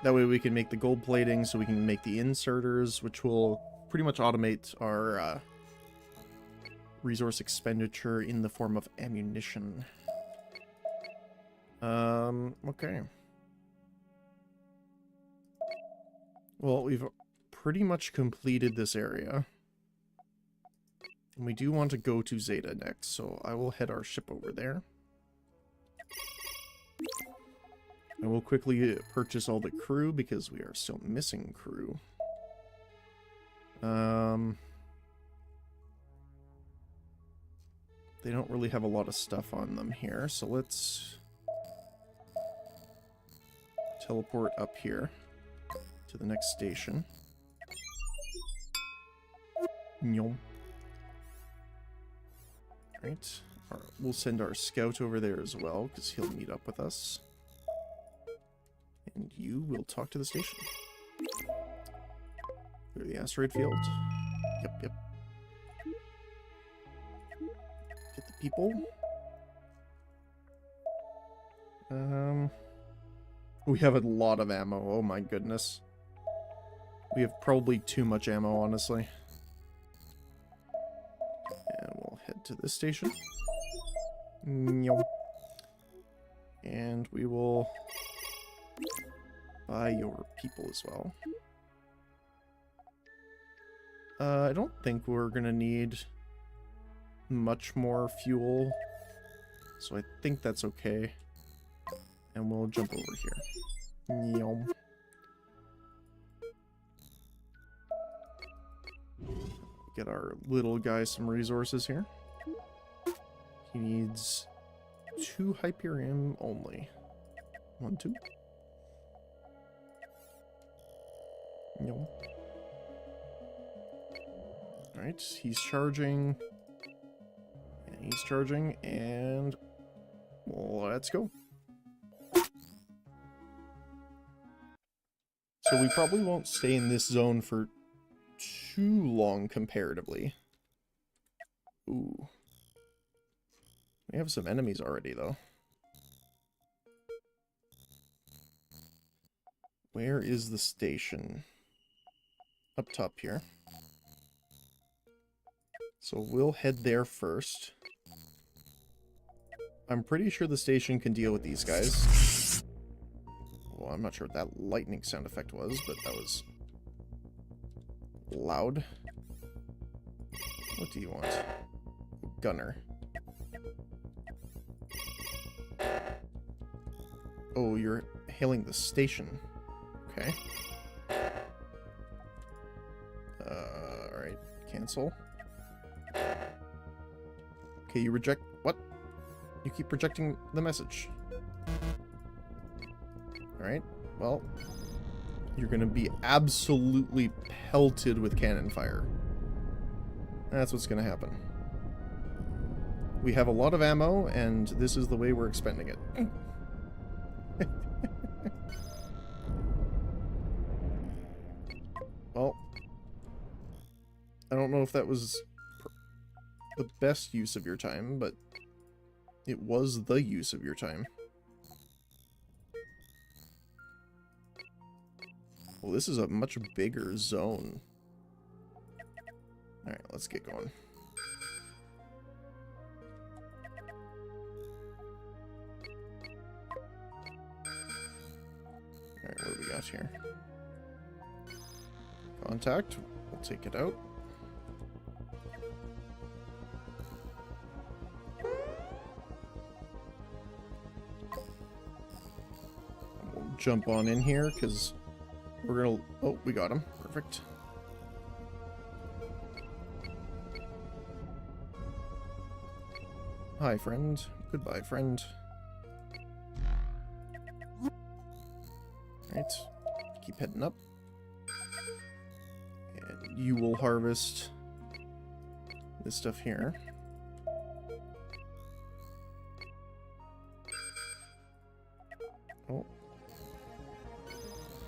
That way we can make the gold plating, so we can make the inserters, which will pretty much automate our resource expenditure in the form of ammunition. Okay. Well, we've pretty much completed this area. And we do want to go to Zeta next, so I will head our ship over there. I will quickly purchase all the crew because we are still missing crew. They don't really have a lot of stuff on them here, so let's teleport up here to the next station. Right. We'll send our scout over there as well, because he'll meet up with us. And you will talk to the station. Clear the asteroid field. Yep. Get the people. We have a lot of ammo. Oh my goodness. We have probably too much ammo, honestly. And we'll head to this station. And we will buy your people as well. I don't think we're gonna need much more fuel, so I think that's okay. And we'll jump over here. Get our little guy some resources here. He needs 2 Hyperium only. 1, 2. Alright, he's charging. And he's charging, and let's go. So we probably won't stay in this zone for too long comparatively. Ooh. We have some enemies already, though. Where is the station? Up top here. So we'll head there first. I'm pretty sure the station can deal with these guys. Well, I'm not sure what that lightning sound effect was, but that was loud. What do you want? Gunner. Oh, you're hailing the station. Okay. Alright. Cancel. Okay, you reject... What? You keep rejecting the message. Alright, well... You're gonna be absolutely pelted with cannon fire. That's what's gonna happen. We have a lot of ammo, and this is the way we're expending it. Well, I don't know if that was the best use of your time, but it was the use of your time. Well, this is a much bigger zone. Alright, let's get going. Alright, what do we got here? Contact. We'll take it out. We'll jump on in here, because we're gonna... Oh, we got him. Perfect. Hi, friend. Goodbye, friend. Alright. Keep heading up. And you will harvest this stuff here. Oh.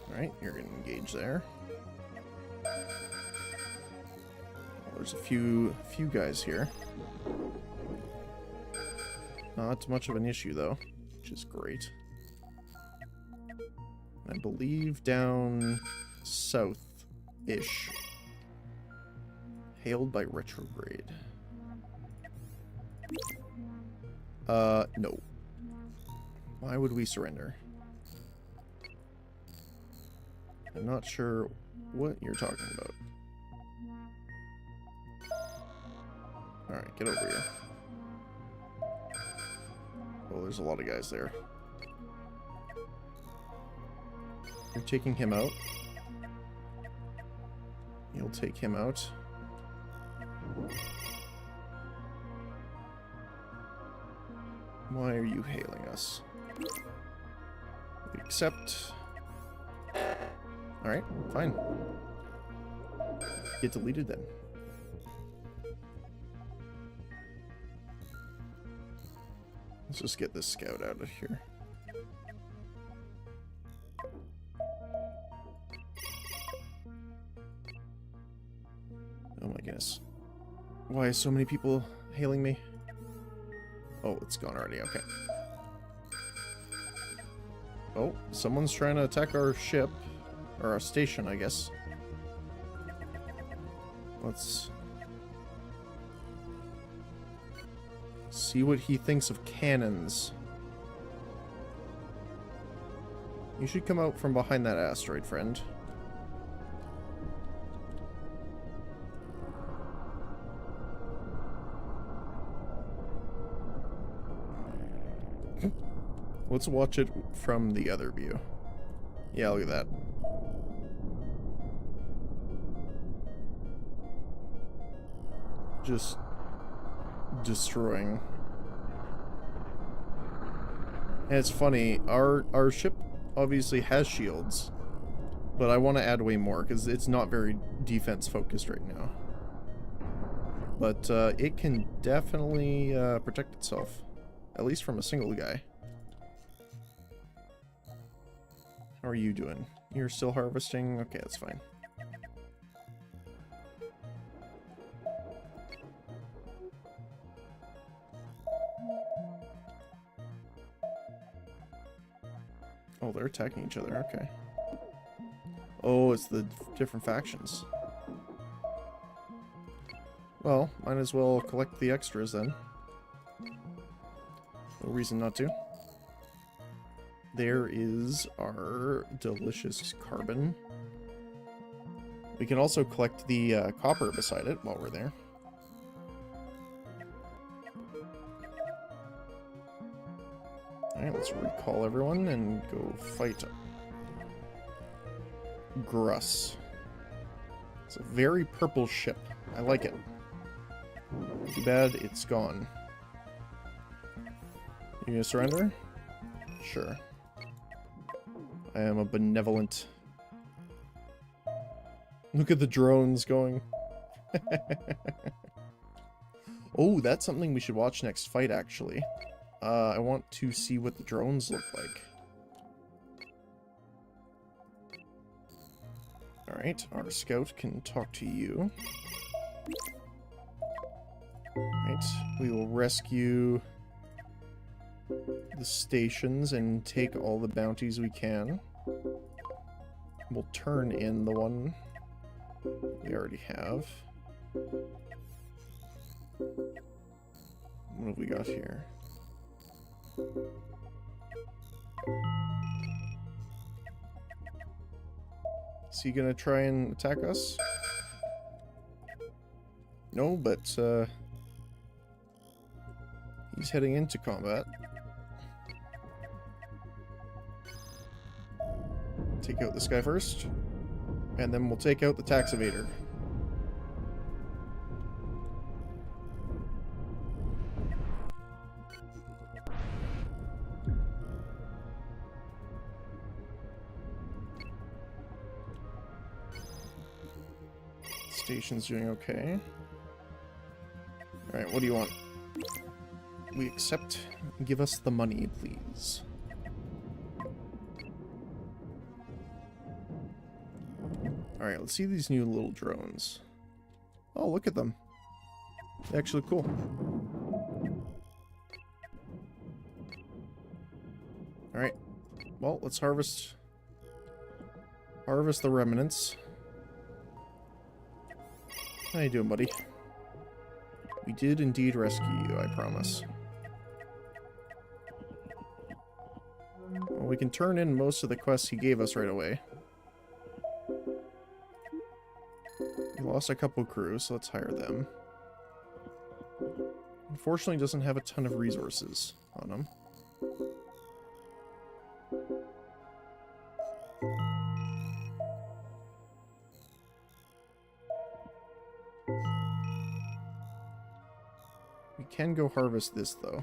Alright, you're gonna engage there. Well, there's a few guys here. Not much of an issue, though, which is great. I believe down south-ish. Hailed by retrograde. No. Why would we surrender? I'm not sure what you're talking about. Alright, get over here. Oh, there's a lot of guys there. You're taking him out. You'll take him out. Why are you hailing us? We accept. Alright, fine. Get deleted then. Let's just get this scout out of here. Oh my goodness. Why are so many people hailing me? Oh, it's gone already, okay. Oh, someone's trying to attack our ship. Or our station, I guess. Let's see what he thinks of cannons. You should come out from behind that asteroid, friend. Let's watch it from the other view. Yeah, look at that. Just destroying. And it's funny, our ship obviously has shields, but I want to add way more because it's not very defense focused right now. But it can definitely protect itself, at least from a single guy. How are you doing? You're still harvesting? Okay, that's fine. Oh, they're attacking each other, okay. Oh, it's the different factions. Well, might as well collect the extras then. No reason not to. There is our delicious carbon. We can also collect the copper beside it while we're there. Alright, let's recall everyone and go fight Gruss. It's a very purple ship. I like it. Too bad it's gone. You gonna surrender? Sure. I am a benevolent... Look at the drones going. Oh, that's something we should watch next fight, actually. I want to see what the drones look like. Alright, our scout can talk to you. Right, we will rescue the stations and take all the bounties we can. We'll turn in the one we already have. What have we got here? Is he gonna try and attack us? No, but he's heading into combat. Take out this guy first, and then we'll take out the tax evader. Station's doing okay. Alright, what do you want? We accept. Give us the money, please. Alright, let's see these new little drones. Oh, look at them. They actually look cool. Alright. Well, let's harvest the remnants. How you doing, buddy? We did indeed rescue you, I promise. Well, we can turn in most of the quests he gave us right away. We lost a couple crews, so let's hire them. Unfortunately, doesn't have a ton of resources on him. We can go harvest this, though.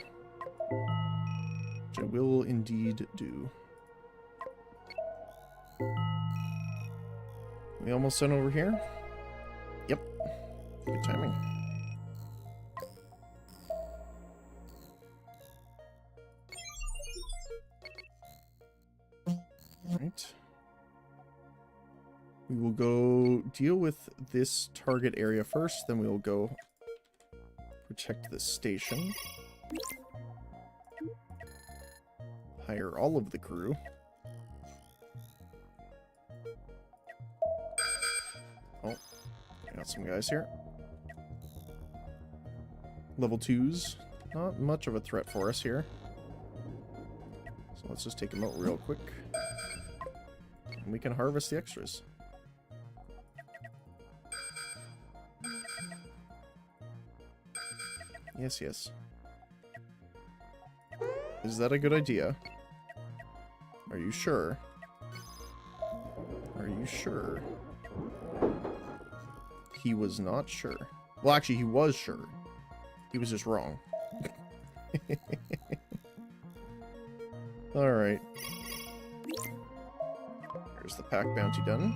Which I will indeed do. We almost done over here? Yep. Good timing. Alright. We will go deal with this target area first, then we will go protect the station. Hire all of the crew. Oh, I got some guys here. Level 2s. Not much of a threat for us here. So let's just take them out real quick. And we can harvest the extras. Yes, yes. Is that a good idea? Are you sure? Are you sure? He was not sure. Well, actually, he was sure. He was just wrong. Alright. There's the pack bounty done.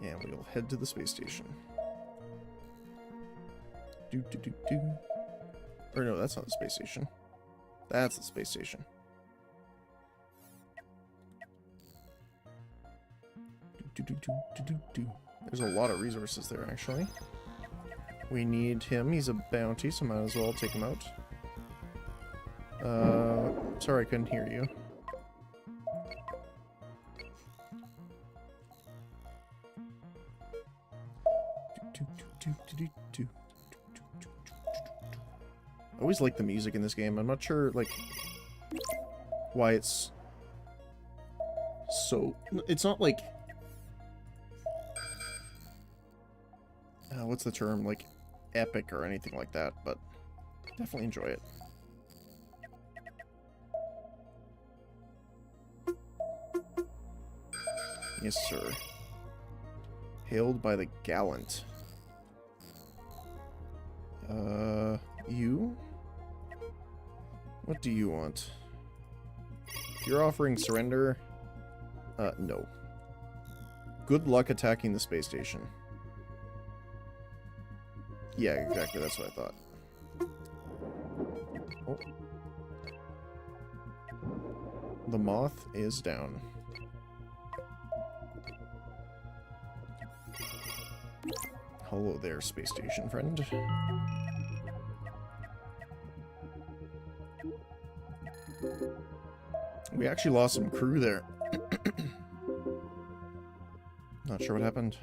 And we'll head to the space station. Or no, that's not the space station. That's the space station. There's a lot of resources there, actually. We need him. He's a bounty, so might as well take him out. Sorry I couldn't hear you. I always like the music in this game. I'm not sure, like, why it's so... It's not like... what's the term? Like, epic or anything like that, but definitely enjoy it. Yes, sir. Hailed by the gallant. You? What do you want? If you're offering surrender, no. Good luck attacking the space station. Yeah, exactly, that's what I thought. Oh. The moth is down. Hello there, space station friend. We actually lost some crew there. Not sure what happened.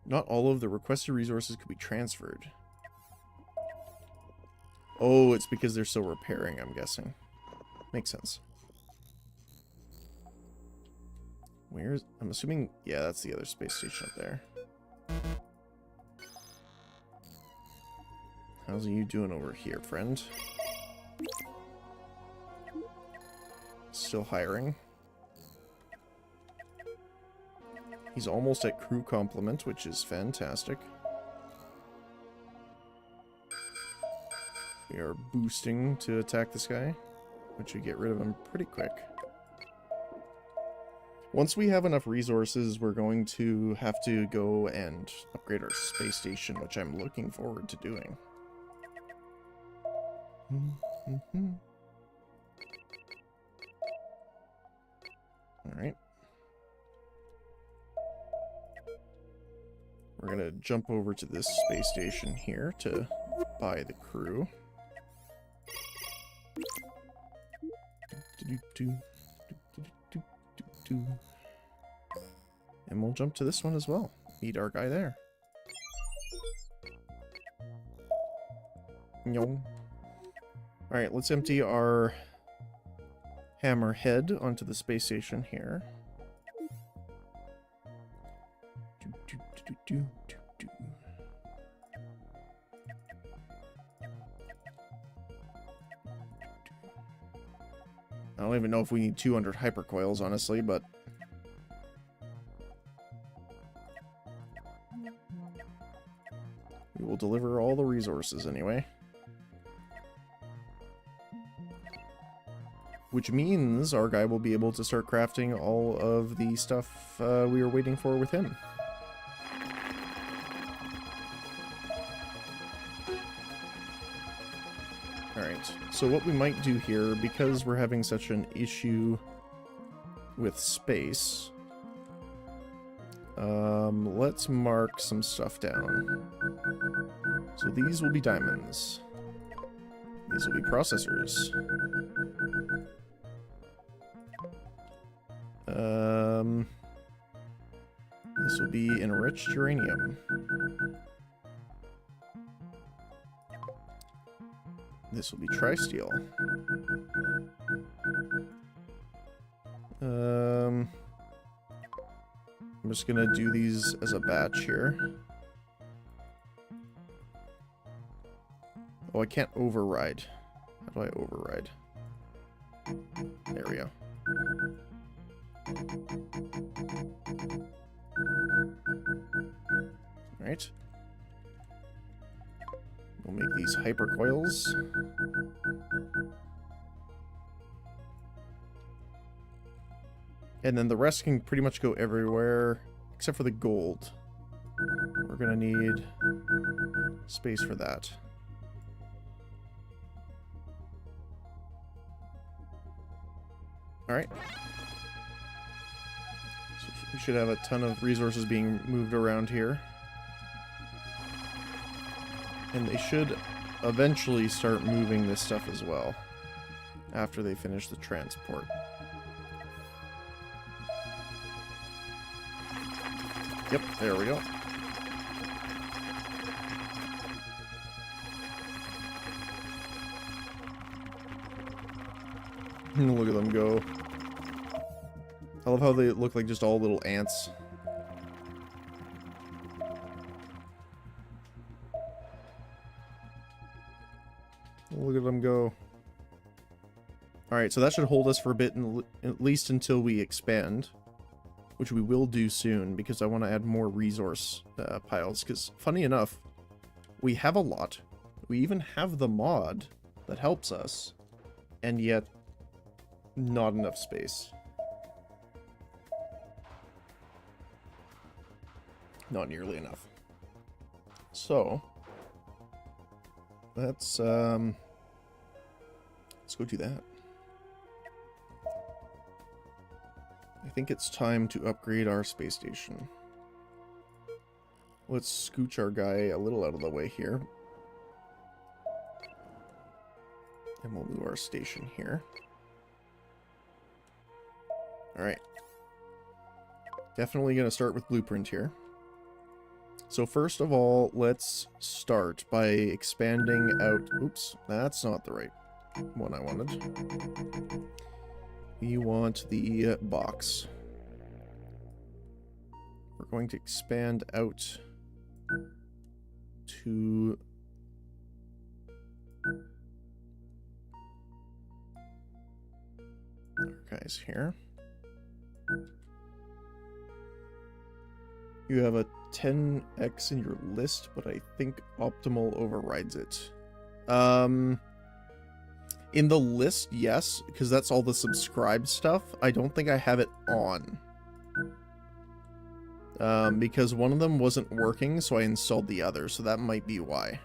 Not all of the requested resources could be transferred. Oh, it's because they're still repairing, I'm guessing. Makes sense. Where's... I'm assuming... Yeah, that's the other space station up there. How's you doing over here, friend? Still hiring. He's almost at crew complement, which is fantastic. We are boosting to attack this guy, which should get rid of him pretty quick. Once we have enough resources, we're going to have to go and upgrade our space station, which I'm looking forward to doing. Alright. We're gonna jump over to this space station here to buy the crew. And we'll jump to this one as well. Meet our guy there. Alright, let's empty our hammerhead onto the space station here. I don't even know if we need 200 hypercoils, honestly, but... we will deliver all the resources anyway. Which means our guy will be able to start crafting all of the stuff we are waiting for with him. Alright, so what we might do here, because we're having such an issue with space, let's mark some stuff down. So these will be diamonds. These will be processors. This will be enriched uranium. This will be tri-steel. I'm just gonna do these as a batch here. Oh, I can't override. How do I override? There we go. Alright. We'll make these hypercoils. And then the rest can pretty much go everywhere, except for the gold. We're gonna need space for that. Alright. So We should have a ton of resources being moved around here. And they should eventually start moving this stuff as well, after they finish the transport. Yep, there we go. Look at them go. I love how they look like just all little ants. Look at them go. Alright, so that should hold us for a bit, at least until we expand. Which we will do soon, because I want to add more resource piles. Because, funny enough, we have a lot. We even have the mod that helps us. And yet, not enough space. Not nearly enough. So, let's go do that. I think it's time to upgrade our space station. Let's scooch our guy a little out of the way here. And we'll move our station here. Alright. Definitely going to start with Blueprint here. So first of all, let's start by expanding out... Oops, that's not the right one I wanted. We want the box. We're going to expand out to... our guys here. You have a 10x in your list, but I think optimal overrides it. In the list, yes, because that's all the subscribed stuff. I don't think I have it on. Because one of them wasn't working, so I installed the other, so that might be why.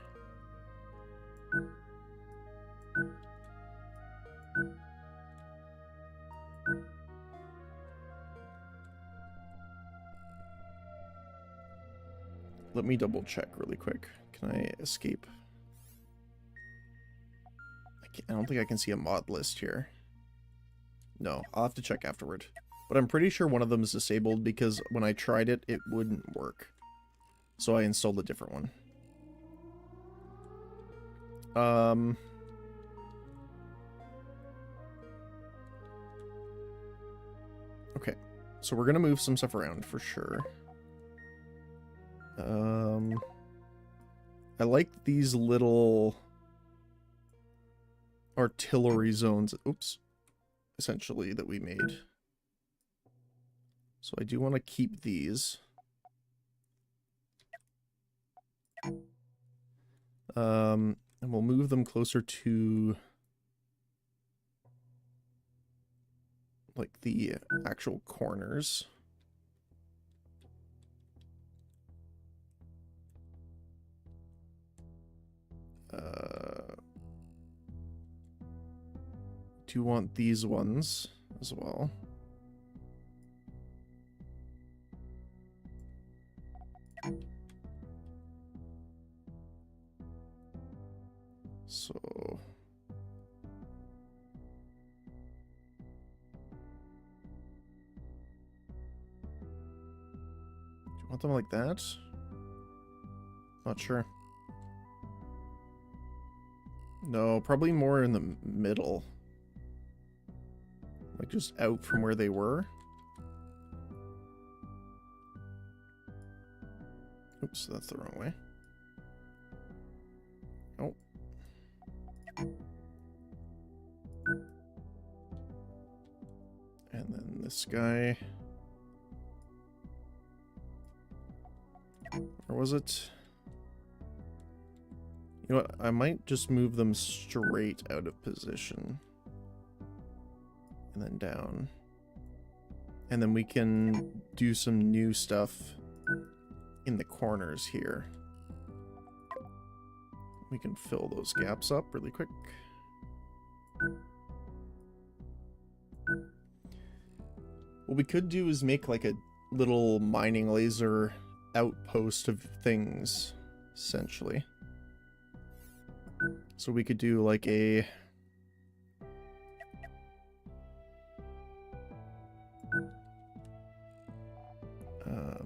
Let me double check really quick. Can I escape? I don't think I can see a mod list here. No, I'll have to check afterward. But I'm pretty sure one of them is disabled because when I tried it, it wouldn't work. So I installed a different one. Okay, so we're gonna move some stuff around for sure. I like these little artillery zones, oops, essentially, that we made. So I do want to keep these. And we'll move them closer to like the actual corners. Do want these ones as well. So do you want them like that? Not sure. No, probably more in the middle. Like just out from where they were. Oops, that's the wrong way. Oh. And then this guy. Or was it? You know what? I might just move them straight out of position. And then down. And then we can do some new stuff in the corners here. We can fill those gaps up really quick. What we could do is make like a little mining laser outpost of things, essentially. So we could do like a...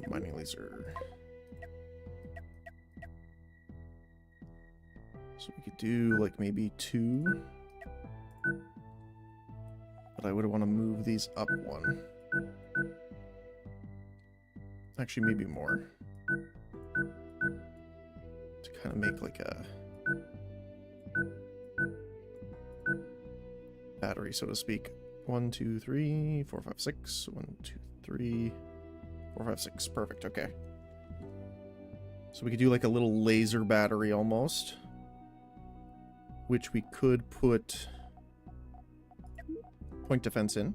mining laser. So we could do like maybe 2. But I would want to move these up 1. Actually, maybe more. To kind of make like a battery, so to speak. 1, 2, 3, 4, 5, 6. 1, 2, 3, 4, 5, 6. Perfect, okay. So we could do like a little laser battery almost. Which we could put point defense in.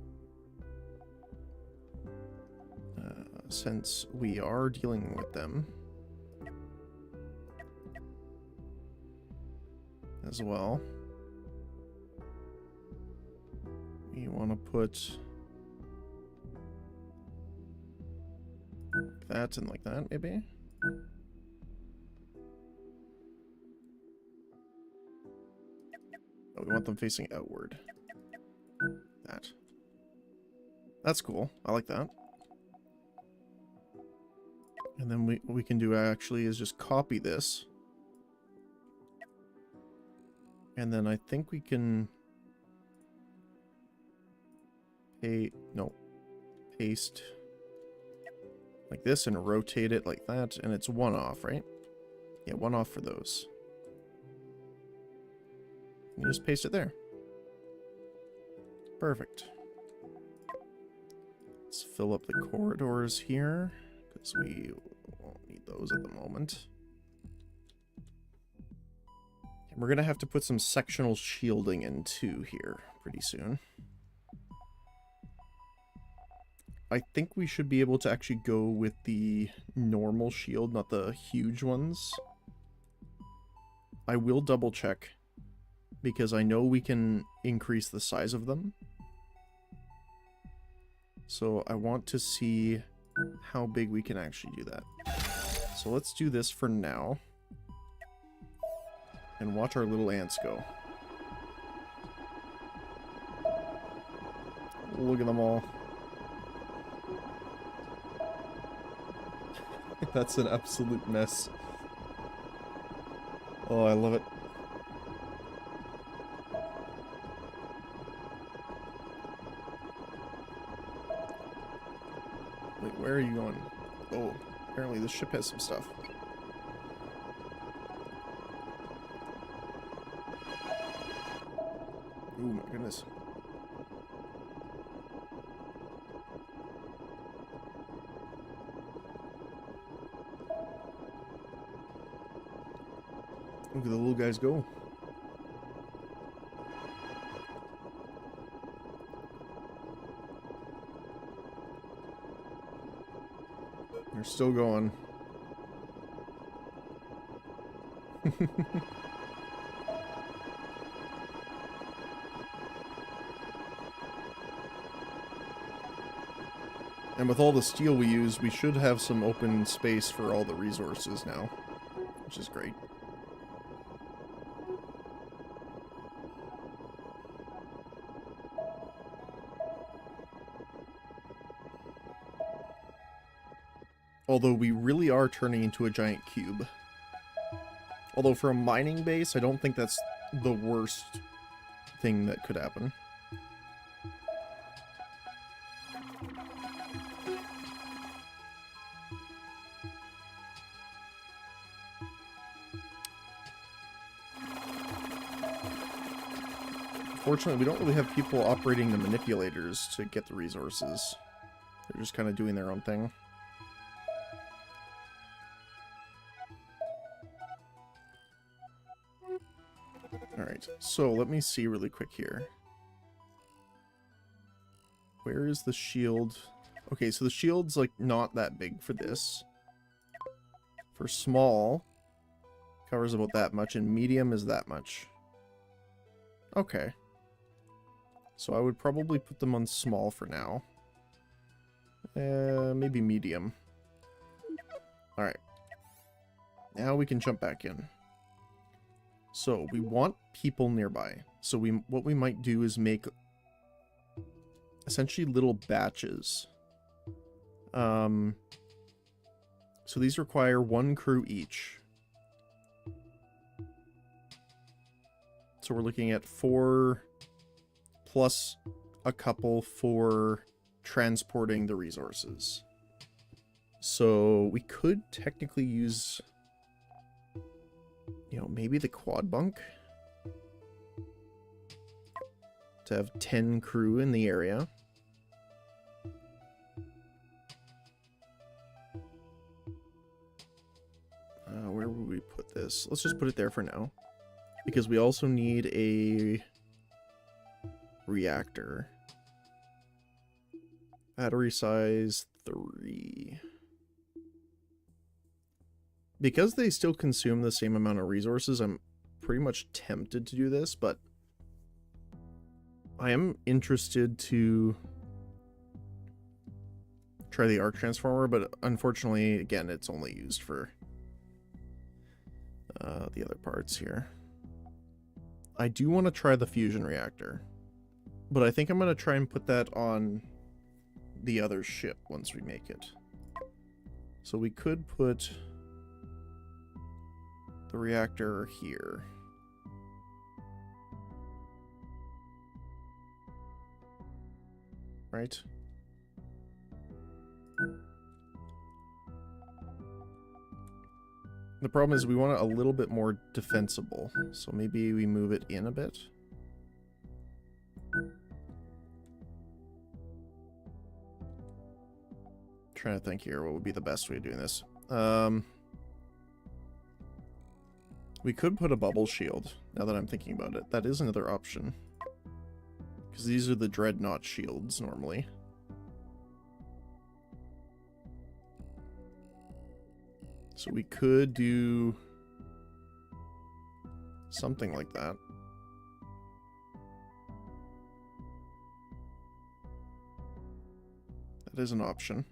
Since we are dealing with them as well. We want to put that and like that, maybe? Oh, we want them facing outward. That. That's cool. I like that. And then what we can do actually is just copy this. And then I think we can paste like this and rotate it like that, and it's 1 off, right? Yeah, 1 off for those. And just paste it there. Perfect. Let's fill up the corridors here, because we won't need those at the moment. And we're going to have to put some sectional shielding in too here pretty soon. I think we should be able to actually go with the normal shield, not the huge ones. I will double check, because I know we can increase the size of them. So I want to see how big we can actually do that. So let's do this for now. And watch our little ants go. Look at them all. That's an absolute mess. Oh, I love it. Wait, where are you going? Oh, apparently this ship has some stuff. Oh my goodness. Look at the little guys go. They're still going. And with all the steel we use, we should have some open space for all the resources now, which is great. Although we really are turning into a giant cube. Although for a mining base, I don't think that's the worst thing that could happen. Fortunately, we don't really have people operating the manipulators to get the resources. They're just kind of doing their own thing. Alright, so let me see really quick here. Where is the shield? Okay, so the shield's like not that big for this. For small, covers about that much, and medium is that much. Okay. So I would probably put them on small for now. Maybe medium. Alright. Now we can jump back in. So, we want people nearby. So what we might do is make essentially little batches. So these require 1 crew each. So we're looking at 4 plus a couple for transporting the resources. So we could technically use, you know, maybe the quad bunk to have 10 crew in the area. Where would we put this? Let's just put it there for now. Because we also need a reactor. Battery size 3. Because they still consume the same amount of resources, I'm pretty much tempted to do this, but I am interested to try the arc transformer, but unfortunately, again, it's only used for the other parts here. I do want to try the fusion reactor, but I think I'm going to try and put that on the other ship once we make it. So we could put the reactor here. Right? The problem is we want it a little bit more defensible, so maybe we move it in a bit. Trying to think here, what would be the best way of doing this? We could put a bubble shield, now that I'm thinking about it. That is another option. Because these are the dreadnought shields, normally. So we could do something like that. That is an option.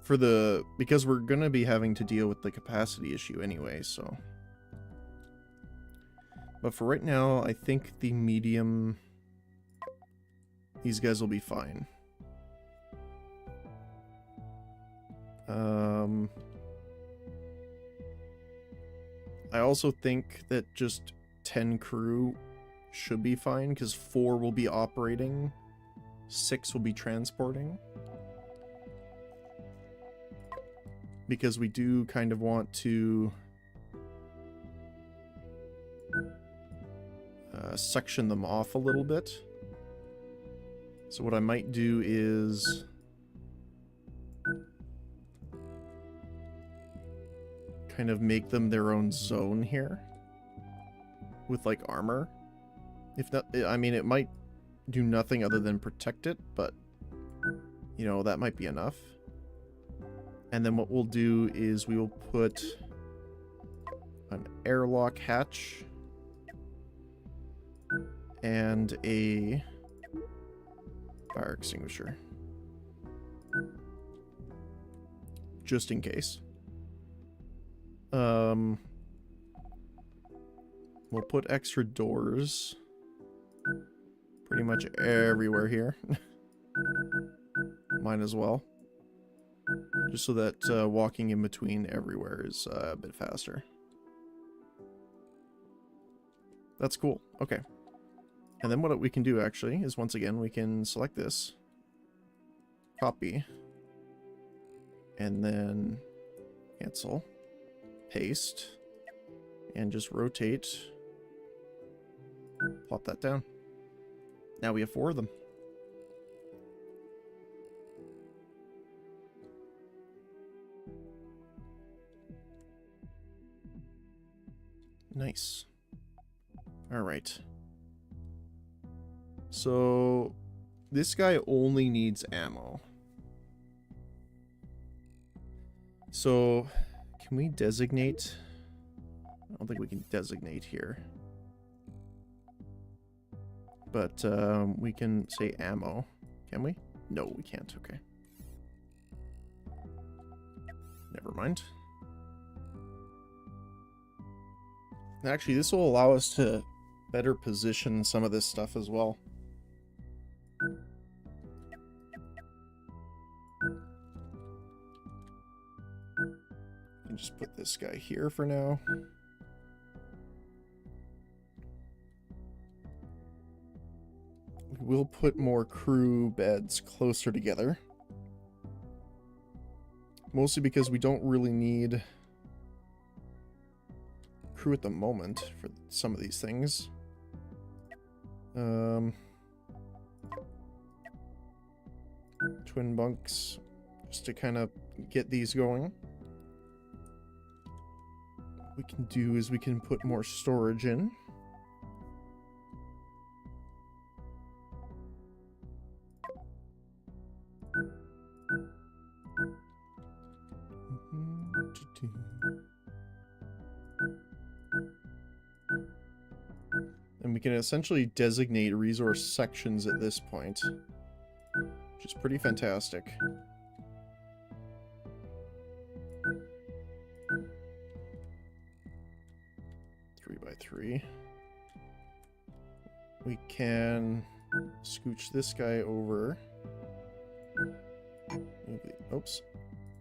For the, because we're going to be having to deal with the capacity issue anyway, so. But for right now, I think the medium, these guys will be fine. I also think that just 10 crew should be fine, because 4 will be operating, 6 will be transporting. Because we do kind of want to section them off a little bit. So what I might do is kind of make them their own zone here with like armor. If not, I mean, it might do nothing other than protect it, but you know, that might be enough. And then what we'll do is we will put an airlock hatch and a fire extinguisher. Just in case. We'll put extra doors pretty much everywhere here. Might as well. Just so that walking in between everywhere is a bit faster. That's cool. Okay. And then what we can do actually is, once again, we can select this, copy, and then cancel, paste, and just rotate, plop that down. Now we have 4 of them. Nice. Alright. So, this guy only needs ammo. So, can we designate? I don't think we can designate here. But we can say ammo. Can we? No, we can't. Okay. Never mind. Actually, this will allow us to better position some of this stuff as well. And just put this guy here for now. We'll put more crew beds closer together. Mostly because we don't really need crew at the moment for some of these things. Twin bunks, just to kind of get these going. What we can do is we can put more storage in. And we can essentially designate resource sections at this point, which is pretty fantastic. Three by three. We can scooch this guy over. Oops.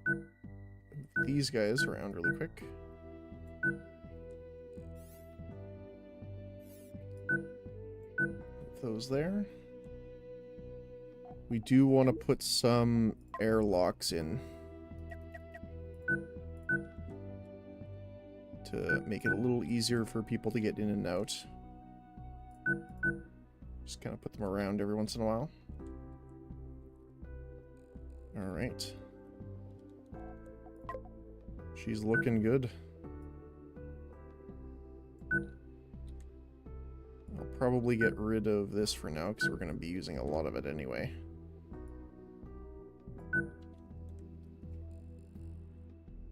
Move these guys around really quick. Those there. We do want to put some airlocks in to make it a little easier for people to get in and out. Just kind of put them around every once in a while. Alright. She's looking good. I'll probably get rid of this for now because we're going to be using a lot of it anyway.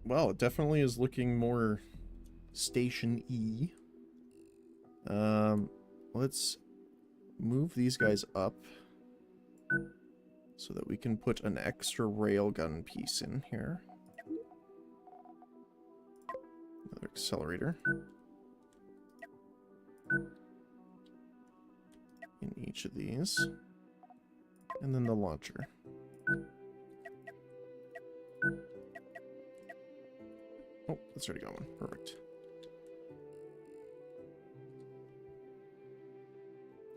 Well, it definitely is looking more station-y. Let's move these guys up so that we can put an extra railgun piece in here. Another accelerator. In each of these. And then the launcher. Oh, that's already got one. Perfect.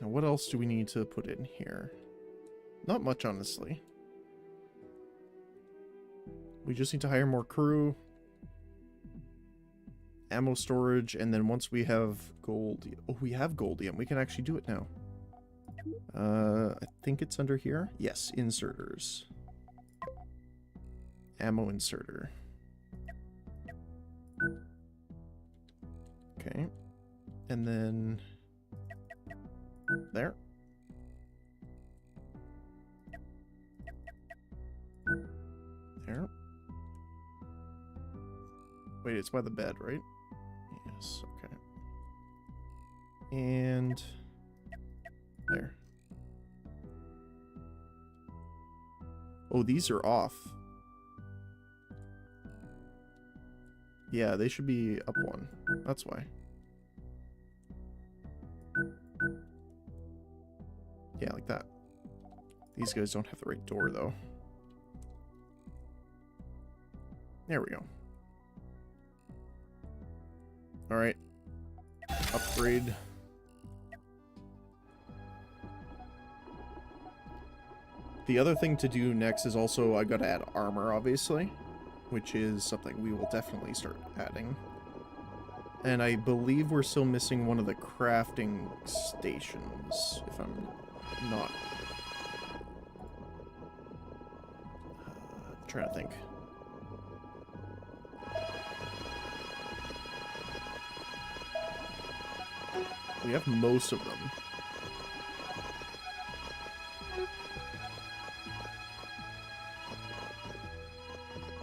Now, what else do we need to put in here? Not much, honestly. We just need to hire more crew, ammo storage, and then once we have gold... Oh, we have goldium. We can actually do it now. I think it's under here. Yes, inserters. Ammo inserter. Okay. And then... there. There. Wait, it's by the bed, right? Yes, okay. And... there. Oh, these are off. Yeah, they should be up one. That's why. Yeah, like that. These guys don't have the right door, though. There we go. Alright. Upgrade. The other thing to do next is also I gotta add armor, obviously, which is something we will definitely start adding. And I believe we're still missing one of the crafting stations, if I'm not... I'm trying to think. We have most of them.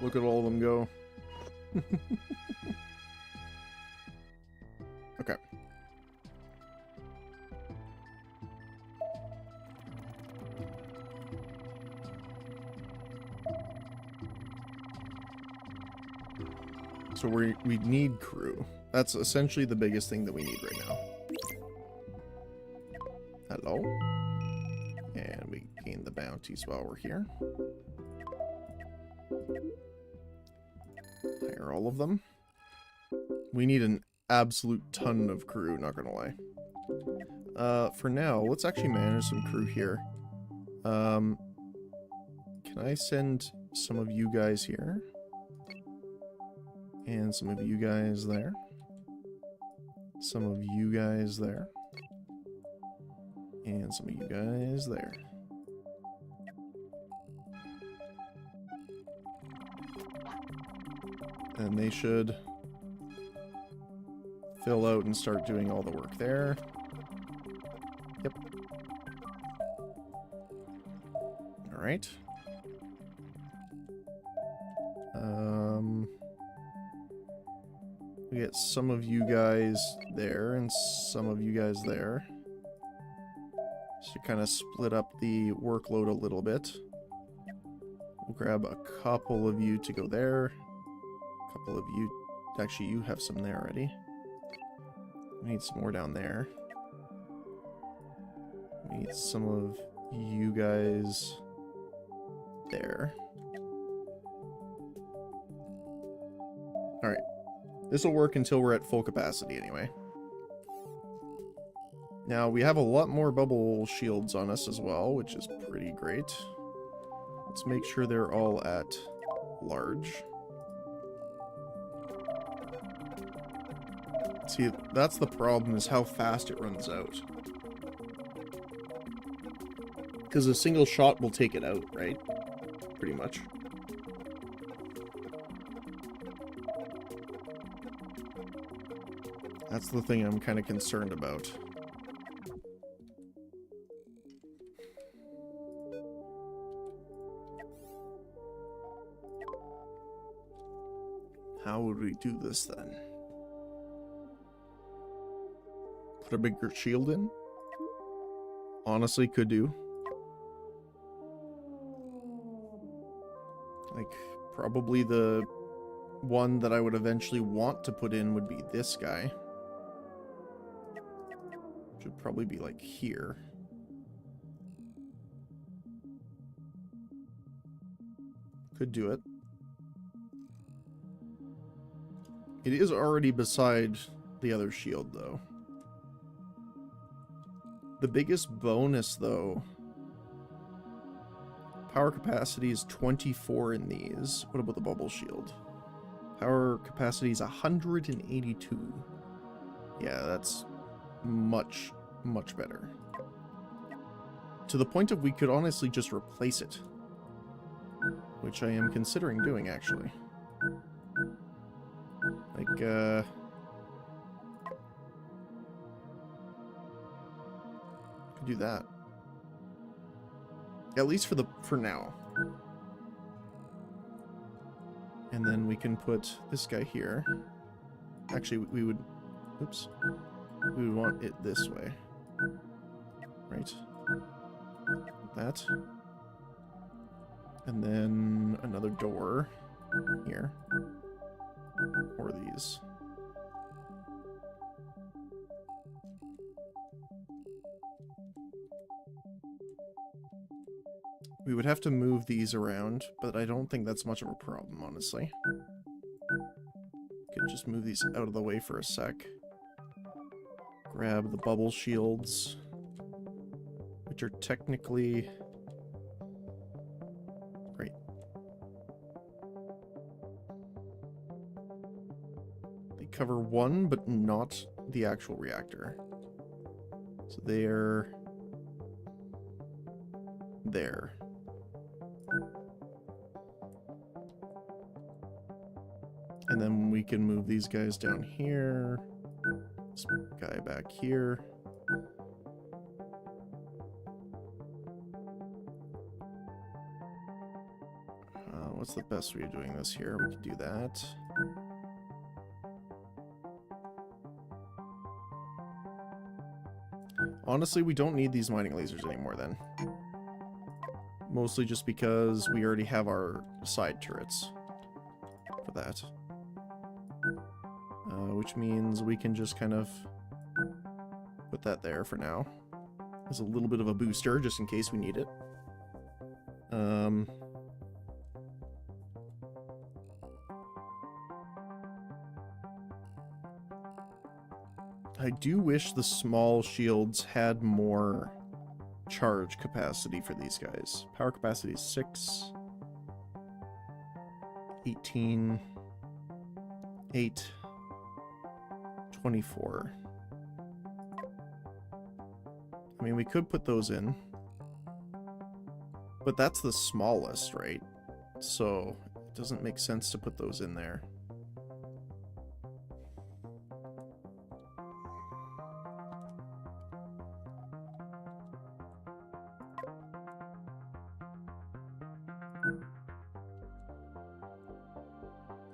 Look at all of them go. Okay. So we need crew. That's essentially the biggest thing that we need right now. Hello. And we gain the bounties while we're here. Hire all of them. We need an absolute ton of crew, not gonna lie. For now, let's actually manage some crew here. Can I send some of you guys here? And some of you guys there. Some of you guys there. And some of you guys there. And they should fill out and start doing all the work there. Yep. Alright. We get some of you guys there and some of you guys there. So kind of split up the workload a little bit. We'll grab a couple of you to go there. A couple of you. Actually, you have some there already. We need some more down there. We need some of you guys there. Alright. This will work until we're at full capacity anyway. Now, we have a lot more bubble shields on us as well, which is pretty great. Let's make sure they're all at large. See, that's the problem, is how fast it runs out. Because a single shot will take it out, right? Pretty much. That's the thing I'm kind of concerned about. How would we do this then? Put a bigger shield in? Honestly, could do. Like, probably the one that I would eventually want to put in would be this guy. Should probably be like here. Could do it. It is already beside the other shield, though. The biggest bonus, though... Power capacity is 24 in these. What about the bubble shield? Power capacity is 182. Yeah, that's much, much better. To the point of we could honestly just replace it. Which I am considering doing, actually. Like, could do that. At least for now. And then we can put this guy here. Actually, we would... Oops. We would want it this way. Right. That. And then another door here. Or these. We would have to move these around, but I don't think that's much of a problem, honestly. Could just move these out of the way for a sec. Grab the bubble shields, which are technically... Right. They cover one, but not the actual reactor. So they're... there. And then we can move these guys down here. This guy back here. What's the best way of doing this here? We can do that. Honestly, we don't need these mining lasers anymore then. Mostly just because we already have our side turrets for that. which means we can just kind of put that there for now. As a little bit of a booster, just in case we need it. I do wish the small shields had more charge capacity for these guys. Power capacity is 6, 18, 8, 24. I mean, we could put those in. But that's the smallest, right? So it doesn't make sense to put those in there.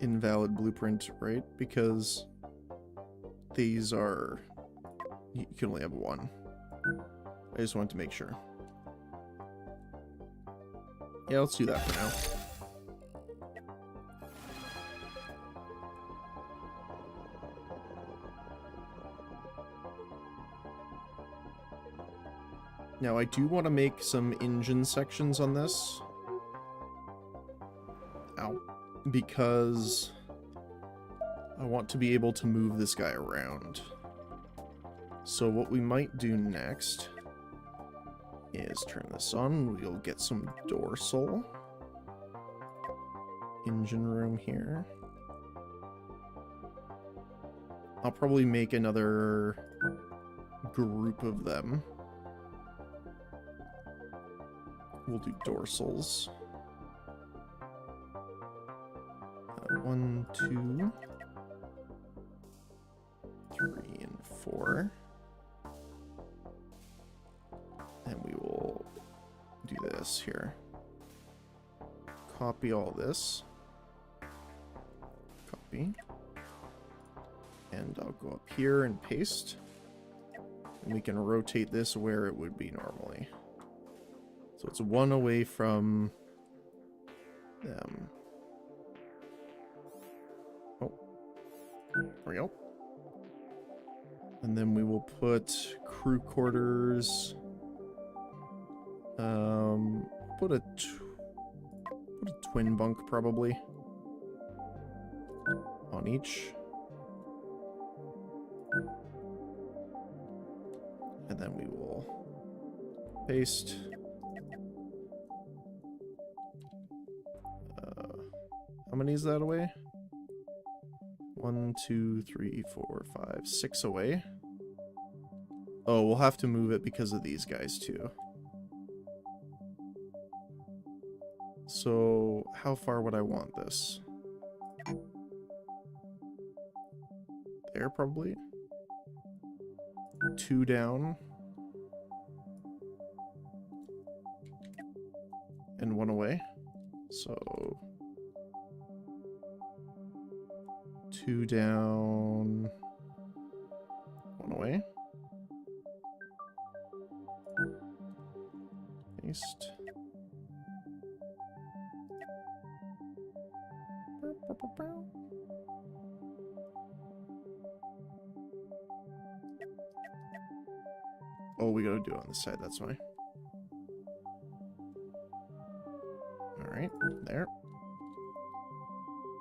Invalid blueprint, right? Because these are... You can only have one. I just wanted to make sure. Yeah, let's do that for now. Now, I do want to make some engine sections on this. Ow. Because I want to be able to move this guy around. So what we might do next is turn this on. We'll get some dorsal. Engine room here. I'll probably make another group of them. We'll do dorsals. 1, 2, 3, and 4. And we will do this here. Copy all this. Copy. And I'll go up here and paste. And we can rotate this where it would be normally. So it's 1 away from them. Oh. There we go. And then we will put crew quarters. Put a twin bunk probably on each. And then we will paste. How many is that away? 1, 2, 3, 4, 5, 6 away. Oh, we'll have to move it because of these guys too. So, how far would I want this? There, probably. 2 down. And 1 away. So... 2 down... 1 away. Paste. Oh, we gotta do it on this side, that's why. Alright, there.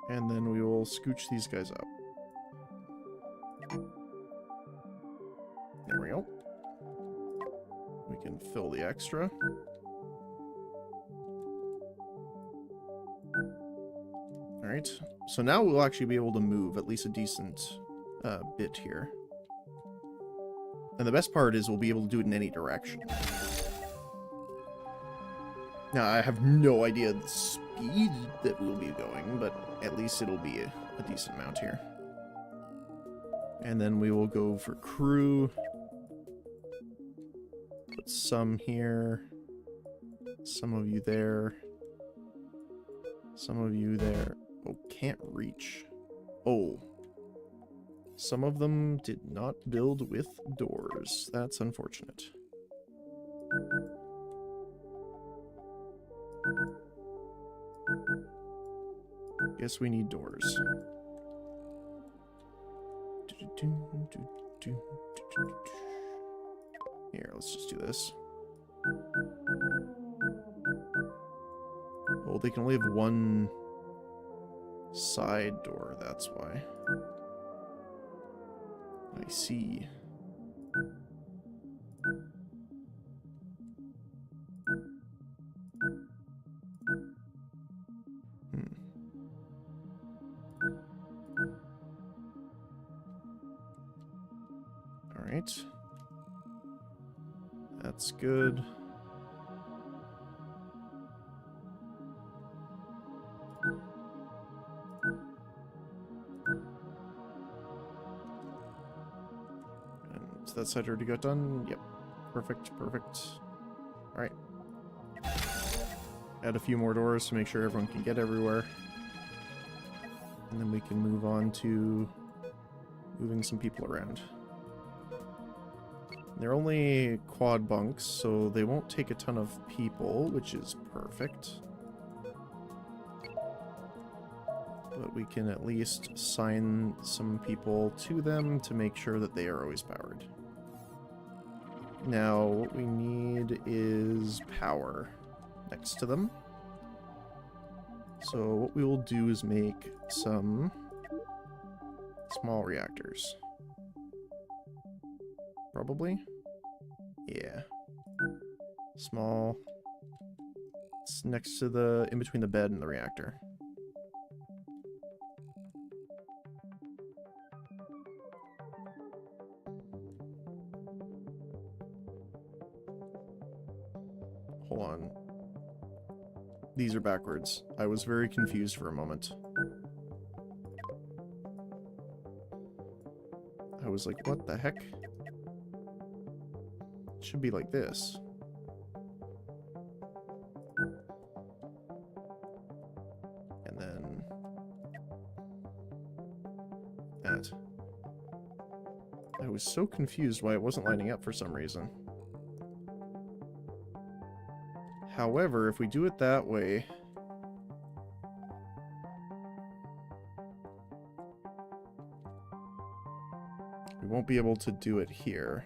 And then we will scooch these guys up. There we go. We can fill the extra. Alright, so now we'll actually be able to move at least a decent bit here. And the best part is we'll be able to do it in any direction. Now, I have no idea the speed that we'll be going, but at least it'll be a decent amount here. And then we will go for crew. Put some here. Some of you there. Some of you there. Oh, can't reach. Oh. Some of them did not build with doors. That's unfortunate. Guess we need doors. Here, let's just do this. Oh, they can only have one side door, that's why. I see. Alright. That's good. And that side already got done? Yep. Perfect, perfect. Alright. Add a few more doors to make sure everyone can get everywhere. And then we can move on to moving some people around. They're only quad bunks, so they won't take a ton of people, which is perfect. But we can at least assign some people to them to make sure that they are always powered. Now, what we need is power next to them. So what we will do is make some small reactors. Probably? Yeah. Small. It's next to the, in between the bed and the reactor. Hold on. These are backwards. I was very confused for a moment. I was like, what the heck? It should be like this. And then that. I was so confused why it wasn't lining up for some reason. However, if we do it that way, we won't be able to do it here.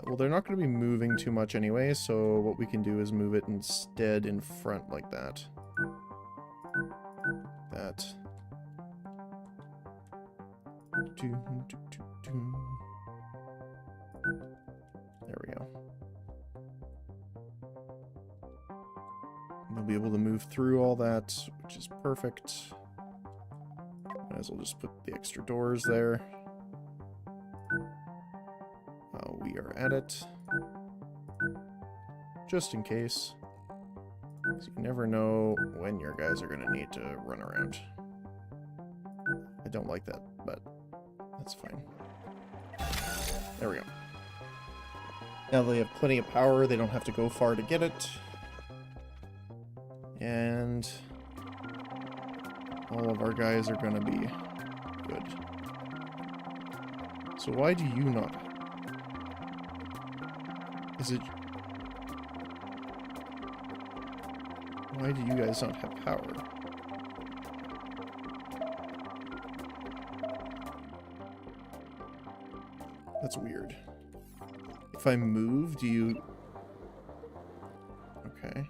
Well, they're not going to be moving too much anyway, so what we can do is move it instead in front like that. That. There we go. And they'll be able to move through all that, which is perfect. Might as well just put the extra doors there. We are at it. Just in case. Because you never know when your guys are going to need to run around. I don't like that, but that's fine. There we go. Now they have plenty of power, they don't have to go far to get it. And all of our guys are going to be good. So why do you not? Is it... Why do you guys not have power? That's weird. If I move, do you... Okay.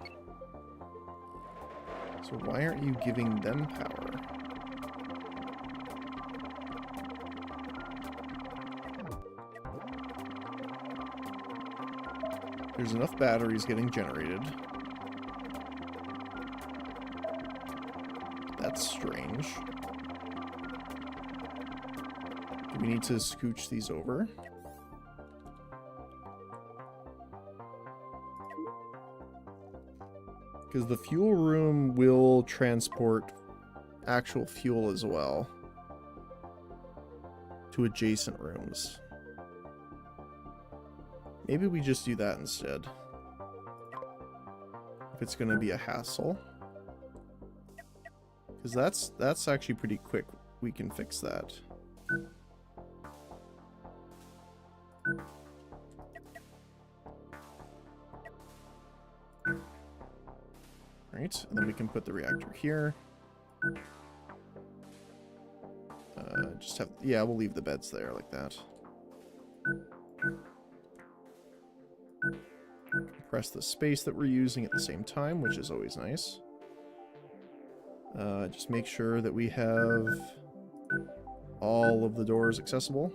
So why aren't you giving them power? There's enough batteries getting generated. That's strange. Do we need to scooch these over? Because the fuel room will transport actual fuel as well to adjacent rooms. Maybe we just do that instead. If it's going to be a hassle. Because that's actually pretty quick. We can fix that. Right, and then we can put the reactor here. just have... Yeah, we'll leave the beds there like that. Compress the space that we're using at the same time, which is always nice. Just make sure that we have all of the doors accessible.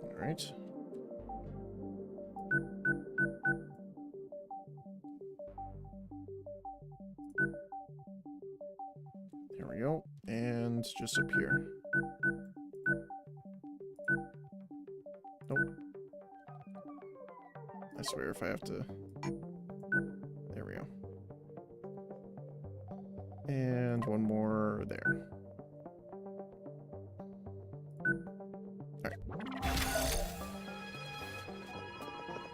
All right. There we go. And just up here. Nope. I swear if I have to... There we go. And one more there. Alright.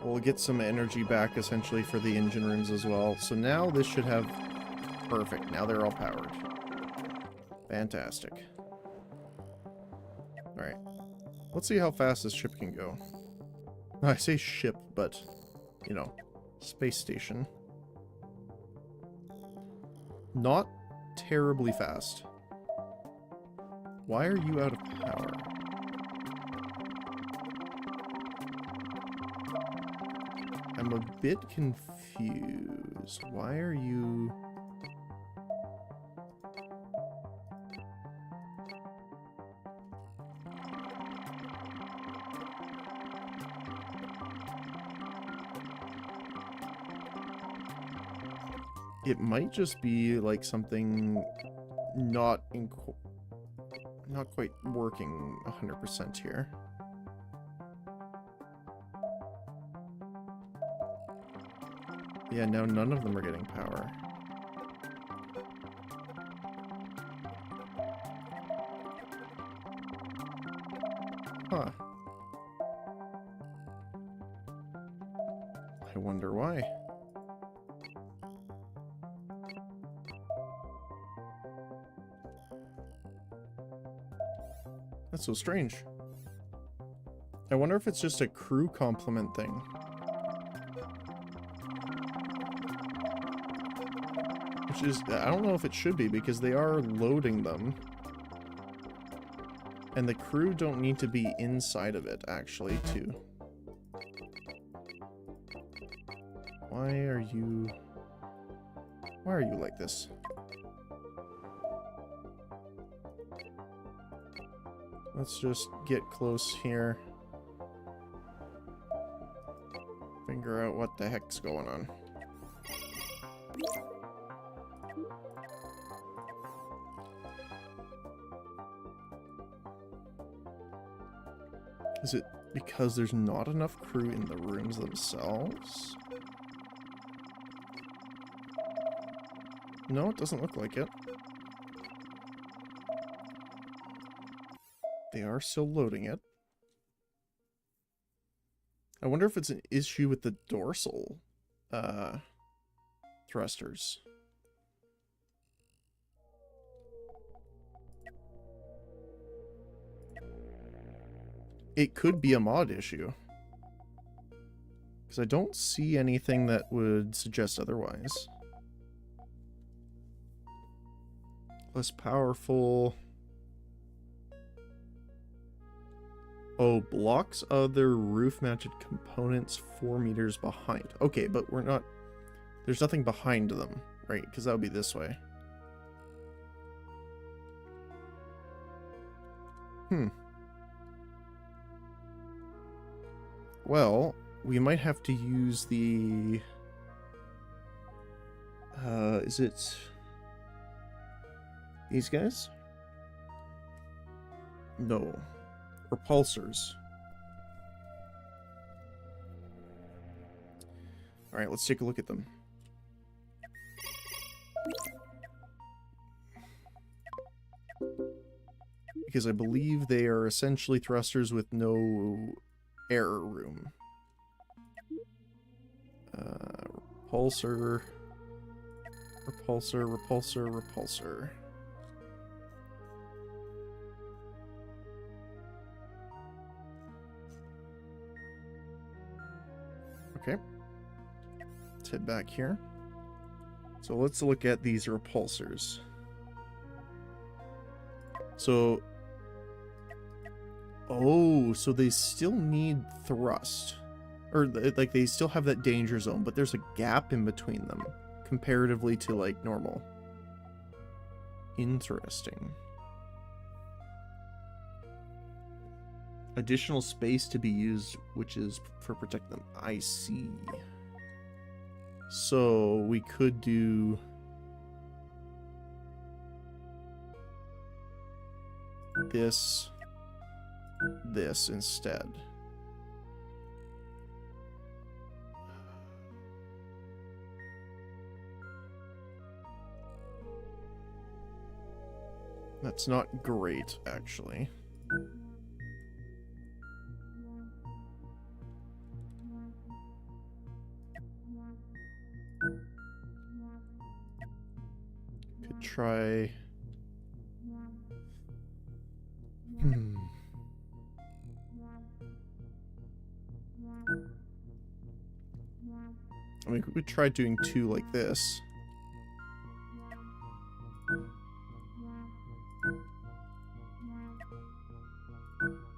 We'll get some energy back, essentially, for the engine rooms as well. So now this should have... Perfect. Now they're all powered. Fantastic. Alright. Let's see how fast this ship can go. I say ship, but, you know, space station. Not terribly fast. Why are you out of power? I'm a bit confused. Why are you... It might just be like something not quite working 100% here. Yeah, now none of them are getting power. Huh. I wonder why. That's so strange. I wonder if it's just a crew complement thing. Which is, I don't know if it should be, because they are loading them. And the crew don't need to be inside of it, actually, too. Why are you like this? Let's just get close here. Figure out what the heck's going on. Is it because there's not enough crew in the rooms themselves? No, it doesn't look like it. They are still loading it. I wonder if it's an issue with the dorsal thrusters. It could be a mod issue. Because I don't see anything that would suggest otherwise. Less powerful. Oh, blocks other roof-mounted components 4 meters behind. Okay, but we're not... There's nothing behind them, right? Because that would be this way. Well, we might have to use the... is it... these guys? No. Repulsors. Alright, let's take a look at them. Because I believe they are essentially thrusters with no error room. Repulsor. Repulsor, repulsor, repulsor. Okay. Let's head back here. So let's look at these repulsors. So... Oh, so they still need thrust. Or, like, they still have that danger zone, but there's a gap in between them, comparatively to, like, normal. Interesting. Additional space to be used, which is for protect them. I see. So, we could do... this instead. That's not great, actually. Could try... I mean, we could try doing two like this.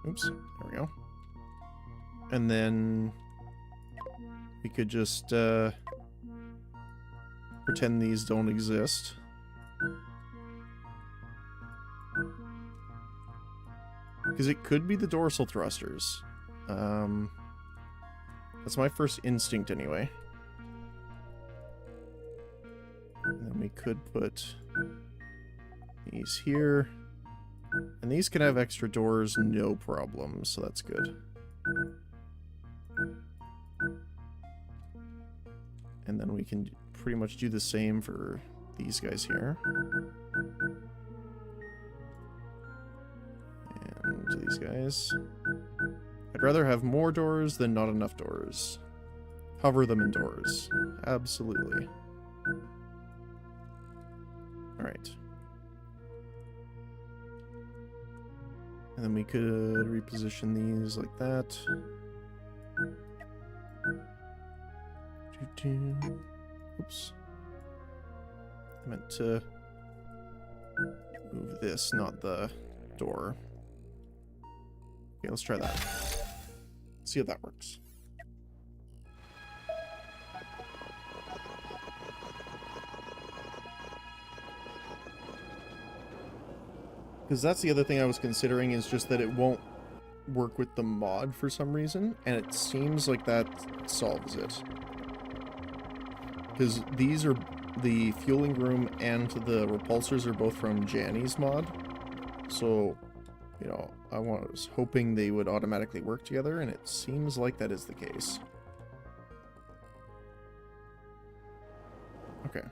Oops, there we go. And then we could just pretend these don't exist. Because it could be the dorsal thrusters. That's my first instinct anyway. And then we could put these here. And these can have extra doors, no problem, so that's good. And then we can pretty much do the same for these guys here. And these guys. I'd rather have more doors than not enough doors. Cover them in doors. Absolutely. Alright. And then we could reposition these like that. Oops. I meant to move this, not the door. Okay, let's try that. See how that works. Because that's the other thing I was considering, is just that it won't work with the mod for some reason, and it seems like that solves it. Because these are, the fueling room and the repulsors are both from Janny's mod, so, you know, I was hoping they would automatically work together, and it seems like that is the case. Okay.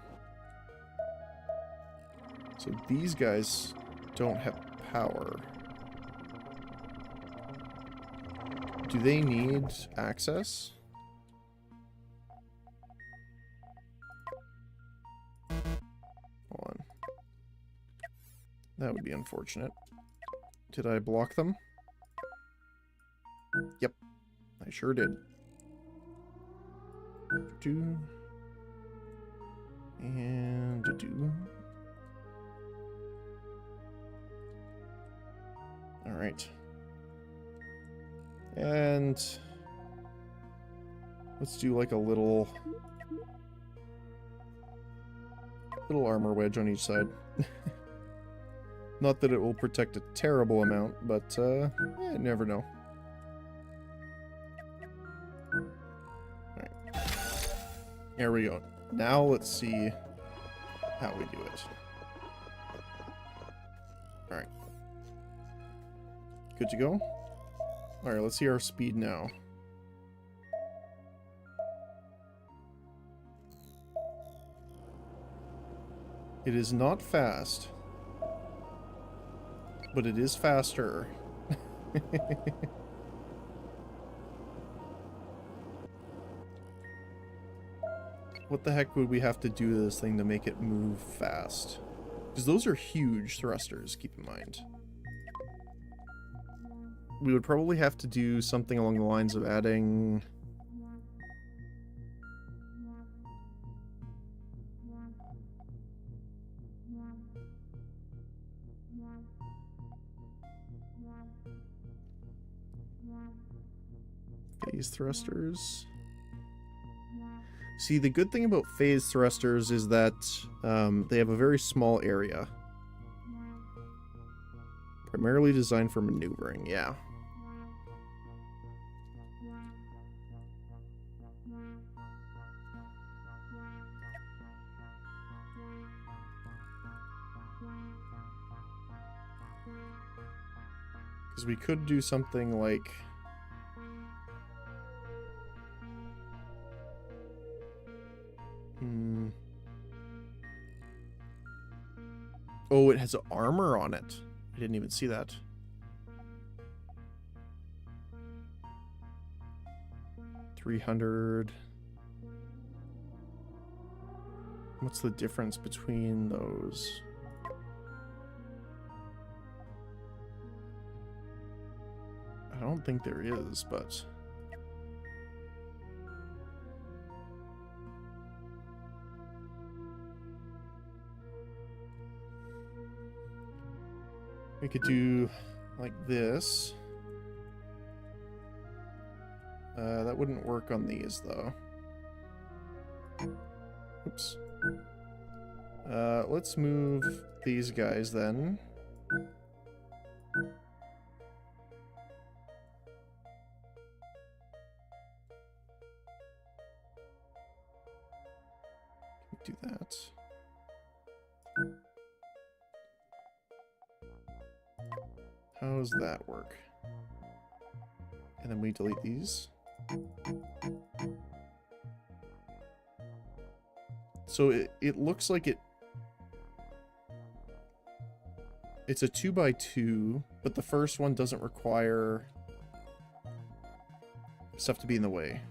So these guys don't have power. Do they need access? Hold on. That would be unfortunate. Did I block them? Yep, I sure did. And Alright. And let's do like a little armor wedge on each side. Not that it will protect a terrible amount, but you never know. Alright. There we go. Now let's see how we do it. Alright. Good to go? Alright, let's see our speed now. It is not fast, but it is faster. What the heck would we have to do to this thing to make it move fast? Because those are huge thrusters, keep in mind. We would probably have to do something along the lines of adding Phase thrusters. See, the good thing about phase thrusters is that they have a very small area. Primarily designed for maneuvering, yeah. Because we could do something like... Oh, it has armor on it. I didn't even see that. $300. What's the difference between those? I don't think there is, but... we could do like this. That wouldn't work on these, though. Oops. Let's move these guys, then. Do that. How does that work? And then we delete these. So it looks like it's a 2x2, but the first one doesn't require stuff to be in the way,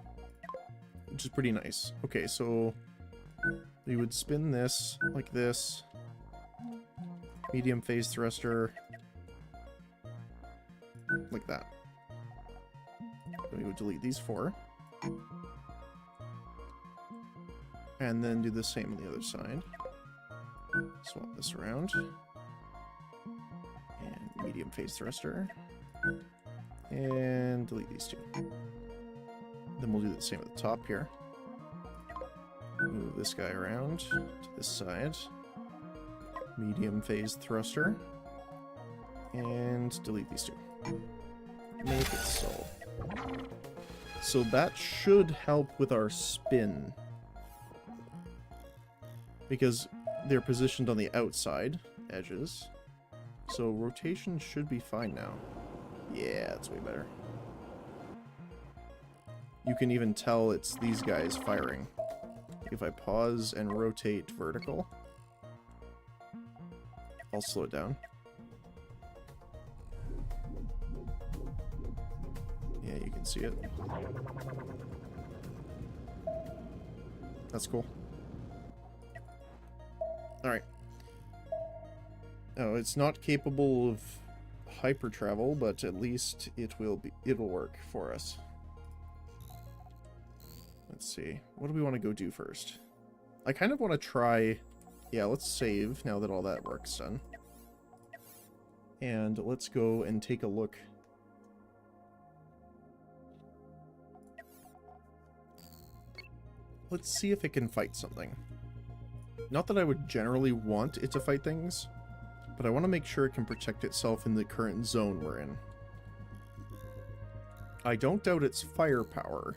which is pretty nice. Okay, so we would spin this like this. Medium phase thruster. Like that. We would delete these 4. And then do the same on the other side. Swap this around. And medium phase thruster. And delete these 2. Then we'll do the same at the top here. Move this guy around to this side. Medium phase thruster. And delete these 2. Make it so. So that should help with our spin. Because they're positioned on the outside edges. So rotation should be fine now. Yeah, that's way better. You can even tell it's these guys firing. If I pause and rotate vertical, I'll slow it down. Yeah, you can see it. That's cool. Alright. Oh, it's not capable of hyper travel, but at least it'll work for us. Let's see. What do we want to go do first? I kind of want to try... Yeah, let's save now that all that work's done. And let's go and take a look. Let's see if it can fight something. Not that I would generally want it to fight things, but I want to make sure it can protect itself in the current zone we're in. I don't doubt its firepower.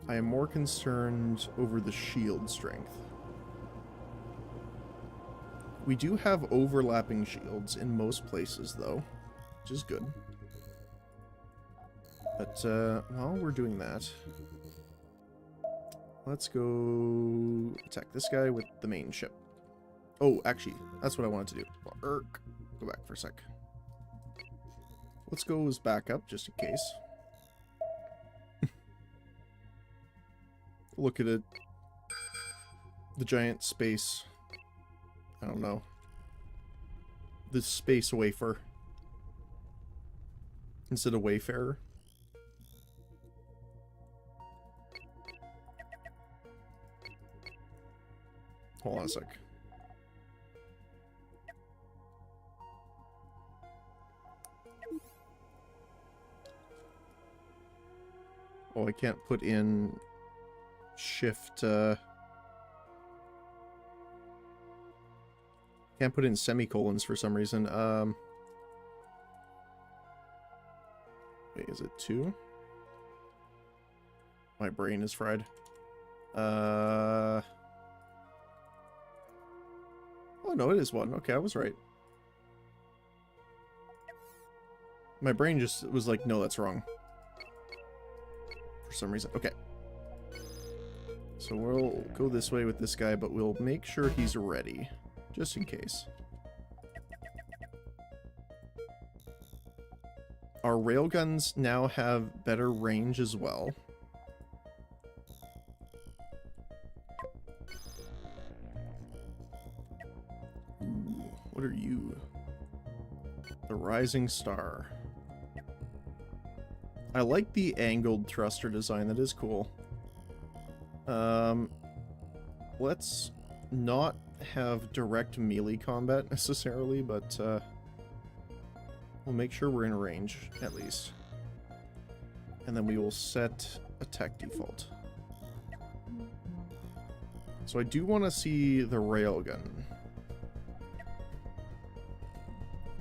I am more concerned over the shield strength. We do have overlapping shields in most places, though, which is good. But, while we're doing that, let's go attack this guy with the main ship. Oh, actually, that's what I wanted to do. Well, go back for a sec. Let's go as backup, just in case. Look at it. The giant space. I don't know. The space wafer. Instead of wayfarer. Hold on a sec. Oh, I can't put in shift, can't put in semicolons for some reason. Wait, is it 2? My brain is fried. Oh no, it is 1. Okay, I was right. My brain just was like, no, that's wrong. For some reason. Okay. So we'll go this way with this guy, but we'll make sure he's ready. Just in case. Our railguns now have better range as well. Ooh, what are you? The Rising Star. I like the angled thruster design. That is cool. Let's not have direct melee combat necessarily, but we'll make sure we're in range at least. And then we will set attack default. So I do want to see the railgun.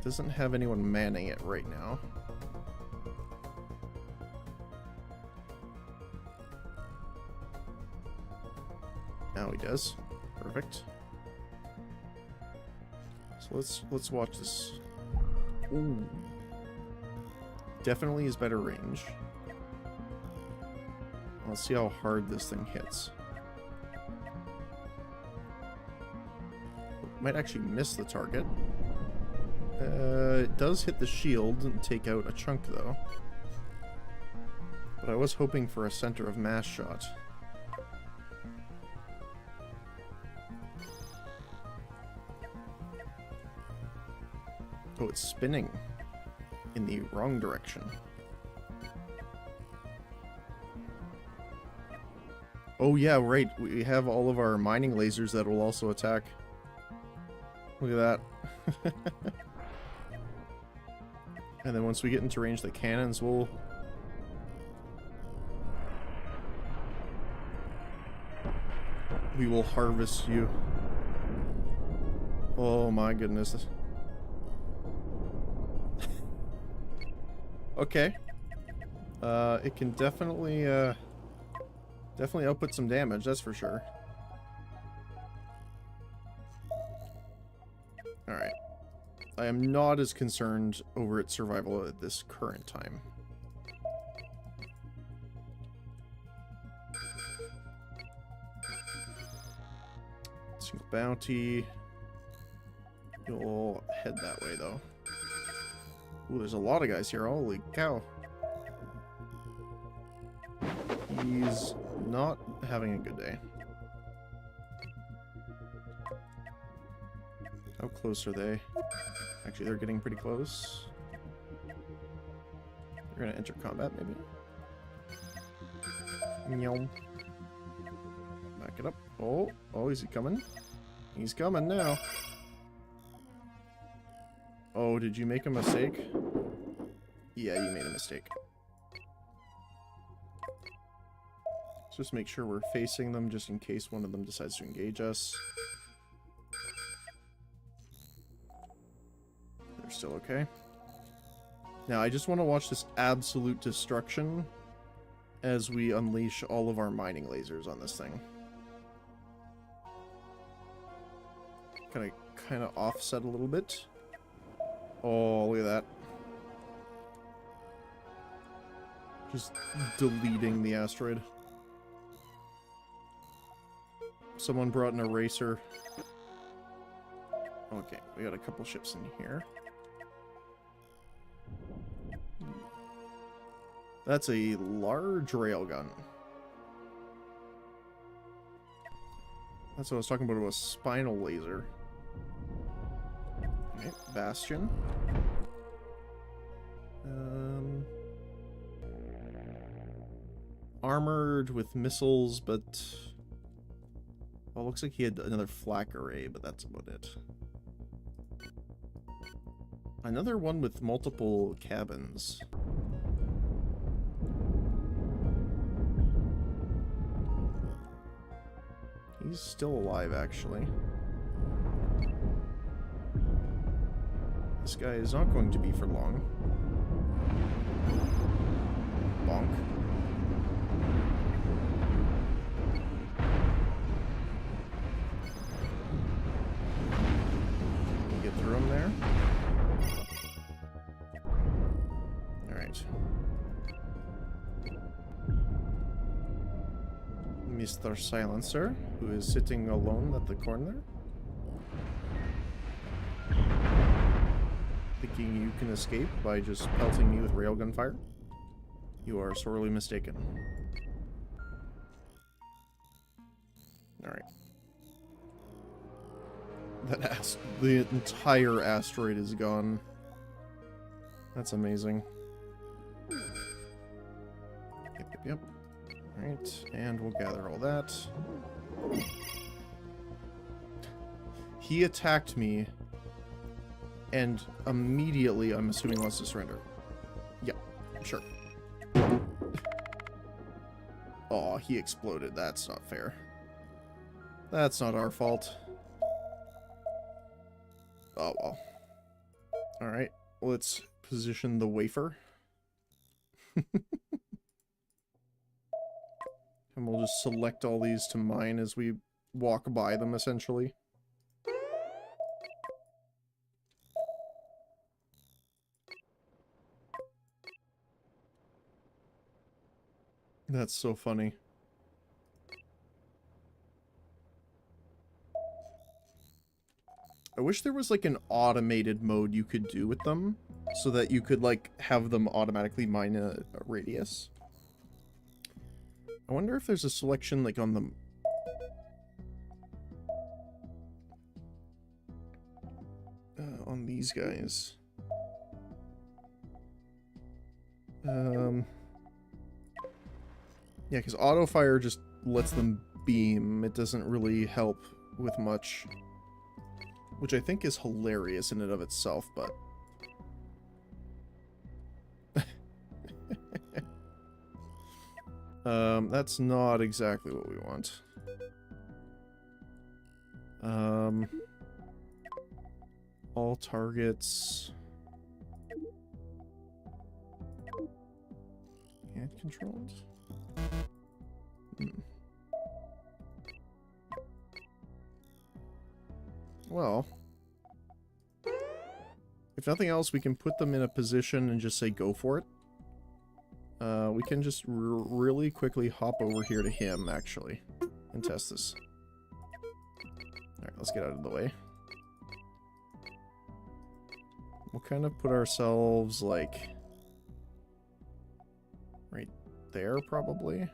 Doesn't have anyone manning it right now. Now he does. Perfect. So let's watch this. Ooh. Definitely is better range. Let's see how hard this thing hits. Might actually miss the target. It does hit the shield and take out a chunk though. But I was hoping for a center of mass shot. Oh, it's spinning in the wrong direction. Oh yeah, right. We have all of our mining lasers that will also attack. Look at that. And then once we get into range, the cannons will... We will harvest you. Oh my goodness. Okay. It can definitely, definitely output some damage, that's for sure. Alright. I am not as concerned over its survival at this current time. Single bounty. You'll head that way, though. Ooh, there's a lot of guys here. Holy cow. He's not having a good day. How close are they? Actually, they're getting pretty close. They're gonna enter combat, maybe? Meow. Back it up. Oh, oh, is he coming? He's coming now. Oh, did you make a mistake? Yeah, you made a mistake. Let's just make sure we're facing them just in case one of them decides to engage us. They're still okay. Now, I just want to watch this absolute destruction as we unleash all of our mining lasers on this thing. Kind of offset a little bit. Oh, look at that. Just deleting the asteroid. Someone brought an eraser. Okay, we got a couple ships in here. That's a large railgun. That's what I was talking about, a spinal laser. Okay, Bastion. Armored with missiles, but... Well, it looks like he had another flak array, but that's about it. Another one with multiple cabins. he's still alive, actually. This guy is not going to be for long. Bonk. Can we get through him there? Alright. Mr. Silencer, who is sitting alone at the corner. Thinking you can escape by just pelting me with railgun fire? You are sorely mistaken. Alright. The entire asteroid is gone. That's amazing. Yep. Alright, and we'll gather all that. He attacked me, and immediately, I'm assuming, wants to surrender. Yeah, sure. Oh, he exploded. That's not fair. That's not our fault. Oh, well. Alright, let's position the wafer. And we'll just select all these to mine as we walk by them, essentially. That's so funny. I wish there was like an automated mode you could do with them, so that you could like have them automatically mine a radius. I wonder if there's a selection like on the... on these guys. Yeah, because auto fire just lets them beam. It doesn't really help with much. Which I think is hilarious in and of itself, but... that's not exactly what we want. All targets... hand controlled? Well, if nothing else, we can put them in a position and just say go for it. We can just really quickly hop over here to him, actually, and test this. Alright, let's get out of the way. We'll kind of put ourselves, like, right there, probably.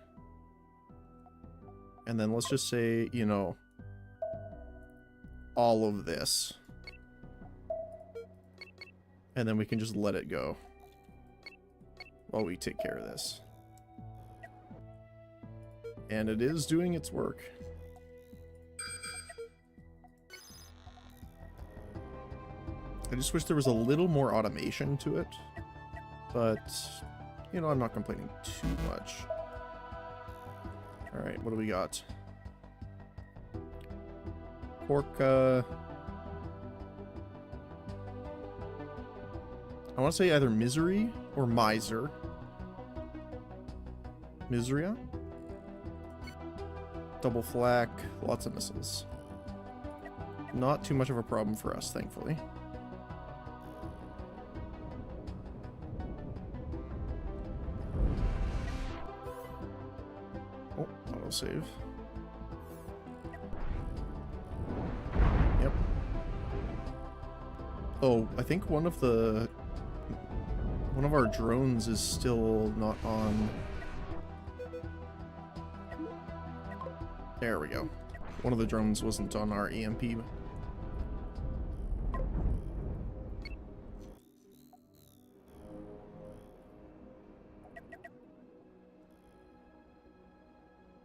And then let's just say, you know, all of this. And then we can just let it go while we take care of this. And it is doing its work. I just wish there was a little more automation to it. But, you know, I'm not complaining too much. Alright, what do we got? Orca. I want to say either Misery or Miser. Miseria. Double flak. Lots of missiles. Not too much of a problem for us, thankfully. Oh, autosave. Yep. Oh, I think one of our drones is still not on. There we go. One of the drones wasn't on our EMP.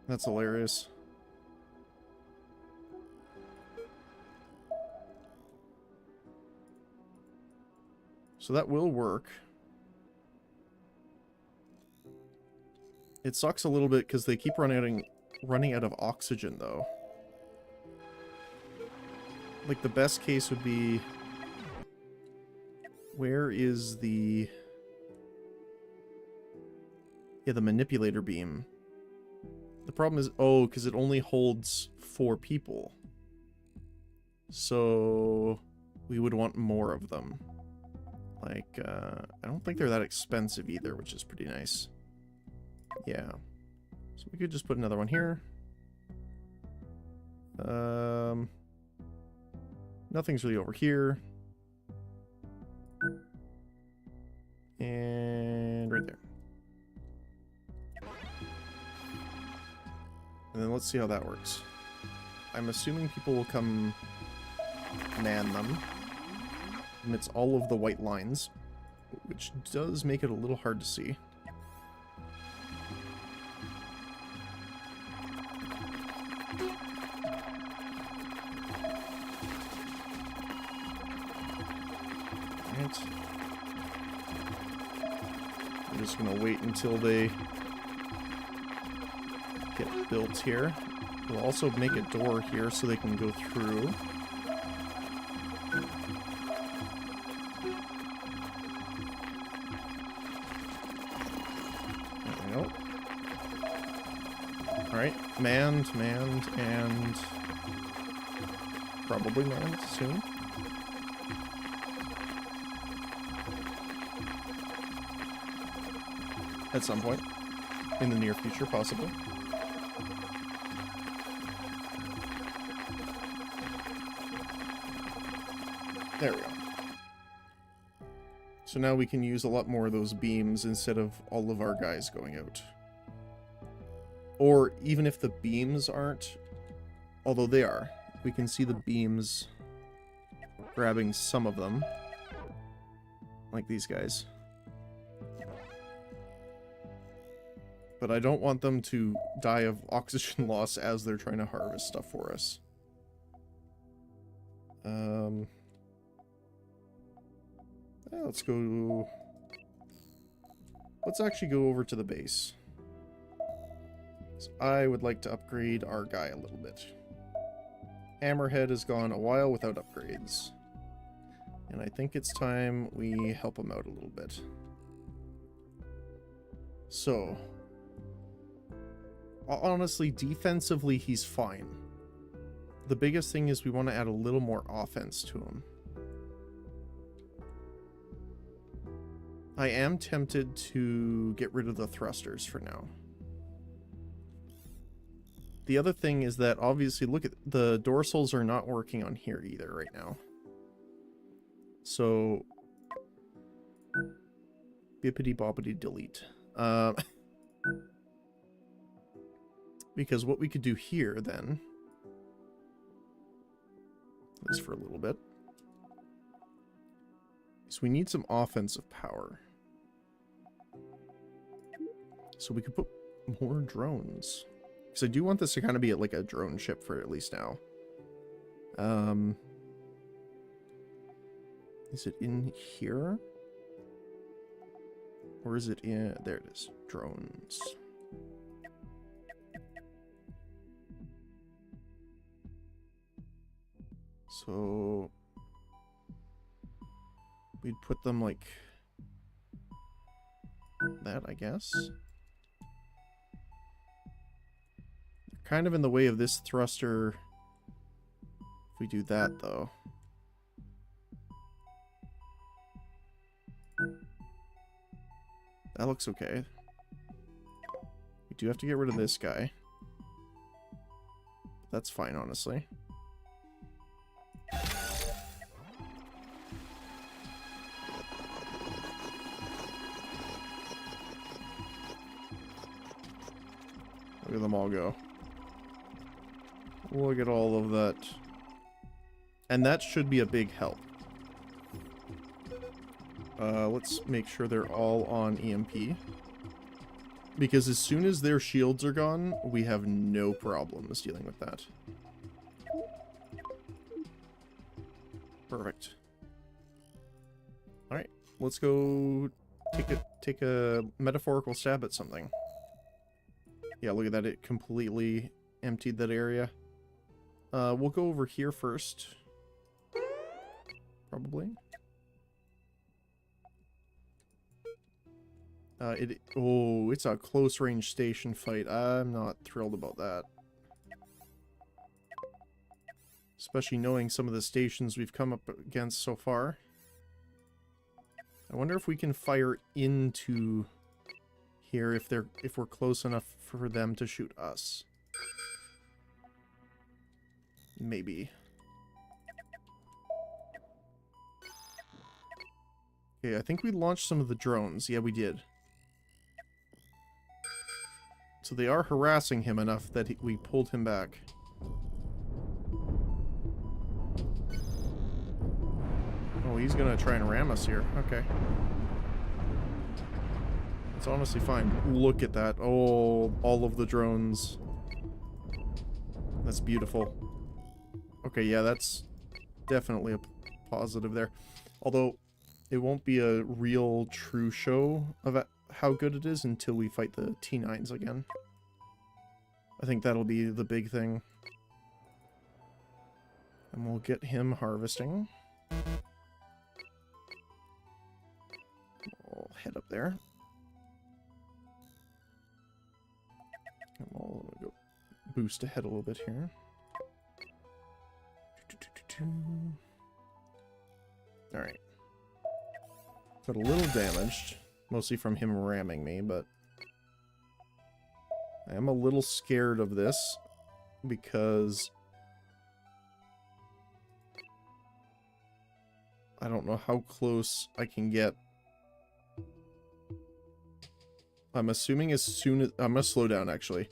That's hilarious. So that will work. It sucks a little bit because they keep running out of oxygen, though. Like, the best case would be... Where is the... Yeah, the manipulator beam. The problem is... Oh, because it only holds 4 people. So... We would want more of them. Like, I don't think they're that expensive either, which is pretty nice. Yeah. So we could just put another one here. Nothing's really over here. And right there. And then let's see how that works. I'm assuming people will come man them amidst all of the white lines, which does make it a little hard to see. Right. I'm just gonna wait until they get built here. We'll also make a door here so they can go through. Alright, manned, and probably manned soon. At some point. In the near future, possibly. There we go. So now we can use a lot more of those beams instead of all of our guys going out. Or even if the beams aren't, although they are, we can see the beams grabbing some of them. Like these guys. But I don't want them to die of oxygen loss as they're trying to harvest stuff for us. Let's go... Let's actually go over to the base. So I would like to upgrade our guy a little bit. Hammerhead has gone a while without upgrades. And I think it's time we help him out a little bit. So... Honestly, defensively, he's fine. The biggest thing is we want to add a little more offense to him. I am tempted to get rid of the thrusters for now. The other thing is that, obviously, look at the dorsals are not working on here either right now. So, bippity boppity delete. Because what we could do here then, at least for a little bit, is we need some offensive power. So we could put more drones. Because I do want this to kind of be like a drone ship for at least now. Is it in here? Or is it in... There it is. Drones. So... we'd put them like... that, I guess. They're kind of in the way of this thruster. If we do that, though. That looks okay. We do have to get rid of this guy. That's fine, honestly. Look at them all go. Look at all of that. And that should be a big help. Let's make sure they're all on EMP. Because as soon as their shields are gone, we have no problems dealing with that. Perfect. Alright, let's go take a metaphorical stab at something. Yeah, look at that, it completely emptied that area. We'll go over here first. probably. Oh, it's a close range station fight. I'm not thrilled about that. Especially knowing some of the stations we've come up against so far. I wonder if we can fire into here if we're close enough for them to shoot us. Maybe. Okay, I think we launched some of the drones. Yeah, we did. So they are harassing him enough that we pulled him back. Oh, he's gonna try and ram us here. Okay. It's honestly fine. Look at that. Oh, all of the drones. That's beautiful. Okay, yeah, that's definitely a positive there. Although, it won't be a real true show of how good it is until we fight the T9s again. I think that'll be the big thing. And we'll get him harvesting. We'll head up there. And we'll go boost ahead a little bit here. Alright. Got a little damaged. Mostly from him ramming me, but I am a little scared of this because I don't know how close I can get. I'm assuming as soon as... I'm gonna slow down, actually.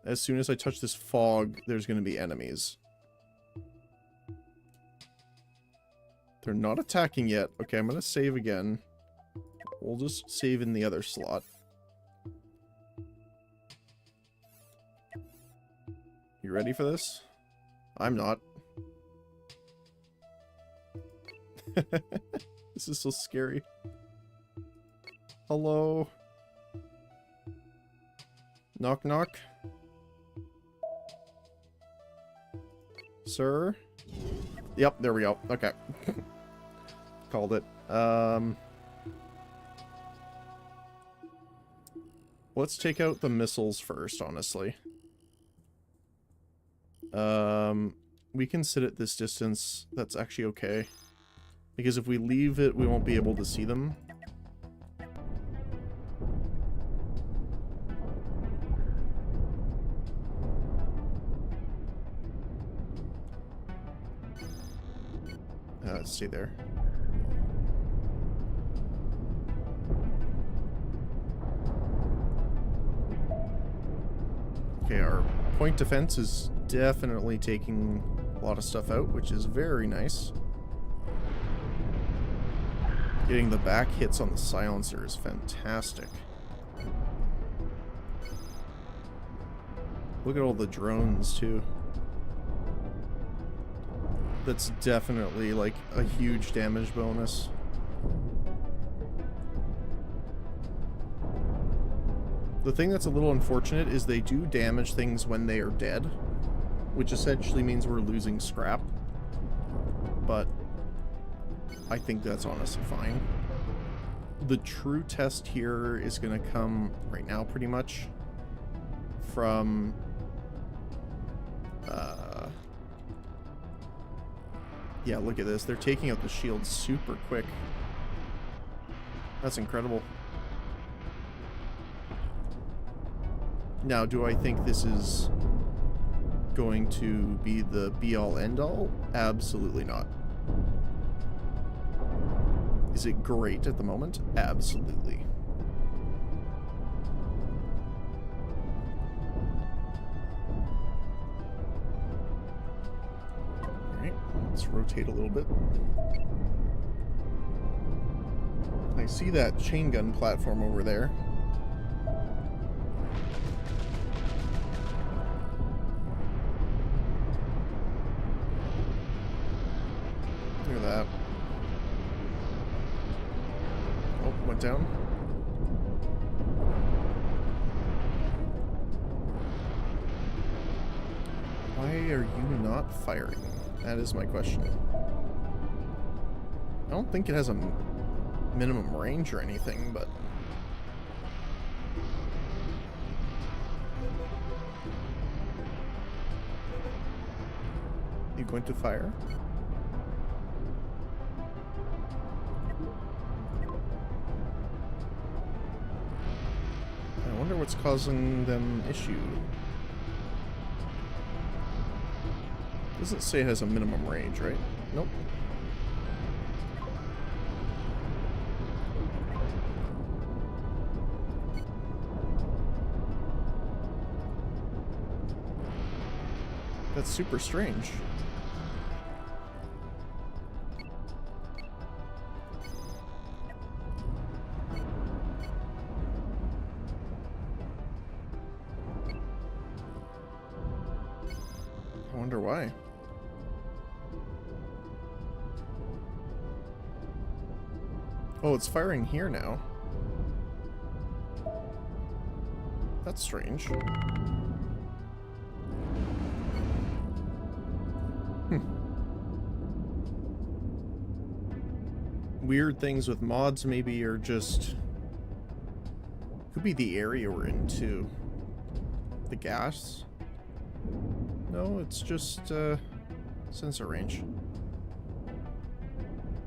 As soon as I touch this fog, there's gonna be enemies. They're not attacking yet. Okay, I'm gonna save again. We'll just save in the other slot. You ready for this? I'm not. This is so scary. Hello? Knock knock? Sir? Yep, there we go. Okay. Called it. Let's take out the missiles first, honestly. We can sit at this distance. That's actually okay. Because if we leave it, we won't be able to see them. Let's stay there. Okay, our point defense is definitely taking a lot of stuff out, which is very nice. Getting the back hits on the silencer is fantastic. Look at all the drones, too. That's definitely, like, a huge damage bonus. The thing that's a little unfortunate is they do damage things when they are dead, which essentially means we're losing scrap. But I think that's honestly fine. The true test here is going to come right now, pretty much, from yeah, look at this. They're taking out the shield super quick. That's incredible. Now, do I think this is going to be the be-all, end-all? Absolutely not. Is it great at the moment? Absolutely. Alright, let's rotate a little bit. I see that chain gun platform over there. Look at that. Oh, went down. Why are you not firing? That is my question. I don't think it has a minimum range or anything, but... You going to fire? I wonder what's causing them issue. Doesn't say it has a minimum range, right? Nope. That's super strange. I wonder why. Oh, it's firing here now. That's strange. Weird things with mods maybe are just... Could be the area we're in too. The gas? No, it's just sensor range.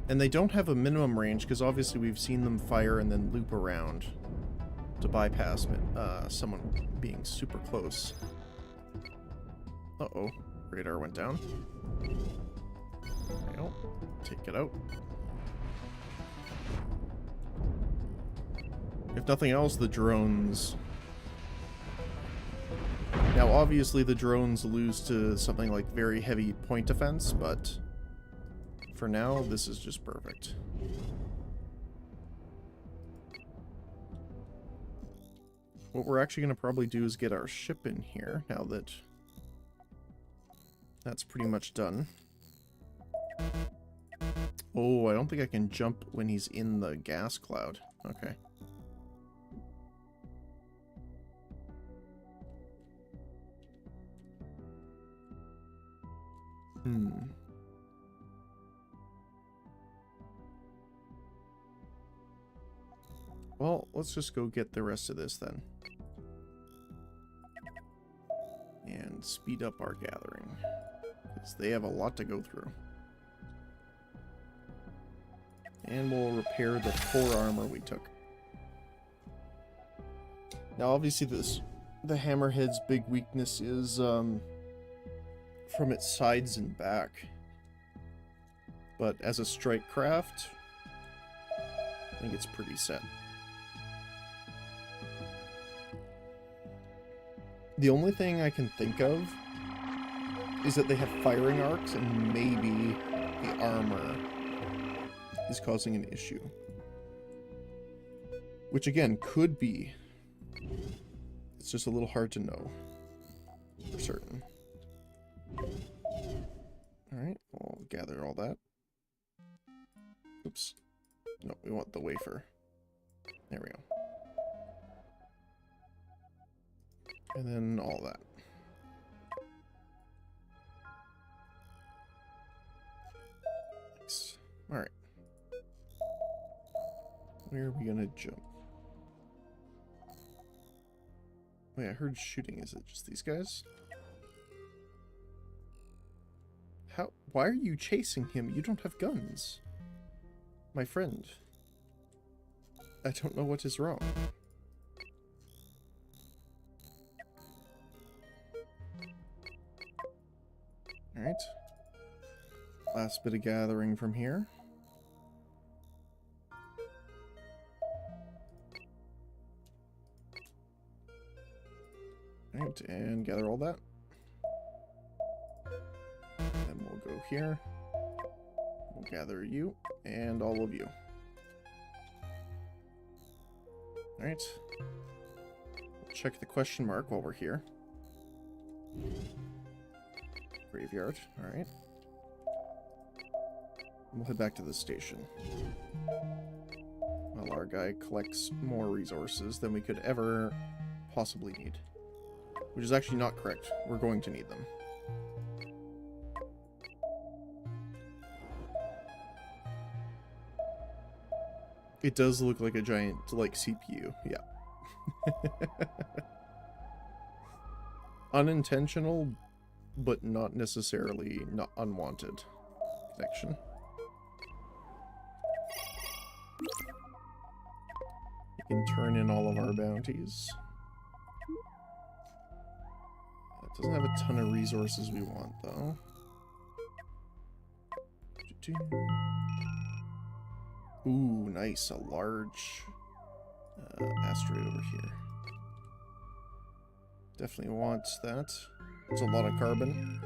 And they don't have a minimum range because obviously we've seen them fire and then loop around to bypass someone being super close. Uh-oh. Radar went down. Well, take it out. If nothing else, the drones... Now, obviously, the drones lose to something like very heavy point defense, but for now, this is just perfect. What we're actually going to probably do is get our ship in here, now that that's pretty much done. Oh, I don't think I can jump when he's in the gas cloud. Okay. Well, let's just go get the rest of this then. And speed up our gathering. Because they have a lot to go through. And we'll repair the 4 armor we took. Now obviously the Hammerhead's big weakness is from its sides and back. But as a strike craft, I think it's pretty set. The only thing I can think of is that they have firing arcs and maybe the armor is causing an issue. Which again, could be. It's just a little hard to know for certain. Alright, we'll gather all that. Oops. No, we want the wafer. There we go. And then all that. Nice. Alright. Where are we gonna jump? Wait, I heard shooting. Is it just these guys? How? Why are you chasing him? You don't have guns. My friend. I don't know what is wrong. Alright. Last bit of gathering from here. Alright, and gather all that. Then we'll go here. We'll gather you and all of you. Alright. We'll check the question mark while we're here. Graveyard, alright. We'll head back to the station. While our guy collects more resources than we could ever possibly need. Which is actually not correct. We're going to need them. It does look like a giant, like, CPU. Yeah. Unintentional, but not necessarily not unwanted connection. We can turn in all of our bounties. It doesn't have a ton of resources we want, though. Ooh, nice. A large asteroid over here. Definitely want that. It's a lot of carbon.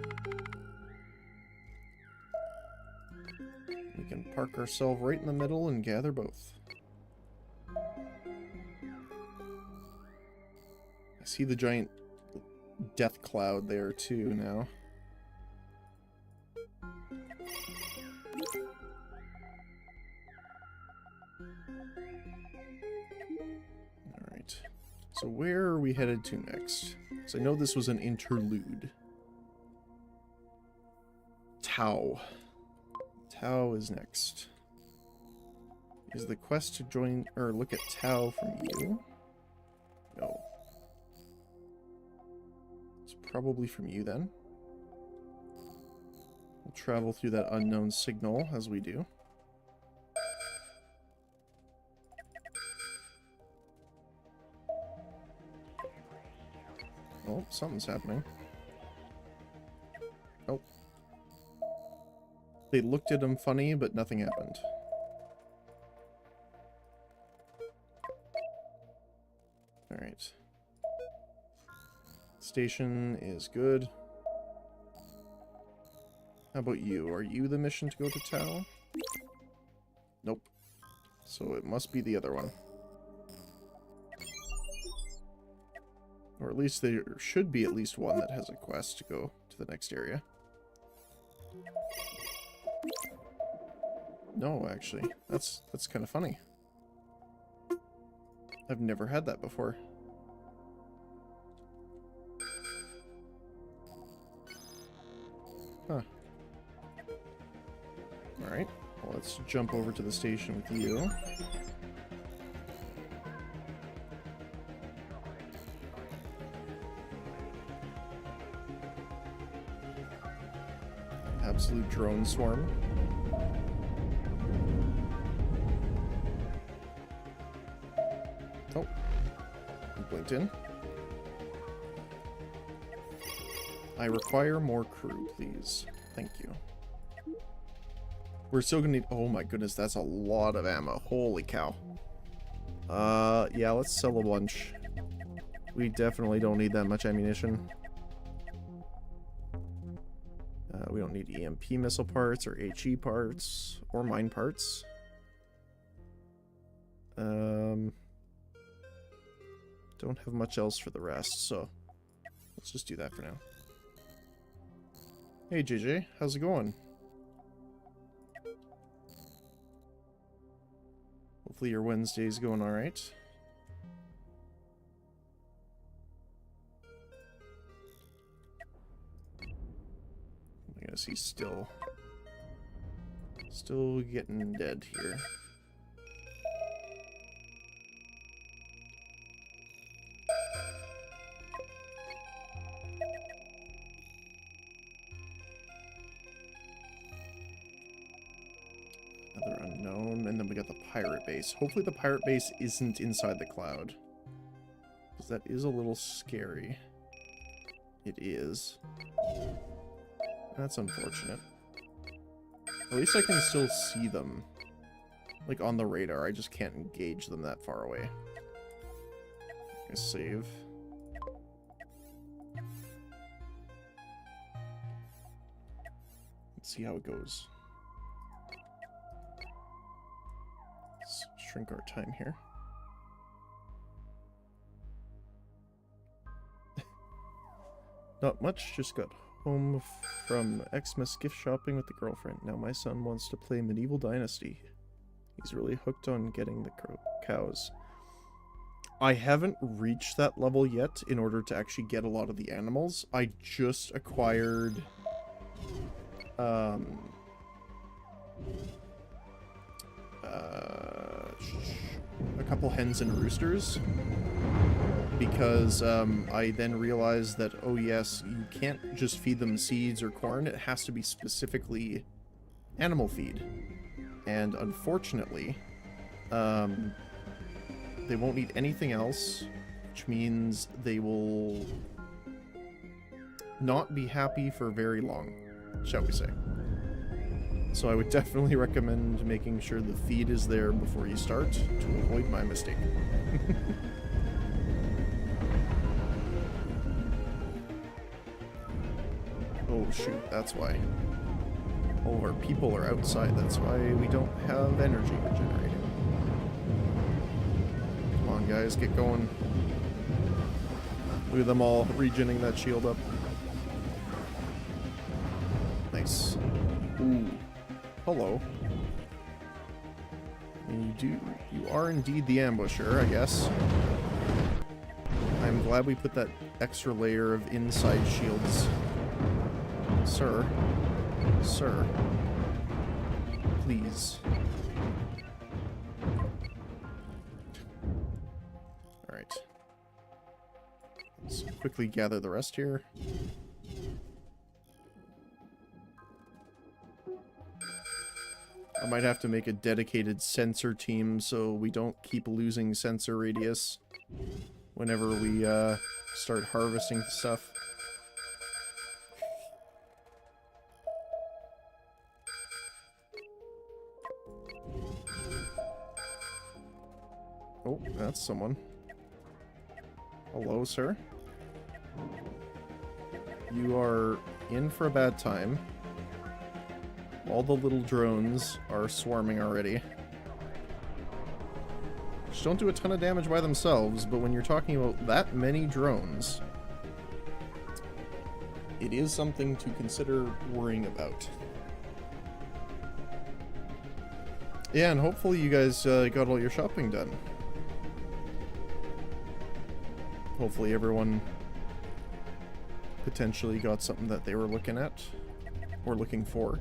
We can park ourselves right in the middle and gather both. I see the giant death cloud there too now. Alright. So where are we headed to next? So I know this was an interlude. Tau. Tau is next. Is the quest to join or look at Tau from you? No. It's probably from you then. We'll travel through that unknown signal as we do. Oh, something's happening. Oh. They looked at him funny, but nothing happened. Alright. Station is good. How about you? Are you the mission to go to Tau? Nope. So it must be the other one. Or at least there should be at least one that has a quest to go to the next area. No, actually. That's kind of funny. I've never had that before. Huh. Alright. Well, let's jump over to the station with you. Absolute drone swarm. Oh. You blinked in. I require more crew, please. Thank you. We're still gonna need... Oh my goodness, that's a lot of ammo. Holy cow. Yeah, let's sell a bunch. We definitely don't need that much ammunition. We don't need EMP missile parts, or HE parts, or mine parts. Don't have much else for the rest, so let's just do that for now. Hey JJ, how's it going? Hopefully your Wednesday's going alright. I guess he's still getting dead here. Another unknown, and then we got the pirate base. Hopefully the pirate base isn't inside the cloud, because that is a little scary. It is. That's unfortunate. At least I can still see them. Like on the radar, I just can't engage them that far away. I save. Let's see how it goes. Let's shrink our time here. Not much, just got home from Xmas gift shopping with the girlfriend. Now my son wants to play Medieval Dynasty. He's really hooked on getting the cows. I haven't reached that level yet in order to actually get a lot of the animals. I just acquired a couple hens and roosters, because I then realized that, oh yes, you can't just feed them seeds or corn, it has to be specifically animal feed. And unfortunately, they won't eat anything else, which means they will not be happy for very long, shall we say. So I would definitely recommend making sure the feed is there before you start to avoid my mistake. Oh shoot, that's why. All of our people are outside, that's why we don't have energy generating. Come on guys, get going. Look at them all regenning that shield up. Nice. Ooh. Hello. You are indeed the ambusher, I guess. I'm glad we put that extra layer of inside shields. Sir. Sir. Please. Alright. Let's quickly gather the rest here. I might have to make a dedicated sensor team so we don't keep losing sensor radius whenever we start harvesting stuff. Oh, that's someone. Hello, sir. You are in for a bad time. All the little drones are swarming already. Which don't do a ton of damage by themselves, but when you're talking about that many drones, it is something to consider worrying about. Yeah, and hopefully you guys got all your shopping done. Hopefully everyone potentially got something that they were looking at or looking for.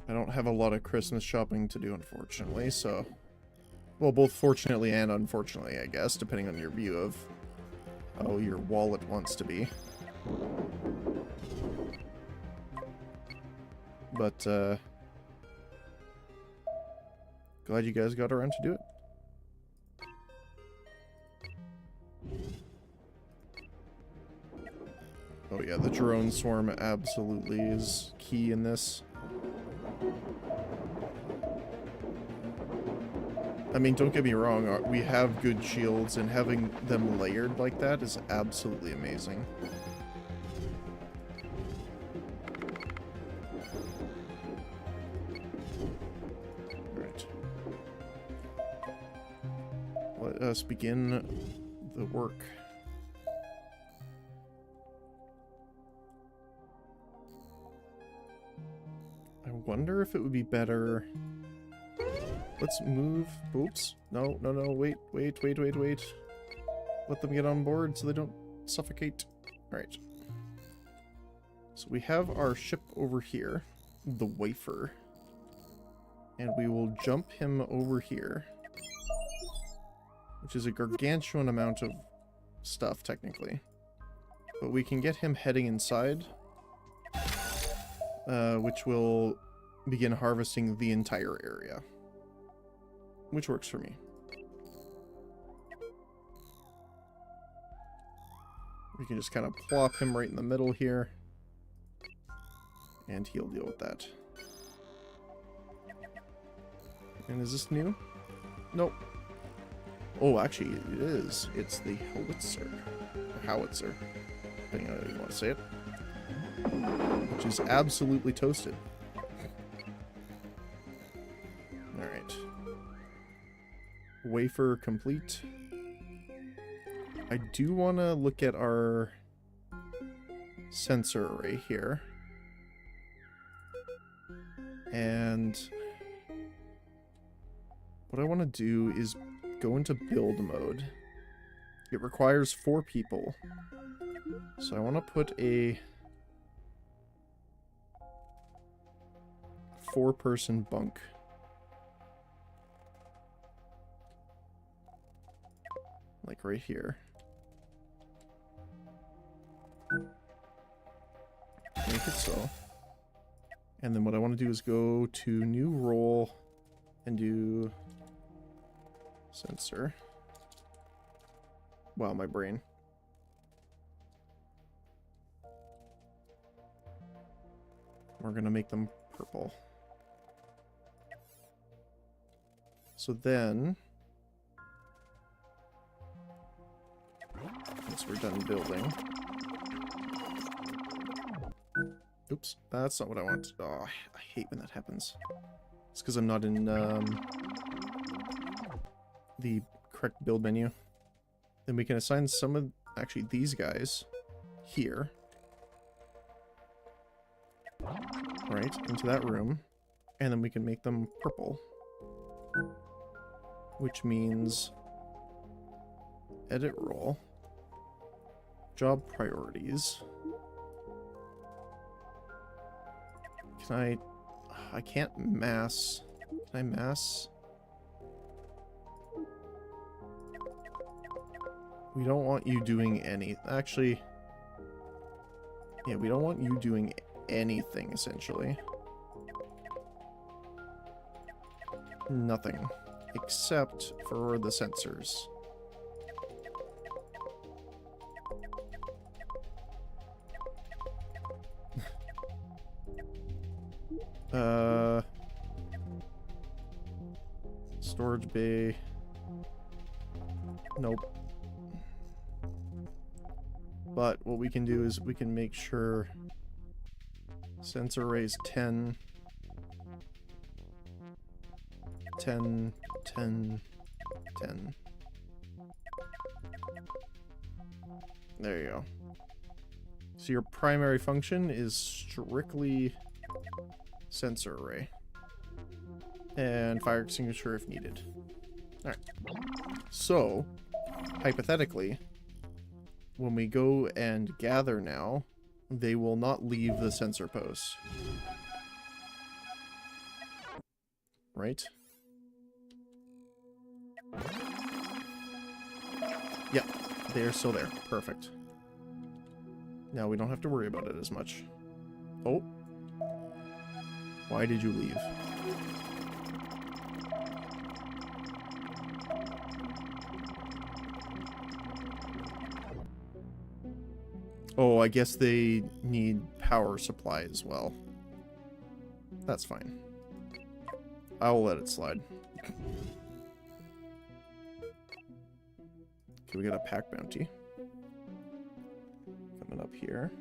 I don't have a lot of Christmas shopping to do, unfortunately, so... Well, both fortunately and unfortunately, I guess, depending on your view of how your wallet wants to be. But, glad you guys got around to do it. Oh yeah, the drone swarm absolutely is key in this. I mean, don't get me wrong, we have good shields, and having them layered like that is absolutely amazing. Alright. Let us begin the work. I wonder if it would be better... Let's move. Oops. No, no, no. Wait, wait, wait, wait, wait. Let them get on board so they don't suffocate. Alright. So we have our ship over here, the Wafer. And we will jump him over here, which is a gargantuan amount of stuff, technically. But we can get him heading inside, which will begin harvesting the entire area. Which works for me. We can just kind of plop him right in the middle here. And he'll deal with that. And is this new? Nope. Oh, actually, it is. It's the howitzer. Or howitzer. Depending on how you want to say it. Which is absolutely toasted. Alright. Wafer complete. I do want to look at our sensor array here. And what I want to do is go into build mode. It requires 4 people. So I want to put a 4-person bunk. Like right here. Make it so. And then what I want to do is go to new role and do sensor. Wow, my brain. We're going to make them purple. So then, once we're done building. Oops, that's not what I want. Oh, I hate when that happens. It's because I'm not in the correct build menu. Then we can assign some of, actually these guys here. Right, into that room. And then we can make them purple. Which means edit role. Job priorities. Can I can't mass. Can I mass? We don't want you doing any, actually, yeah, we don't want you doing anything, essentially. Nothing. Except for the sensors. Storage bay. Nope. But what we can do is we can make sure sensor arrays 10, 10, 10, 10. There you go. So your primary function is strictly sensor array. And fire extinguisher if needed. Alright. So, hypothetically, when we go and gather now, they will not leave the sensor post. Right? Yeah, they're still there. Perfect. Now we don't have to worry about it as much. Oh. Why did you leave? Oh, I guess they need power supply as well. That's fine. I will let it slide. Okay, we got a pack bounty. Coming up here.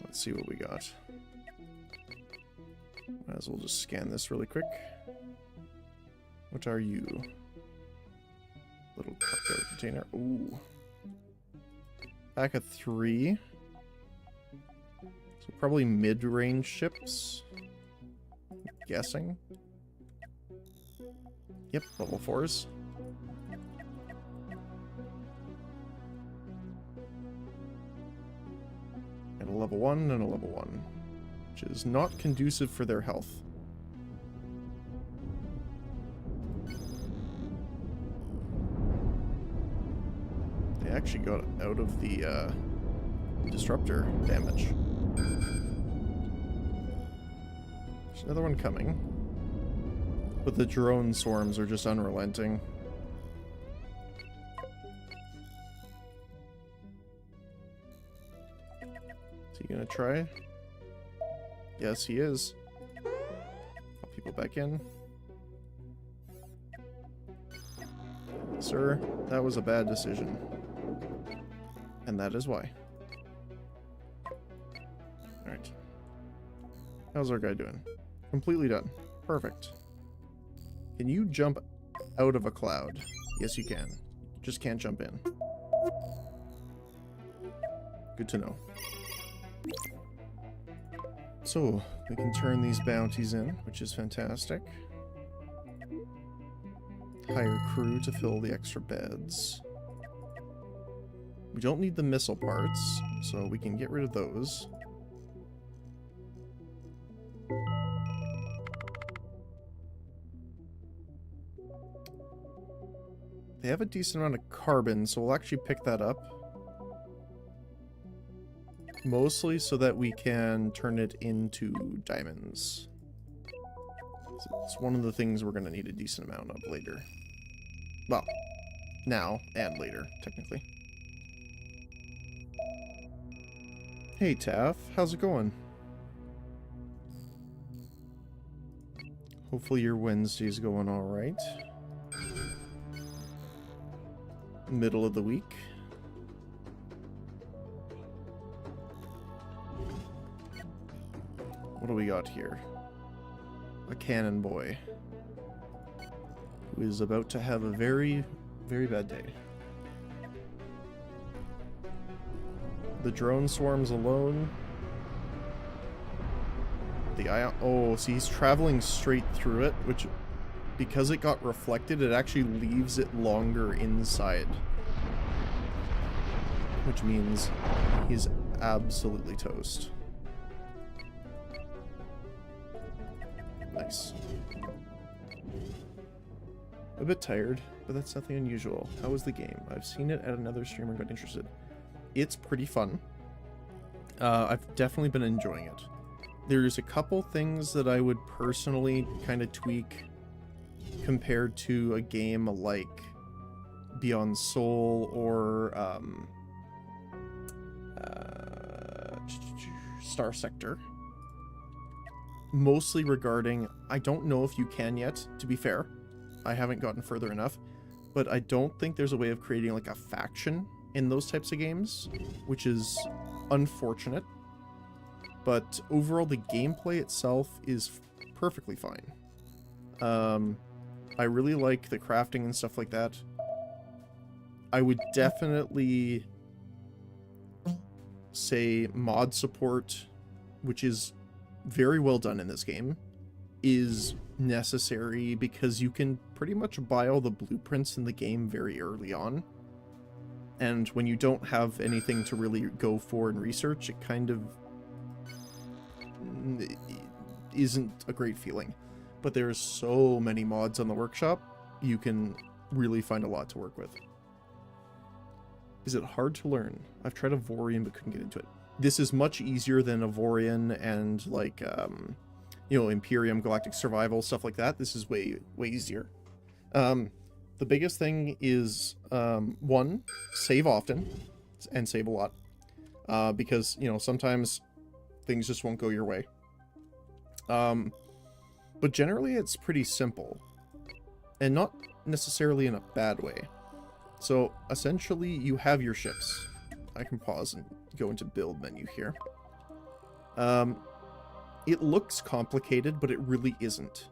Let's see what we got. Might as well just scan this really quick. What are you? Little cupcake container. Ooh. Pack of 3. So probably mid-range ships. I'm guessing. Yep, level 4s. And a level 1 and a level 1. Which is not conducive for their health. They actually got out of the disruptor damage. There's another one coming. But the drone swarms are just unrelenting. Is he gonna try? Yes, he is. Put people back in. Sir, that was a bad decision. And that is why. Alright. How's our guy doing? Completely done. Perfect. Can you jump out of a cloud? Yes, you can. Just can't jump in. Good to know. So, we can turn these bounties in, which is fantastic. hire crew to fill the extra beds. We don't need the missile parts, so we can get rid of those. They have a decent amount of carbon, so we'll actually pick that up. Mostly so that we can turn it into diamonds. It's one of the things we're going to need a decent amount of later. Well, now and later, technically. Hey Taff, how's it going? Hopefully your Wednesday's going alright. Middle of the week. What do we got here? A cannon boy who is about to have a very, very bad day. The drone swarms alone. The ion. Oh, see, he's traveling straight through it, which, because it got reflected, it actually leaves it longer inside. Which means he's absolutely toast. Nice. A bit tired, but that's nothing unusual. How was the game? I've seen it at another streamer and got interested. It's pretty fun. I've definitely been enjoying it. There's a couple things that I would personally kind of tweak compared to a game like Beyond Soul or Star Sector. Mostly regarding, I don't know if you can yet, to be fair. I haven't gotten further enough, but I don't think there's a way of creating like a faction in those types of games, which is unfortunate. But overall, the gameplay itself is perfectly fine. I really like the crafting and stuff like that. I would definitely say mod support, which is very well done in this game, is necessary because you can pretty much buy all the blueprints in the game very early on. And when you don't have anything to really go for and research, it kind of isn't a great feeling. But there's so many mods on the workshop, you can really find a lot to work with. Is it hard to learn? I've tried Avorion but couldn't get into it. This is much easier than Avorion and like, you know, Imperium, Galactic Survival, stuff like that. This is way easier. The biggest thing is, one, save often and save a lot. Because, you know, sometimes things just won't go your way. But generally it's pretty simple. And not necessarily in a bad way. So, essentially, you have your ships. I can pause and go into build menu here. It looks complicated, but it really isn't.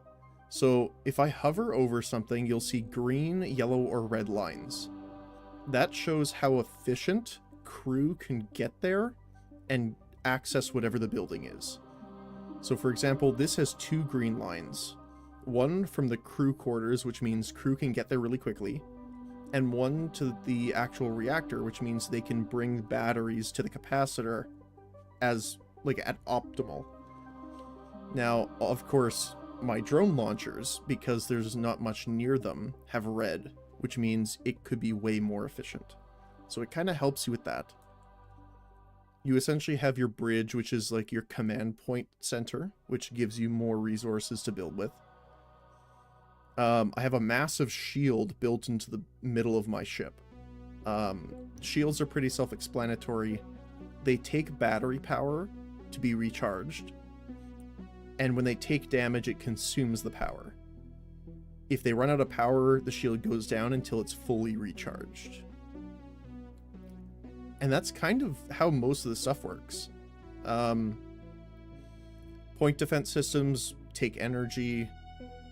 So, if I hover over something, you'll see green, yellow, or red lines. That shows how efficient crew can get there and access whatever the building is. So, for example, this has 2 green lines. One from the crew quarters, which means crew can get there really quickly, and one to the actual reactor, which means they can bring batteries to the capacitor as, like, at optimal. Now, of course, my drone launchers, because there's not much near them, have red, which means it could be way more efficient. So it kind of helps you with that. You essentially have your bridge, which is like your command point center, which gives you more resources to build with. I have a massive shield built into the middle of my ship. Shields are pretty self-explanatory. They take battery power to be recharged. And when they take damage, it consumes the power. If they run out of power, the shield goes down until it's fully recharged. And that's kind of how most of the stuff works. Point defense systems take energy.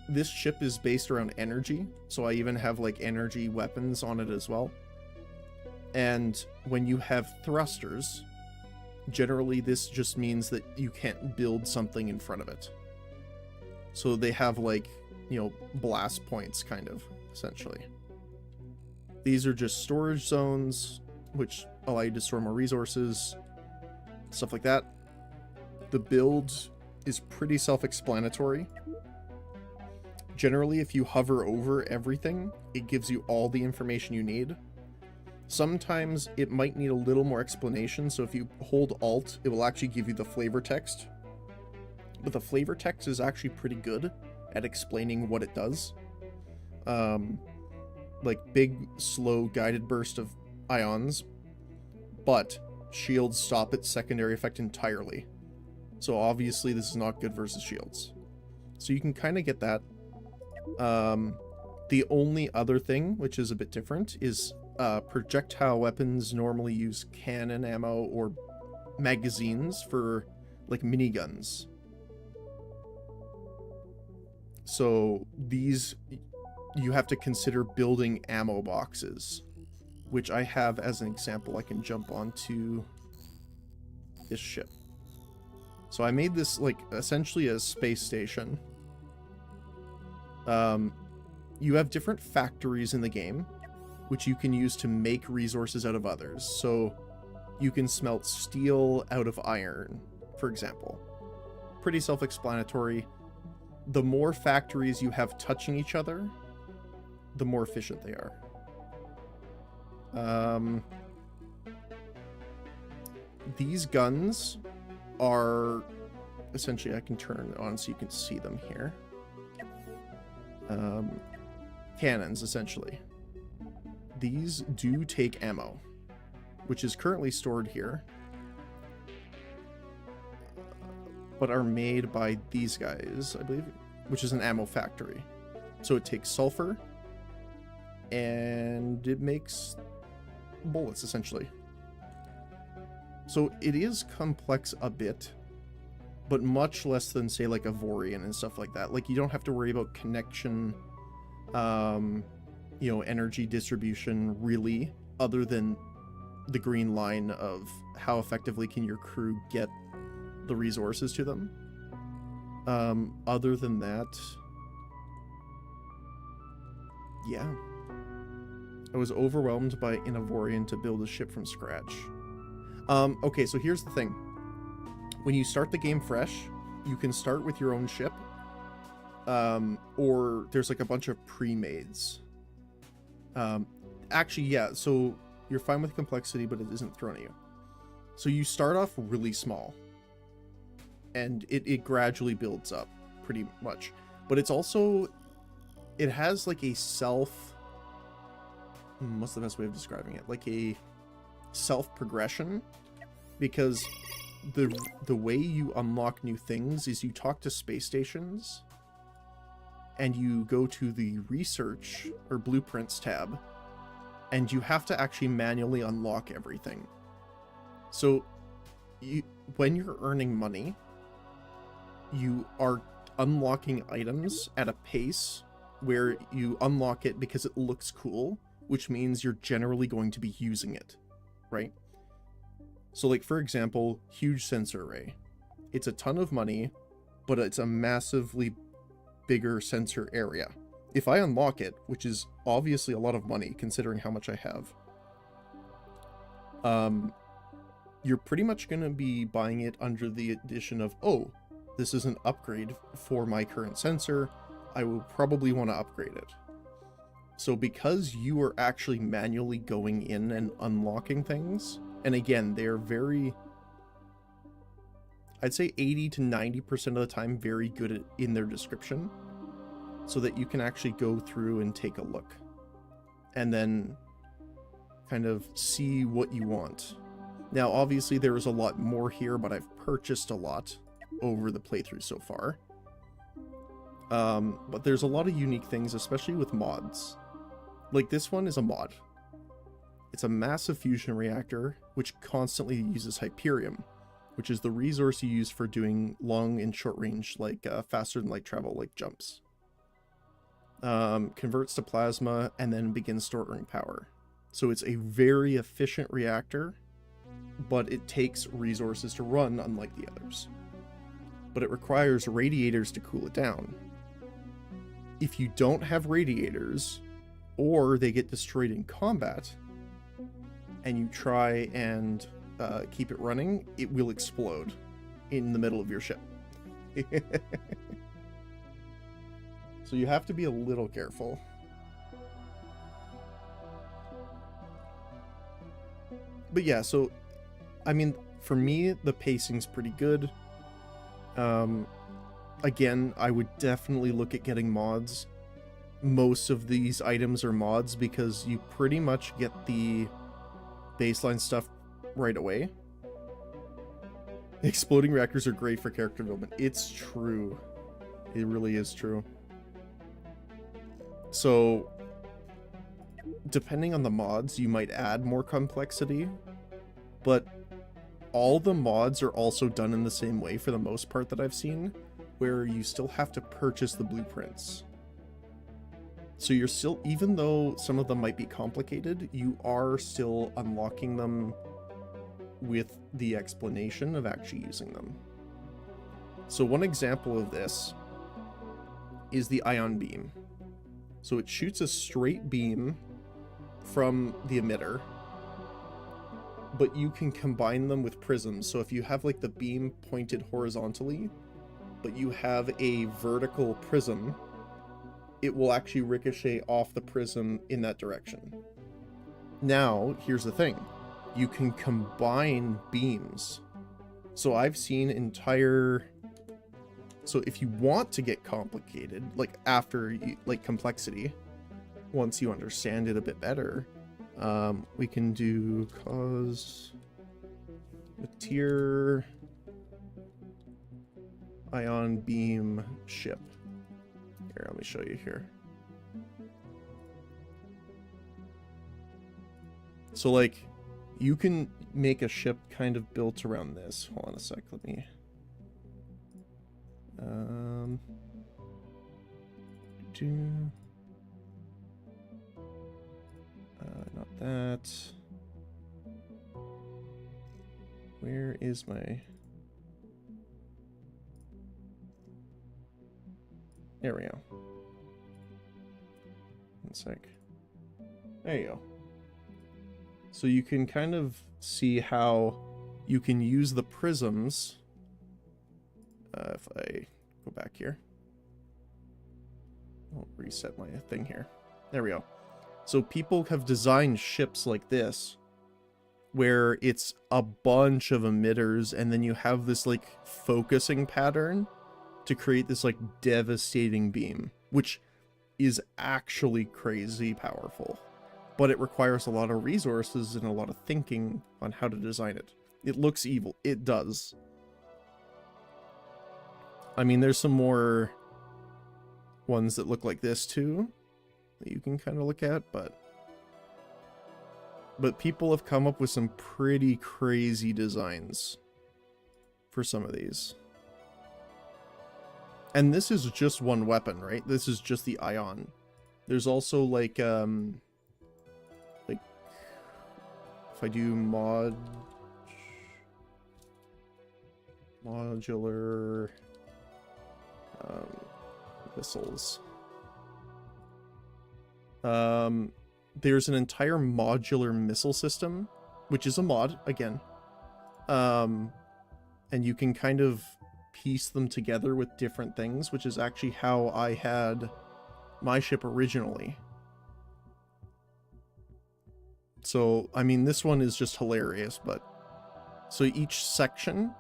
This ship is based around energy, so I even have like energy weapons on it as well. And when you have thrusters, generally this just means that you can't build something in front of it. So they have like, you know, blast points kind of. essentially. These are just storage zones, which allow you to store more resources, stuff like that. The build is pretty self-explanatory. Generally, if you hover over everything, it gives you all the information you need. Sometimes it might need a little more explanation, so if you hold Alt, it will actually give you the flavor text. But the flavor text is actually pretty good at explaining what it does. Like big, slow, guided burst of ions, but shields stop its secondary effect entirely. So obviously this is not good versus shields. So you can kind of get that. The only other thing, which is a bit different, is projectile weapons normally use cannon ammo or magazines for like miniguns. So these, you have to consider building ammo boxes, which I have as an example. I can jump onto this ship. So I made this like essentially a space station. You have different factories in the game, which you can use to make resources out of others. So you can smelt steel out of iron, for example. Pretty self-explanatory. The more factories you have touching each other, the more efficient they are. These guns are essentially, I can turn on so you can see them here. Cannons, essentially. These do take ammo, which is currently stored here, but are made by these guys, I believe, which is an ammo factory. So it takes sulfur, and it makes bullets, essentially. So it is complex a bit, but much less than, say, like Ivorian and stuff like that. Like, you don't have to worry about connection, you know, energy distribution, really, other than the green line of how effectively can your crew get the resources to them. Other than that, yeah. I was overwhelmed by an Ivorian to build a ship from scratch. Okay, so here's the thing. When you start the game fresh, you can start with your own ship, or there's like a bunch of pre-mades. Actually, yeah, so you're fine with complexity, but it isn't thrown at you. So you start off really small, and it gradually builds up, pretty much. But it's also, it has like a what's the best way of describing it? Like a self-progression, because the way you unlock new things is you talk to space stations, and you go to the research or blueprints tab, and you have to actually manually unlock everything. So when you're earning money, you are unlocking items at a pace where you unlock it because it looks cool, which means you're generally going to be using it, right? So like, for example, huge sensor array. It's a ton of money, but it's a massively bigger sensor area. If I unlock it, which is obviously a lot of money considering how much I have, you're pretty much going to be buying it under the addition of, oh, this is an upgrade for my current sensor, I will probably want to upgrade it. So because you are actually manually going in and unlocking things, and again, they're very, I'd say 80 to 90% of the time, very good in their description, so that you can actually go through and take a look and then kind of see what you want. Now, obviously there is a lot more here, but I've purchased a lot over the playthrough so far. But there's a lot of unique things, especially with mods. Like this one is a mod. It's a massive fusion reactor, which constantly uses Hyperium, which is the resource you use for doing long and short range, like faster than light travel, like jumps. Converts to plasma and then begins storing power. So it's a very efficient reactor, but it takes resources to run, unlike the others. But it requires radiators to cool it down. If you don't have radiators, or they get destroyed in combat, and you try and keep it running, it will explode in the middle of your ship. So you have to be a little careful. But yeah, so I mean, for me, the pacing's pretty good. Again, I would definitely look at getting mods. Most of these items are mods because you pretty much get the baseline stuff right away. Exploding reactors are great for character development. It's true. It really is true. So, depending on the mods, you might add more complexity, but all the mods are also done in the same way for the most part that I've seen, where you still have to purchase the blueprints. So you're still, even though some of them might be complicated, you are still unlocking them with the explanation of actually using them. So one example of this is the ion beam. So it shoots a straight beam from the emitter, but you can combine them with prisms. So if you have like the beam pointed horizontally, but you have a vertical prism, it will actually ricochet off the prism in that direction. Now, here's the thing. You can combine beams. So I've seen entire... So if you want to get complicated, like after, like complexity, once you understand it a bit better, we can do Cosmoteer ion beam ship. Here, let me show you here. So like, you can make a ship kind of built around this. Hold on a sec, let me... not that. Where is my... There we go. One sec. There you go. So you can kind of see how you can use the prisms. If I go back here. I'll reset my thing here. There we go. So people have designed ships like this, where it's a bunch of emitters, and then you have this like focusing pattern to create this like devastating beam, which is actually crazy powerful. But it requires a lot of resources and a lot of thinking on how to design it. It looks evil. It does. I mean, there's some more ones that look like this too, that you can kind of look at, but people have come up with some pretty crazy designs for some of these. And this is just one weapon, right? This is just the ion. There's also like if I do modular missiles. There's an entire modular missile system, which is a mod, again. And you can kind of piece them together with different things, which is actually how I had my ship originally. So, I mean, this one is just hilarious, but... So each section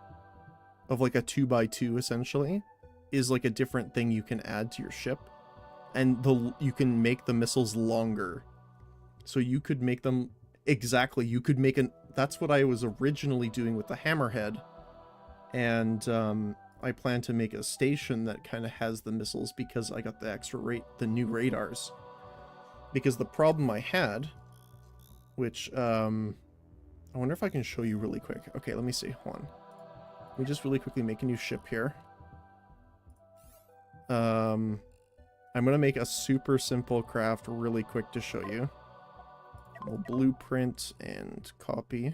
of like a 2x2, essentially, is like a different thing you can add to your ship. And you can make the missiles longer. So you could make them... Exactly, you could make an... That's what I was originally doing with the hammerhead. And I plan to make a station that kind of has the missiles because I got the extra the new radars. Because the problem I had, which I wonder if I can show you really quick. Okay, let me see. Hold on. Let me just really quickly make a new ship here. I'm gonna make a super simple craft really quick to show you. We'll blueprint and copy.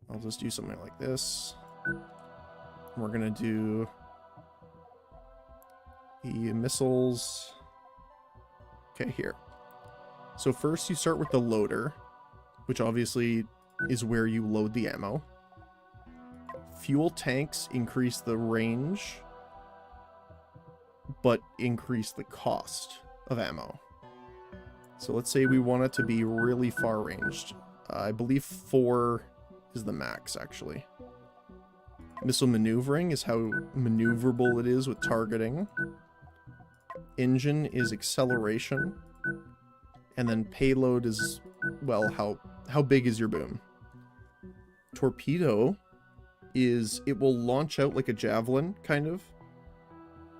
I'll just do something like this. We're gonna do the missiles. Okay, here. So first you start with the loader, which obviously is where you load the ammo. Fuel tanks increase the range, but increase the cost of ammo. So let's say we want it to be really far ranged. I believe 4 is the max, actually. Missile maneuvering is how maneuverable it is with targeting. Engine is acceleration. And then payload is, well, how big is your boom? Torpedo is, it will launch out like a javelin, kind of.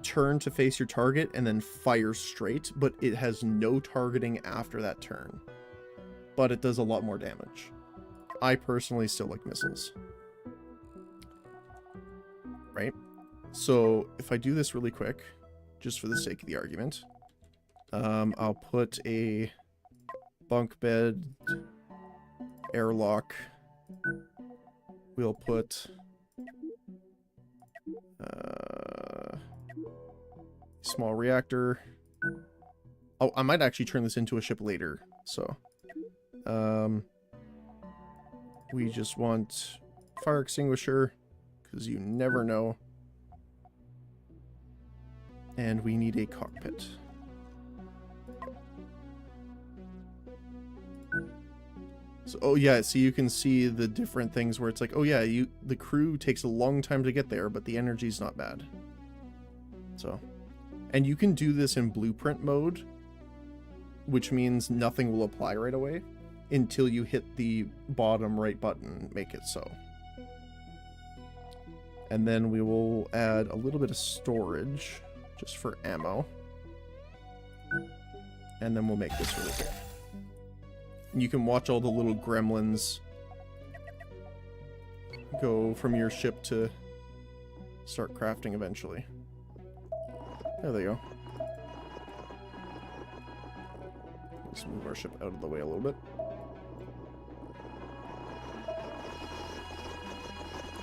Turn to face your target and then fire straight, but it has no targeting after that turn. But it does a lot more damage. I personally still like missiles. Right? So if I do this really quick, just for the sake of the argument, I'll put a bunk bed, airlock. We'll put small reactor. Oh, I might actually turn this into a ship later. So, we just want fire extinguisher, because you never know. And we need a cockpit. So, oh yeah, so you can see the different things where it's like, oh yeah, the crew takes a long time to get there, but the energy's not bad. So, and you can do this in blueprint mode, which means nothing will apply right away until you hit the bottom right button, make it so. And then we will add a little bit of storage just for ammo. And then we'll make this really quick. And you can watch all the little gremlins go from your ship to start crafting eventually. There they go. Let's move our ship out of the way a little bit.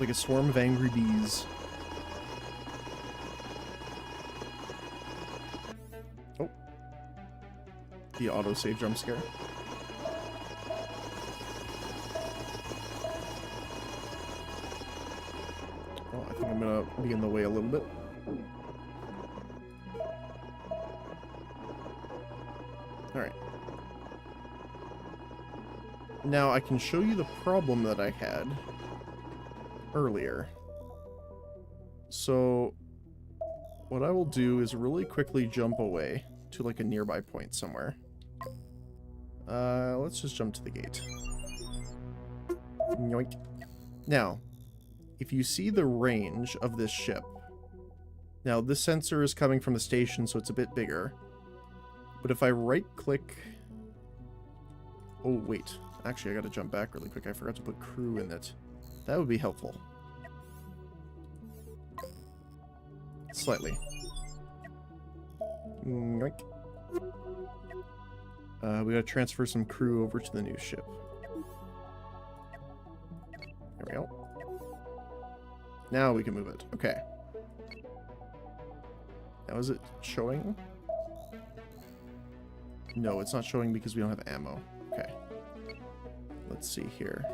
Like a swarm of angry bees. Oh. The autosave jump scare. Oh, I think I'm gonna be in the way a little bit. Alright. Now I can show you the problem that I had earlier. So what I will do is really quickly jump away to like a nearby point somewhere. Let's just jump to the gate. Yoink. Now, if you see the range of this ship, now this sensor is coming from the station, so it's a bit bigger. But if I right click... Oh, wait. Actually, I gotta jump back really quick. I forgot to put crew in it. That would be helpful. Slightly. Yoink. We gotta transfer some crew over to the new ship. There we go. Now we can move it. Okay. Now is it showing? No, it's not showing because we don't have ammo. Okay. Let's see here.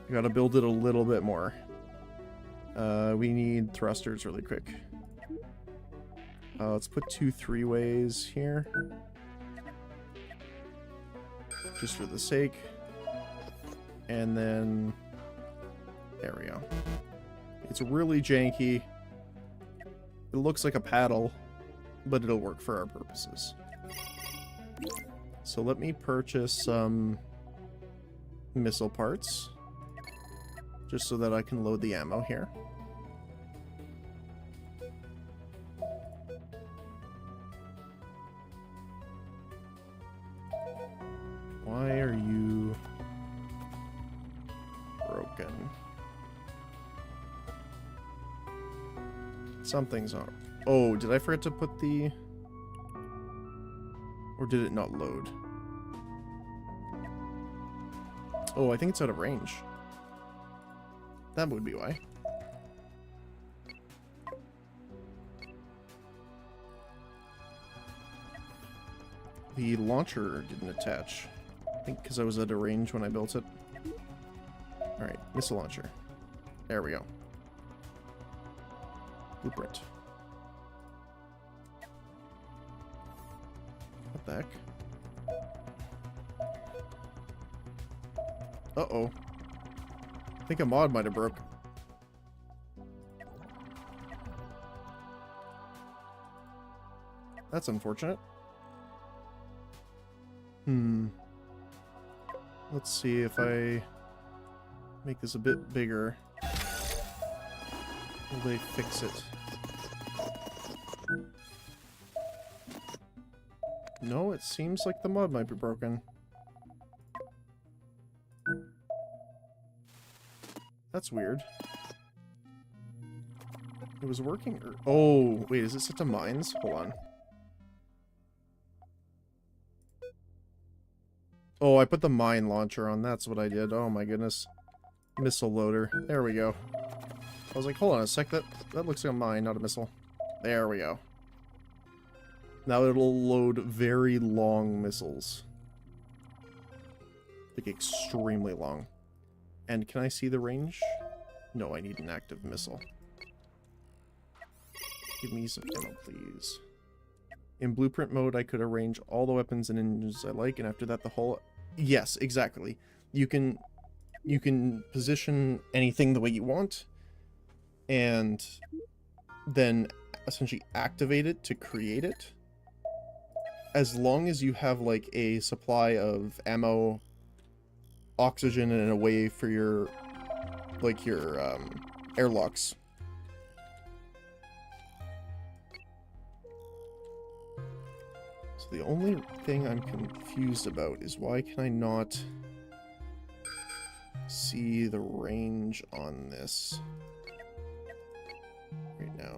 We gotta build it a little bit more. We need thrusters really quick. Let's put 2 3-ways here. Just for the sake. And then... There we go. It's really janky. It looks like a paddle, but it'll work for our purposes. So let me purchase some missile parts, just so that I can load the ammo here. Why are you broken? Something's on. Oh, did I forget to put the... Or did it not load? Oh, I think it's out of range. That would be why. The launcher didn't attach. I think because I was at a range when I built it. Alright, missile launcher. There we go. Blueprint. What the heck? Uh-oh. I think a mod might have broke. That's unfortunate. Let's see if I make this a bit bigger. Will they fix it? No, it seems like the mod might be broken. That's weird. It was working. Oh, wait, is it set to mines? Hold on. Oh, I put the mine launcher on. That's what I did. Oh my goodness. Missile loader. There we go. I was like, hold on a sec. That looks like a mine, not a missile. There we go. Now it'll load very long missiles. Like extremely long. And can I see the range? No, I need an active missile. Give me some ammo, please. In blueprint mode, I could arrange all the weapons and engines I like, and after that, the whole... Yes, exactly. You can position anything the way you want, and then essentially activate it to create it. As long as you have, like, a supply of ammo, oxygen, and a way for your, like, your, airlocks. So the only thing I'm confused about is why can I not see the range on this right now?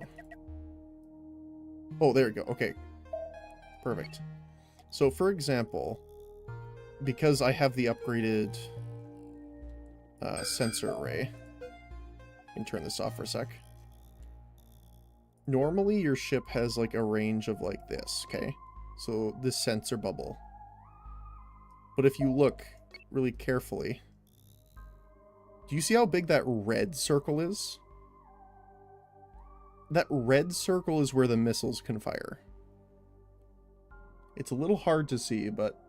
Oh, there we go. Okay. Perfect. So, for example, because I have the upgraded sensor array, I can turn this off for a sec. Normally, your ship has like a range of like this, okay? So, this sensor bubble. But if you look really carefully, do you see how big that red circle is? That red circle is where the missiles can fire. It's a little hard to see, but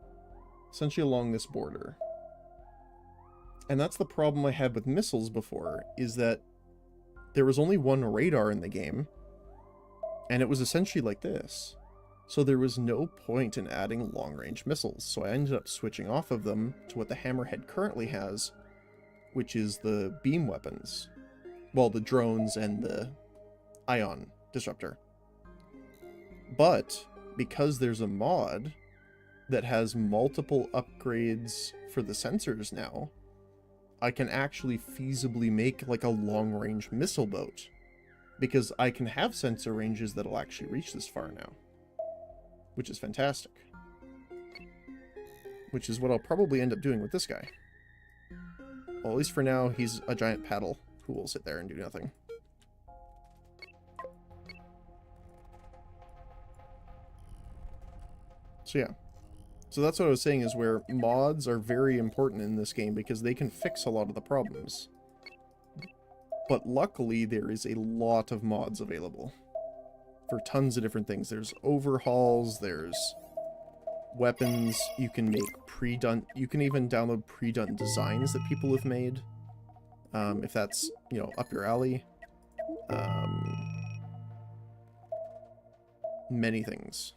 essentially along this border. And that's the problem I had with missiles before, is that there was only one radar in the game, and it was essentially like this. So there was no point in adding long-range missiles, so I ended up switching off of them to what the Hammerhead currently has, which is the beam weapons. Well, the drones and the ion disruptor. But because there's a mod that has multiple upgrades for the sensors now, I can actually feasibly make like a long-range missile boat, because I can have sensor ranges that'll actually reach this far now, which is fantastic. Which is what I'll probably end up doing with this guy. Well, at least for now, he's a giant paddle who will sit there and do nothing. So yeah. So that's what I was saying, is where mods are very important in this game because they can fix a lot of the problems. But luckily, there is a lot of mods available for tons of different things. There's overhauls, there's weapons, you can make pre-done, you can even download pre-done designs that people have made, if that's, you know, up your alley. Many things.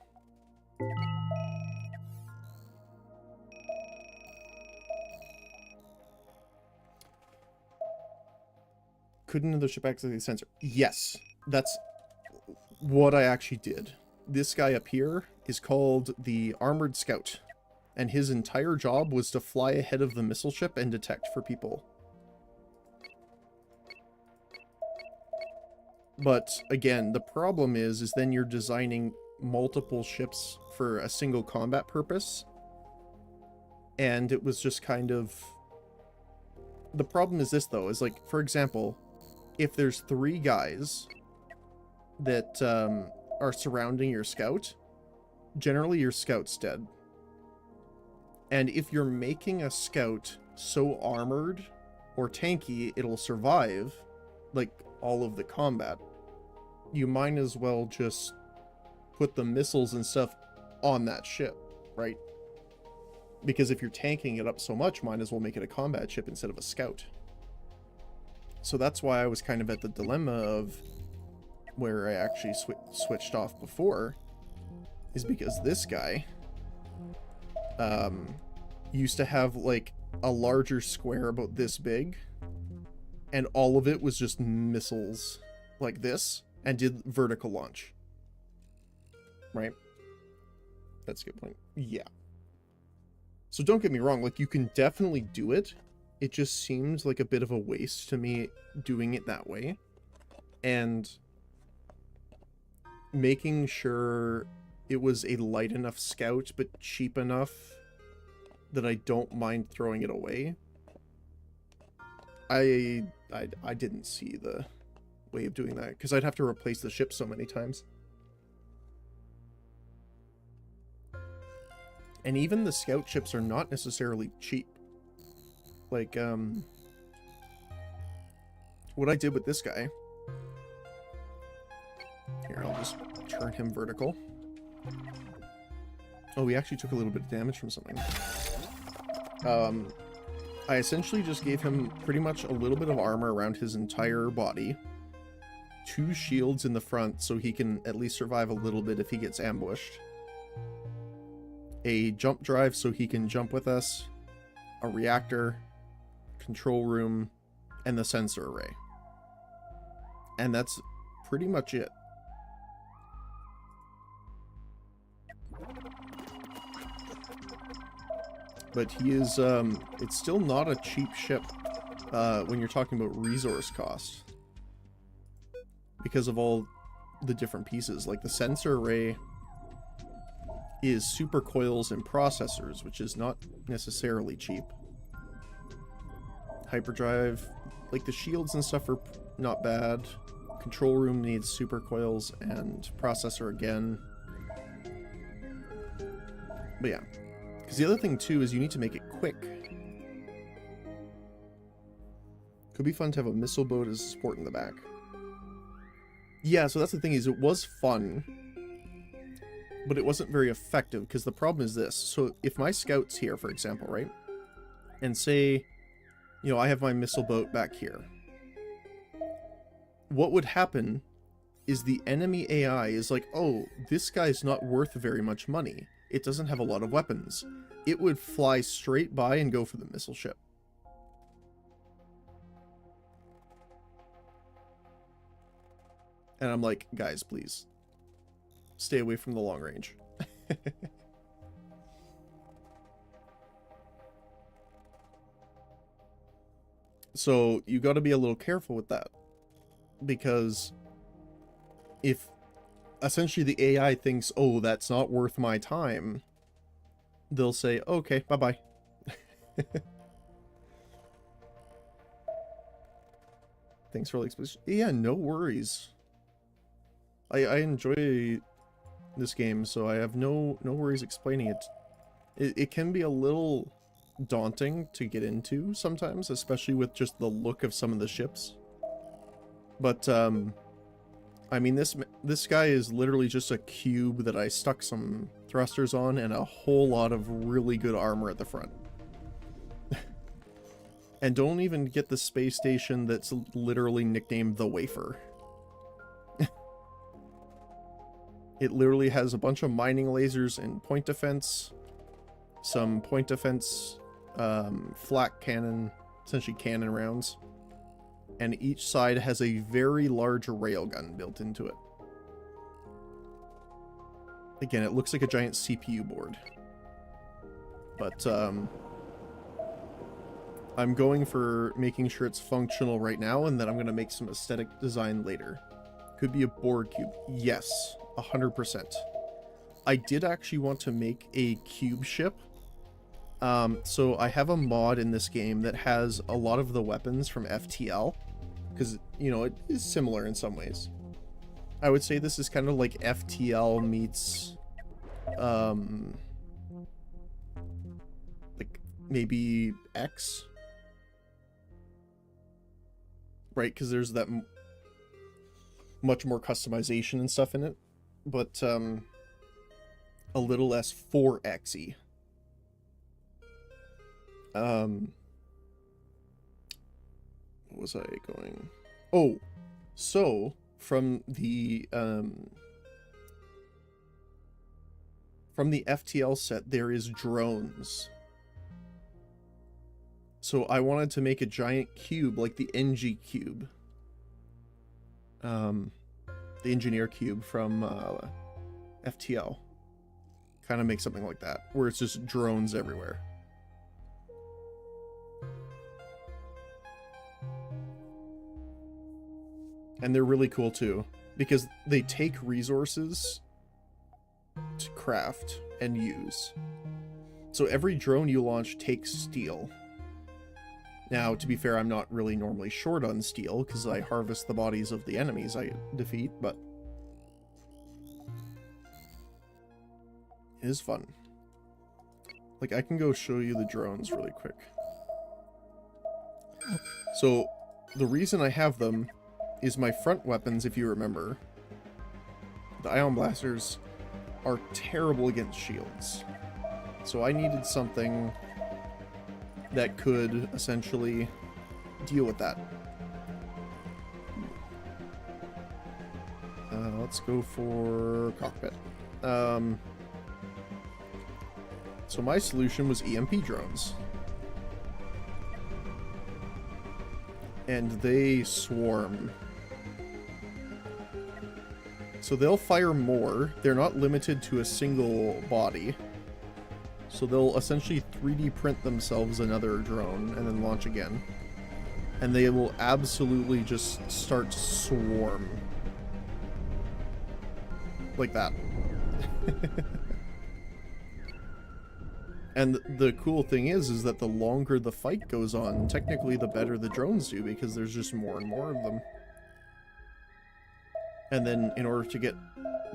Couldn't the ship activate the sensor? Yes, that's what I actually did. This guy up here is called the Armored Scout, and his entire job was to fly ahead of the missile ship and detect for people. But again, the problem is then you're designing multiple ships for a single combat purpose, and it was just kind of... The problem is this, though, is like, for example, if there's 3 guys that are surrounding your scout, generally your scout's dead. And if you're making a scout so armored or tanky it'll survive, like, all of the combat, you might as well just put the missiles and stuff on that ship, right? Because if you're tanking it up so much, might as well make it a combat ship instead of a scout. So that's why I was kind of at the dilemma of where I actually switched off before, is because this guy used to have like a larger square about this big, and all of it was just missiles like this, and did vertical launch. Right? That's a good point. Yeah. So don't get me wrong, like, you can definitely do it. It just seems like a bit of a waste to me doing it that way. And making sure it was a light enough scout, but cheap enough that I don't mind throwing it away. I didn't see the way of doing that, because I'd have to replace the ship so many times. And even the scout ships are not necessarily cheap. Like, what I did with this guy... Here, I'll just turn him vertical. Oh, he actually took a little bit of damage from something. I essentially just gave him pretty much a little bit of armor around his entire body. 2 shields in the front so he can at least survive a little bit if he gets ambushed. A jump drive so he can jump with us. A reactor. Control room. And the sensor array. And that's pretty much it. But he is, it's still not a cheap ship when you're talking about resource cost. Because of all the different pieces. Like the sensor array is super coils and processors, which is not necessarily cheap. Hyperdrive, like the shields and stuff are not bad. Control room needs super coils and processor again. But yeah. Because the other thing too is you need to make it quick. Could be fun to have a missile boat as support in the back. Yeah, so that's the thing, is it was fun, but it wasn't very effective, because the problem is this. So if my scout's here, for example, right? And say, you know, I have my missile boat back here. What would happen is the enemy AI is like, oh, this guy's not worth very much money. It doesn't have a lot of weapons. It would fly straight by and go for the missile ship. And I'm like, guys, please. Stay away from the long range. So you got to be a little careful with that. Because if essentially the AI thinks, oh, that's not worth my time, they'll say, okay, bye-bye. Thanks for the explanation. Yeah, no worries. I enjoy this game, so I have no worries explaining it. It can be a little daunting to get into sometimes, especially with just the look of some of the ships. But, I mean, this guy is literally just a cube that I stuck some thrusters on and a whole lot of really good armor at the front. And don't even get the space station that's literally nicknamed the Wafer. It literally has a bunch of mining lasers and point defense, some point defense flak cannon, essentially cannon rounds, and each side has a very large railgun built into it. Again, it looks like a giant CPU board. But I'm going for making sure it's functional right now, and then I'm going to make some aesthetic design later. Could be a board cube. Yes, 100%. I did actually want to make a cube ship. So I have a mod in this game that has a lot of the weapons from FTL. Because, you know, it is similar in some ways. I would say this is kind of like FTL meets... maybe X. Right, because there's that much more customization and stuff in it. But, a little less 4X-y. What was I going? Oh, so from the FTL set, there is drones. So I wanted to make a giant cube like the NG cube. The engineer cube from FTL. Kind of make something like that, where it's just drones everywhere. And they're really cool too, because they take resources to craft and use. So every drone you launch takes steel. Now, to be fair, I'm not really normally short on steel, because I harvest the bodies of the enemies I defeat, but it is fun. Like, I can go show you the drones really quick. So, the reason I have them is my front weapons, if you remember. The ion blasters are terrible against shields. So I needed something that could essentially deal with that. Let's go for cockpit. So my solution was EMP drones. And they swarm. So they'll fire more. They're not limited to a single body. So they'll essentially 3D print themselves another drone and then launch again. And they will absolutely just start to swarm. Like that. And the cool thing is that the longer the fight goes on, technically the better the drones do, because there's just more and more of them. And then in order to get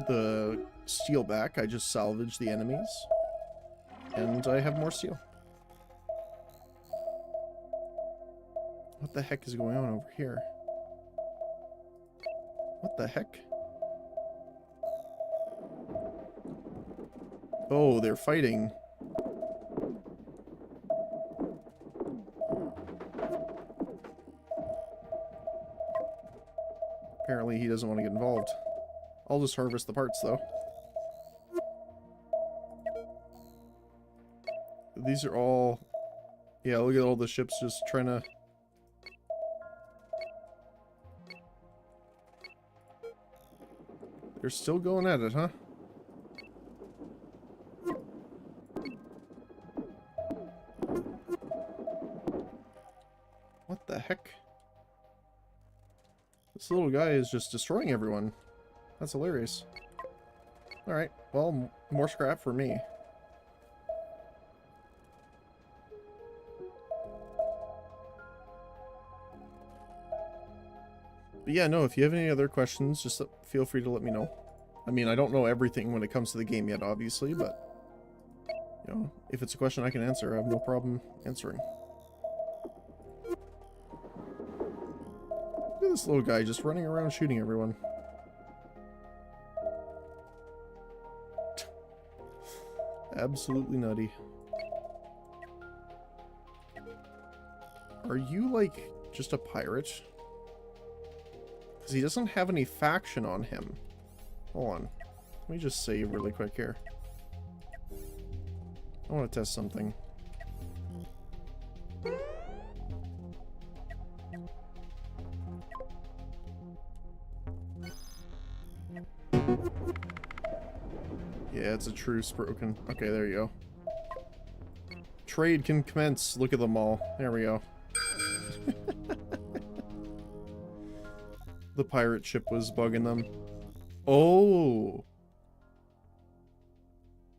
the steel back, I just salvage the enemies. And I have more steel. What the heck is going on over here? What the heck? Oh, they're fighting. Apparently he doesn't want to get involved. I'll just harvest the parts, though. These are all... Yeah, look at all the ships just trying to... They're still going at it, huh? What the heck? This little guy is just destroying everyone. That's hilarious. Alright, well, more scrap for me. But yeah, no, if you have any other questions, just feel free to let me know. I mean, I don't know everything when it comes to the game yet, obviously, but, you know, if it's a question I can answer, I have no problem answering. Look at this little guy just running around shooting everyone. Absolutely nutty. Are you, like, just a pirate? Because he doesn't have any faction on him. Hold on. Let me just save really quick here. I want to test something. Yeah, it's a truce broken. Okay, there you go. Trade can commence. Look at them all. There we go. The pirate ship was bugging them. Oh!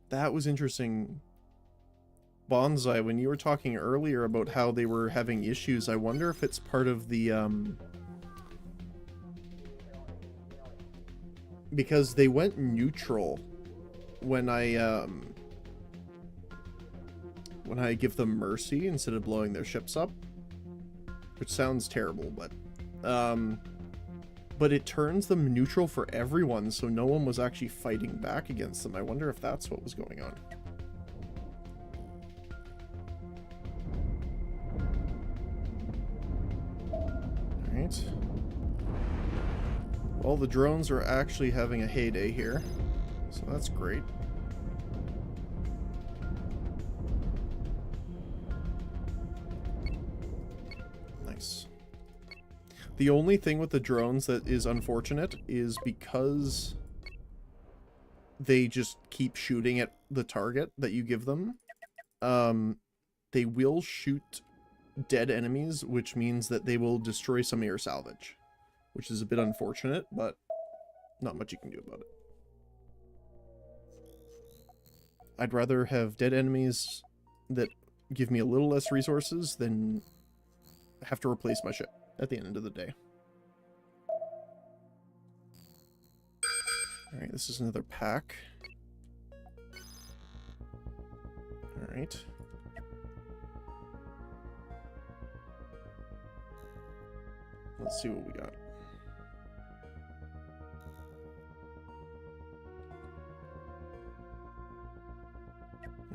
That was interesting. Bonsai, when you were talking earlier about how they were having issues, I wonder if it's part of the, because they went neutral when I when I give them mercy instead of blowing their ships up. Which sounds terrible, but it turns them neutral for everyone, so no one was actually fighting back against them. I wonder if that's what was going on. Alright. Well, the drones are actually having a heyday here, so that's great. Nice. The only thing with the drones that is unfortunate is because they just keep shooting at the target that you give them, they will shoot dead enemies, which means that they will destroy some of your salvage, which is a bit unfortunate, but not much you can do about it. I'd rather have dead enemies that give me a little less resources than have to replace my ship at the end of the day. Alright, this is another pack. Alright. Let's see what we got.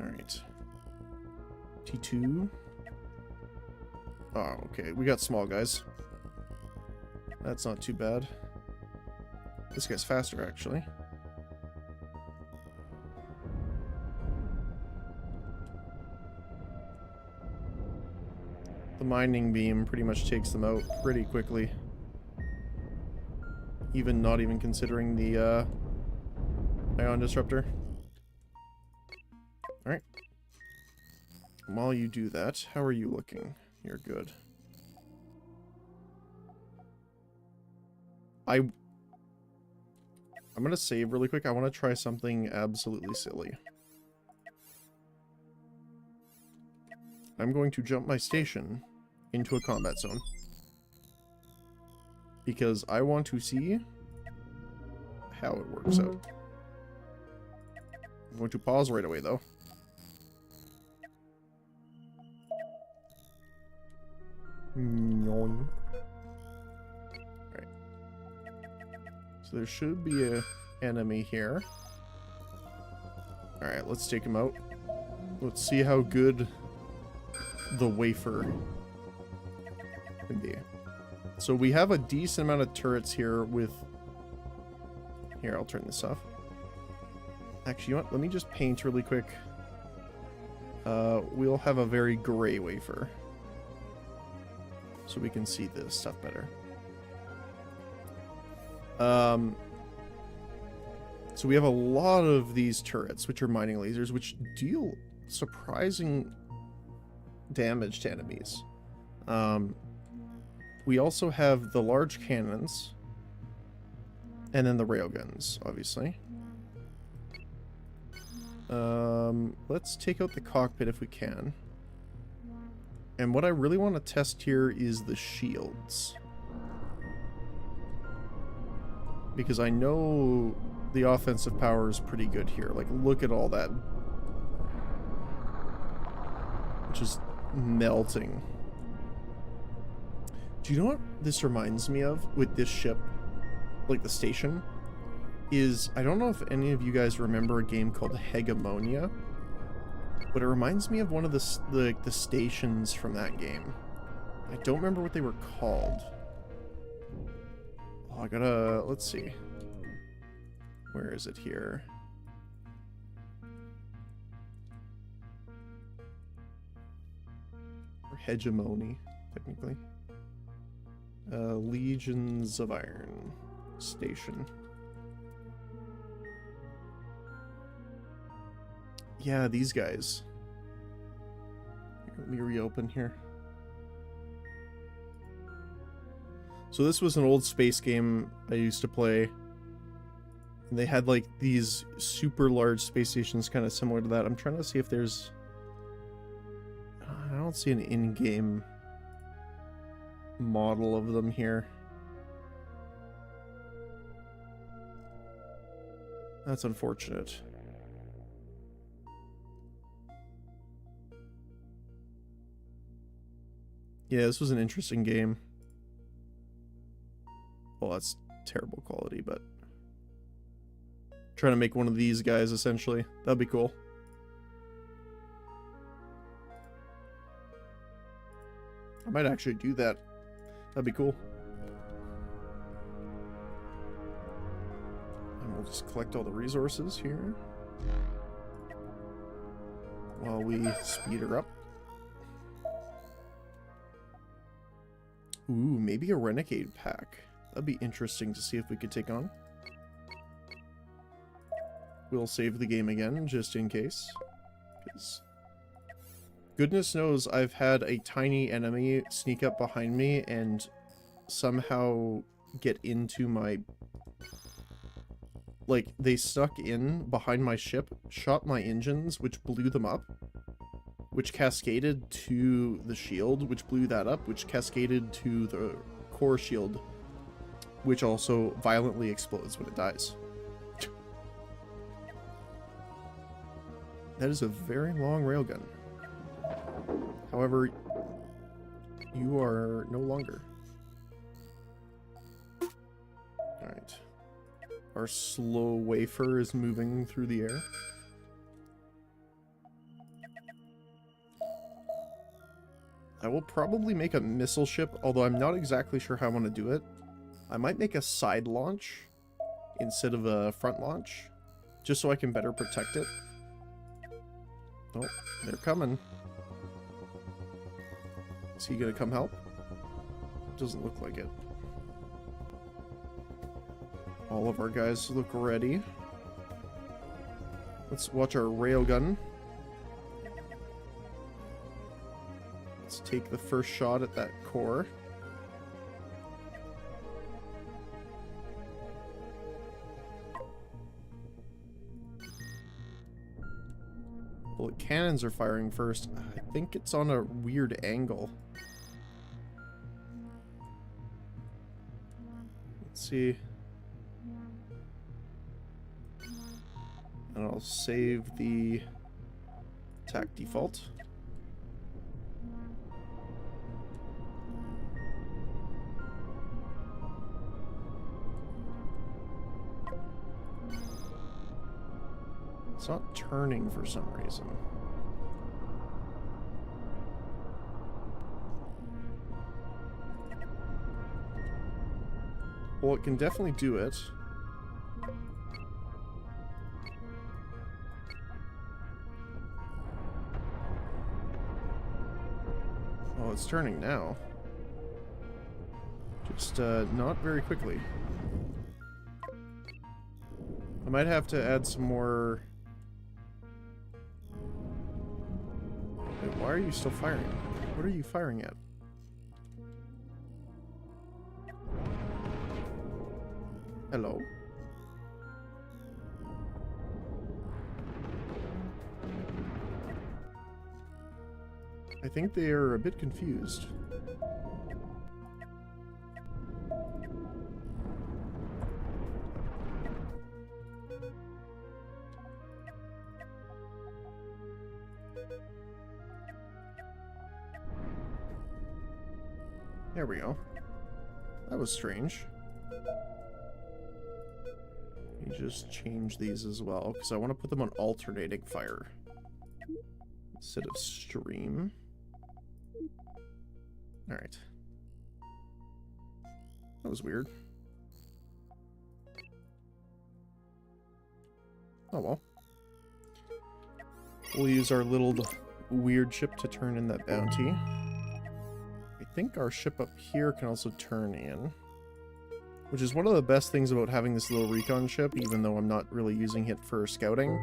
Alright. T2. Oh, okay. We got small guys. That's not too bad. This guy's faster, actually. The mining beam pretty much takes them out pretty quickly. Even not even considering the ion disruptor. Alright. While you do that, how are you looking? You're good. I'm gonna save really quick. I want to try something absolutely silly. I'm going to jump my station into a combat zone. Because I want to see how it works out. I'm going to pause right away, though. Alright. So there should be an enemy here. Alright, let's take him out. Let's see how good the wafer can be. So we have a decent amount of turrets here with... Here, I'll turn this off. Actually, you know what? Let me just paint really quick. We'll have a very gray wafer. So we can see this stuff better. So we have a lot of these turrets, which are mining lasers, which deal surprising damage to enemies. We also have the large cannons, and then the railguns, obviously. Let's take out the cockpit if we can. And what I really want to test here is the shields. Because I know the offensive power is pretty good here. Like, look at all that. Just melting. Do you know what this reminds me of with this ship? Like, the station? Is, I don't know if any of you guys remember a game called Hegemonia. But it reminds me of one of the stations from that game. I don't remember what they were called. Oh, I gotta... Let's see. Where is it here? Or Hegemony, technically. Legions of Iron Station. Yeah, these guys. Let me reopen here. So this was an old space game I used to play. And they had like these super large space stations kind of similar to that. I'm trying to see if there's... I don't see an in-game model of them here. That's unfortunate. Yeah, this was an interesting game. Well, that's terrible quality, but trying to make one of these guys essentially. That'd be cool. I might actually do that. That'd be cool. And we'll just collect all the resources here while we speed her up. Ooh, maybe a renegade pack. That'd be interesting to see if we could take on. We'll save the game again, just in case. 'Cause goodness knows I've had a tiny enemy sneak up behind me and somehow get into my... Like, they stuck in behind my ship, shot my engines, which blew them up, which cascaded to the shield, which blew that up, which cascaded to the core shield, which also violently explodes when it dies. That is a very long railgun. However, you are no longer. Alright. Our slow wafer is moving through the air. I will probably make a missile ship, although I'm not exactly sure how I want to do it. I might make a side launch instead of a front launch, just so I can better protect it. Oh, they're coming. Is he gonna come help? Doesn't look like it. All of our guys look ready. Let's watch our railgun. Let's take the first shot at that core. Well, the cannons are firing first. I think it's on a weird angle. Let's see. And I'll save the attack default. It's not turning for some reason. Well, it can definitely do it. Oh, it's turning now. Just not very quickly. I might have to add some more... Wait, why are you still firing? What are you firing at? Hello? I think they are a bit confused. There we go. That was strange. Let me just change these as well, because I want to put them on alternating fire instead of stream. Alright. That was weird. Oh well. We'll use our little weird ship to turn in that bounty. I think our ship up here can also turn in, which is one of the best things about having this little recon ship, even though I'm not really using it for scouting.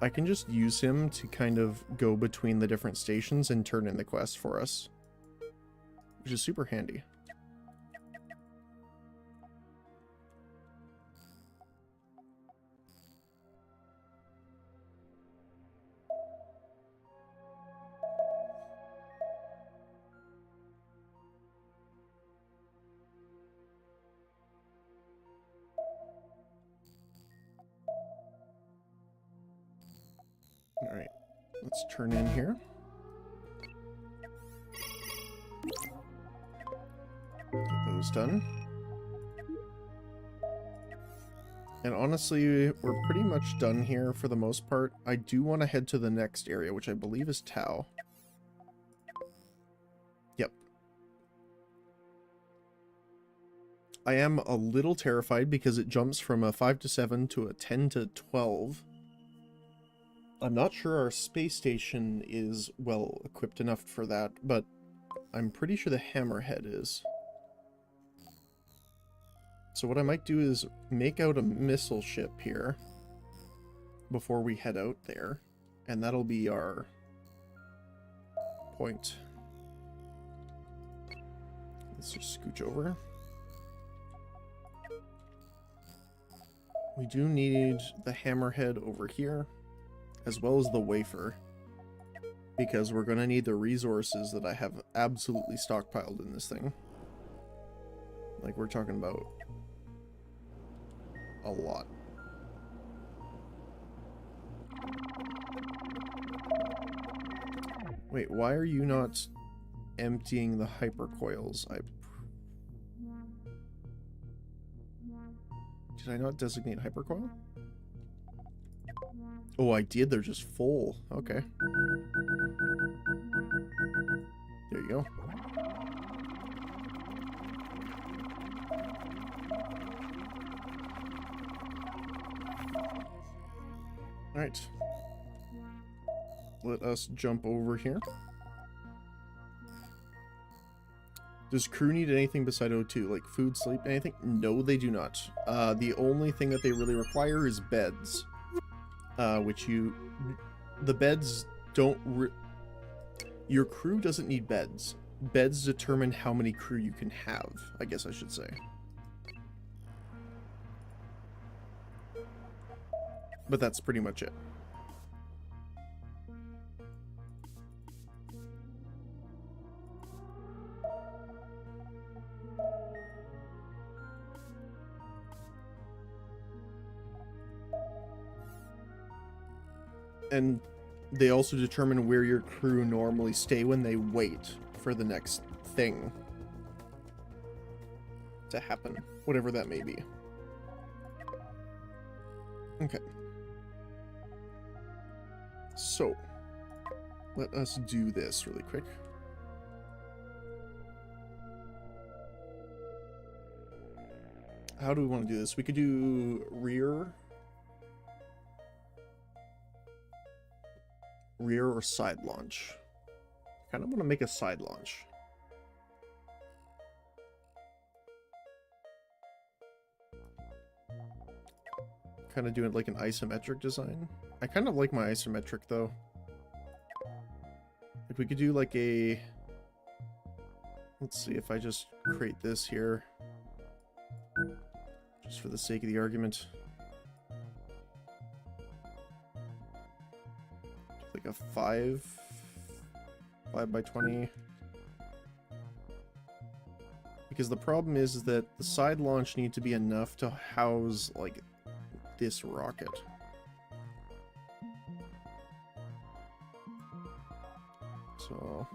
I can just use him to kind of go between the different stations and turn in the quest for us, which is super handy. Alright, let's turn in here. those done. And honestly, we're pretty much done here for the most part. I do want to head to the next area, which I believe is Tau. Yep. I am a little terrified because it jumps from a 5 to 7 to a 10 to 12. I'm not sure our space station is well equipped enough for that, but I'm pretty sure the Hammerhead is. So what I might do is make out a missile ship here before we head out there, and that'll be our point. Let's just scooch over. We do need the Hammerhead over here, as well as the Wafer, because we're going to need the resources that I have absolutely stockpiled in this thing. Like, we're talking about a lot. Wait, why are you not emptying the hypercoils? Did I not designate hypercoil? Oh, I did. They're just full. Okay. There you go. Alright. Let us jump over here. Does crew need anything beside O2? Like food, sleep, anything? No, they do not. The only thing that they really require is beds. The beds don't... Your crew doesn't need beds. Beds determine how many crew you can have, I guess I should say. But that's pretty much it. And they also determine where your crew normally stay when they wait for the next thing to happen, whatever that may be. Okay. So, let us do this really quick. How do we want to do this? We could do rear or side launch. Kind of want to make a side launch. Kind of doing like an isometric design. I kind of like my isometric though. If we could do like a... Let's see if I just create this here. Just for the sake of the argument. Like a 5 by 20. Because the problem is that the side launch need to be enough to house like this rocket. So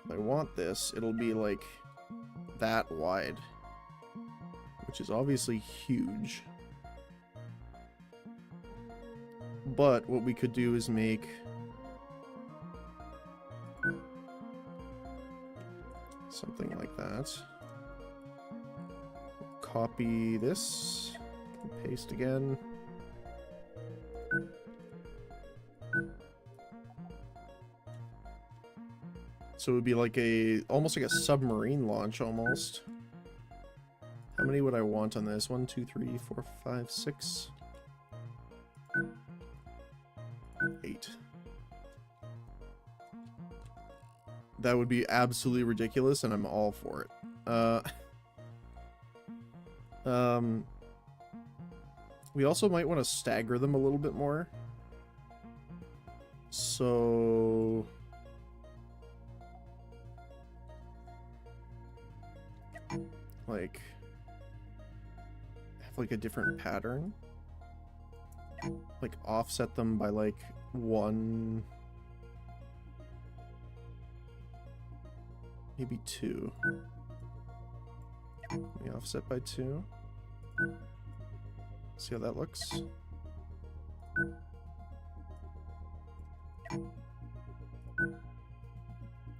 if I want this, it'll be like that wide, which is obviously huge. But what we could do is make something like that. Copy this, paste again. So it would be like almost like a submarine launch almost. How many would I want on this? 1, 2, 3, 4, 5, 6, 8. That would be absolutely ridiculous, and I'm all for it. We also might want to stagger them a little bit more. So... like... have like a different pattern. Like offset them by like 1... maybe 2. We offset by 2. See how that looks.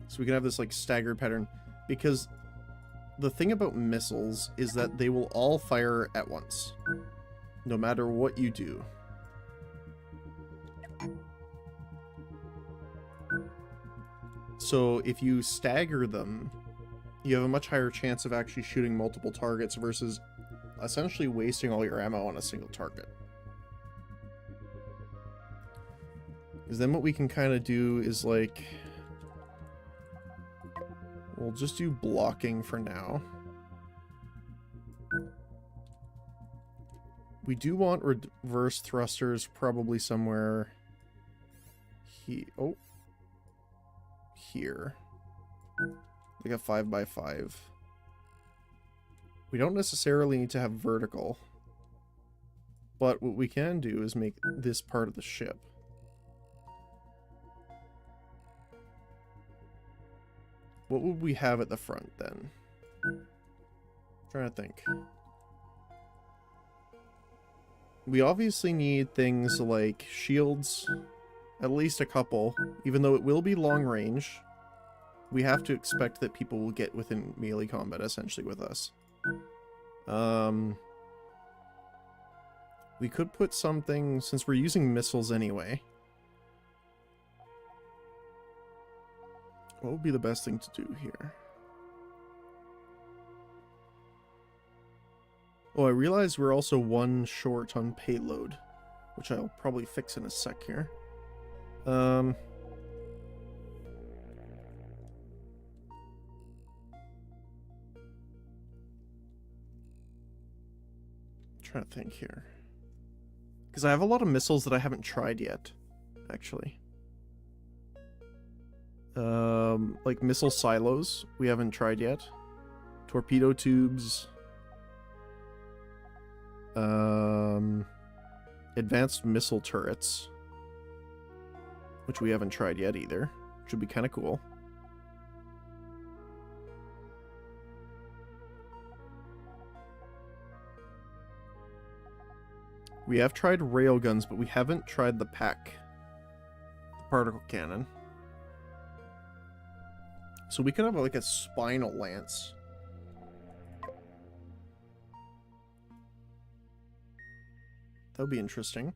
So we can have this like staggered pattern, because the thing about missiles is that they will all fire at once, no matter what you do. So if you stagger them, you have a much higher chance of actually shooting multiple targets versus essentially wasting all your ammo on a single target. Because then what we can kind of do is like, we'll just do blocking for now. We do want reverse thrusters probably somewhere here. Like a 5x5. We don't necessarily need to have vertical, but what we can do is make this part of the ship. What would we have at the front then? Trying to think. We obviously need things like shields, at least a couple, even though it will be long range. We have to expect that people will get within melee combat essentially with us. We could put something, since we're using missiles anyway. What would be the best thing to do here? Oh, I realize we're also 1 short on payload, which I'll probably fix in a sec here. Trying to think here. Because I have a lot of missiles that I haven't tried yet, actually. Like missile silos, we haven't tried yet. Torpedo tubes. Advanced missile turrets, which we haven't tried yet either, which would be kind of cool. We have tried railguns, but we haven't tried the pack, the particle cannon. So we could have like a spinal lance. That would be interesting.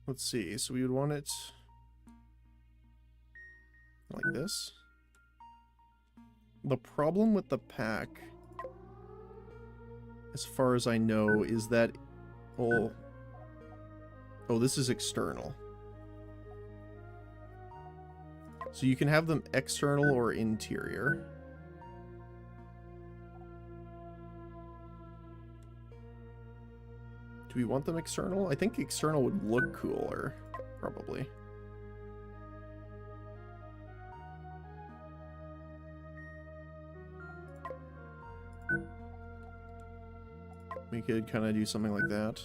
Let's see. So we would want it like this. The problem with the pack, as far as I know, is that... Oh, this is external. So you can have them external or interior. Do we want them external? I think external would look cooler, probably. We could kind of do something like that.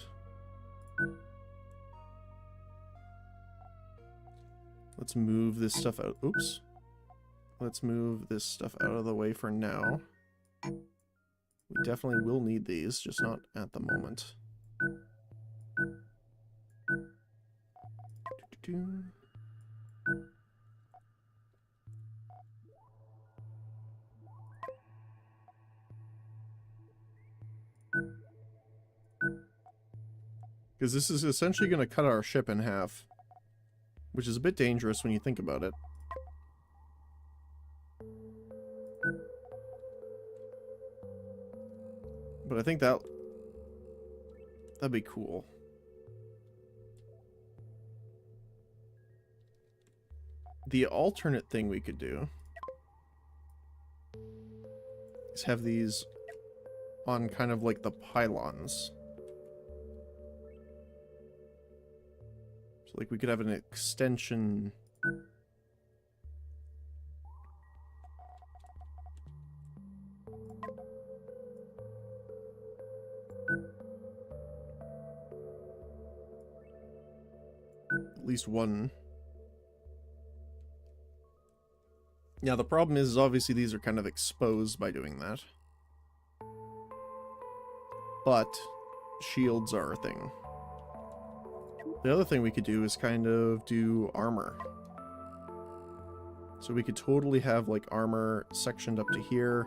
Let's move this stuff out. Oops. Let's move this stuff out of the way for now. We definitely will need these, just not at the moment. Because this is essentially going to cut our ship in half, which is a bit dangerous when you think about it. But I think that'd be cool. The alternate thing we could do is have these on kind of like the pylons. So like we could have an extension. At least one. Yeah, the problem is obviously these are kind of exposed by doing that. But shields are a thing. The other thing we could do is kind of do armor. So we could totally have like armor sectioned up to here.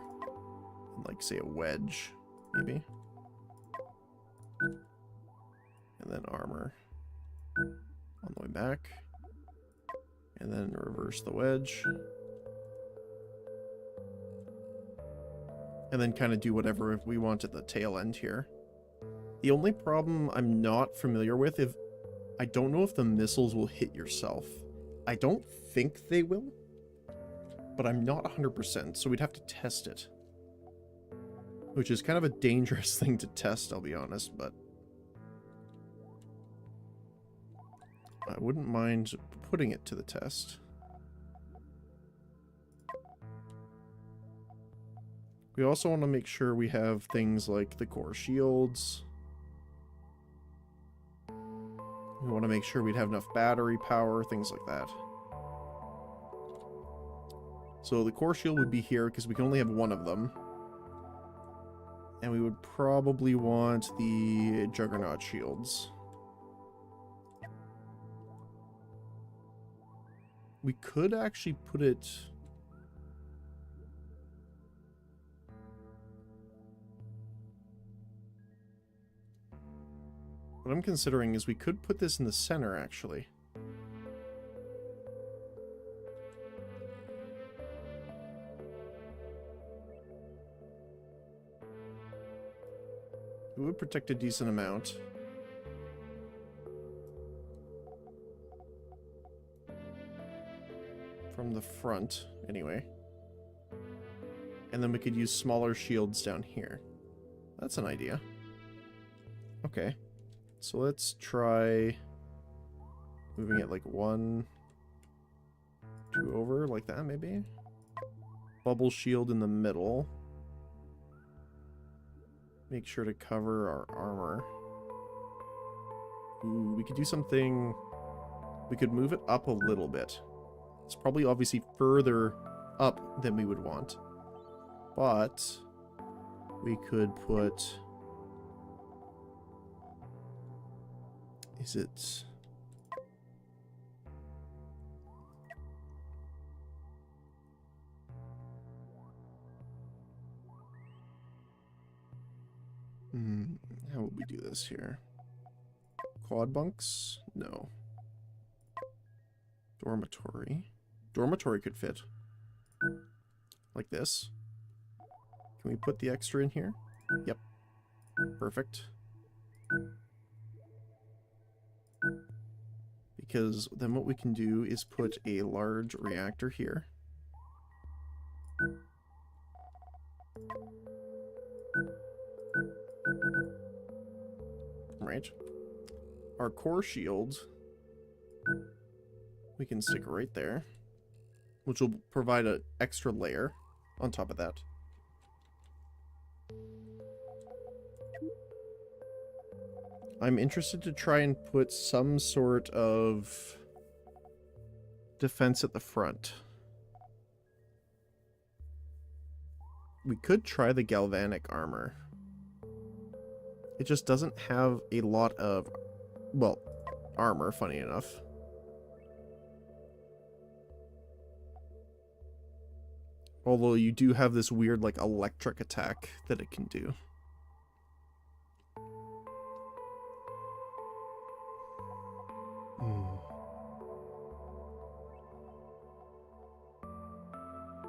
And like say a wedge, maybe. And then armor on the way back. And then reverse the wedge. And then kind of do whatever we want at the tail end here. The only problem I'm not familiar with, I don't know if the missiles will hit yourself. I don't think they will, but I'm not 100%, so we'd have to test it. Which is kind of a dangerous thing to test, I'll be honest, but I wouldn't mind putting it to the test. We also want to make sure we have things like the core shields. We want to make sure we'd have enough battery power, things like that. So the core shield would be here because we can only have one of them. And we would probably want the Juggernaut shields. We could actually put it... What I'm considering is we could put this in the center, actually. It would protect a decent amount. From the front, anyway. And then we could use smaller shields down here. That's an idea. Okay. So let's try moving it like 1, 2 over, like that maybe? Bubble shield in the middle. Make sure to cover our armor. Ooh, we could do something... We could move it up a little bit. It's probably obviously further up than we would want. But we could put... Is it... How would we do this here? Quad bunks? No. Dormitory. Dormitory could fit. Like this. Can we put the extra in here? Yep. Perfect. Because then what we can do is put a large reactor here. Right. Our core shield we can stick right there, which will provide an extra layer on top of that. I'm interested to try and put some sort of defense at the front. We could try the galvanic armor. It just doesn't have a lot of, well, armor, funny enough. Although you do have this weird, like, electric attack that it can do.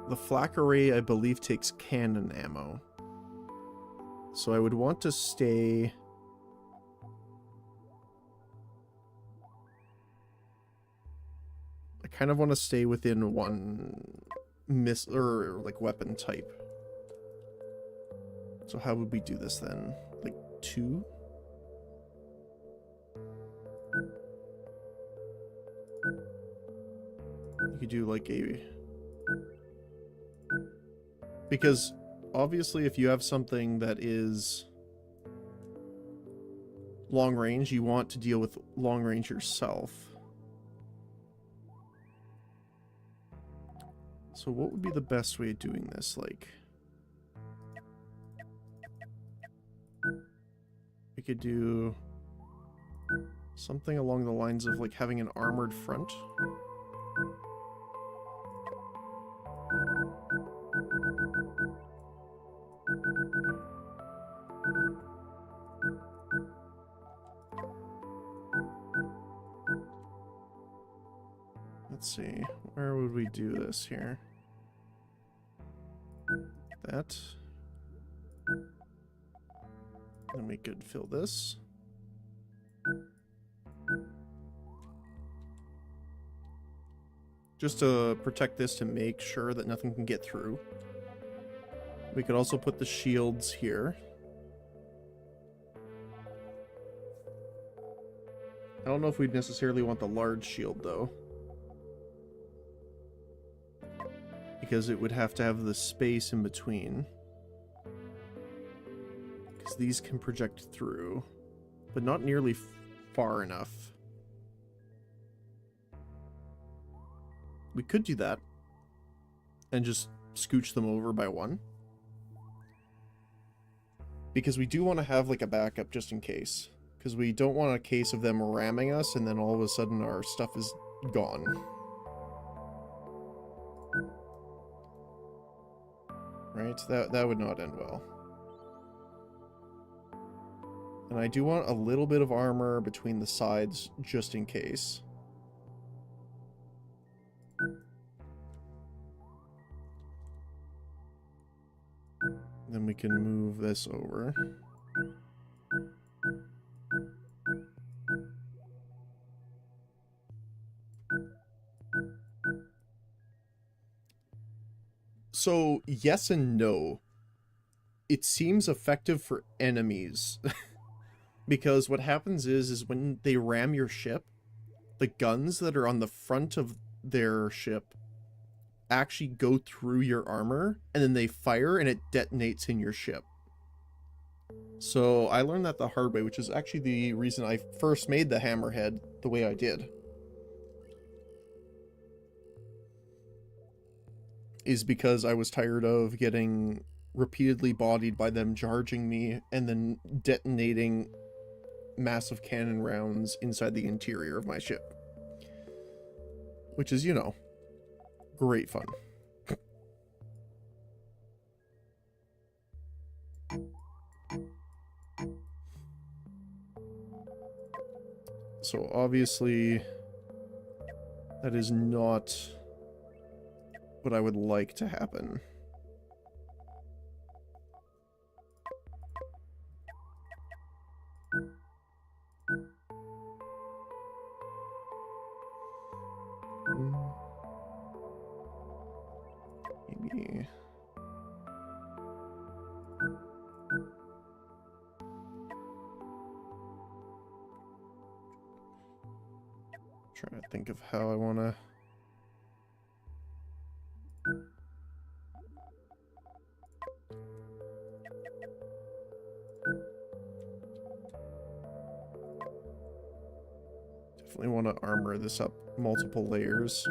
The flak array, I believe, takes cannon ammo. So I would want to stay... I kind of want to stay within one like weapon type. So how would we do this then? Like 2? You could do like a... Because obviously if you have something that is long range, you want to deal with long range yourself. So what would be the best way of doing this? Like, we could do something along the lines of like having an armored front. Let's see, where would we do this here? That. Then we could fill this. Just to protect this to make sure that nothing can get through. We could also put the shields here. I don't know if we'd necessarily want the large shield though, because it would have to have the space in between. Because these can project through, but not nearly far enough. We could do that and just scooch them over by one, because we do want to have like a backup just in case, because we don't want a case of them ramming us and then all of a sudden our stuff is gone. Right? That would not end well. And I do want a little bit of armor between the sides just in case. Then we can move this over. So, yes and no. It seems effective for enemies. Because what happens is when they ram your ship, the guns that are on the front of their ship actually go through your armor, and then they fire and it detonates in your ship. So I learned that the hard way, which is actually the reason I first made the hammerhead the way I did. Is because I was tired of getting repeatedly bodied by them charging me and then detonating massive cannon rounds inside the interior of my ship. Which is, you know, great fun. So obviously, that is not what I would like to happen. Maybe. Trying to think of how I want to. Definitely want to armor this up multiple layers.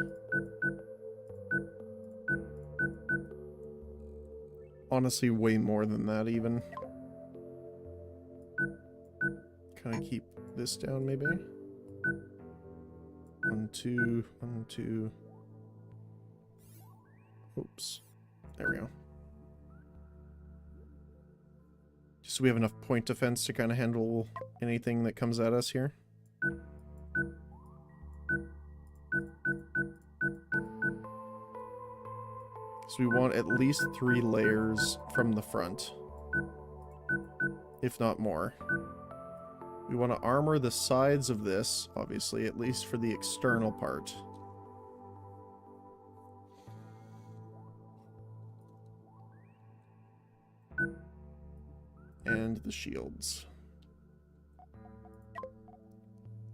Honestly, way more than that even. Can I keep this down maybe? 1, 2, 1, 2. Oops. There we go. Just so we have enough point defense to kind of handle anything that comes at us here. So we want at least 3 layers from the front, if not more. We want to armor the sides of this, obviously, at least for the external part. And the shields.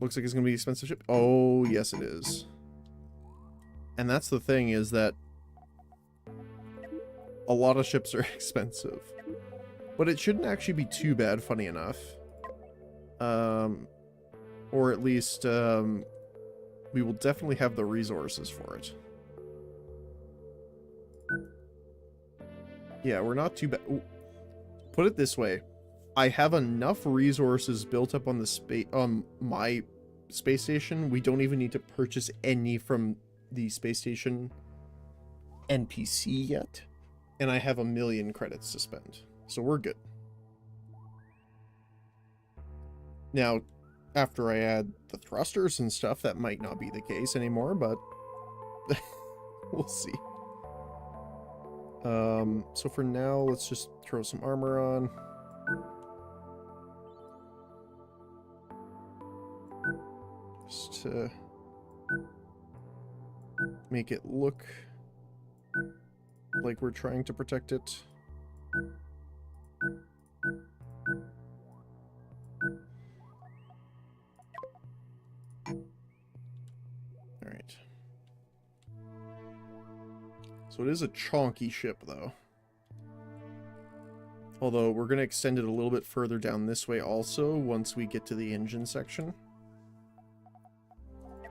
Looks like it's going to be an expensive ship. Oh, yes it is. And that's the thing, is that a lot of ships are expensive. But it shouldn't actually be too bad, funny enough. Or at least, we will definitely have the resources for it. Yeah, we're not too bad. Put it this way. I have enough resources built up on the space on my space station. We don't even need to purchase any from the space station NPC yet. And I have 1,000,000 credits to spend. So we're good. Now, after I add the thrusters and stuff, that might not be the case anymore, but we'll see. So for now, let's just throw some armor on. Just to make it look like we're trying to protect it. Alright. So it is a chonky ship, though. Although, we're going to extend it a little bit further down this way also, once we get to the engine section.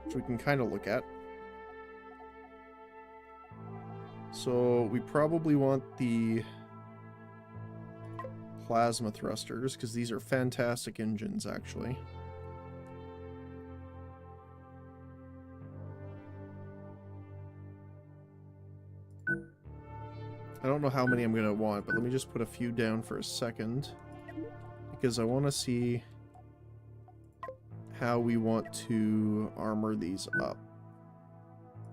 Which we can kind of look at. So, we probably want the plasma thrusters, because these are fantastic engines, actually. I don't know how many I'm going to want, but let me just put a few down for a second. Because I want to see how we want to armor these up.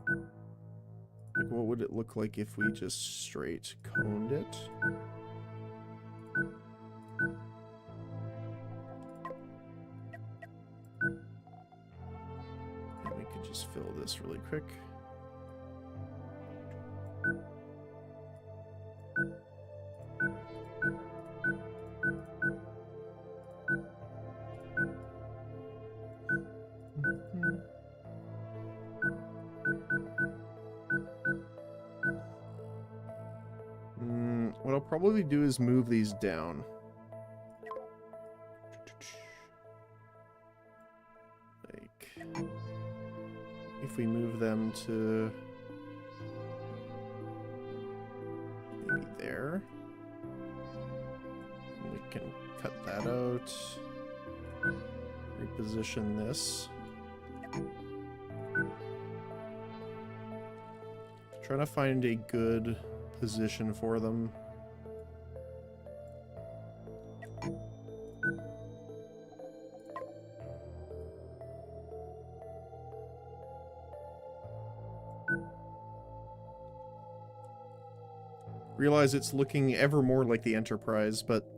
Like, what would it look like if we just straight coned it? And we could just fill this really quick. What I'll probably do is move these down. Like, if we move them to maybe there, we can cut that out, reposition this. Trying to find a good position for them. Realize it's looking ever more like the Enterprise, but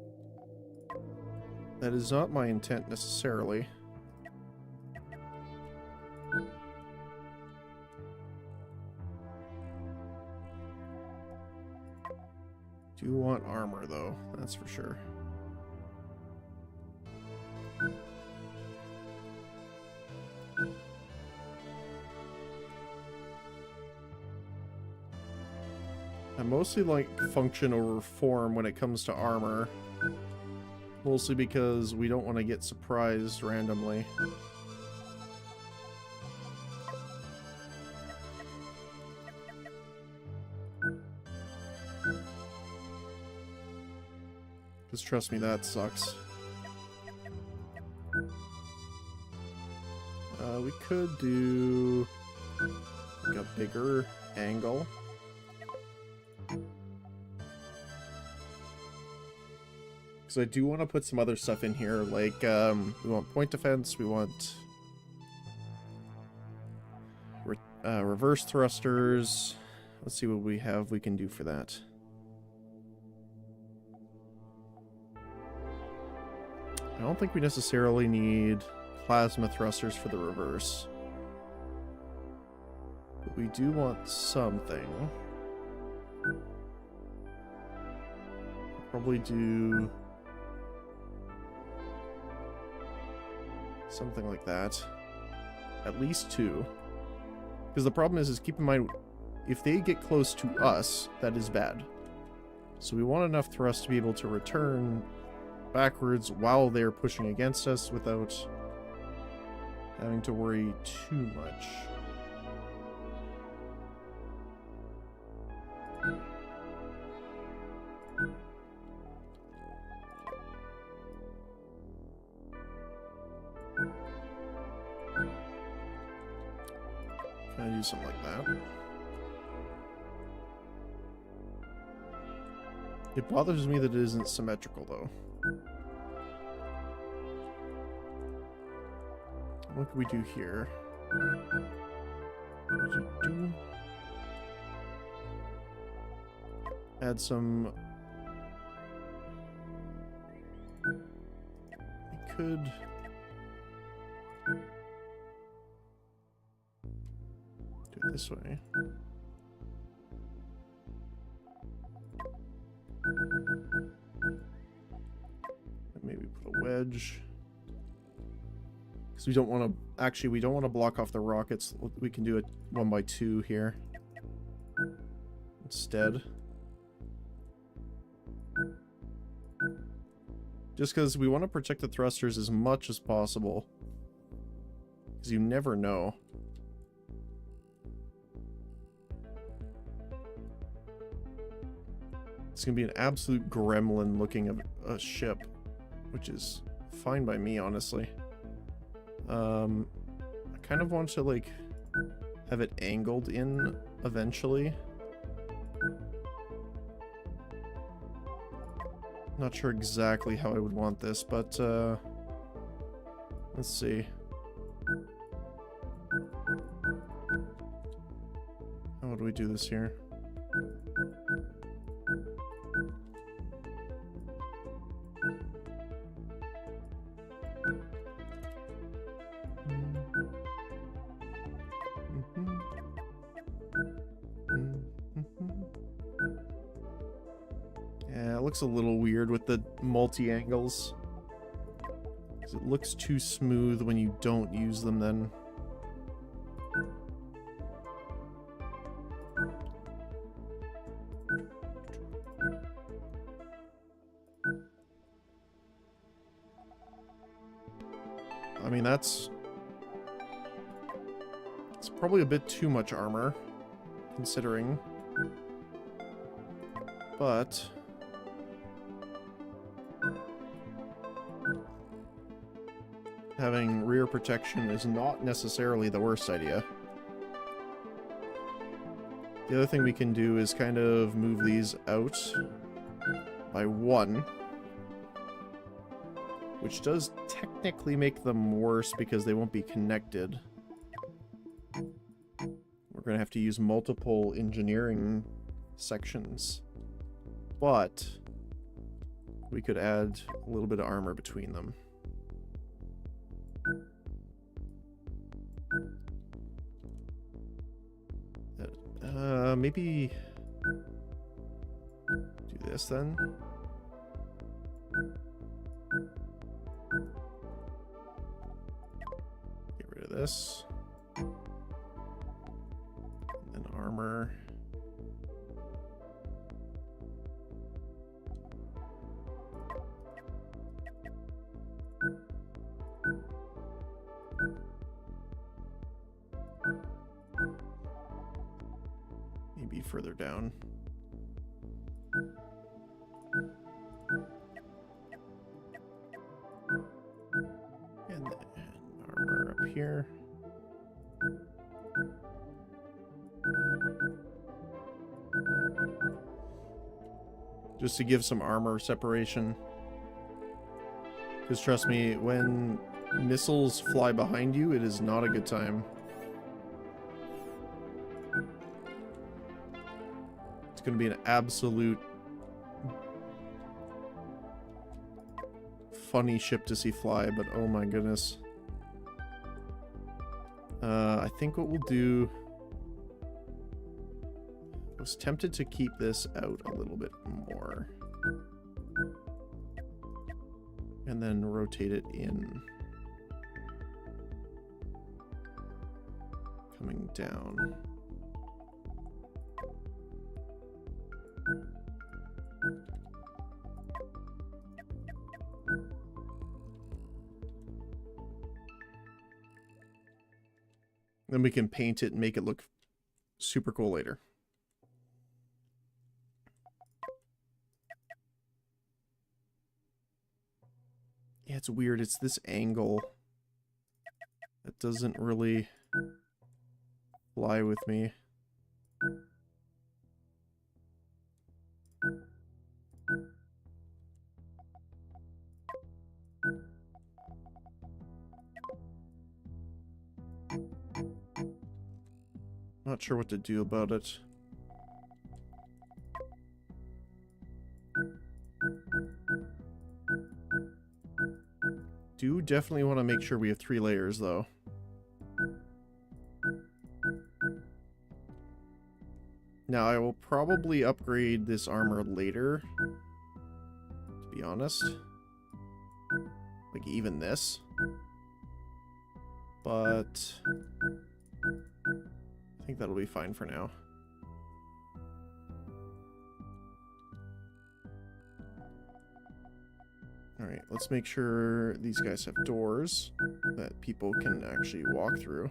that is not my intent necessarily. Do want armor, though, that's for sure. I mostly like function over form when it comes to armor. Mostly because we don't want to get surprised randomly. Because trust me, that sucks. We could do like a bigger angle. Because I do want to put some other stuff in here, like we want point defense, we want reverse thrusters. Let's see what we have we can do for that. I don't think we necessarily need plasma thrusters for the reverse. But we do want something. Probably do something like that. At least 2. Because the problem is keep in mind, if they get close to us, that is bad. So we want enough thrust to be able to return backwards while they're pushing against us without having to worry too much. do something like that. It bothers me that it isn't symmetrical, though. What can we do here? Add some... We could... do it this way. And maybe put a wedge. Because we don't want to... Actually, we don't want to block off the rockets. We can do it 1x2 here. Instead. Just because we want to protect the thrusters as much as possible. Because you never know. It's going to be an absolute gremlin looking of a ship. Which is fine by me, honestly. I kind of want to, like, have it angled in eventually. Not sure exactly how I would want this, but, let's see. How do we do this here? Yeah, it looks a little weird with the multi-angles. Because it looks too smooth when you don't use them then. I mean, it's probably a bit too much armor, considering. But having rear protection is not necessarily the worst idea. The other thing we can do is kind of move these out by 1. Which does technically make them worse because they won't be connected. We're going to have to use multiple engineering sections. But we could add a little bit of armor between them. Maybe do this then. Get rid of this. And then armor. Maybe further down. And then armor up here. Just to give some armor separation. Because trust me, when missiles fly behind you, it is not a good time. It's going to be an absolute funny ship to see fly, but oh my goodness. I think what we'll do... I was tempted to keep this out a little bit more. And then rotate it in. Coming down. Then we can paint it and make it look super cool later. Yeah, it's weird. It's this angle that doesn't really fly with me. Not sure what to do about it. Do definitely want to make sure we have 3 layers, though. Now, I will probably upgrade this armor later, to be honest. Like, even this. But I think that'll be fine for now. Alright, let's make sure these guys have doors that people can actually walk through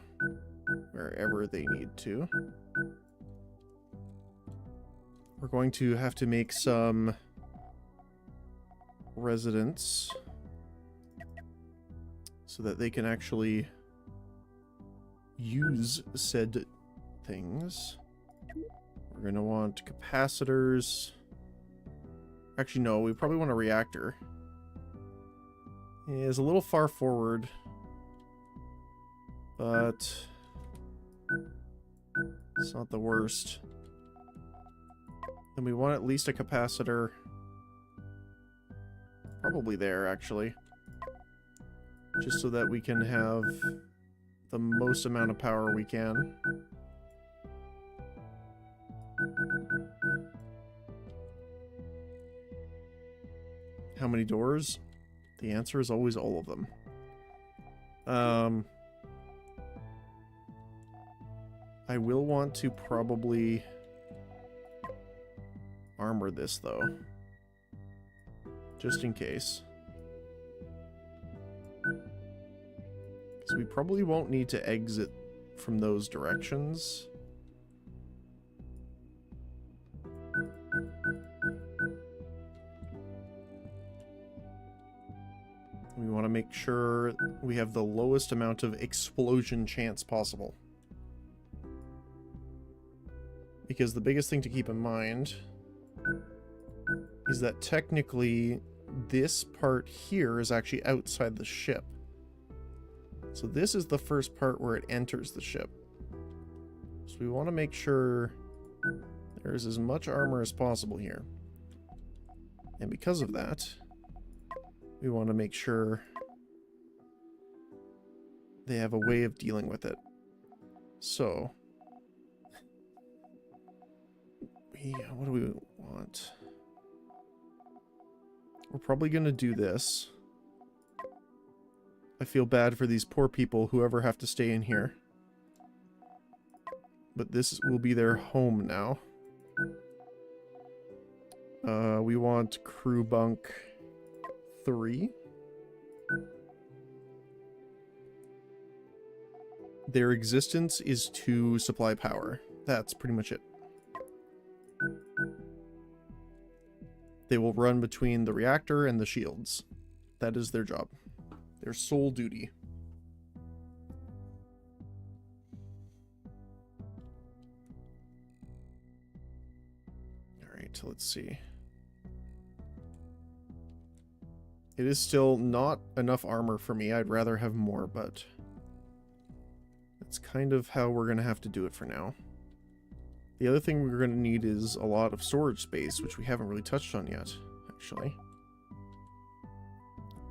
wherever they need to. We're going to have to make some residents so that they can actually use said things. We're going to want capacitors. Actually, no, we probably want a reactor. It's a little far forward, but it's not the worst. And we want at least a capacitor. Probably there, actually. Just so that we can have the most amount of power we can. How many doors? The answer is always all of them. I will want to probably armor this, though. Just in case. Because we probably won't need to exit from those directions. We want to make sure we have the lowest amount of explosion chance possible. Because the biggest thing to keep in mind is that technically this part here is actually outside the ship. So this is the first part where it enters the ship. So we want to make sure there's as much armor as possible here. And because of that, we want to make sure they have a way of dealing with it. So, what do we want? We're probably going to do this. I feel bad for these poor people who ever have to stay in here. But this will be their home now. We want crew bunk 3. Their existence is to supply power. That's pretty much it. They will run between the reactor and the shields. That is their job. Their sole duty. Alright, let's see. It is still not enough armor for me. I'd rather have more, but that's kind of how we're going to have to do it for now. The other thing we're going to need is a lot of storage space, which we haven't really touched on yet, actually.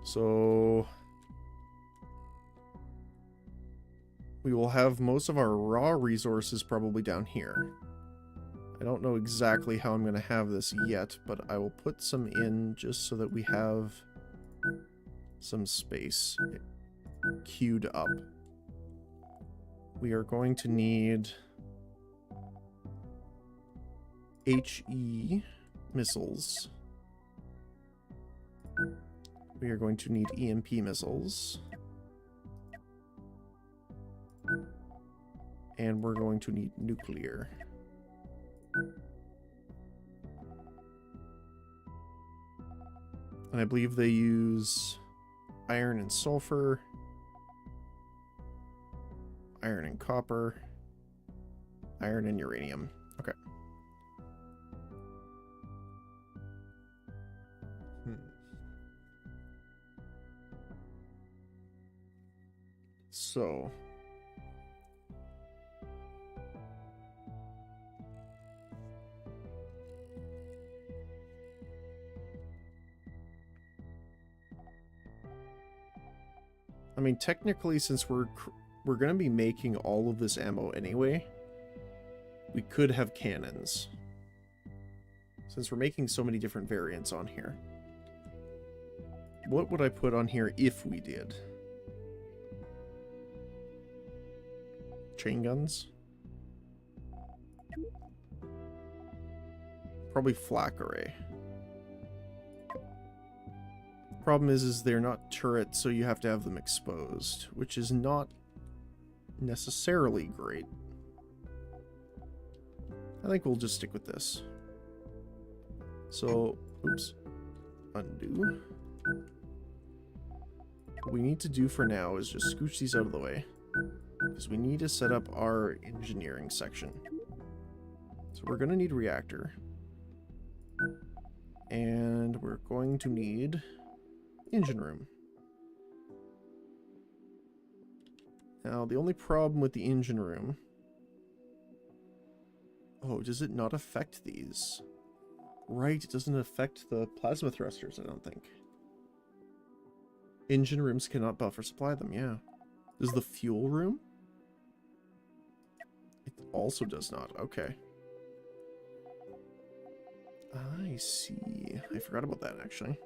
So we will have most of our raw resources probably down here. I don't know exactly how I'm going to have this yet, but I will put some in just so that we have some space queued up. We are going to need HE missiles. We are going to need EMP missiles. And we're going to need nuclear. And I believe they use iron and sulfur, iron and copper, Iron and uranium. Okay. So... I mean, technically, since we're going to be making all of this ammo anyway, we could have cannons. Since we're making so many different variants on here. What would I put on here if we did? Chain guns? Probably flak array. Problem is they're not turrets, so you have to have them exposed, which is not necessarily great. I think we'll just stick with this. So, oops, undo. What we need to do for now is just scooch these out of the way, because we need to set up our engineering section. So we're going to need a reactor, and we're going to need engine room. Now, the only problem with the engine room... Oh, does it not affect these? Right, it doesn't affect the plasma thrusters, I don't think. Engine rooms cannot buffer supply them, yeah. Does the fuel room? It also does not, okay. I see. I forgot about that, actually.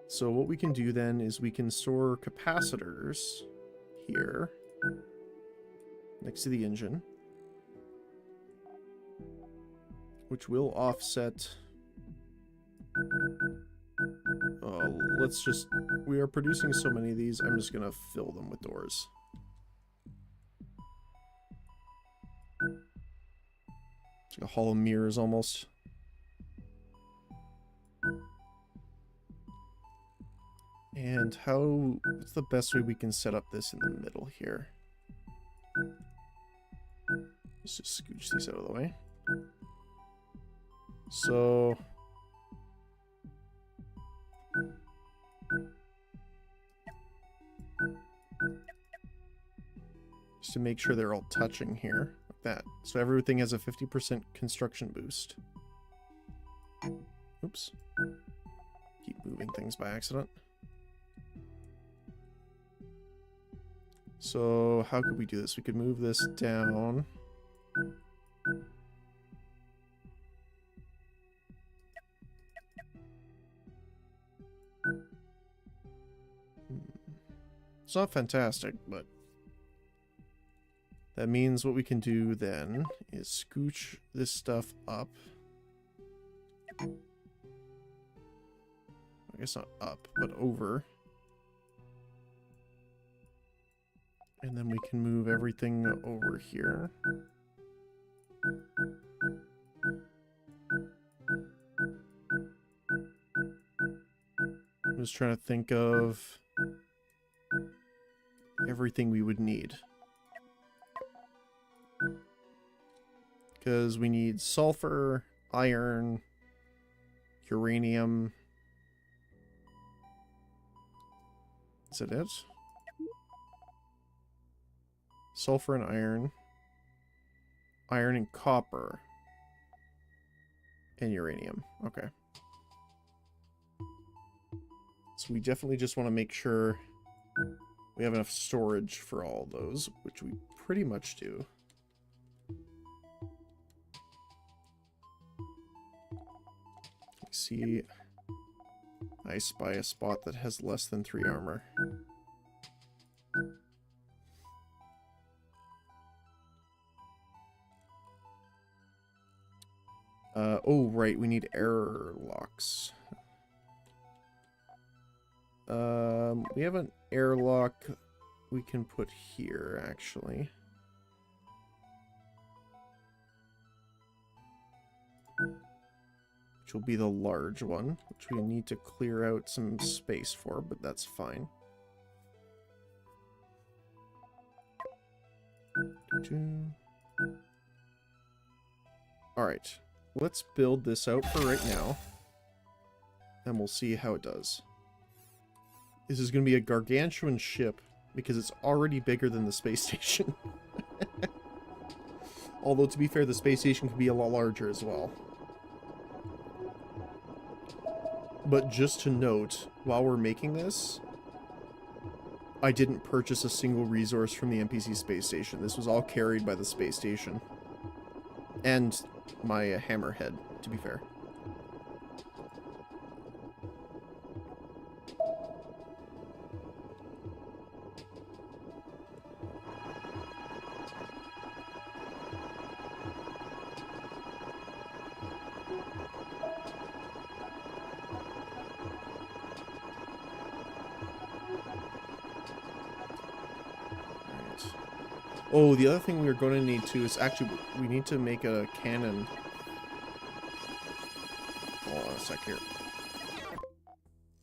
So what we can do then is we can store capacitors here next to the engine, which will offset... let's just... We are producing so many of these, I'm just going to fill them with doors. It's like a hall of mirrors almost. And what's the best way we can set up this in the middle here? Let's just scooch these out of the way. So... just to make sure they're all touching here, like that. So everything has a 50% construction boost. Oops. Keep moving things by accident. So how could we do this? We could move this down. It's not fantastic, but that means what we can do then is scooch this stuff up. I guess not up, but over. And then we can move everything over here. I'm just trying to think of everything we would need. Because we need sulfur, iron, uranium. Is that it? Sulfur and iron. Iron and copper. And uranium. Okay. So we definitely just want to make sure we have enough storage for all those, which we pretty much do. I see. I spy a spot that has less than 3 armor. Oh, right, we need error locks. We have an airlock we can put here, actually. Which will be the large one, which we need to clear out some space for, but that's fine. Alright. Let's build this out for right now. And we'll see how it does. This is going to be a gargantuan ship because it's already bigger than the space station. Although, to be fair, the space station can be a lot larger as well. But just to note, while we're making this, I didn't purchase a single resource from the NPC space station. This was all carried by the space station. And my hammerhead, to be fair. Oh, the other thing we're going to need to is actually, we need to make a cannon. Hold on a sec here.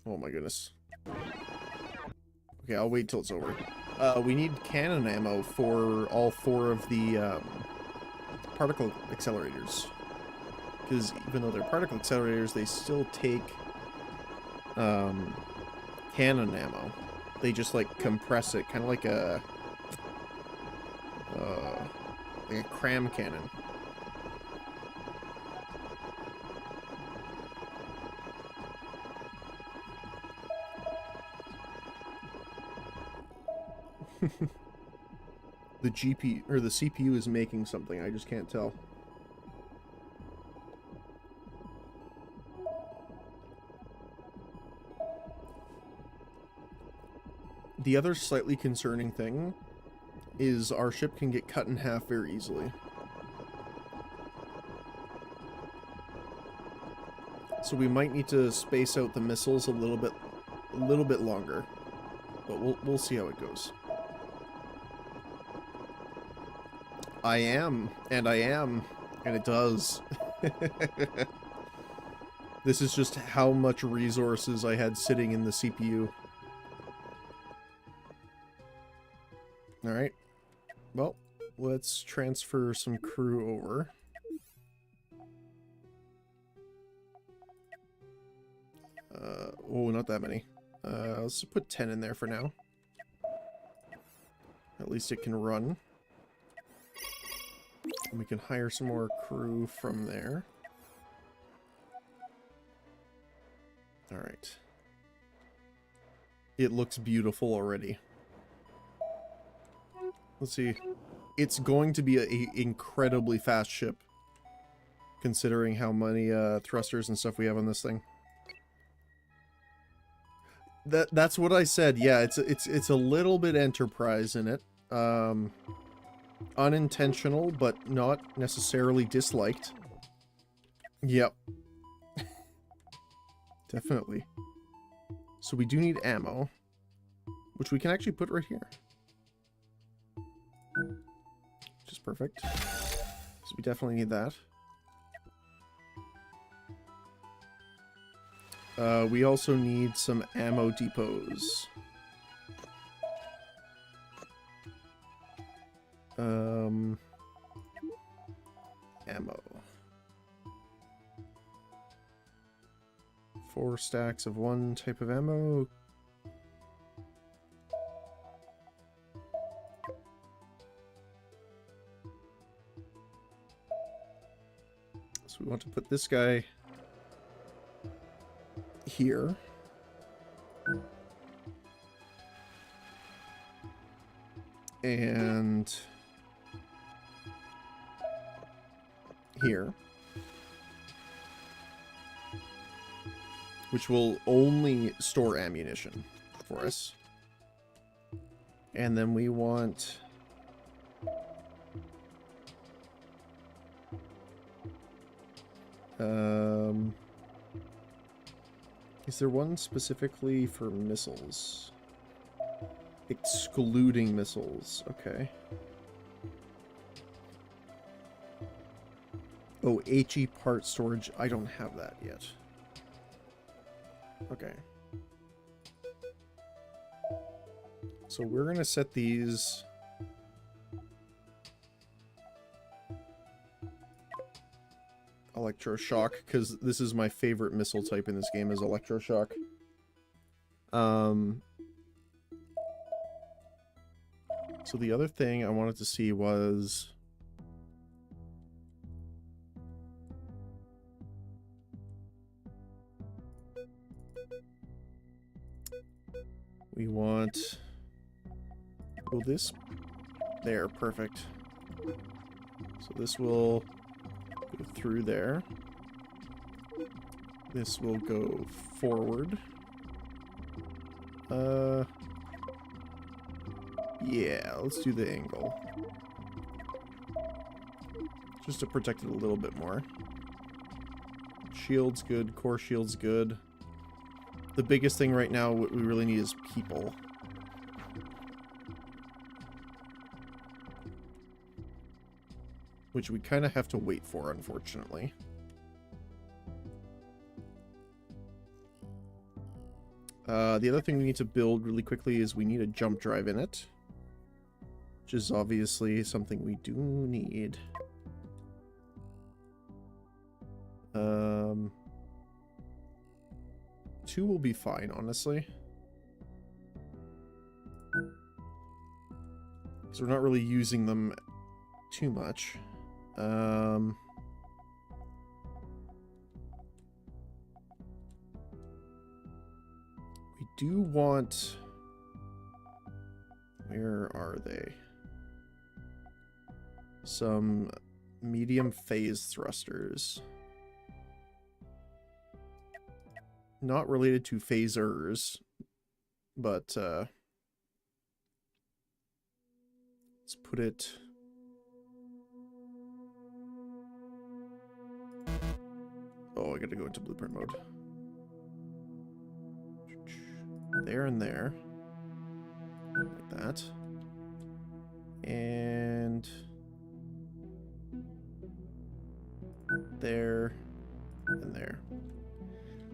Oh my goodness. Okay, I'll wait till it's over. We need cannon ammo for all 4 of the particle accelerators. Because even though they're particle accelerators, they still take cannon ammo. They just like compress it, kind of like a cram cannon. The GPU or the CPU is making something, I just can't tell. The other slightly concerning thing is our ship can get cut in half very easily. So we might need to space out the missiles a little bit longer. But we'll see how it goes. I am, and it does. This is just how much resources I had sitting in the CPU. Alright. Well, let's transfer some crew over. Oh, not that many. Let's put 10 in there for now. At least it can run. And we can hire some more crew from there. Alright. It looks beautiful already. Let's see. It's going to be an incredibly fast ship, considering how many thrusters and stuff we have on this thing. That's what I said. Yeah, it's a little bit Enterprise in it. Unintentional, but not necessarily disliked. Yep. Definitely. So we do need ammo, which we can actually put right here. Which is perfect. So we definitely need that. We also need some ammo depots. Ammo. 4 stacks of one type of ammo. So we want to put this guy here. And here. Which will only store ammunition for us. And then we want... is there one specifically for missiles? Excluding missiles, okay. Oh, HE part storage, I don't have that yet. Okay. So we're gonna set these... electroshock, because this is my favorite missile type in this game, is electroshock. So the other thing I wanted to see was... we want... will this... there, perfect. So this will go through there. This will go forward. Yeah, let's do the angle. Just to protect it a little bit more. Shield's good, core shield's good. The biggest thing right now, what we really need is people. Which we kind of have to wait for, unfortunately. The other thing we need to build really quickly is we need a jump drive in it. Which is obviously something we do need. 2 will be fine, honestly. Because we're not really using them too much. We do want... where are they? Some medium phase thrusters. Not related to phasers, but let's put it... oh, I gotta go into blueprint mode. There and there. Like that. And... there and there.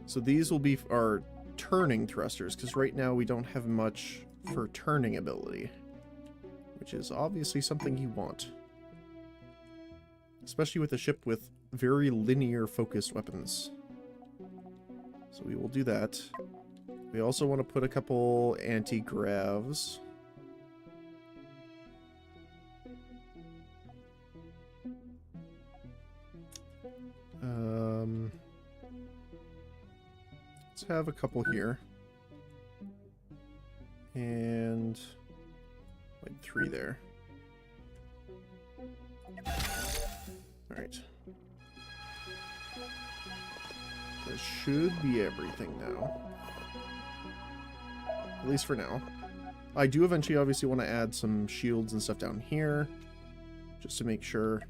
So these will be our turning thrusters, because right now we don't have much for turning ability. Which is obviously something you want. Especially with a ship with very linear focused weapons. So we will do that. We also want to put a couple anti-gravs. Let's have a couple here. And like 3 there. Alright. That should be everything now. At least for now. I do eventually obviously want to add some shields and stuff down here. Just to make sure,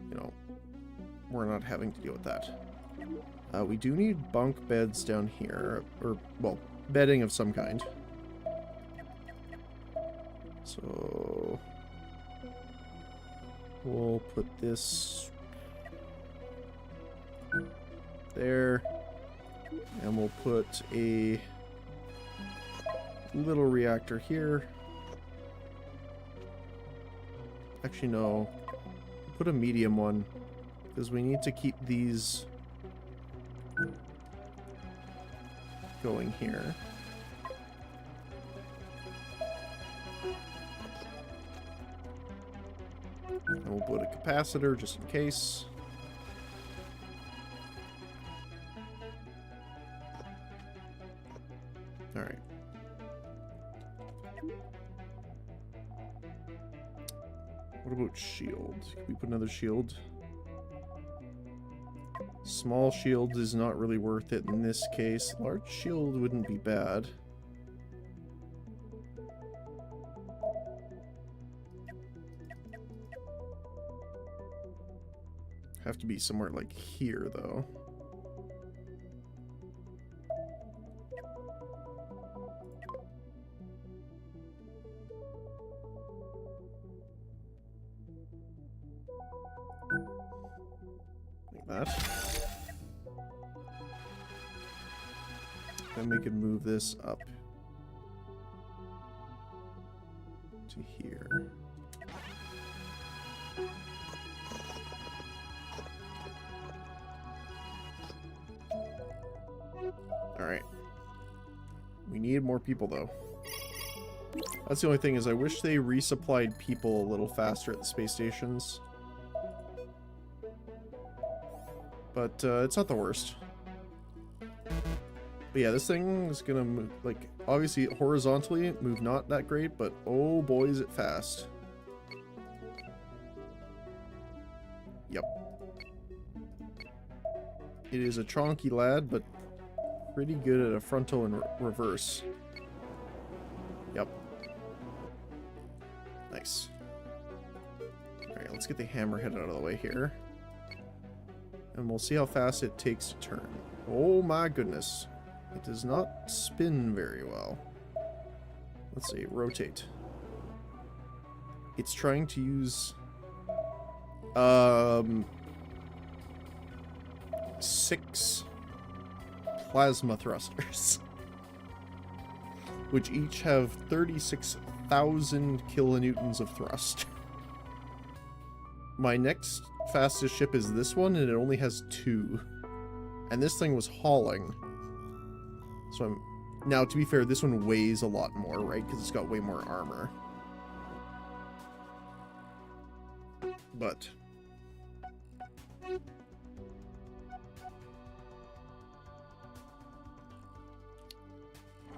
you know, we're not having to deal with that. We do need bunk beds down here. Or, well, bedding of some kind. So... we'll put this there, and we'll put a little reactor here. Actually, no. Put a medium one, because we need to keep these going here. And we'll put a capacitor just in case. Alright. What about shield? Can we put another shield? Small shield is not really worth it in this case. Large shield wouldn't be bad. Have to be somewhere like here, though. Like that. Then we can move this up to here. Alright. We need more people, though. That's the only thing, is I wish they resupplied people a little faster at the space stations. But, it's not the worst. But yeah, this thing is gonna move, like, obviously horizontally, move not that great, but oh boy is it fast. Yep. It is a chonky lad, but pretty good at a frontal and reverse. Yep. Nice. Alright, let's get the hammerhead out of the way here. And we'll see how fast it takes to turn. Oh my goodness. It does not spin very well. Let's see, rotate. It's trying to use 6 plasma thrusters, which each have 36,000 kilonewtons of thrust. My next fastest ship is this one, and it only has 2. And this thing was hauling. So I'm... Now, to be fair, this one weighs a lot more, right? Because it's got way more armor. But...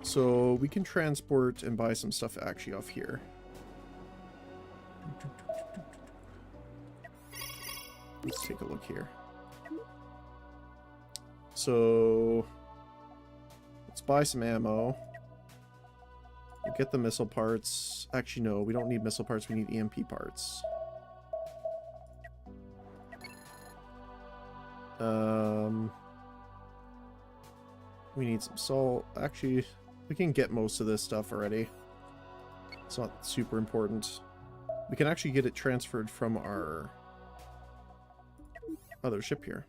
So, we can transport and buy some stuff actually off here. Let's take a look here. So... Let's buy some ammo. We'll get the missile parts. Actually, no, we don't need missile parts, we need EMP parts. We need some salt. Actually, we can get most of this stuff already. It's not super important. We can actually get it transferred from our other ship here.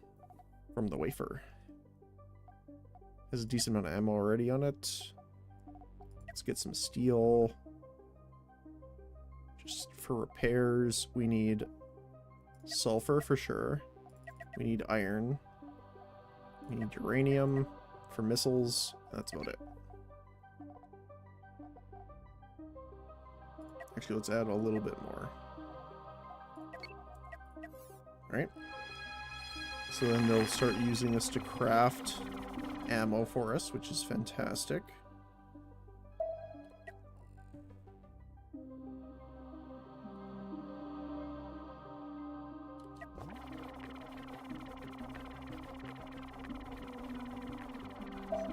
From the wafer. Has a decent amount of ammo already on it. Let's get some steel. Just for repairs, we need sulfur for sure. We need iron. We need uranium for missiles. That's about it. Actually, let's add a little bit more. Alright. So then they'll start using this to craft ammo for us, which is fantastic.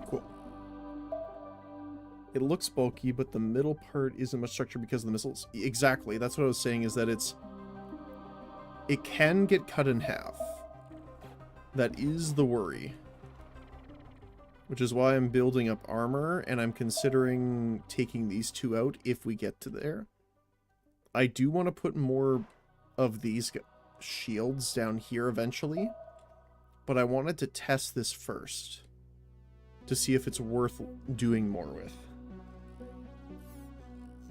Cool. It looks bulky, but the middle part isn't much structure because of the missiles. Exactly, that's what I was saying, is that it can get cut in half. That is the worry. Which is why I'm building up armor, and I'm considering taking these 2 out if we get to there. I do want to put more of these shields down here eventually, but I wanted to test this first to see if it's worth doing more with.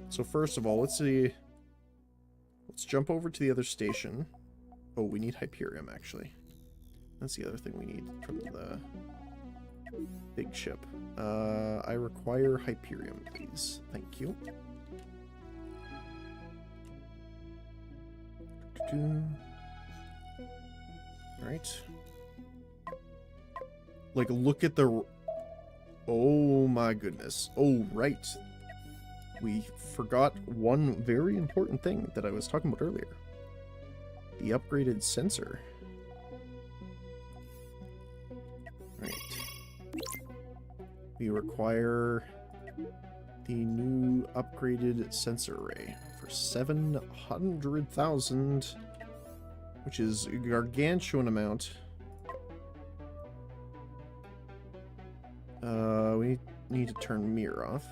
So first of all, let's see. Let's jump over to the other station. Oh, we need Hyperium, actually. That's the other thing we need from the big ship. I require Hyperium, please. Thank you. Alright. Like, look at the... Oh my goodness. Oh, right. We forgot one very important thing that I was talking about earlier. The upgraded sensor. Right. We require the new upgraded sensor array for 700,000, which is a gargantuan amount. We need to turn mirror off.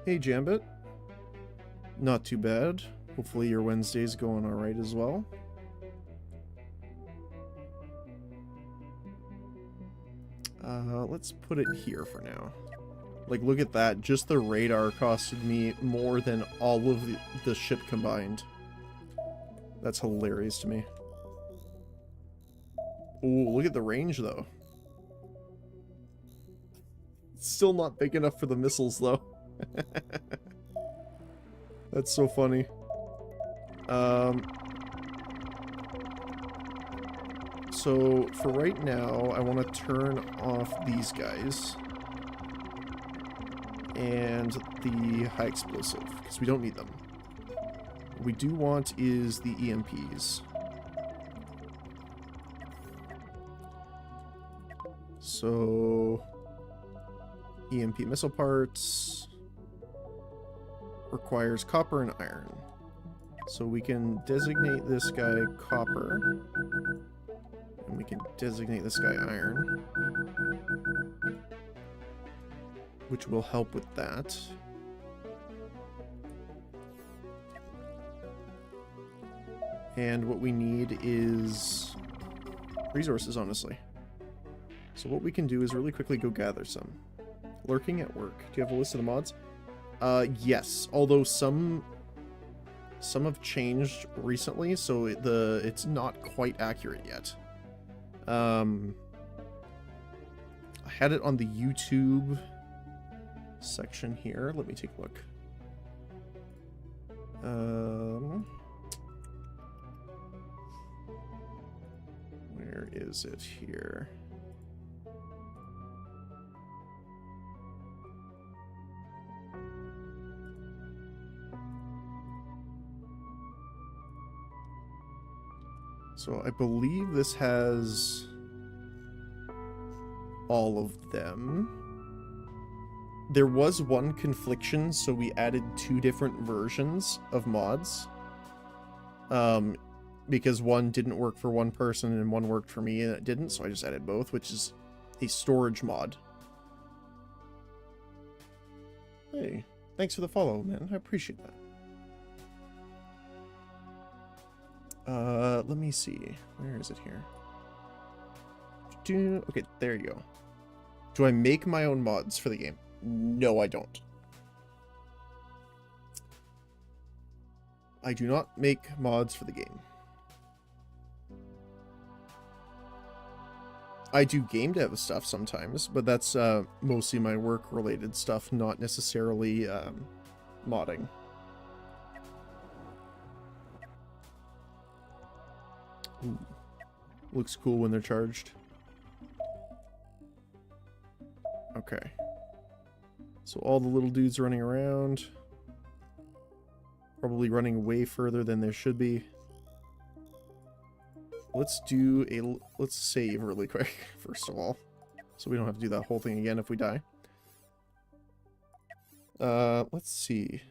Hey, Jambit. Not too bad. Hopefully your Wednesday's going alright as well. Let's put it here for now. Like, look at that. Just the radar costed me more than all of the ship combined. That's hilarious to me. Oh, look at the range, though. Still not big enough for the missiles, though. That's so funny. So, for right now, I want to turn off these guys. And the high explosive, because we don't need them. What we do want is the EMPs. So, EMP missile parts requires copper and iron. So we can designate this guy copper, and we can designate this guy iron, which will help with that. And what we need is resources, honestly. So what we can do is really quickly go gather some. Lurking at work. Do you have a list of the mods? Yes. Although some have changed recently, so it's not quite accurate yet. I had it on the YouTube section here. Let me take a look. Where is it here? So I believe this has all of them. There was one confliction, so we added 2 different versions of mods. Because one didn't work for one person and one worked for me and it didn't, so I just added both, which is a storage mod. Hey, thanks for the follow, man. I appreciate that. Let me see. Where is it here? Okay, there you go. Do I make my own mods for the game? No, I don't. I do not make mods for the game. I do game dev stuff sometimes, but that's mostly my work-related stuff, not necessarily modding. Ooh. Looks cool when they're charged. Okay. So all the little dudes running around. Probably running way further than there should be. Let's save really quick, first of all. So we don't have to do that whole thing again if we die. Let's see.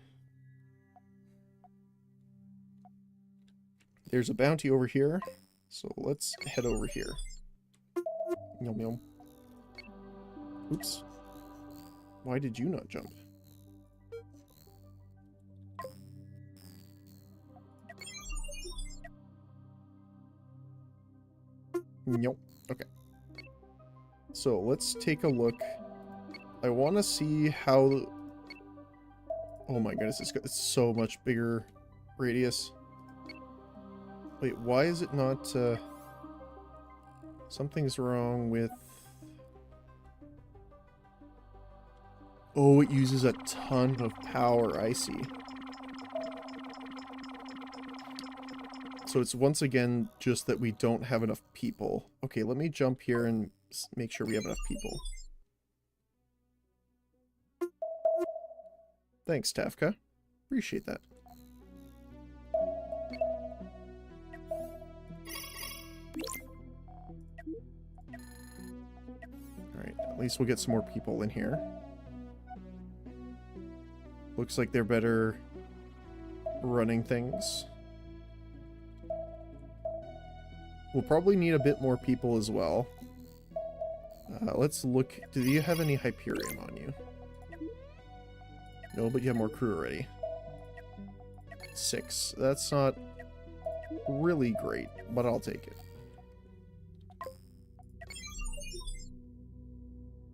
There's a bounty over here. So let's head over here. Yum yum. Oops. Why did you not jump? Nope. Okay. So let's take a look. I want to see how... Oh my goodness, it's so much bigger radius. Wait, why is it not... Something's wrong with... Oh, it uses a ton of power, I see. So it's once again just that we don't have enough people. Okay, let me jump here and make sure we have enough people. Thanks, Tafka. Appreciate that. Alright, at least we'll get some more people in here. Looks like they're better running things. We'll probably need a bit more people as well. Let's look. Do you have any Hyperion on you? No, but you have more crew already. 6. That's not really great, but I'll take it.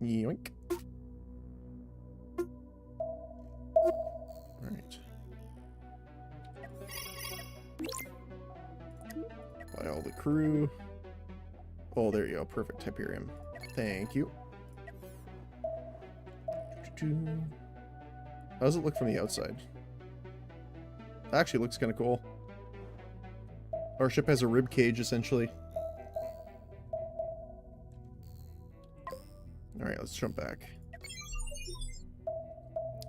Yoink. Alright. Buy all the crew. Oh, there you go. Perfect Hyperion. Thank you. How does it look from the outside? It actually looks kind of cool. Our ship has a rib cage, essentially. Alright, let's jump back.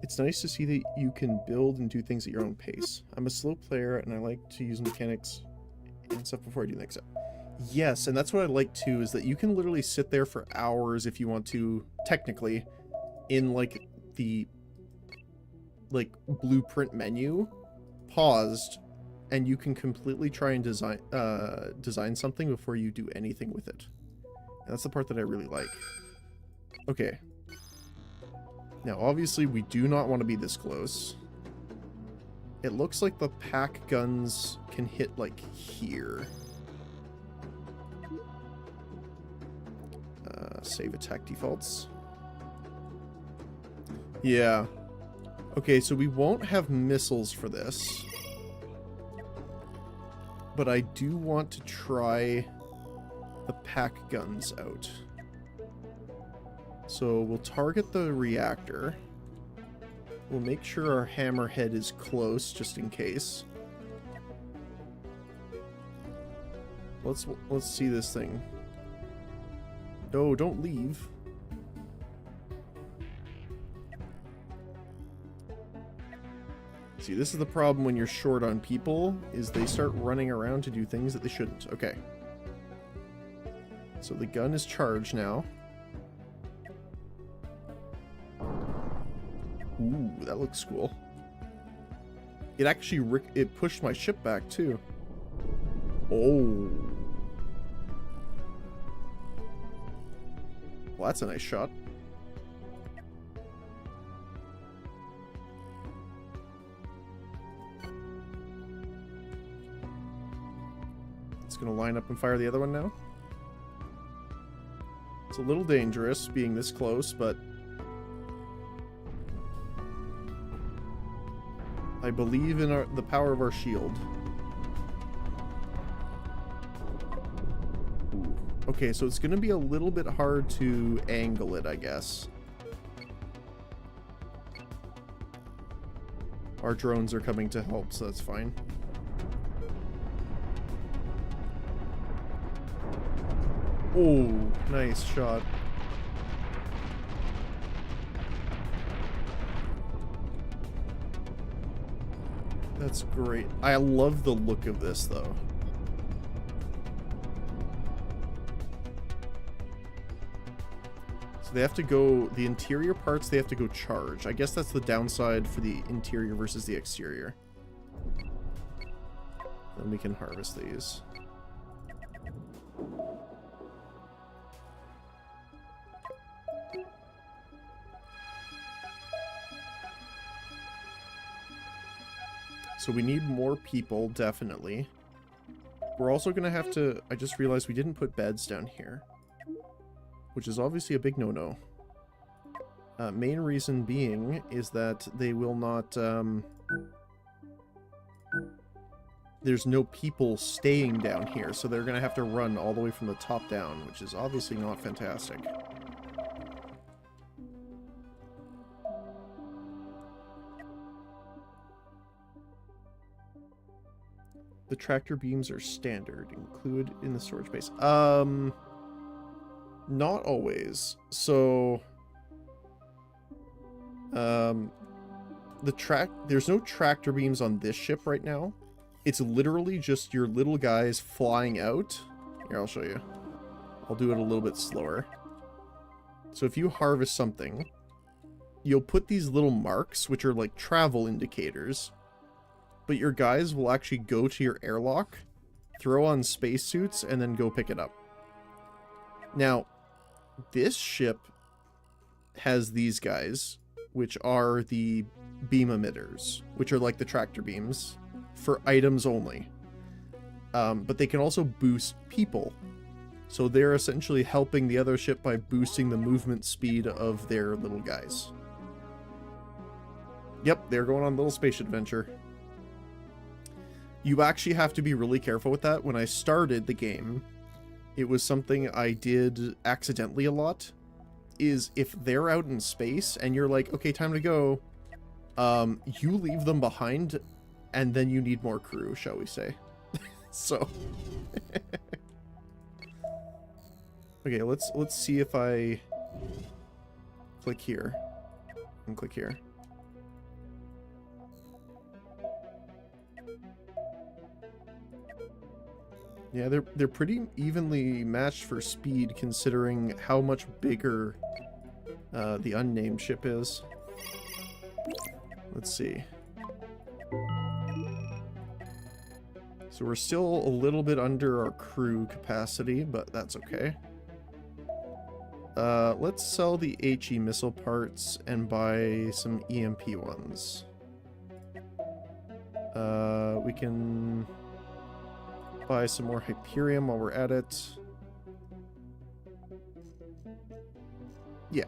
It's nice to see that you can build and do things at your own pace. I'm a slow player, and I like to use mechanics and stuff before I do the next step. Yes, and that's what I like too, is that you can literally sit there for hours if you want to, technically, in like the blueprint menu, paused, and you can completely try and design something before you do anything with it. And that's the part that I really like. Okay. Now, obviously, we do not want to be this close. It looks like the pack guns can hit, like, here. Save attack defaults. Yeah. Okay, so we won't have missiles for this. But I do want to try the pack guns out. So we'll target the reactor. We'll make sure our hammerhead is close, just in case. Let's see this thing. No, don't leave. See, this is the problem when you're short on people, is they start running around to do things that they shouldn't. Okay. So the gun is charged now. Ooh, that looks cool. It actually it pushed my ship back too. Oh. Well, that's a nice shot. It's gonna line up and fire the other one now. It's a little dangerous being this close, but I believe in the power of our shield. Ooh. Okay, so it's going to be a little bit hard to angle it, I guess. Our drones are coming to help, so that's fine. Oh, nice shot. That's great. I love the look of this, though. So they have to go, the interior parts, they have to go charge. I guess that's the downside for the interior versus the exterior. Then we can harvest these. So we need more people, definitely. We're also going to have to... I just realized we didn't put beds down here. Which is obviously a big no-no. Main reason being is that they will not... there's no people staying down here, so they're going to have to run all the way from the top down, which is obviously not fantastic. The tractor beams are standard, included in the storage base. Not always. So, there's no tractor beams on this ship right now. It's literally just your little guys flying out. Here, I'll show you. I'll do it a little bit slower. So if you harvest something, you'll put these little marks, which are like travel indicators. But your guys will actually go to your airlock, throw on spacesuits, and then go pick it up. Now, this ship has these guys, which are the beam emitters, which are like the tractor beams, for items only. But they can also boost people. So they're essentially helping the other ship by boosting the movement speed of their little guys. Yep, they're going on a little space adventure. You actually have to be really careful with that. When I started the game, it was something I did accidentally a lot. is if they're out in space and you're like, okay, time to go, you leave them behind, and then you need more crew, shall we say. So... Okay, let's see if I click here and click here. Yeah, they're pretty evenly matched for speed, considering how much bigger the unnamed ship is. Let's see. So we're still a little bit under our crew capacity, but that's okay. Let's sell the HE missile parts and buy some EMP ones. We can buy some more Hyperium while we're at it. Yeah.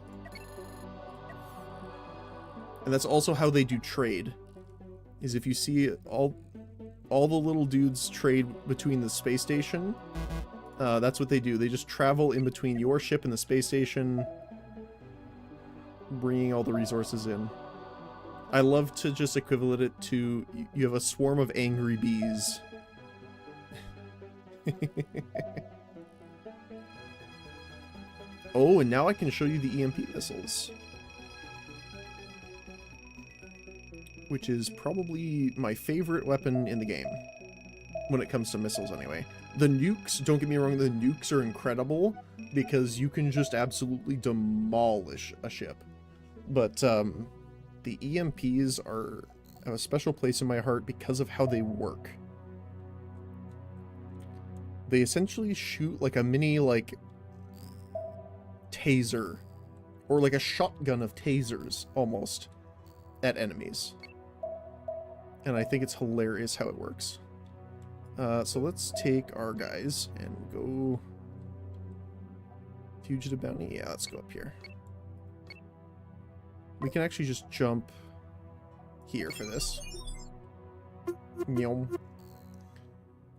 And that's also how they do trade. Is if you see all the little dudes trade between the space station, that's what they do. They just travel in between your ship and the space station, bringing all the resources in. I love to just equivalent it to, you have a swarm of angry bees. Oh, and now I can show you the EMP missiles. Which is probably my favorite weapon in the game. When it comes to missiles, anyway. The nukes, don't get me wrong, the nukes are incredible, because you can just absolutely demolish a ship. But, the EMPs have a special place in my heart because of how they work. They essentially shoot like a mini, like, taser. Or like a shotgun of tasers, almost, at enemies. And I think it's hilarious how it works. So let's take our guys and go... Fugitive Bounty? Yeah, let's go up here. We can actually just jump here for this.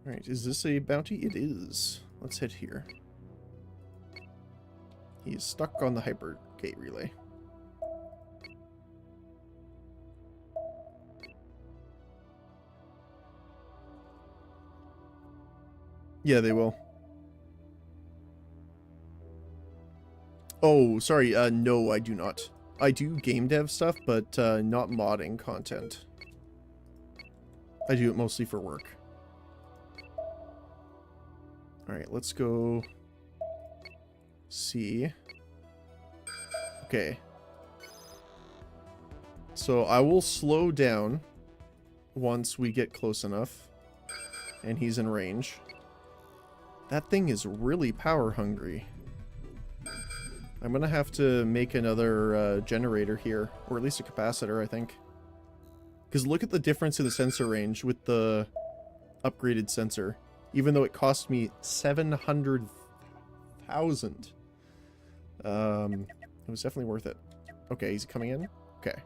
Alright, is this a bounty? It is. Let's head here. He's stuck on the hyper gate relay. Yeah, they will. Oh, sorry, no, I do not. I do game dev stuff, but not modding content. I do it mostly for work. Alright, let's go see. Okay. So I will slow down once we get close enough and he's in range. That thing is really power hungry. I'm gonna have to make another generator here, or at least a capacitor, I think. Because look at the difference in the sensor range with the upgraded sensor. Even though it cost me 700,000. It was definitely worth it. Okay, he's coming in? Okay.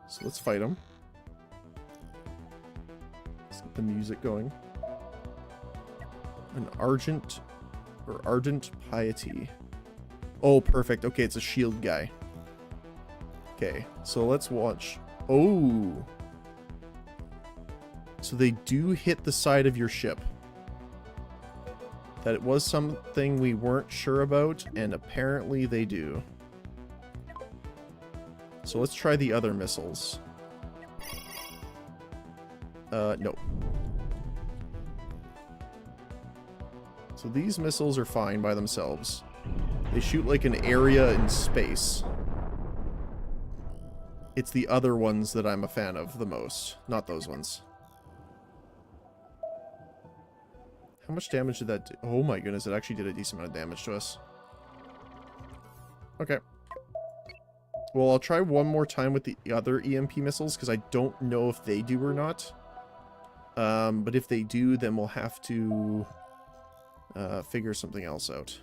So let's fight him. Let's get the music going. An ardent piety. Oh, perfect. Okay, it's a shield guy. Okay, so let's watch. Oh. So they do hit the side of your ship. That it was something we weren't sure about, and apparently they do. So let's try the other missiles. No. So these missiles are fine by themselves. They shoot like an area in space. It's the other ones that I'm a fan of the most, not those ones. How much damage did that do? Oh my goodness, it actually did a decent amount of damage to us. Okay. Well, I'll try one more time with the other EMP missiles, because I don't know if they do or not. But if they do, then we'll have to figure something else out.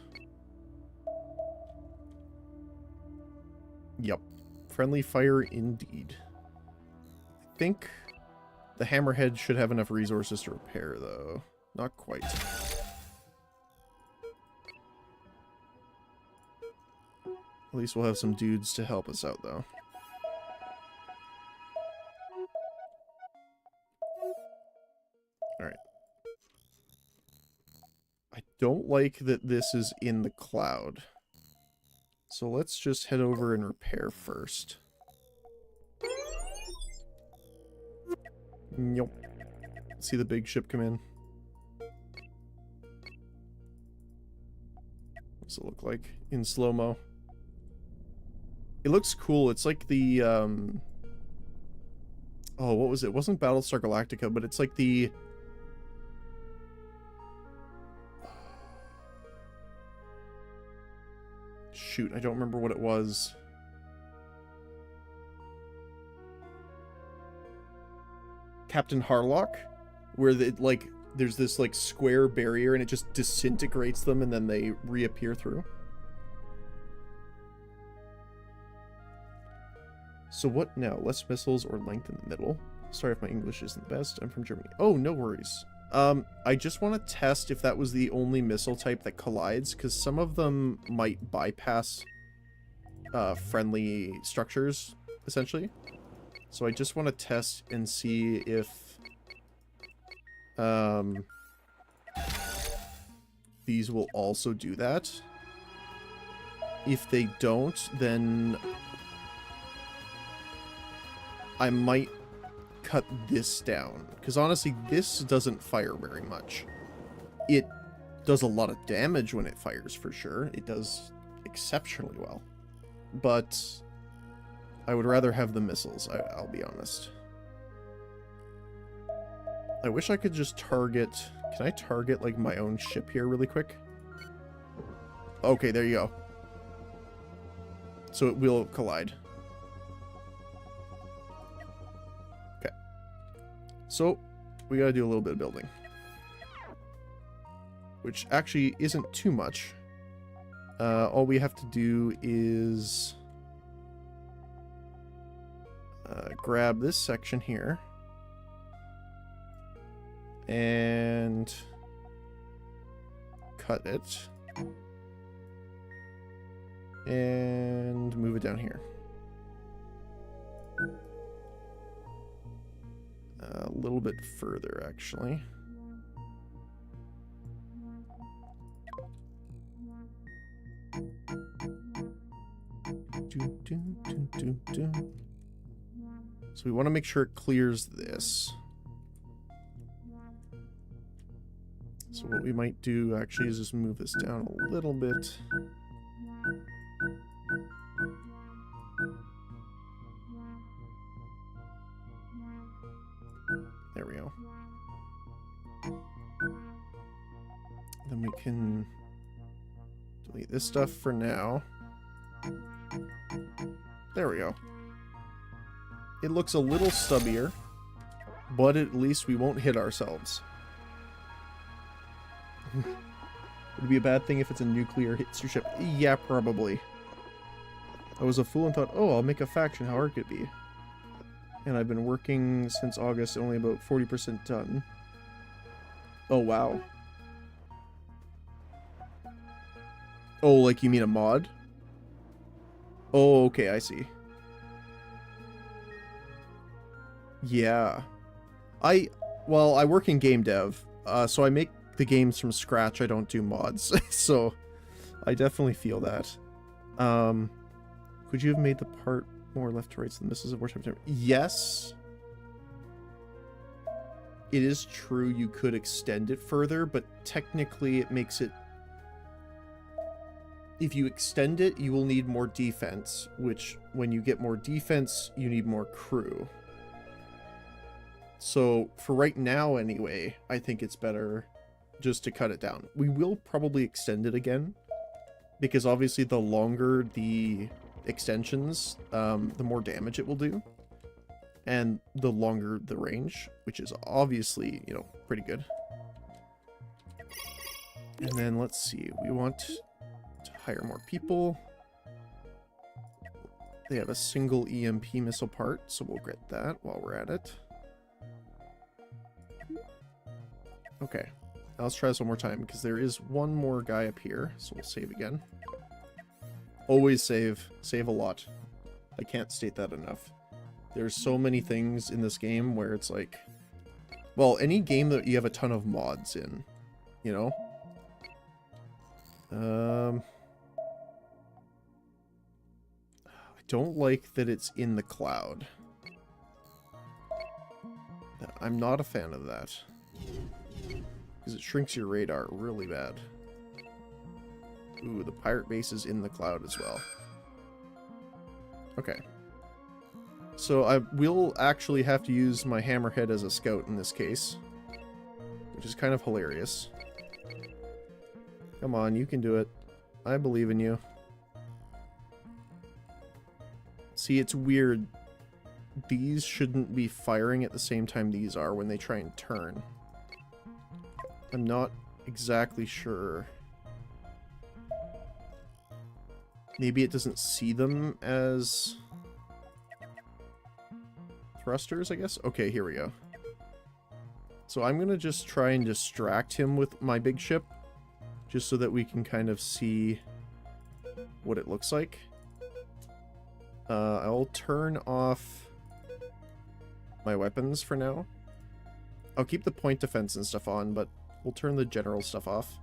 Yep. Friendly fire indeed. I think the hammerhead should have enough resources to repair, though. Not quite. At least we'll have some dudes to help us out, though. Alright. I don't like that this is in the cloud. So let's just head over and repair first. Nope. See the big ship come in. What's it look like in slow-mo? It looks cool. It's like the, oh, what was it? It wasn't Battlestar Galactica, but it's like the... Shoot, I don't remember what it was. Captain Harlock? Where, like, there's this, like, square barrier and it just disintegrates them and then they reappear through. So what now? Less missiles or length in the middle? Sorry if my English isn't the best. I'm from Germany. Oh, no worries. I just want to test if that was the only missile type that collides, because some of them might bypass friendly structures, essentially. So I just want to test and see if these will also do that. If they don't, then I might cut this down, because honestly this doesn't fire very much. It does a lot of damage when it fires, for sure. It does exceptionally well, but I would rather have the missiles, I'll be honest. I wish I could just target... Can I target like my own ship here really quick? Okay, there you go. So it will collide. So, we gotta do a little bit of building. Which actually isn't too much. All we have to do is... grab this section here. And... cut it. And move it down here. A little bit further, actually. So we want to make sure it clears this. So what we might do, actually, is just move this down a little bit. There we go. Then we can delete this stuff for now. There we go. It looks a little stubbier, but at least we won't hit ourselves. Would it be a bad thing if it's a nuclear hits your ship? Yeah, probably. I was a fool and thought, oh, I'll make a faction, how hard could it be? And I've been working since August, only about 40% done. Oh, wow. Oh, like you mean a mod? Oh, okay, I see. Yeah. Well, I work in game dev, so I make the games from scratch. I don't do mods, so I definitely feel that. Could you have made the part more left to right so the missiles of wartime? Yes. It is true you could extend it further, but technically it makes it... If you extend it, you will need more defense, which when you get more defense, you need more crew. So for right now anyway, I think it's better just to cut it down. We will probably extend it again, because obviously the longer the extensions, the more damage it will do, and the longer the range, which is obviously, you know, pretty good. And then let's see, we want to hire more people. They have a single EMP missile part, so we'll get that while we're at it. Okay, now let's try this one more time, because there is one more guy up here, so we'll save again. Always save. Save a lot. I can't state that enough. There's so many things in this game where it's like... Well, any game that you have a ton of mods in, you know? I don't like that it's in the cloud. I'm not a fan of that. Because it shrinks your radar really bad. Ooh, the pirate base is in the cloud as well. Okay. So I will actually have to use my hammerhead as a scout in this case. Which is kind of hilarious. Come on, you can do it. I believe in you. See, it's weird. These shouldn't be firing at the same time these are when they try and turn. I'm not exactly sure. Maybe it doesn't see them as thrusters, I guess? Okay, here we go. So I'm going to just try and distract him with my big ship, just so that we can kind of see what it looks like. I'll turn off my weapons for now. I'll keep the point defense and stuff on, but we'll turn the general stuff off.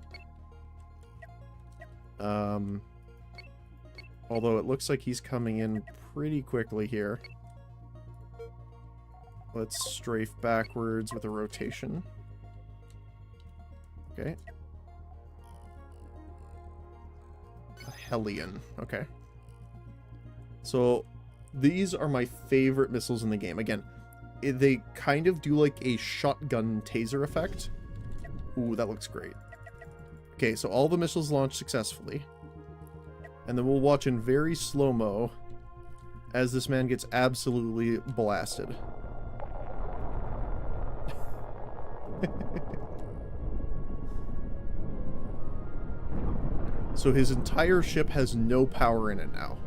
Although it looks like he's coming in pretty quickly here. Let's strafe backwards with a rotation. Okay. A Hellion. Okay. So, these are my favorite missiles in the game. Again, they kind of do like a shotgun taser effect. Ooh, that looks great. Okay, so all the missiles launch successfully. And then we'll watch in very slow-mo as this man gets absolutely blasted. So his entire ship has no power in it now.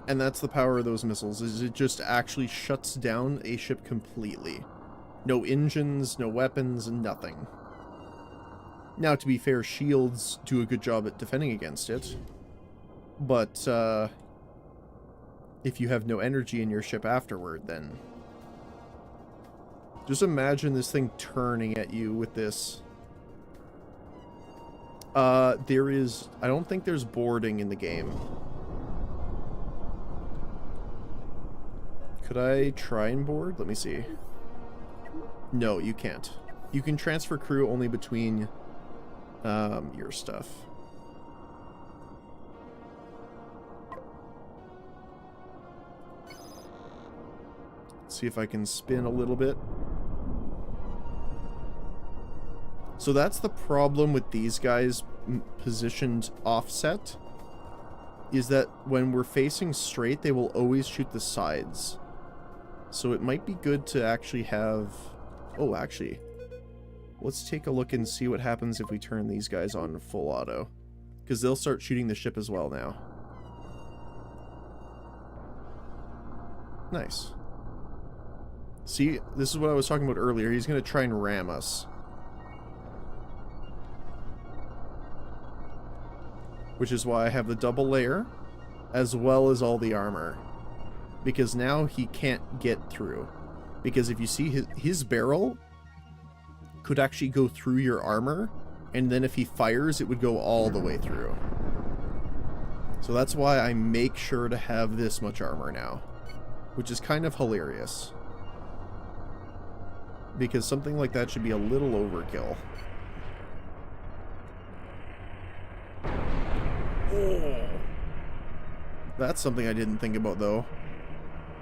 And that's the power of those missiles, is it just actually shuts down a ship completely. No engines, no weapons, nothing. Now, to be fair, shields do a good job at defending against it. But, if you have no energy in your ship afterward, then... Just imagine this thing turning at you with this. There is... I don't think there's boarding in the game. Could I try and board? Let me see. No, you can't. You can transfer crew only between your stuff. See if I can spin a little bit. So that's the problem with these guys positioned offset, is that when we're facing straight, they will always shoot the sides. So it might be good to actually have... Oh, actually, let's take a look and see what happens if we turn these guys on full auto. Because they'll start shooting the ship as well now. Nice. See, this is what I was talking about earlier. He's going to try and ram us. Which is why I have the double layer, as well as all the armor. Because now he can't get through. Because if you see, his barrel could actually go through your armor, and then if he fires, it would go all the way through. So that's why I make sure to have this much armor now. Which is kind of hilarious. Because something like that should be a little overkill. Oh. That's something I didn't think about, though.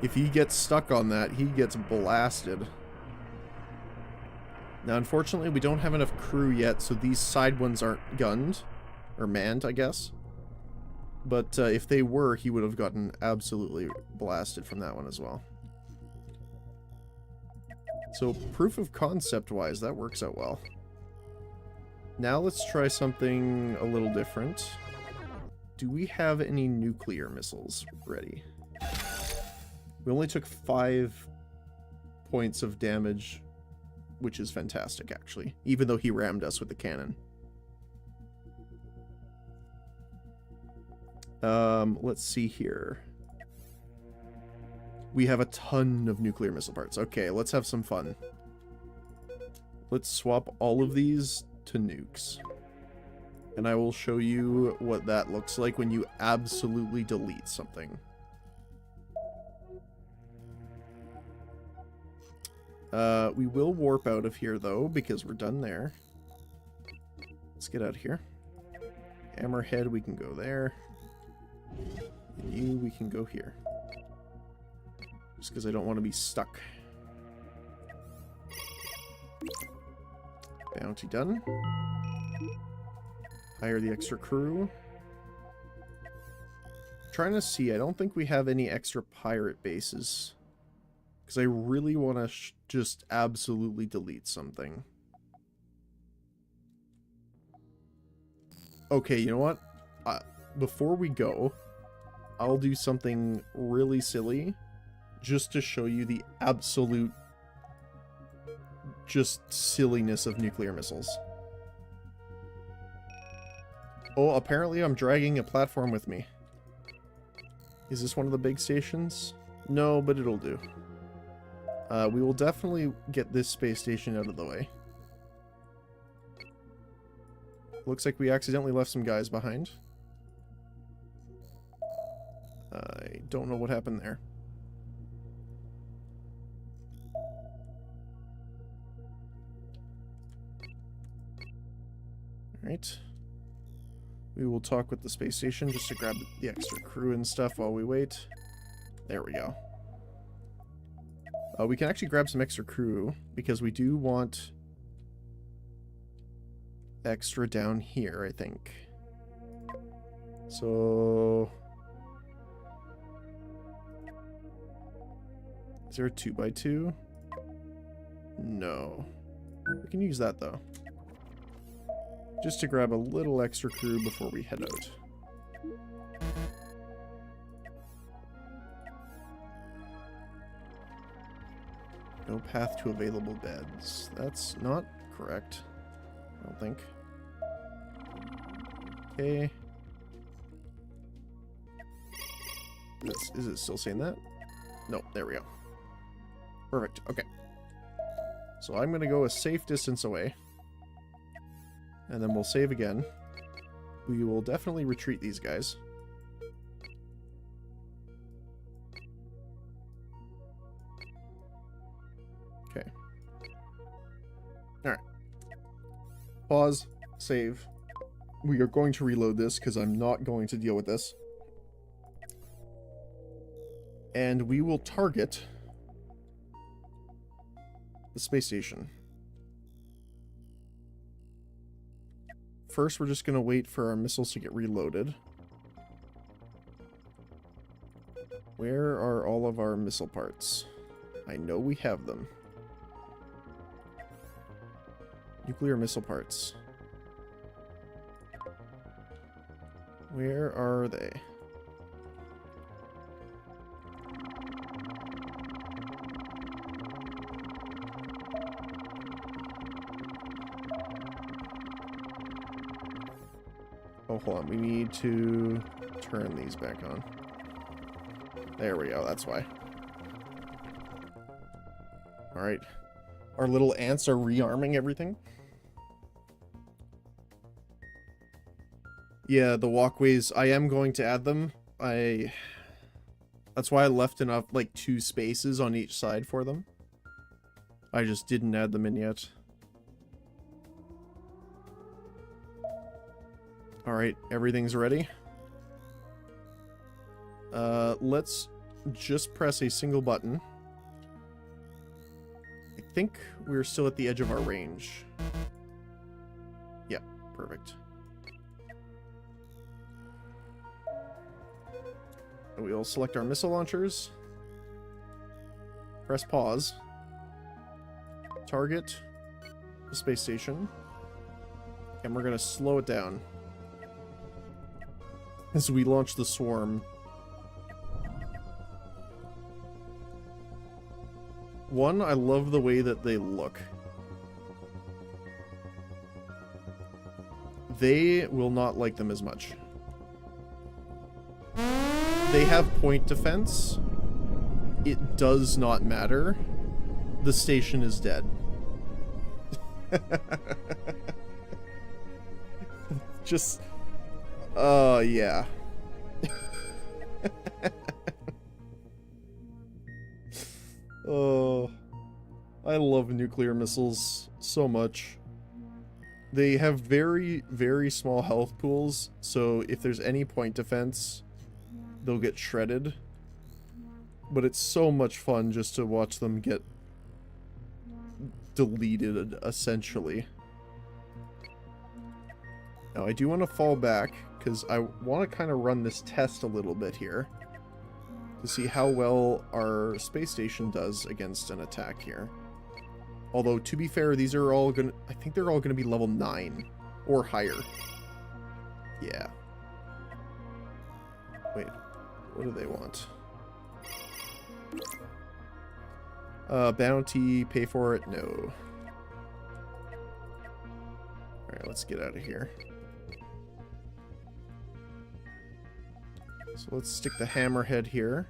If he gets stuck on that, he gets blasted. Now, unfortunately, we don't have enough crew yet, so these side ones aren't gunned. Or manned, I guess. But if they were, he would have gotten absolutely blasted from that one as well. So, proof of concept-wise, that works out well. Now let's try something a little different. Do we have any nuclear missiles ready? We only took 5 points of damage which is fantastic, actually, even though he rammed us with the cannon. Let's see here. We have a ton of nuclear missile parts. Okay, let's have some fun. Let's swap all of these to nukes. And I will show you what that looks like when you absolutely delete something. We will warp out of here, though, because we're done there. Let's get out of here. Hammerhead, we can go there. And you, we can go here. Just because I don't want to be stuck. Bounty done. Hire the extra crew. Trying to see, I don't think we have any extra pirate bases. Because I really want to just absolutely delete something. Okay, you know what? Before we go, I'll do something really silly. Just to show you the absolute just silliness of nuclear missiles. Oh, apparently I'm dragging a platform with me. Is this one of the big stations? No, but it'll do. We will definitely get this space station out of the way. Looks like we accidentally left some guys behind. I don't know what happened there. Alright. We will talk with the space station just to grab the extra crew and stuff while we wait. There we go. We can actually grab some extra crew because we do want extra down here, I think. So... is there a 2x2? No. We can use that, though. Just to grab a little extra crew before we head out. No path to available beds. That's not correct. I don't think. Okay. Is it still saying that? No, there we go. Perfect, okay. So I'm going to go a safe distance away. And then we'll save again. We will definitely retreat these guys. Okay. Alright. Pause. Save. We are going to reload this because I'm not going to deal with this. And we will target the space station. First, we're just going to wait for our missiles to get reloaded. Where are all of our missile parts? I know we have them. Nuclear missile parts. Where are they? Oh, hold on. We need to turn these back on. There we go. That's why. Alright. Our little ants are rearming everything. Yeah, the walkways. I am going to add them. That's why I left enough, like, 2 spaces on each side for them. I just didn't add them in yet. Alright, everything's ready. Let's just press a single button. I think we're still at the edge of our range. Yeah, perfect. And we'll select our missile launchers. Press pause. Target the space station. And we're going to slow it down as we launch the swarm. One, I love the way that they look. they will not like them as much. They have point defense. It does not matter. The station is dead. Just... yeah. Oh, I love nuclear missiles so much. They have very, very small health pools, so if there's any point defense, they'll get shredded. But it's so much fun just to watch them get deleted, essentially. Now, I do want to fall back, because I want to kind of run this test a little bit here, to see how well our space station does against an attack here. Although, to be fair, these are all gonna... I think they're all gonna be level 9 or higher. Yeah. Wait, what do they want? Bounty, pay for it? No. Alright, let's get out of here. So let's stick the hammerhead here.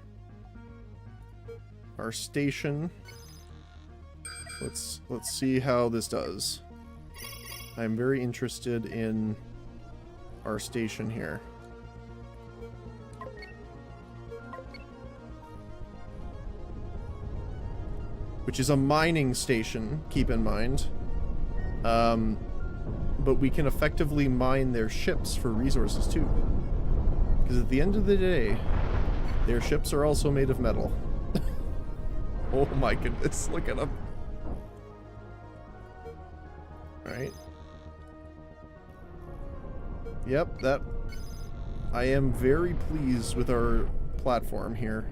Our station. Let's see how this does. I'm very interested in our station here. Which is a mining station, keep in mind. But we can effectively mine their ships for resources too. Because at the end of the day, their ships are also made of metal. Oh my goodness, look at them. Alright. Yep, that... I am very pleased with our platform here.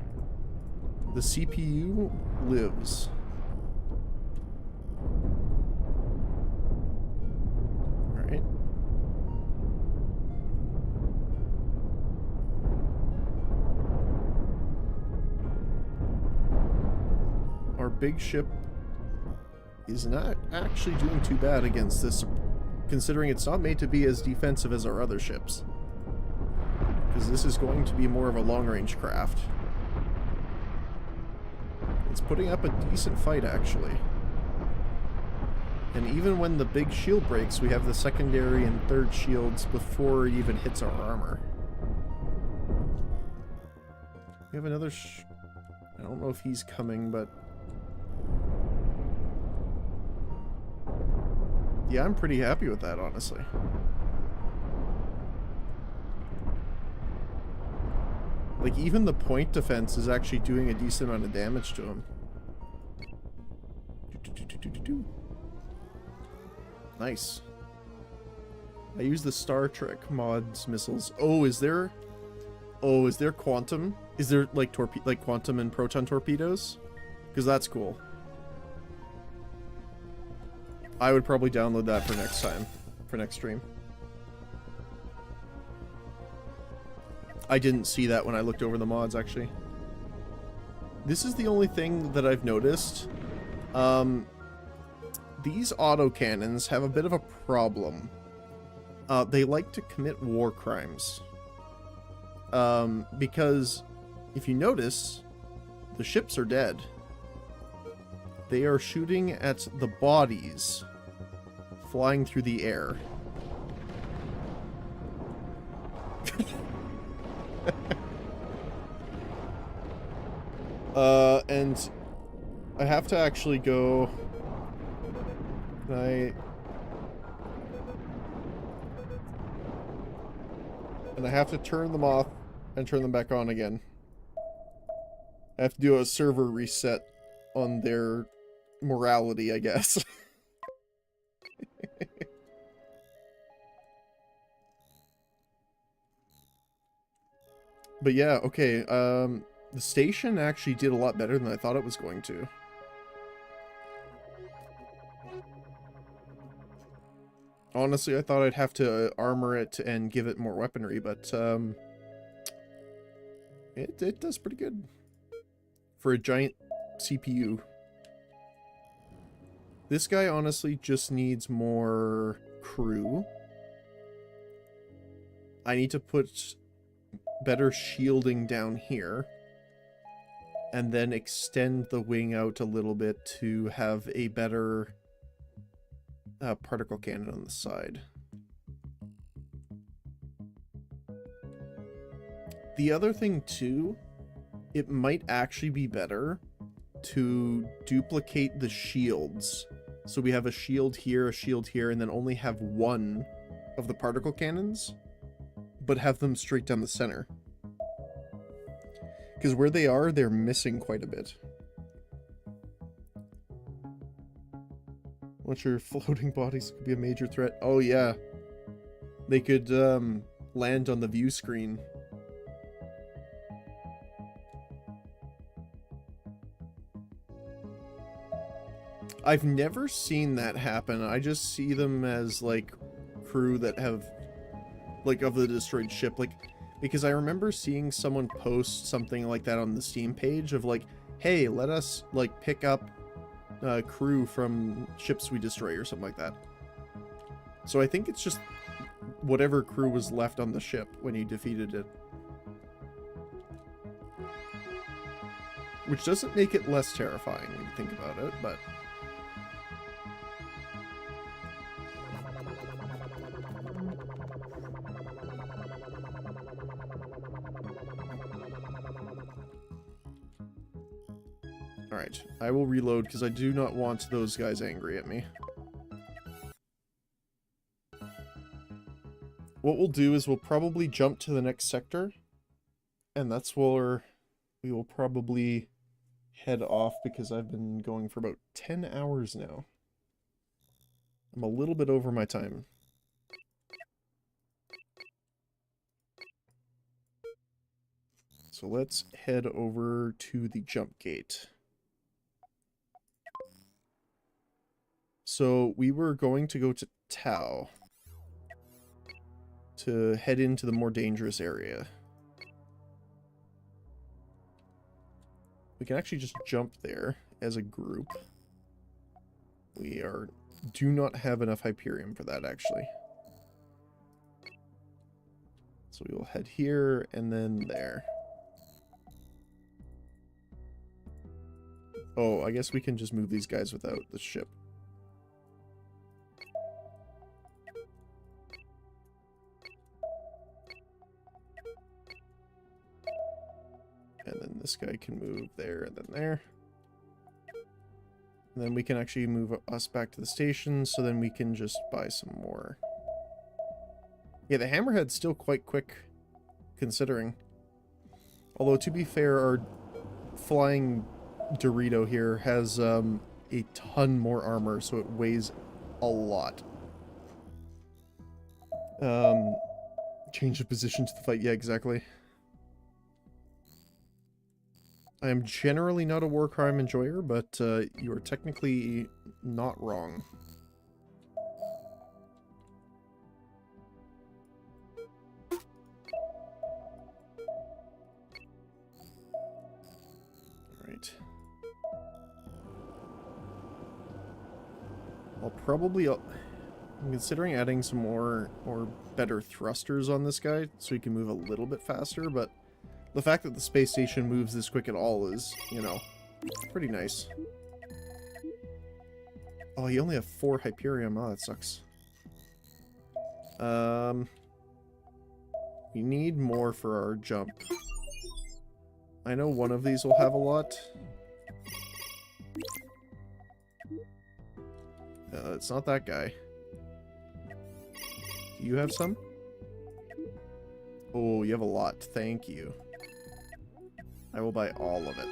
The CPU lives. Alright. Our big ship is not actually doing too bad against this, considering it's not made to be as defensive as our other ships. Because this is going to be more of a long-range craft. It's putting up a decent fight, actually. And even when the big shield breaks, we have the secondary and third shields before it even hits our armor. We have another I don't know if he's coming, but... yeah, I'm pretty happy with that, honestly. Like, even the point defense is actually doing a decent amount of damage to him. Nice. I use the Star Trek mods missiles. Oh, is there quantum? Is there, like, quantum and proton torpedoes? Because that's cool. I would probably download that for next time. For next stream. I didn't see that when I looked over the mods, actually. This is the only thing that I've noticed. These autocannons have a bit of a problem. They like to commit war crimes. Because, if you notice, the ships are dead. They are shooting at the bodies flying through the air. And I have to actually go... And I have to turn them off and turn them back on again. I have to do a server reset on their morality, I guess. But yeah, okay, the station actually did a lot better than I thought it was going to. Honestly, I thought I'd have to armor it and give it more weaponry, but it does pretty good for a giant CPU. This guy honestly just needs more crew. I need to put better shielding down here. And then extend the wing out a little bit to have a better particle cannon on the side. The other thing too, it might actually be better to duplicate the shields. So we have a shield here, and then only have one of the particle cannons, but have them straight down the center. Because where they are, they're missing quite a bit. What's your floating bodies could be a major threat? Oh yeah. They could land on the view screen. I've never seen that happen. I just see them as, like, crew that have, like, of the destroyed ship. Like, because I remember seeing someone post something like that on the Steam page of, like, hey, let us, like, pick up crew from ships we destroy or something like that. So I think it's just whatever crew was left on the ship when you defeated it. Which doesn't make it less terrifying when you think about it, but... Alright, I will reload because I do not want those guys angry at me. What we'll do is we'll probably jump to the next sector, and that's where we will probably head off because I've been going for about 10 hours now. I'm a little bit over my time. So let's head over to the jump gate. So we were going to go to Tau to head into the more dangerous area. We can actually just jump there as a group. We do not have enough Hyperium for that, actually. So we will head here and then there. Oh, I guess we can just move these guys without the ship. And then this guy can move there and then there. And then we can actually move us back to the station, so then we can just buy some more. Yeah, the Hammerhead's still quite quick, considering. Although, to be fair, our flying Dorito here has a ton more armor, so it weighs a lot. Change the position to the fight. Yeah, exactly. I am generally not a war crime enjoyer, but you are technically not wrong. Alright. I'm considering adding some more or better thrusters on this guy so he can move a little bit faster, but the fact that the space station moves this quick at all is, you know, pretty nice. Oh, you only have 4 Hyperium. Oh, that sucks. We need more for our jump. I know one of these will have a lot. It's not that guy. Do you have some? Oh, you have a lot. Thank you. I will buy all of it.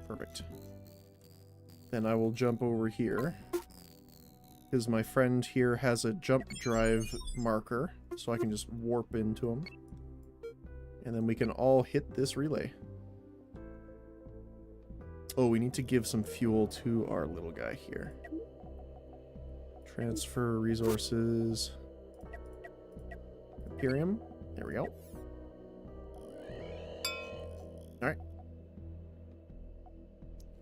Perfect. Then I will jump over here. Because my friend here has a jump drive marker, so I can just warp into him. And then we can all hit this relay. Oh, we need to give some fuel to our little guy here. Transfer resources. Imperium. There we go. Alright.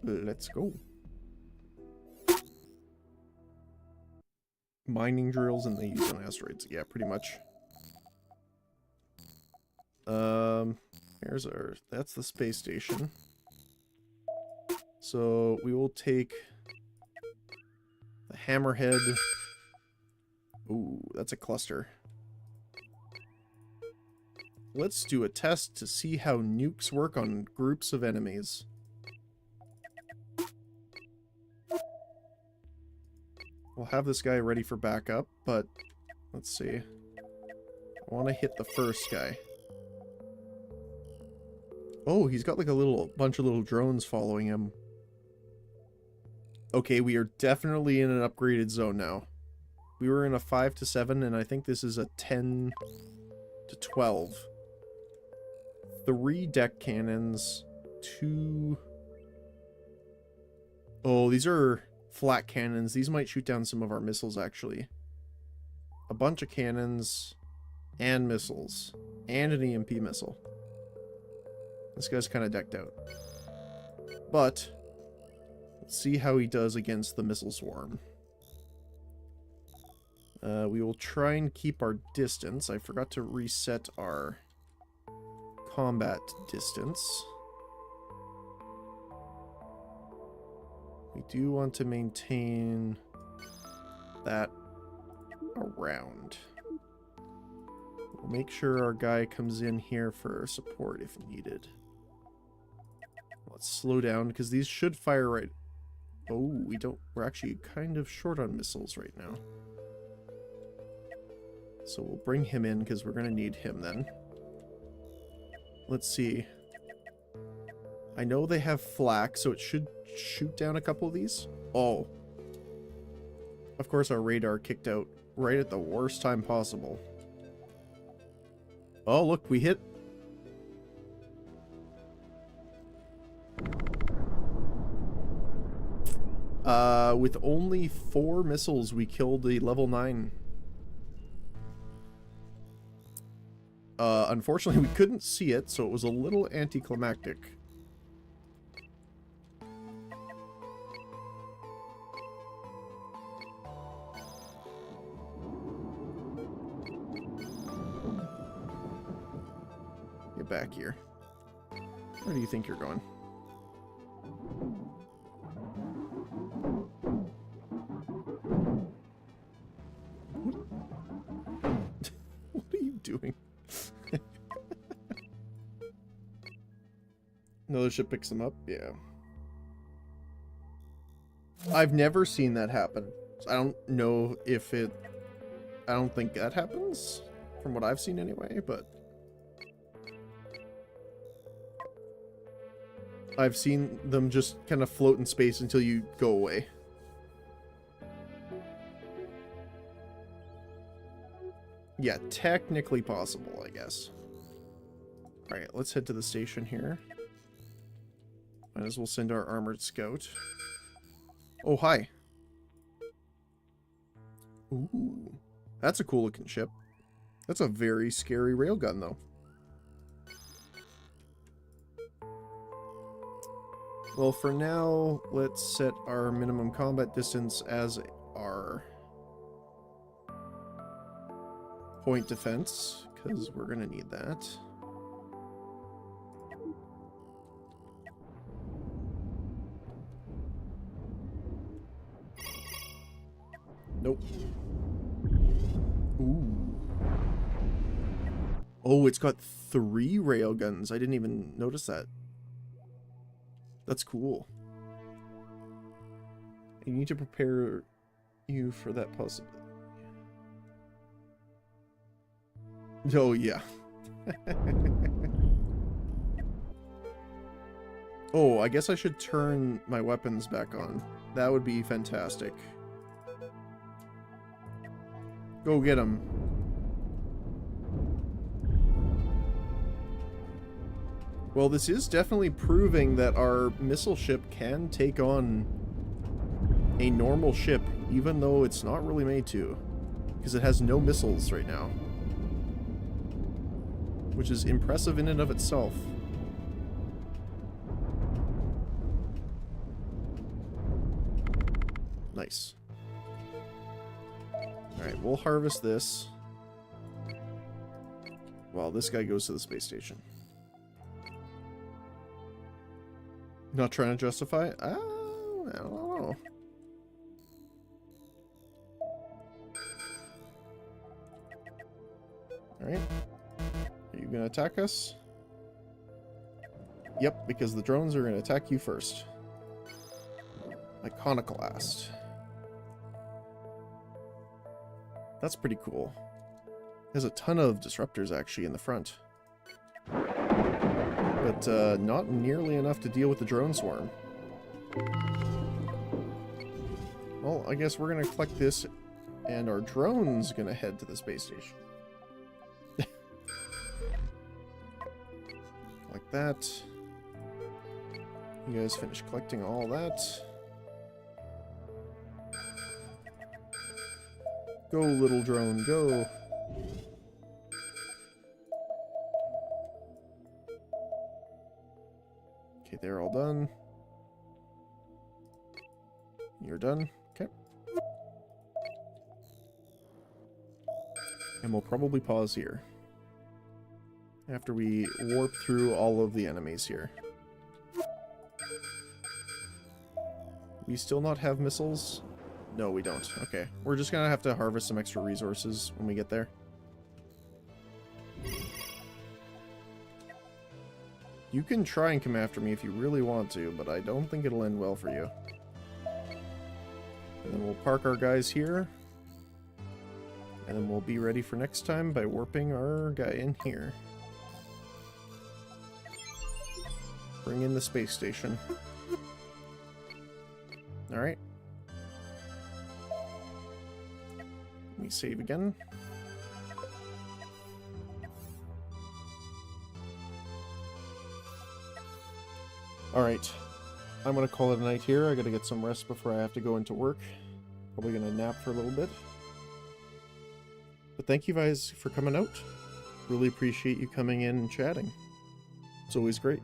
Let's go. mining drills and they use on asteroids. Yeah, pretty much. Here's our... That's the space station. So we will take the hammerhead. Ooh, that's a cluster. Let's do a test to see how nukes work on groups of enemies. We'll have this guy ready for backup, but let's see. I want to hit the first guy. Oh, he's got like a bunch of little drones following him. Okay, we are definitely in an upgraded zone now. We were in a 5 to 7, and I think this is a 10 to 12. 3 deck cannons, 2... Oh, these are flat cannons. These might shoot down some of our missiles, actually. A bunch of cannons, and missiles, and an EMP missile. This guy's kind of decked out. But... let's see how he does against the missile swarm. We will try and keep our distance. I forgot to reset our combat distance. We do want to maintain that around. We'll make sure our guy comes in here for support if needed. Let's slow down because these should fire right... Oh, we don't... We're actually kind of short on missiles right now. So we'll bring him in because we're going to need him then. Let's see. I know they have flak, so it should shoot down a couple of these. Oh. Of course our radar kicked out right at the worst time possible. Oh, look, we hit. With only 4 missiles, we killed a level 9. Unfortunately, we couldn't see it, so it was a little anticlimactic. Get back here. Where do you think you're going? What are you doing? Another ship picks them up? Yeah. I've never seen that happen. I don't know if it... I don't think that happens, from what I've seen anyway, but... I've seen them just kind of float in space until you go away. Yeah, technically possible, I guess. Alright, let's head to the station here. Might as well send our armored scout. Oh, hi. Ooh. That's a cool looking ship. That's a very scary railgun, though. Well, for now, let's set our minimum combat distance as our point defense, because we're going to need that. Nope. Ooh. Oh, it's got 3 railguns. I didn't even notice that. That's cool. I need to prepare you for that possibility. Oh, yeah. Oh, I guess I should turn my weapons back on. That would be fantastic. Go get him. Well, this is definitely proving that our missile ship can take on a normal ship, even though it's not really made to, because it has no missiles right now. Which is impressive in and of itself. Nice. Alright, we'll harvest this while this guy goes to the space station. Not trying to justify? Oh, I don't know. Alright. Are you going to attack us? Yep, because the drones are going to attack you first. Iconoclast. That's pretty cool. There's a ton of disruptors actually in the front. But not nearly enough to deal with the drone swarm. Well, I guess we're going to collect this, and our drone's going to head to the space station. Like that. You guys finish collecting all that. Go, little drone, go. Okay, they're all done. You're done. Okay. And we'll probably pause here after we warp through all of the enemies here. We still not have missiles? No, we don't. Okay. We're just gonna have to harvest some extra resources when we get there. You can try and come after me if you really want to, but I don't think it'll end well for you. And then we'll park our guys here. And then we'll be ready for next time by warping our guy in here. Bring in the space station. Alright. Let me save again. Alright. I'm gonna call it a night here. I gotta get some rest before I have to go into work. Probably gonna nap for a little bit. But thank you guys for coming out. Really appreciate you coming in and chatting. It's always great.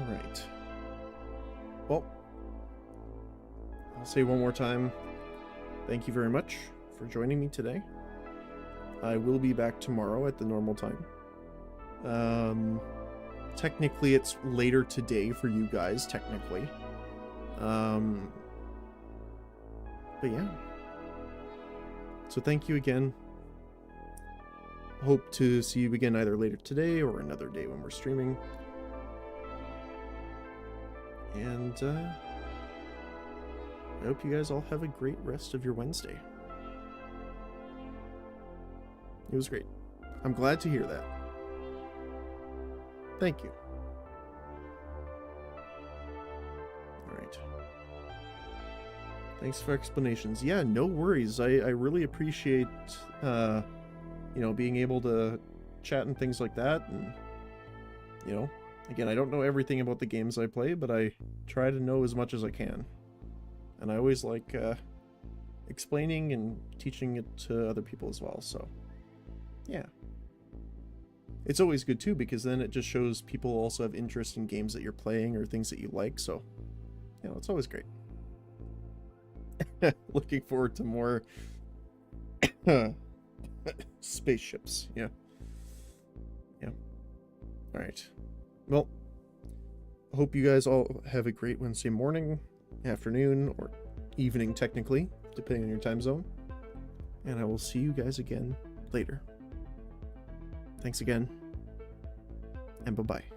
Alright. Well, I'll say one more time, thank you very much for joining me today. I will be back tomorrow at the normal time. Technically it's later today for you guys, technically. But yeah. So thank you again. Hope to see you again either later today or another day when we're streaming. And I hope you guys all have a great rest of your Wednesday. It was great. I'm glad to hear that. Thank you. Alright. Thanks for explanations. Yeah, no worries. I really appreciate you know, being able to chat and things like that. And, you know, again, I don't know everything about the games I play, but I try to know as much as I can. And I always like explaining and teaching it to other people as well, so yeah. It's always good too, because then it just shows people also have interest in games that you're playing or things that you like, so, you know, it's always great. Looking forward to more spaceships, yeah. Yeah. Alright. Well, I hope you guys all have a great Wednesday morning, afternoon, or evening technically, depending on your time zone. And I will see you guys again later. Thanks again, and bye-bye.